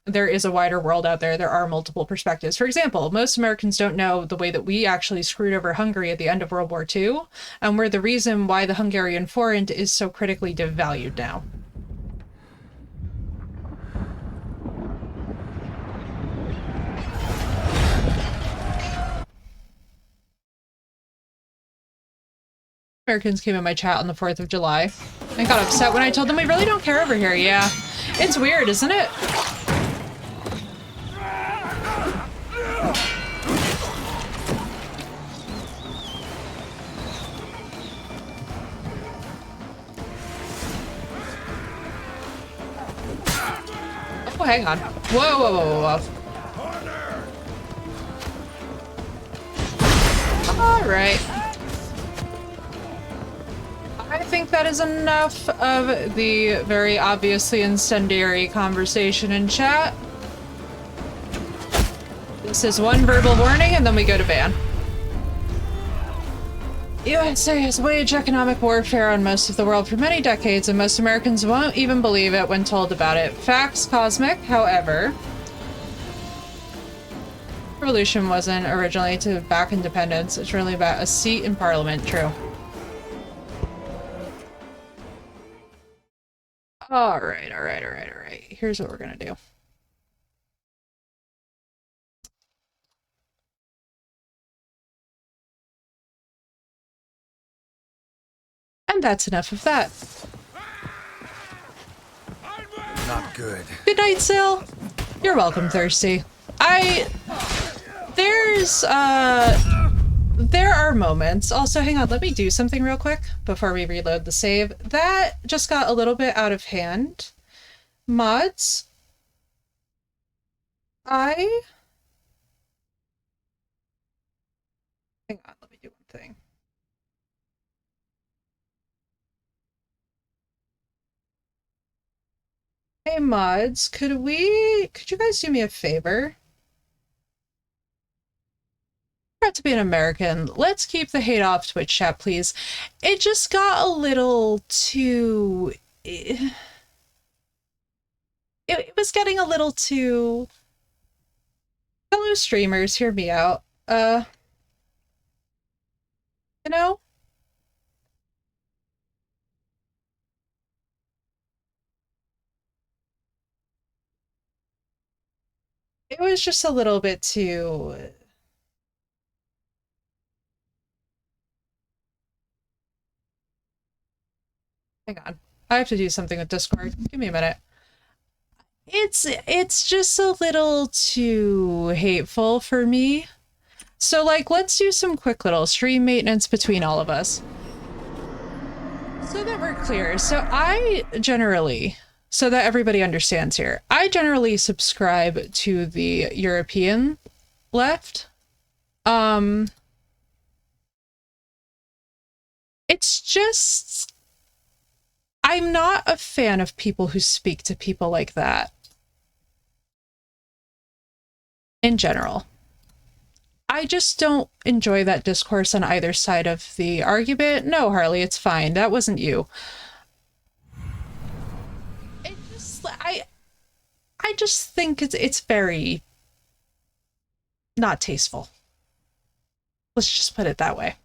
there is a wider world out there. There are multiple perspectives. For example, most Americans don't know the way that we actually screwed over Hungary at the end of World War II, and we're the reason why the Hungarian forint is so critically devalued now. Americans came in my chat on the 4th of July and got upset when I told them we really don't care over here. Yeah, it's weird, isn't it? Oh, hang on. Whoa, whoa, whoa, whoa, whoa. All right. I think that is enough of the very obviously incendiary conversation in chat. This is one verbal warning and then we go to ban. USA has waged economic warfare on most of the world for many decades and most Americans won't even believe it when told about it. Facts, Cosmic, however. Revolution wasn't originally to back independence. It's really about a seat in parliament. True. All right. Here's what we're gonna do. And that's enough of that. Not good. Good night, Sil. You're welcome, Thirsty. There are moments. Also, hang on, let me do something real quick before we reload the save. That just got a little bit out of hand. Mods. Hang on, let me do one thing. Hey mods, could you guys do me a favor? To be an American, let's keep the hate off Twitch chat, please. It just got a little too... It was getting a little too... Fellow streamers, hear me out. You know? It was just a little bit too... Hang on. I have to do something with Discord. Give me a minute. It's just a little too hateful for me. So, like, let's do some quick little stream maintenance between all of us. So that we're clear. So I generally, so that everybody understands here, I generally subscribe to the European left. It's just... I'm not a fan of people who speak to people like that. In general. I just don't enjoy that discourse on either side of the argument. No, Harley, it's fine. That wasn't you. It just, I just think it's very not tasteful. Let's just put it that way.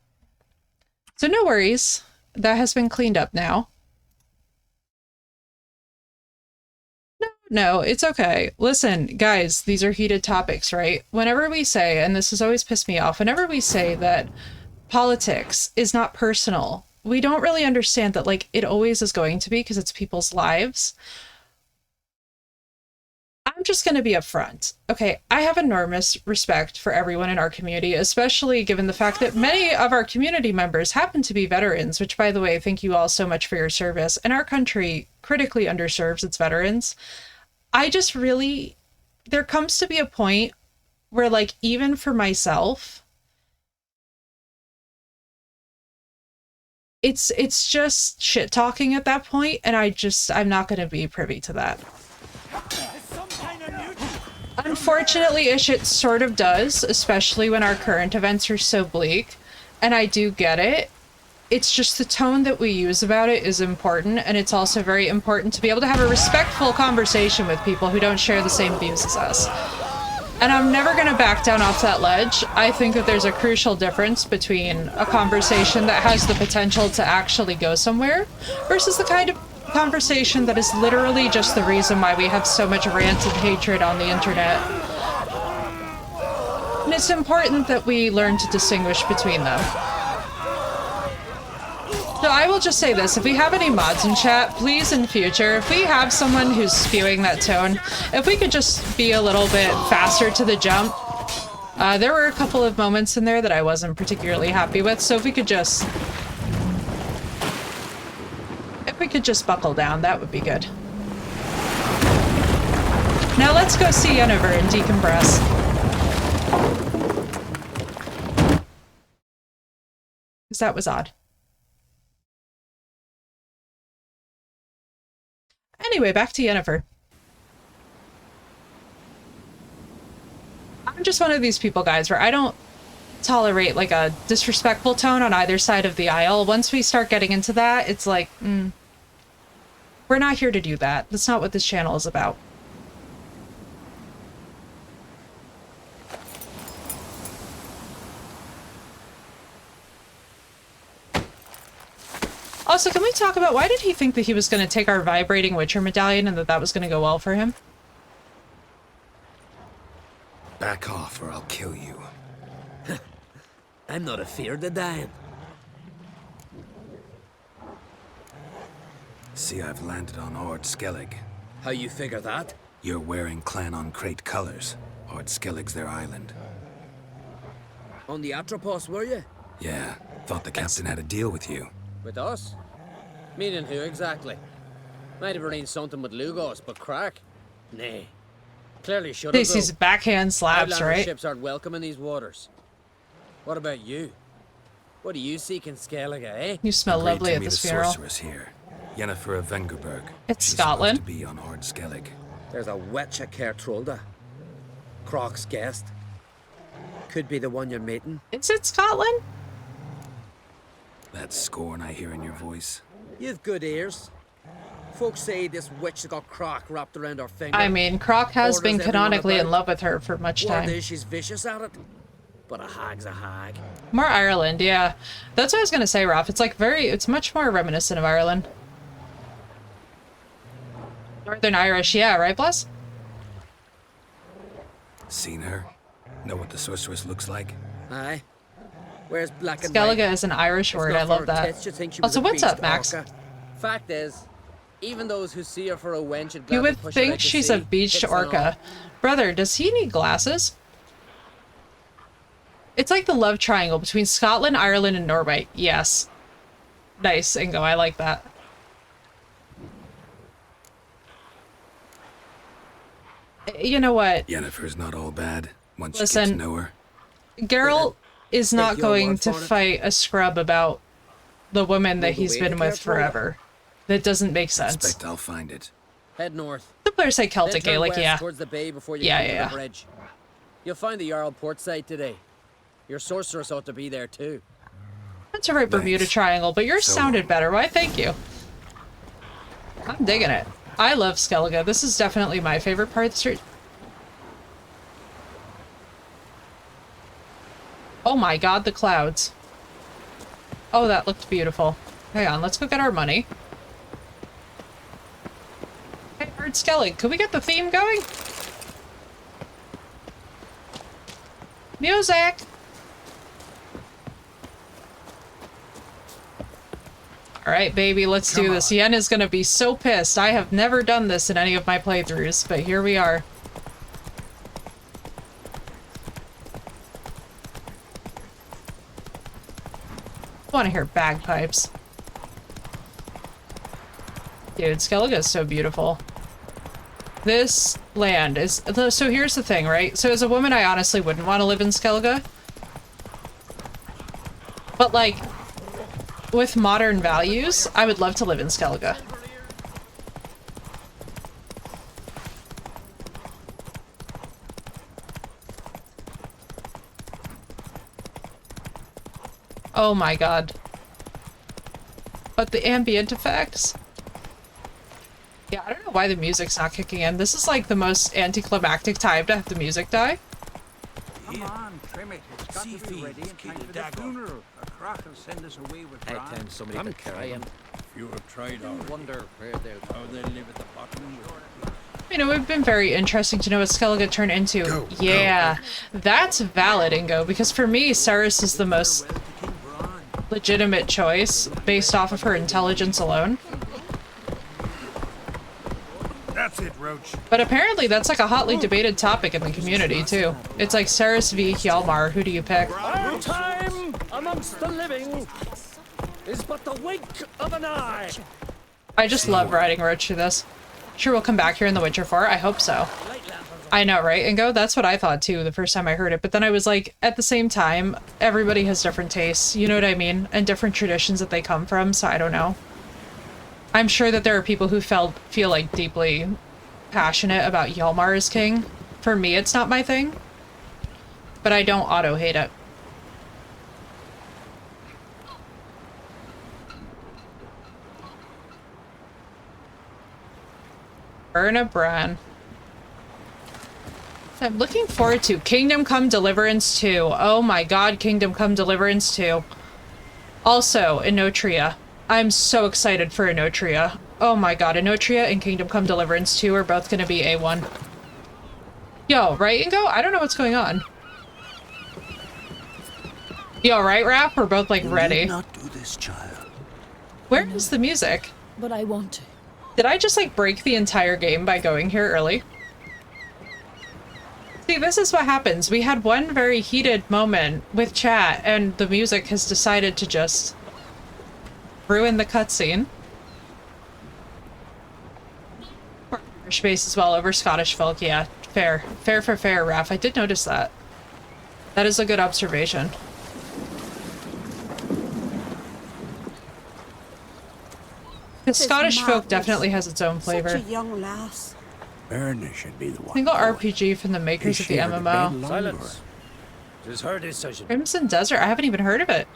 So no worries. That has been cleaned up now. No, it's okay. Listen, guys, these are heated topics, right? Whenever we say, and this has always pissed me off, whenever we say that politics is not personal, we don't really understand that, like, it always is going to be because it's people's lives. I'm just going to be upfront. Okay, I have enormous respect for everyone in our community, especially given the fact that many of our community members happen to be veterans, which, by the way, thank you all so much for your service. And our country critically underserves its veterans. I just really, there comes to be a point where, like, even for myself, it's just shit talking at that point, and I'm not going to be privy to that. Unfortunately, it sort of does, especially when our current events are so bleak, and I do get it. It's just the tone that we use about it is important, and it's also very important to be able to have a respectful conversation with people who don't share the same views as us. And I'm never going to back down off that ledge. I think that there's a crucial difference between a conversation that has the potential to actually go somewhere versus the kind of conversation that is literally just the reason why we have so much rant and hatred on the internet. And it's important that we learn to distinguish between them. So I will just say this, if we have any mods in chat, please in future, if we have someone who's spewing that tone, if we could just be a little bit faster to the jump. There were a couple of moments in there that I wasn't particularly happy with, so if we could just buckle down, that would be good. Now let's go see Yennefer and decompress. Because that was odd. Anyway, back to Yennefer. I'm just one of these people, guys, where I don't tolerate, like, a disrespectful tone on either side of the aisle. Once we start getting into that, it's like, we're not here to do that. That's not what this channel is about. Also, can we talk about why did he think that he was going to take our vibrating Witcher medallion and that was going to go well for him? Back off or I'll kill you. I'm not afeard of dying. See, I've landed on Ord Skellig. How you figure that? You're wearing Clan on Crate colors. Ord Skellig's their island. On the Atropos, were you? Yeah, thought the captain had a deal with you. With us? Meaning who exactly? Might have arranged something with Lugos, but crack? Nay. Clearly should have. These backhand slaps, Outlander right? ships aren't welcome in these waters. What about you? What do you seek in Skellige, eh? You smell lovely at this funeral. Sorceress here, Yennefer of Vengerberg. It's She's Scotland. supposed to be on Ord Skellig. There's a witch Kertrolda. Croc's guest. Could be the one you're meeting. Is it Scotland? That scorn I hear in your voice. You've good ears. Folks say this witch has got Croc wrapped around her finger. I mean, Croc has been Orders canonically everyone in love with her for much Word time. is she's vicious at it. But a hag's a hag. More Ireland, yeah. That's what I was gonna say, Raph. It's like it's much more reminiscent of Ireland. Northern Irish, yeah, right, Bless? Seen her? Know what the sorceress looks like? Aye. Where's black and Skellige white? is an Irish It's word. not I love for her that. tits, you think she was Also, a what's up, beast, Max? Orca. Fact is, even those who see her for a wench would You gladly would push her out think to she's sea, a beached tits and all. orca. Brother, does he need glasses? It's like the love triangle between Scotland, Ireland, and Norway. Yes. Nice, Ingo. I like that. You know what? Yennefer's not all bad once you get Listen, to know her. Geralt is not Take your going word to for it. fight a scrub about the woman that Move he's away been to with Kertrolda. forever. That doesn't make sense. Expect I'll find it. Head north. The players say Celtic Then turn Gaelic, west yeah. towards the bay before you Yeah, come to yeah. the bridge. You'll find the Jarl port side today. Your sorceress ought to be there too. That's a right Bermuda Triangle, but yours sounded better. Why, thank you. I'm digging it. I love Skellige. This is definitely my favorite part of the street. Oh my god, the clouds. Oh, that looked beautiful. Hang on, let's go get our money. Hey, Bird Skellige, could we get the theme going? Music! Alright, baby, let's do this. Yen is gonna be so pissed. I have never done this in any of my playthroughs, but here we are. I want to hear bagpipes. Dude, Skellige is so beautiful. This land is... So here's the thing, right? So as a woman, I honestly wouldn't want to live in Skellige. But, like, with modern values, I would love to live in Skellige. Oh my god. But the ambient effects? Yeah, I don't know why the music's not kicking in. This is like the most anticlimactic time to have the music die. Come on, trim it. It's got to be ready in time for the funeral. A crack will send us away with Bran. I'm trying. You have tried I wonder where they'll how they live at the bottom. You know, it would been very interesting to know what Skellige turned into. Yeah, that's valid, Ingo, because for me, Cerys is the most legitimate choice based off of her intelligence alone. That's it, Roach. But apparently that's like a hotly debated topic in the community too. It's like Cerys v. Hjalmar, who do you pick? Our time amongst the living is but the wink of an eye. I just love riding Roach through this. Sure we'll come back here in The Witcher 4? I hope so. I know, right, Ingo? That's what I thought too the first time I heard it, but then I was like, at the same time, everybody has different tastes, you know what I mean? And different traditions that they come from, so I don't know. I'm sure that there are people who feel like deeply passionate about Hjalmar as king. For me, it's not my thing, but I don't auto-hate it. Burna Bran. I'm looking forward to Kingdom Come Deliverance 2. Oh my god, Kingdom Come Deliverance 2. Also, Enotria. I'm so excited for Enotria. Oh my god, Enotria and Kingdom Come Deliverance 2 are both gonna be A1. Yo, right, Ingo? I don't know what's going on. Yo, right, Raph? We're both, like, ready. You not do this, child. Where is the music? But I want to. Did I just, like, break the entire game by going here early? See, this is what happens. We had one very heated moment with chat, and the music has decided to just ruin the cutscene. Irish base as well over Scottish folk, yeah. Fair. Fair for fair, Raph. I did notice that. That is a good observation. Because Scottish folk definitely has its own flavor. Such a young lass. Erna should be the one. Single RPG from the makers of the MMO. Silence. It is her decision. Crimson Desert? I haven't even heard of it.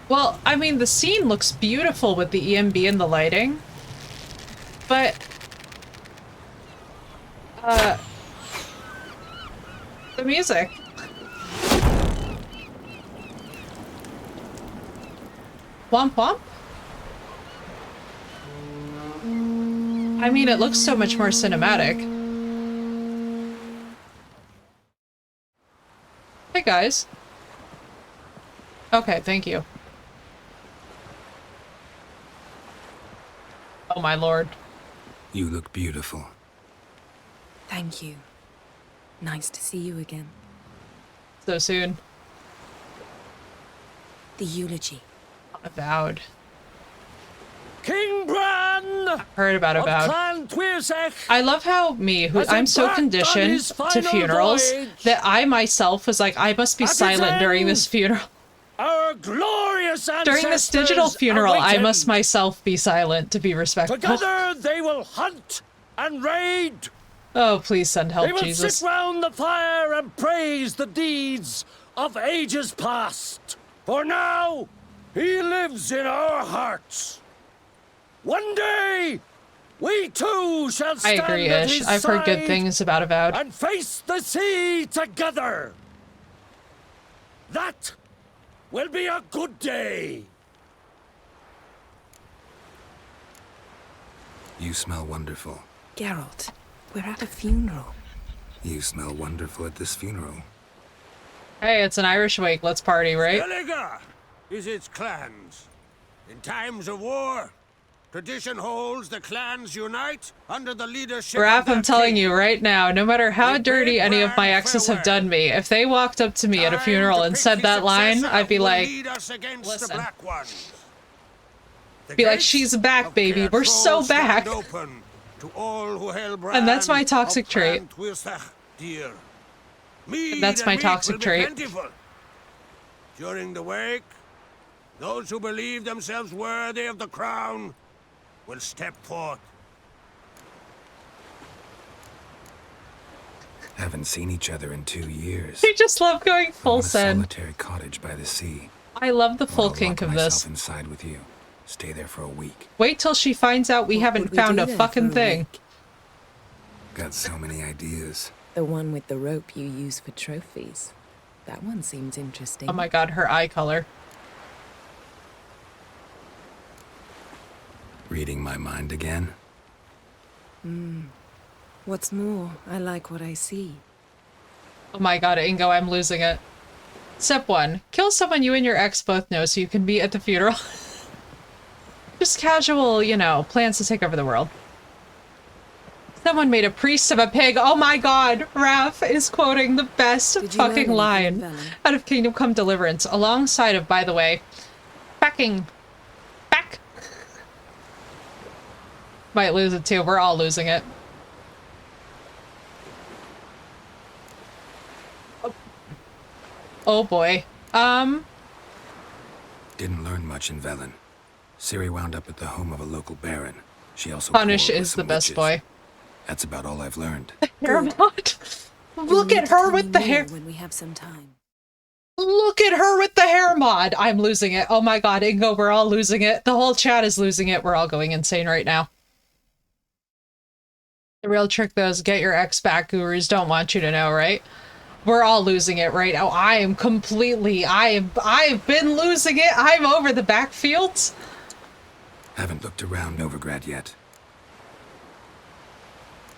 Well, I mean, the scene looks beautiful with the EMB and the lighting. But... the music. Womp womp? I mean, it looks so much more cinematic. Hey, guys. Okay, thank you. Oh, my lord. You look beautiful. Thank you. Nice to see you again. So soon. The eulogy. Avowed. King Bran! Heard about Avowed. I love how I'm so conditioned to funerals that I myself was like, I must be silent during this funeral. our glorious ancestors During this digital funeral, I awaiting. must myself be silent to be respectful. Together they will hunt and raid. Oh, please send help, They will Jesus. sit round the fire and praise the deeds of ages past. For now, he lives in our hearts. One day, we too shall I stand agree, at Ish. his I've heard good side things about Avowed. and face the sea together. That will be a good day. You smell wonderful. Geralt, we're at a funeral. You smell wonderful at this funeral. Hey, it's an Irish wake. Let's party, right? Skellige is its clans. In times of war, tradition holds the clans unite under the leadership Raph, of their I'm telling king. you right now, no matter how dirty any of my exes have done me, if they walked up to me at a funeral and said that line, I'd be like, listen. Be like, she's back, baby. We're so back. And that's my toxic trait. That's my toxic trait. During the wake, those who believe themselves worthy of the crown will step forth. Haven't seen each other in 2 years. I just love going I full want a send. solitary cottage by the sea. I love the full I'll kink lock of myself this. inside with you. Stay there for a week. Wait till she finds out we haven't we found do a there fucking for a thing. Got so many ideas. The one with the rope you use for trophies. That one seems interesting. Oh my god, her eye color. Reading my mind again? What's more, I like what I see. Oh my god, Ingo, I'm losing it. Step 1. Kill someone you and your ex both know so you can be at the funeral. Just casual, you know, plans to take over the world. Someone made a priest of a pig. Oh my god, Raph is quoting the best fucking line out of Kingdom Come Deliverance, alongside of, by the way, backing. Back. Might lose it too. We're all losing it. Oh boy. Didn't learn much in Velen. Ciri wound up at the home of a local baron. She also Punish quarreled with is the some best witches. boy. That's about all I've learned. Hair mod. Look at her with the hair. When we have some time. Look at her with the hair mod. I'm losing it. Oh my god, Ingo, we're all losing it. The whole chat is losing it. We're all going insane right now. The real trick though is get your ex back. Gurus don't want you to know, right? We're all losing it right now. I am completely, I've been losing it. I'm over the backfields. Haven't looked around Novigrad yet.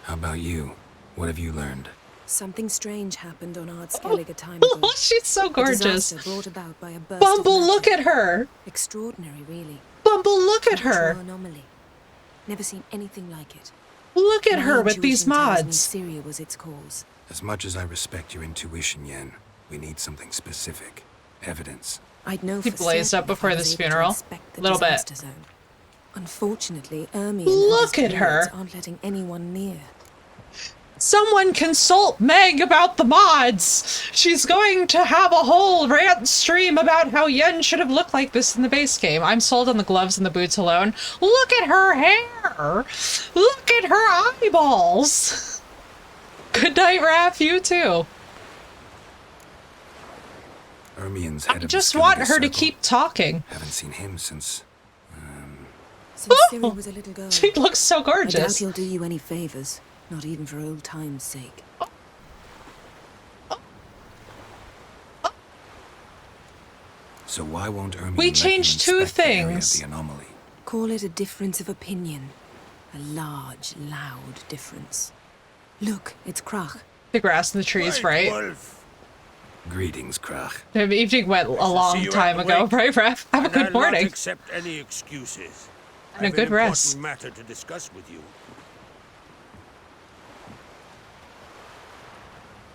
How about you? What have you learned? Something strange happened on Ard Skellige a time ago. She's so A gorgeous. disaster brought about by a burst Bumble, of magic. look at her. Extraordinary, really. Bumble, look at her. Natural anomaly. Never seen anything like it. Look at My her with these intuition tells me mods. Syria was its cause. As much as I respect your intuition, Yen, we need something specific. Evidence. I'd know He for blazed certain up before if I was this able to funeral. inspect the Little bit. disaster zone. Unfortunately, Ermi and Look others at her. guards aren't letting anyone near. Someone consult Meg about the mods. She's going to have a whole rant stream about how Yen should have looked like this in the base game. I'm sold on the gloves and the boots alone. Look at her hair. Look at her eyeballs. Good night, Raph. You too. Ermien's I head of the just want Skellige her to Circle. keep talking. Haven't seen him since... Since Syria was a little girl. She looks so I doubt gorgeous. he'll do you any favors. Not even for old time's sake. So why won't Ermien We let you changed two inspect the area of things. the anomaly? Call it a difference of opinion. A large, loud difference. Look, it's Krach. The grass and the trees, right? Greetings, Krach. The evening went a long you time at ago, wake, right, Raph? Have a and good I'll not morning. accept any excuses. And a I have good an rest. important matter to discuss with you.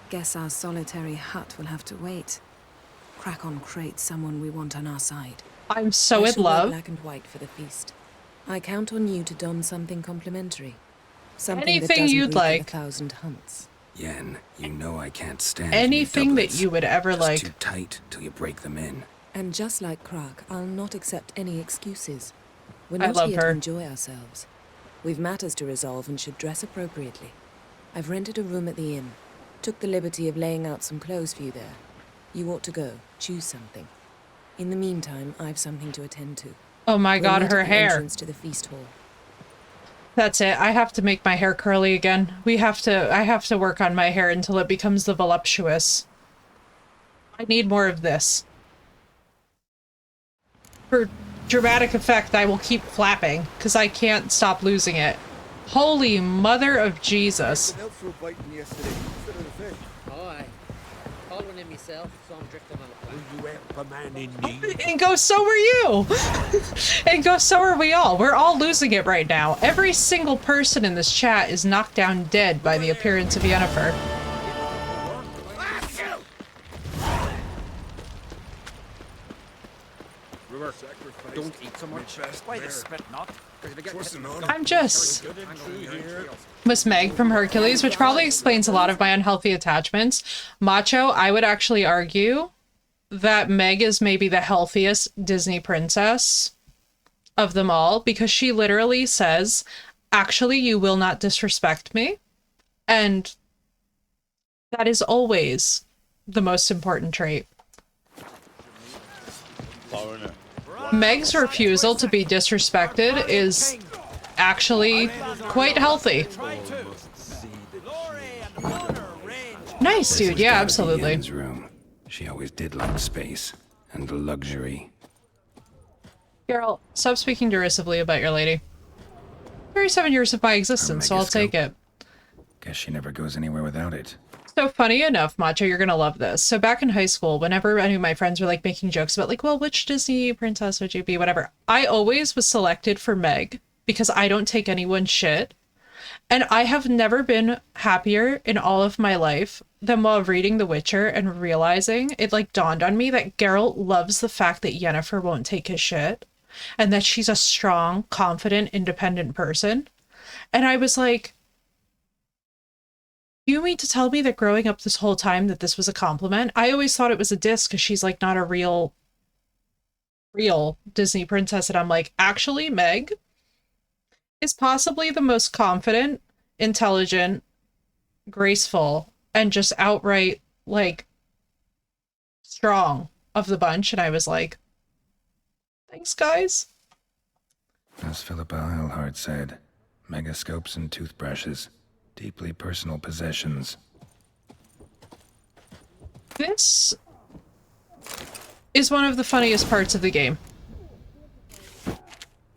Guess our solitary hut will have to wait. Crack on crate someone we want on our side. I'm so I in shall wear love. black and white for the feast. I count on you to don something complimentary. Something Anything that doesn't you'd reek of like. 1,000 hunts. Yen, you know I can't stand Anything new that doublets. you would ever Just like. too tight till you break them in. And just like Krak, I'll not accept any excuses. We're I not love here her. to enjoy ourselves. We've matters to resolve and should dress appropriately. I've rented a room at the inn. Took the liberty of laying out some clothes for you there. You ought to go. Choose something. In the meantime, I've something to attend to. Oh my We'll god, meet at her the hair. entrance to the feast hall. That's it. I have to make my hair curly again. I have to work on my hair until it becomes the voluptuous. I need more of this. For dramatic effect, I will keep flapping, because I can't stop losing it. Holy mother of Jesus. Oh, aye. Caught one in myself, so I'm drifting on a plane. You help a man in need. And go, so are you! And go, so are we all. We're all losing it right now. Every single person in this chat is knocked down dead by the appearance of Yennefer. Don't eat so much. Why the spit not? I'm just Miss Meg from Hercules, which probably explains a lot of my unhealthy attachments. Macho, I would actually argue that Meg is maybe the healthiest Disney princess of them all, because she literally says, actually, you will not disrespect me. And that is always the most important trait. Meg's refusal to be disrespected is actually quite healthy. Nice, dude. Yeah, absolutely. Yen's room. She always did like space and luxury. Geralt, stop speaking derisively about your lady. 37 years of my existence, so I'll take it. Guess she never goes anywhere without it. So funny enough, Macho, you're gonna love this. So back in high school, whenever any of my friends were like making jokes about like, well, which Disney princess would you be, whatever, I always was selected for Meg because I don't take anyone's shit. And I have never been happier in all of my life than while reading The Witcher and realizing it like dawned on me that Geralt loves the fact that Yennefer won't take his shit and that she's a strong, confident, independent person. And I was like, you mean to tell me that growing up this whole time that this was a compliment? I always thought it was a diss because she's like not a real Disney princess. And I'm like, actually, Meg is possibly the most confident, intelligent, graceful, and just outright like strong of the bunch. And I was like, thanks, guys. As Philippa Eilhart said, megascopes and toothbrushes. Deeply personal possessions. This is one of the funniest parts of the game.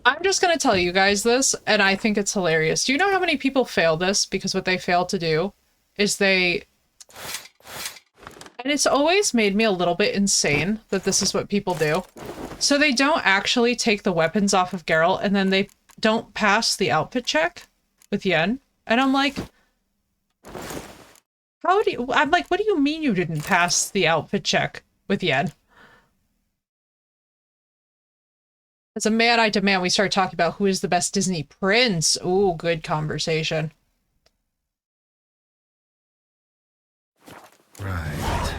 I'm just gonna tell you guys this, and I think it's hilarious. Do you know how many people fail this? Because what they fail to do is and it's always made me a little bit insane that this is what people do. So they don't actually take the weapons off of Geralt, and then they don't pass the outfit check with Yen. And I'm like, I'm like, what do you mean you didn't pass the outfit check with Yen? As a man, I demand we start talking about who is the best Disney prince. Ooh, good conversation. Right.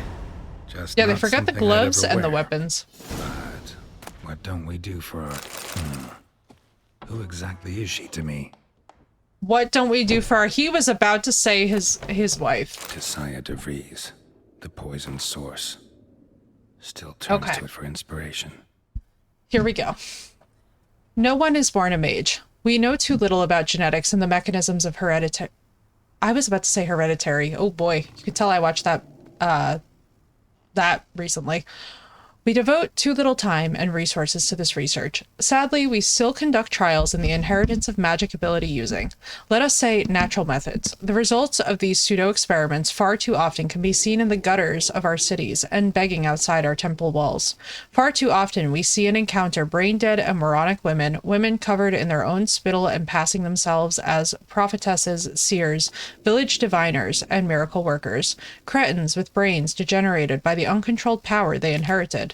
Just Yeah, they not forgot the something I'd gloves ever and the wear. weapons. But what don't we do for our... Who exactly is she to me? What don't we do for our... He was about to say his wife. Tissaia de Vries, the poison source. Still turns Okay. to it for inspiration. Here we go. No one is born a mage. We know too little about genetics and the mechanisms of hereditary... I was about to say hereditary. Oh boy, you could tell I watched that recently. We devote too little time and resources to this research. Sadly, we still conduct trials in the inheritance of magic ability using, let us say, natural methods. The results of these pseudo-experiments far too often can be seen in the gutters of our cities and begging outside our temple walls. Far too often we see and encounter brain-dead and moronic women covered in their own spittle and passing themselves as prophetesses, seers, village diviners, and miracle workers, cretins with brains degenerated by the uncontrolled power they inherited.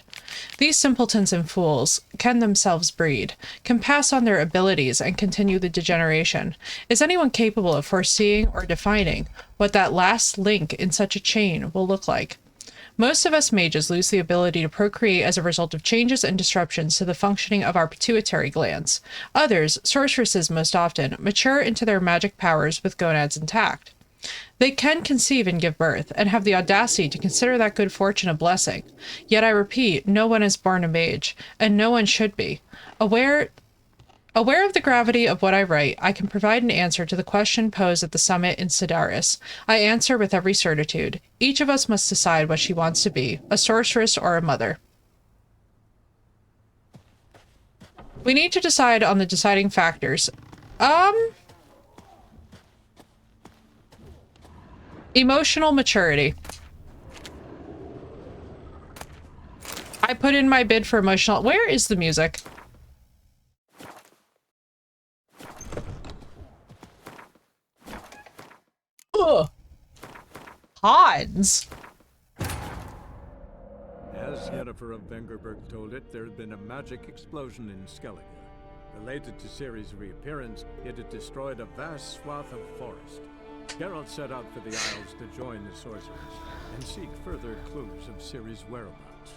These simpletons and fools can themselves breed, can pass on their abilities and continue the degeneration. Is anyone capable of foreseeing or defining what that last link in such a chain will look like? Most of us mages lose the ability to procreate as a result of changes and disruptions to the functioning of our pituitary glands. Others, sorceresses most often, mature into their magic powers with gonads intact. They can conceive and give birth, and have the audacity to consider that good fortune a blessing. Yet I repeat, no one is born a mage, and no one should be. Aware of the gravity of what I write, I can provide an answer to the question posed at the summit in Sidaris. I answer with every certitude. Each of us must decide what she wants to be, a sorceress or a mother. We need to decide on the deciding factors. Emotional maturity. I put in my bid for emotional... Where is the music? Ugh. Hans. As Yennefer of Vengerberg told it, there had been a magic explosion in Skellige. Related to Ciri's reappearance, it had destroyed a vast swath of forest. Geralt set out for the Isles to join the sorcerers and seek further clues of Ciri's whereabouts.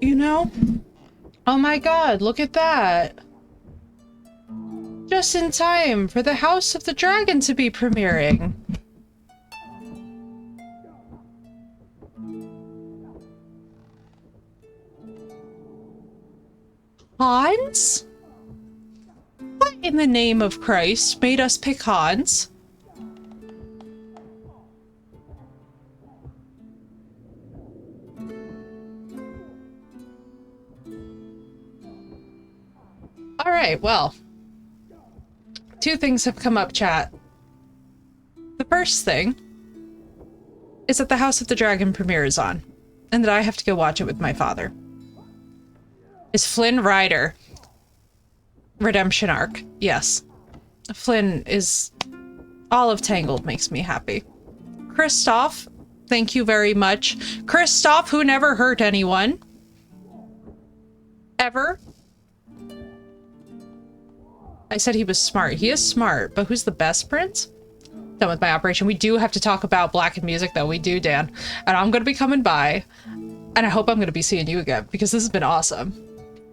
You know? Oh my god, look at that. Just in time for the House of the Dragon to be premiering. Hans? What in the name of Christ made us pick Hans? Alright, well. Two things have come up, chat. The first thing is that the House of the Dragon premiere is on, and that I have to go watch it with my father. Is Flynn Rider. Redemption arc. Yes. Flynn is... all of Tangled makes me happy. Kristoff, thank you very much. Kristoff, who never hurt anyone. Ever. I said he was smart. He is smart, but who's the best prince? Done with my operation. We do have to talk about Black Music, though. We do, Dan. And I'm going to be coming by. And I hope I'm going to be seeing you again, because this has been awesome.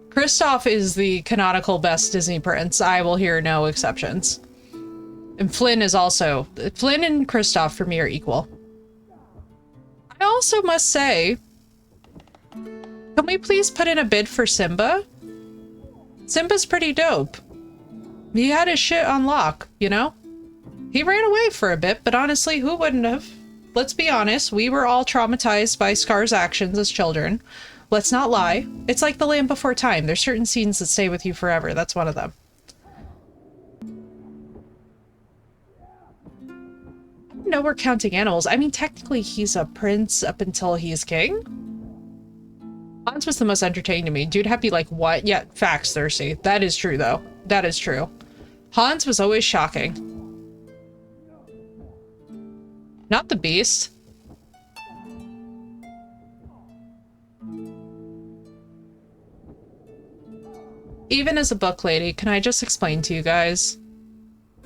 Kristoff is the canonical best Disney prince. I will hear no exceptions. And Flynn is also... Flynn and Kristoff, for me, are equal. I also must say... Can we please put in a bid for Simba? Simba's pretty dope. He had his shit on lock, you know? He ran away for a bit, but honestly, who wouldn't have? Let's be honest, we were all traumatized by Scar's actions as children. Let's not lie. It's like The Land Before Time. There's certain scenes that stay with you forever. That's one of them. No, we're counting animals. I mean, technically he's a prince up until he's king. Hans was the most entertaining to me. Dude had to be like, what? Yeah, facts, Thirsty. That is true, though. That is true. Hans was always shocking. Not the Beast. Even as a book lady, can I just explain to you guys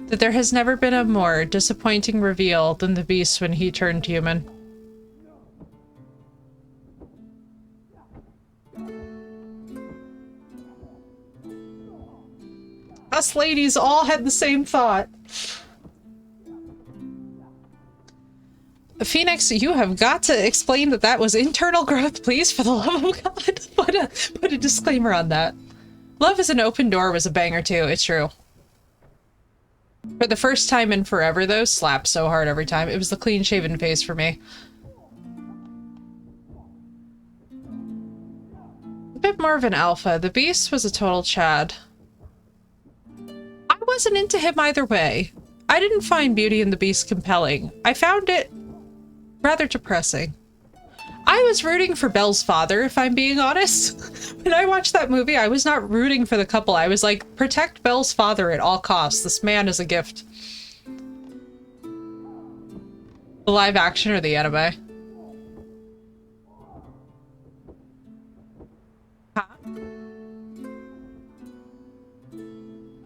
that there has never been a more disappointing reveal than the Beast when he turned human. Us ladies all had the same thought. Phoenix, you have got to explain that that was internal growth, please, for the love of God. Put a disclaimer on that. Love is an Open Door was a banger too, it's true. For the first time in forever though, slapped so hard every time. It was the clean shaven face for me. A bit more of an alpha. The Beast was a total Chad. I wasn't into him either way. I didn't find Beauty and the Beast compelling. I found it rather depressing. I was rooting for Belle's father, if I'm being honest. When I watched that movie, I was not rooting for the couple. I was like, protect Belle's father at all costs. This man is a gift. The live action or the anime? Huh?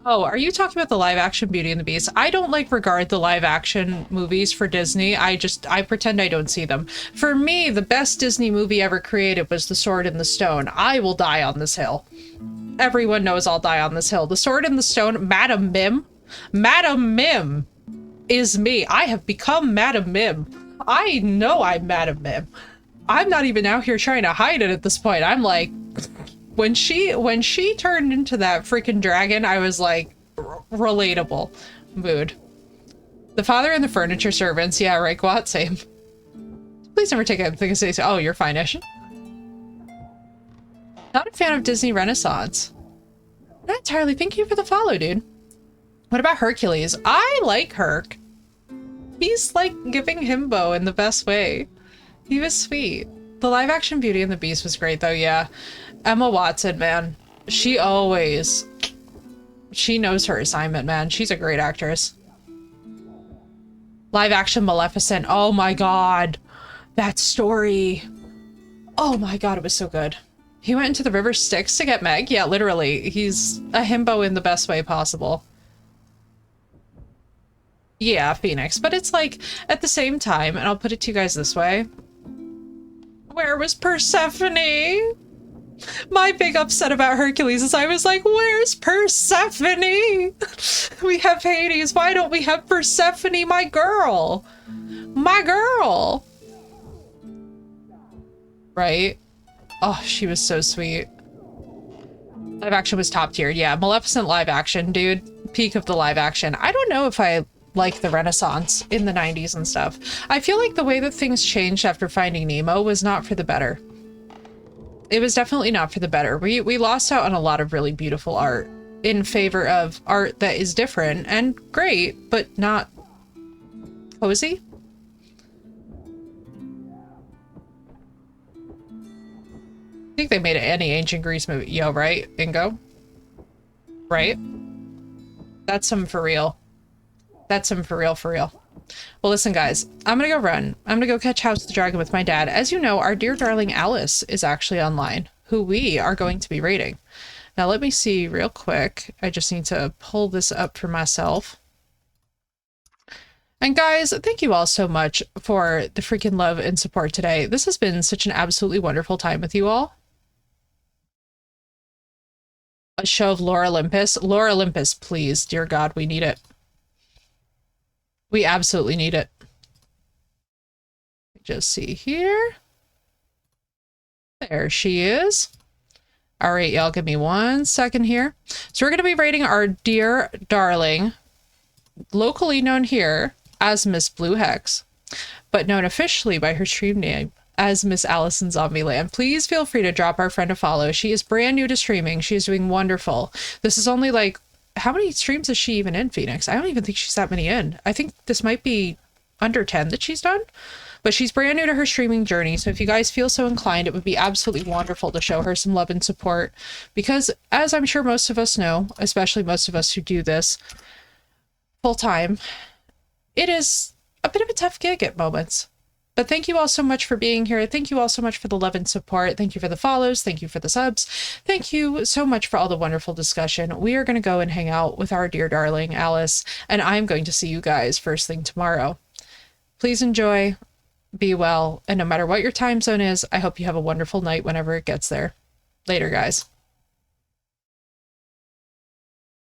Oh, are you talking about the live action Beauty and the Beast? I don't like regard the live action movies for Disney. I pretend I don't see them. For me, the best Disney movie ever created was The Sword in the Stone. I will die on this hill. Everyone knows I'll die on this hill. The Sword in the Stone, Madam Mim. Madam Mim is me. I have become Madam Mim. I know I'm Madam Mim. I'm not even out here trying to hide it at this point. I'm like, when she turned into that freaking dragon, I was like, relatable mood. The father and the furniture servants. Yeah, right, Gwat, same. Please never take anything and say, oh, you're fine-ish. Not a fan of Disney Renaissance. Not entirely. Thank you for the follow, dude. What about Hercules? I like Herc. He's like giving himbo in the best way. He was sweet. The live action Beauty and the Beast was great though, yeah. Emma Watson, man. She knows her assignment, man. She's a great actress. Live action Maleficent. Oh my god. That story. Oh my god, it was so good. He went into the river Styx to get Meg. Yeah, literally. He's a himbo in the best way possible. Yeah, Phoenix. But it's like, at the same time, and I'll put it to you guys this way. Where was Persephone? My big upset about Hercules is I was like, where's Persephone? We have Hades. Why don't we have Persephone, my girl? My girl. Right? Oh, she was so sweet. Live action was top tier. Yeah, Maleficent live action, dude. Peak of the live action. I don't know if I like the Renaissance in the 90s and stuff. I feel like the way that things changed after Finding Nemo was not for the better. It was definitely not for the better. We lost out on a lot of really beautiful art in favor of art that is different and great, but not cozy. I think they made any ancient Greece movie. Yo, right? Bingo. Right? That's some for real. That's some for real, for real. Well, listen, guys, I'm gonna go run. I'm gonna go catch House of the Dragon with my dad. As you know, our dear darling Alice is actually online, who we are going to be raiding. Now, let me see real quick. I just need to pull this up for myself. And guys, thank you all so much for the freaking love and support today. This has been such an absolutely wonderful time with you all. A show of Lore Olympus. Lore Olympus, please. Dear God, we need it. We absolutely need it. Just see here. There she is. All right, y'all, give me 1 second here. So we're going to be rating our dear darling, locally known here as Miss Blue Hex, but known officially by her stream name as Miss Alice in Zombieland. Please feel free to drop our friend a follow. She is brand new to streaming. She is doing wonderful. This is only like, how many streams is she even in, Phoenix? I don't even think she's that many in. I think this might be under 10 that she's done, but she's brand new to her streaming journey. So if you guys feel so inclined, it would be absolutely wonderful to show her some love and support, because as I'm sure most of us know, especially most of us who do this full time, it is a bit of a tough gig at moments. But thank you all so much for being here. Thank you all so much for the love and support. Thank you for the follows. Thank you for the subs. Thank you so much for all the wonderful discussion. We are going to go and hang out with our dear darling Alice, and I'm going to see you guys first thing tomorrow. Please enjoy, be well, and no matter what your time zone is, I hope you have a wonderful night whenever it gets there. Later, guys.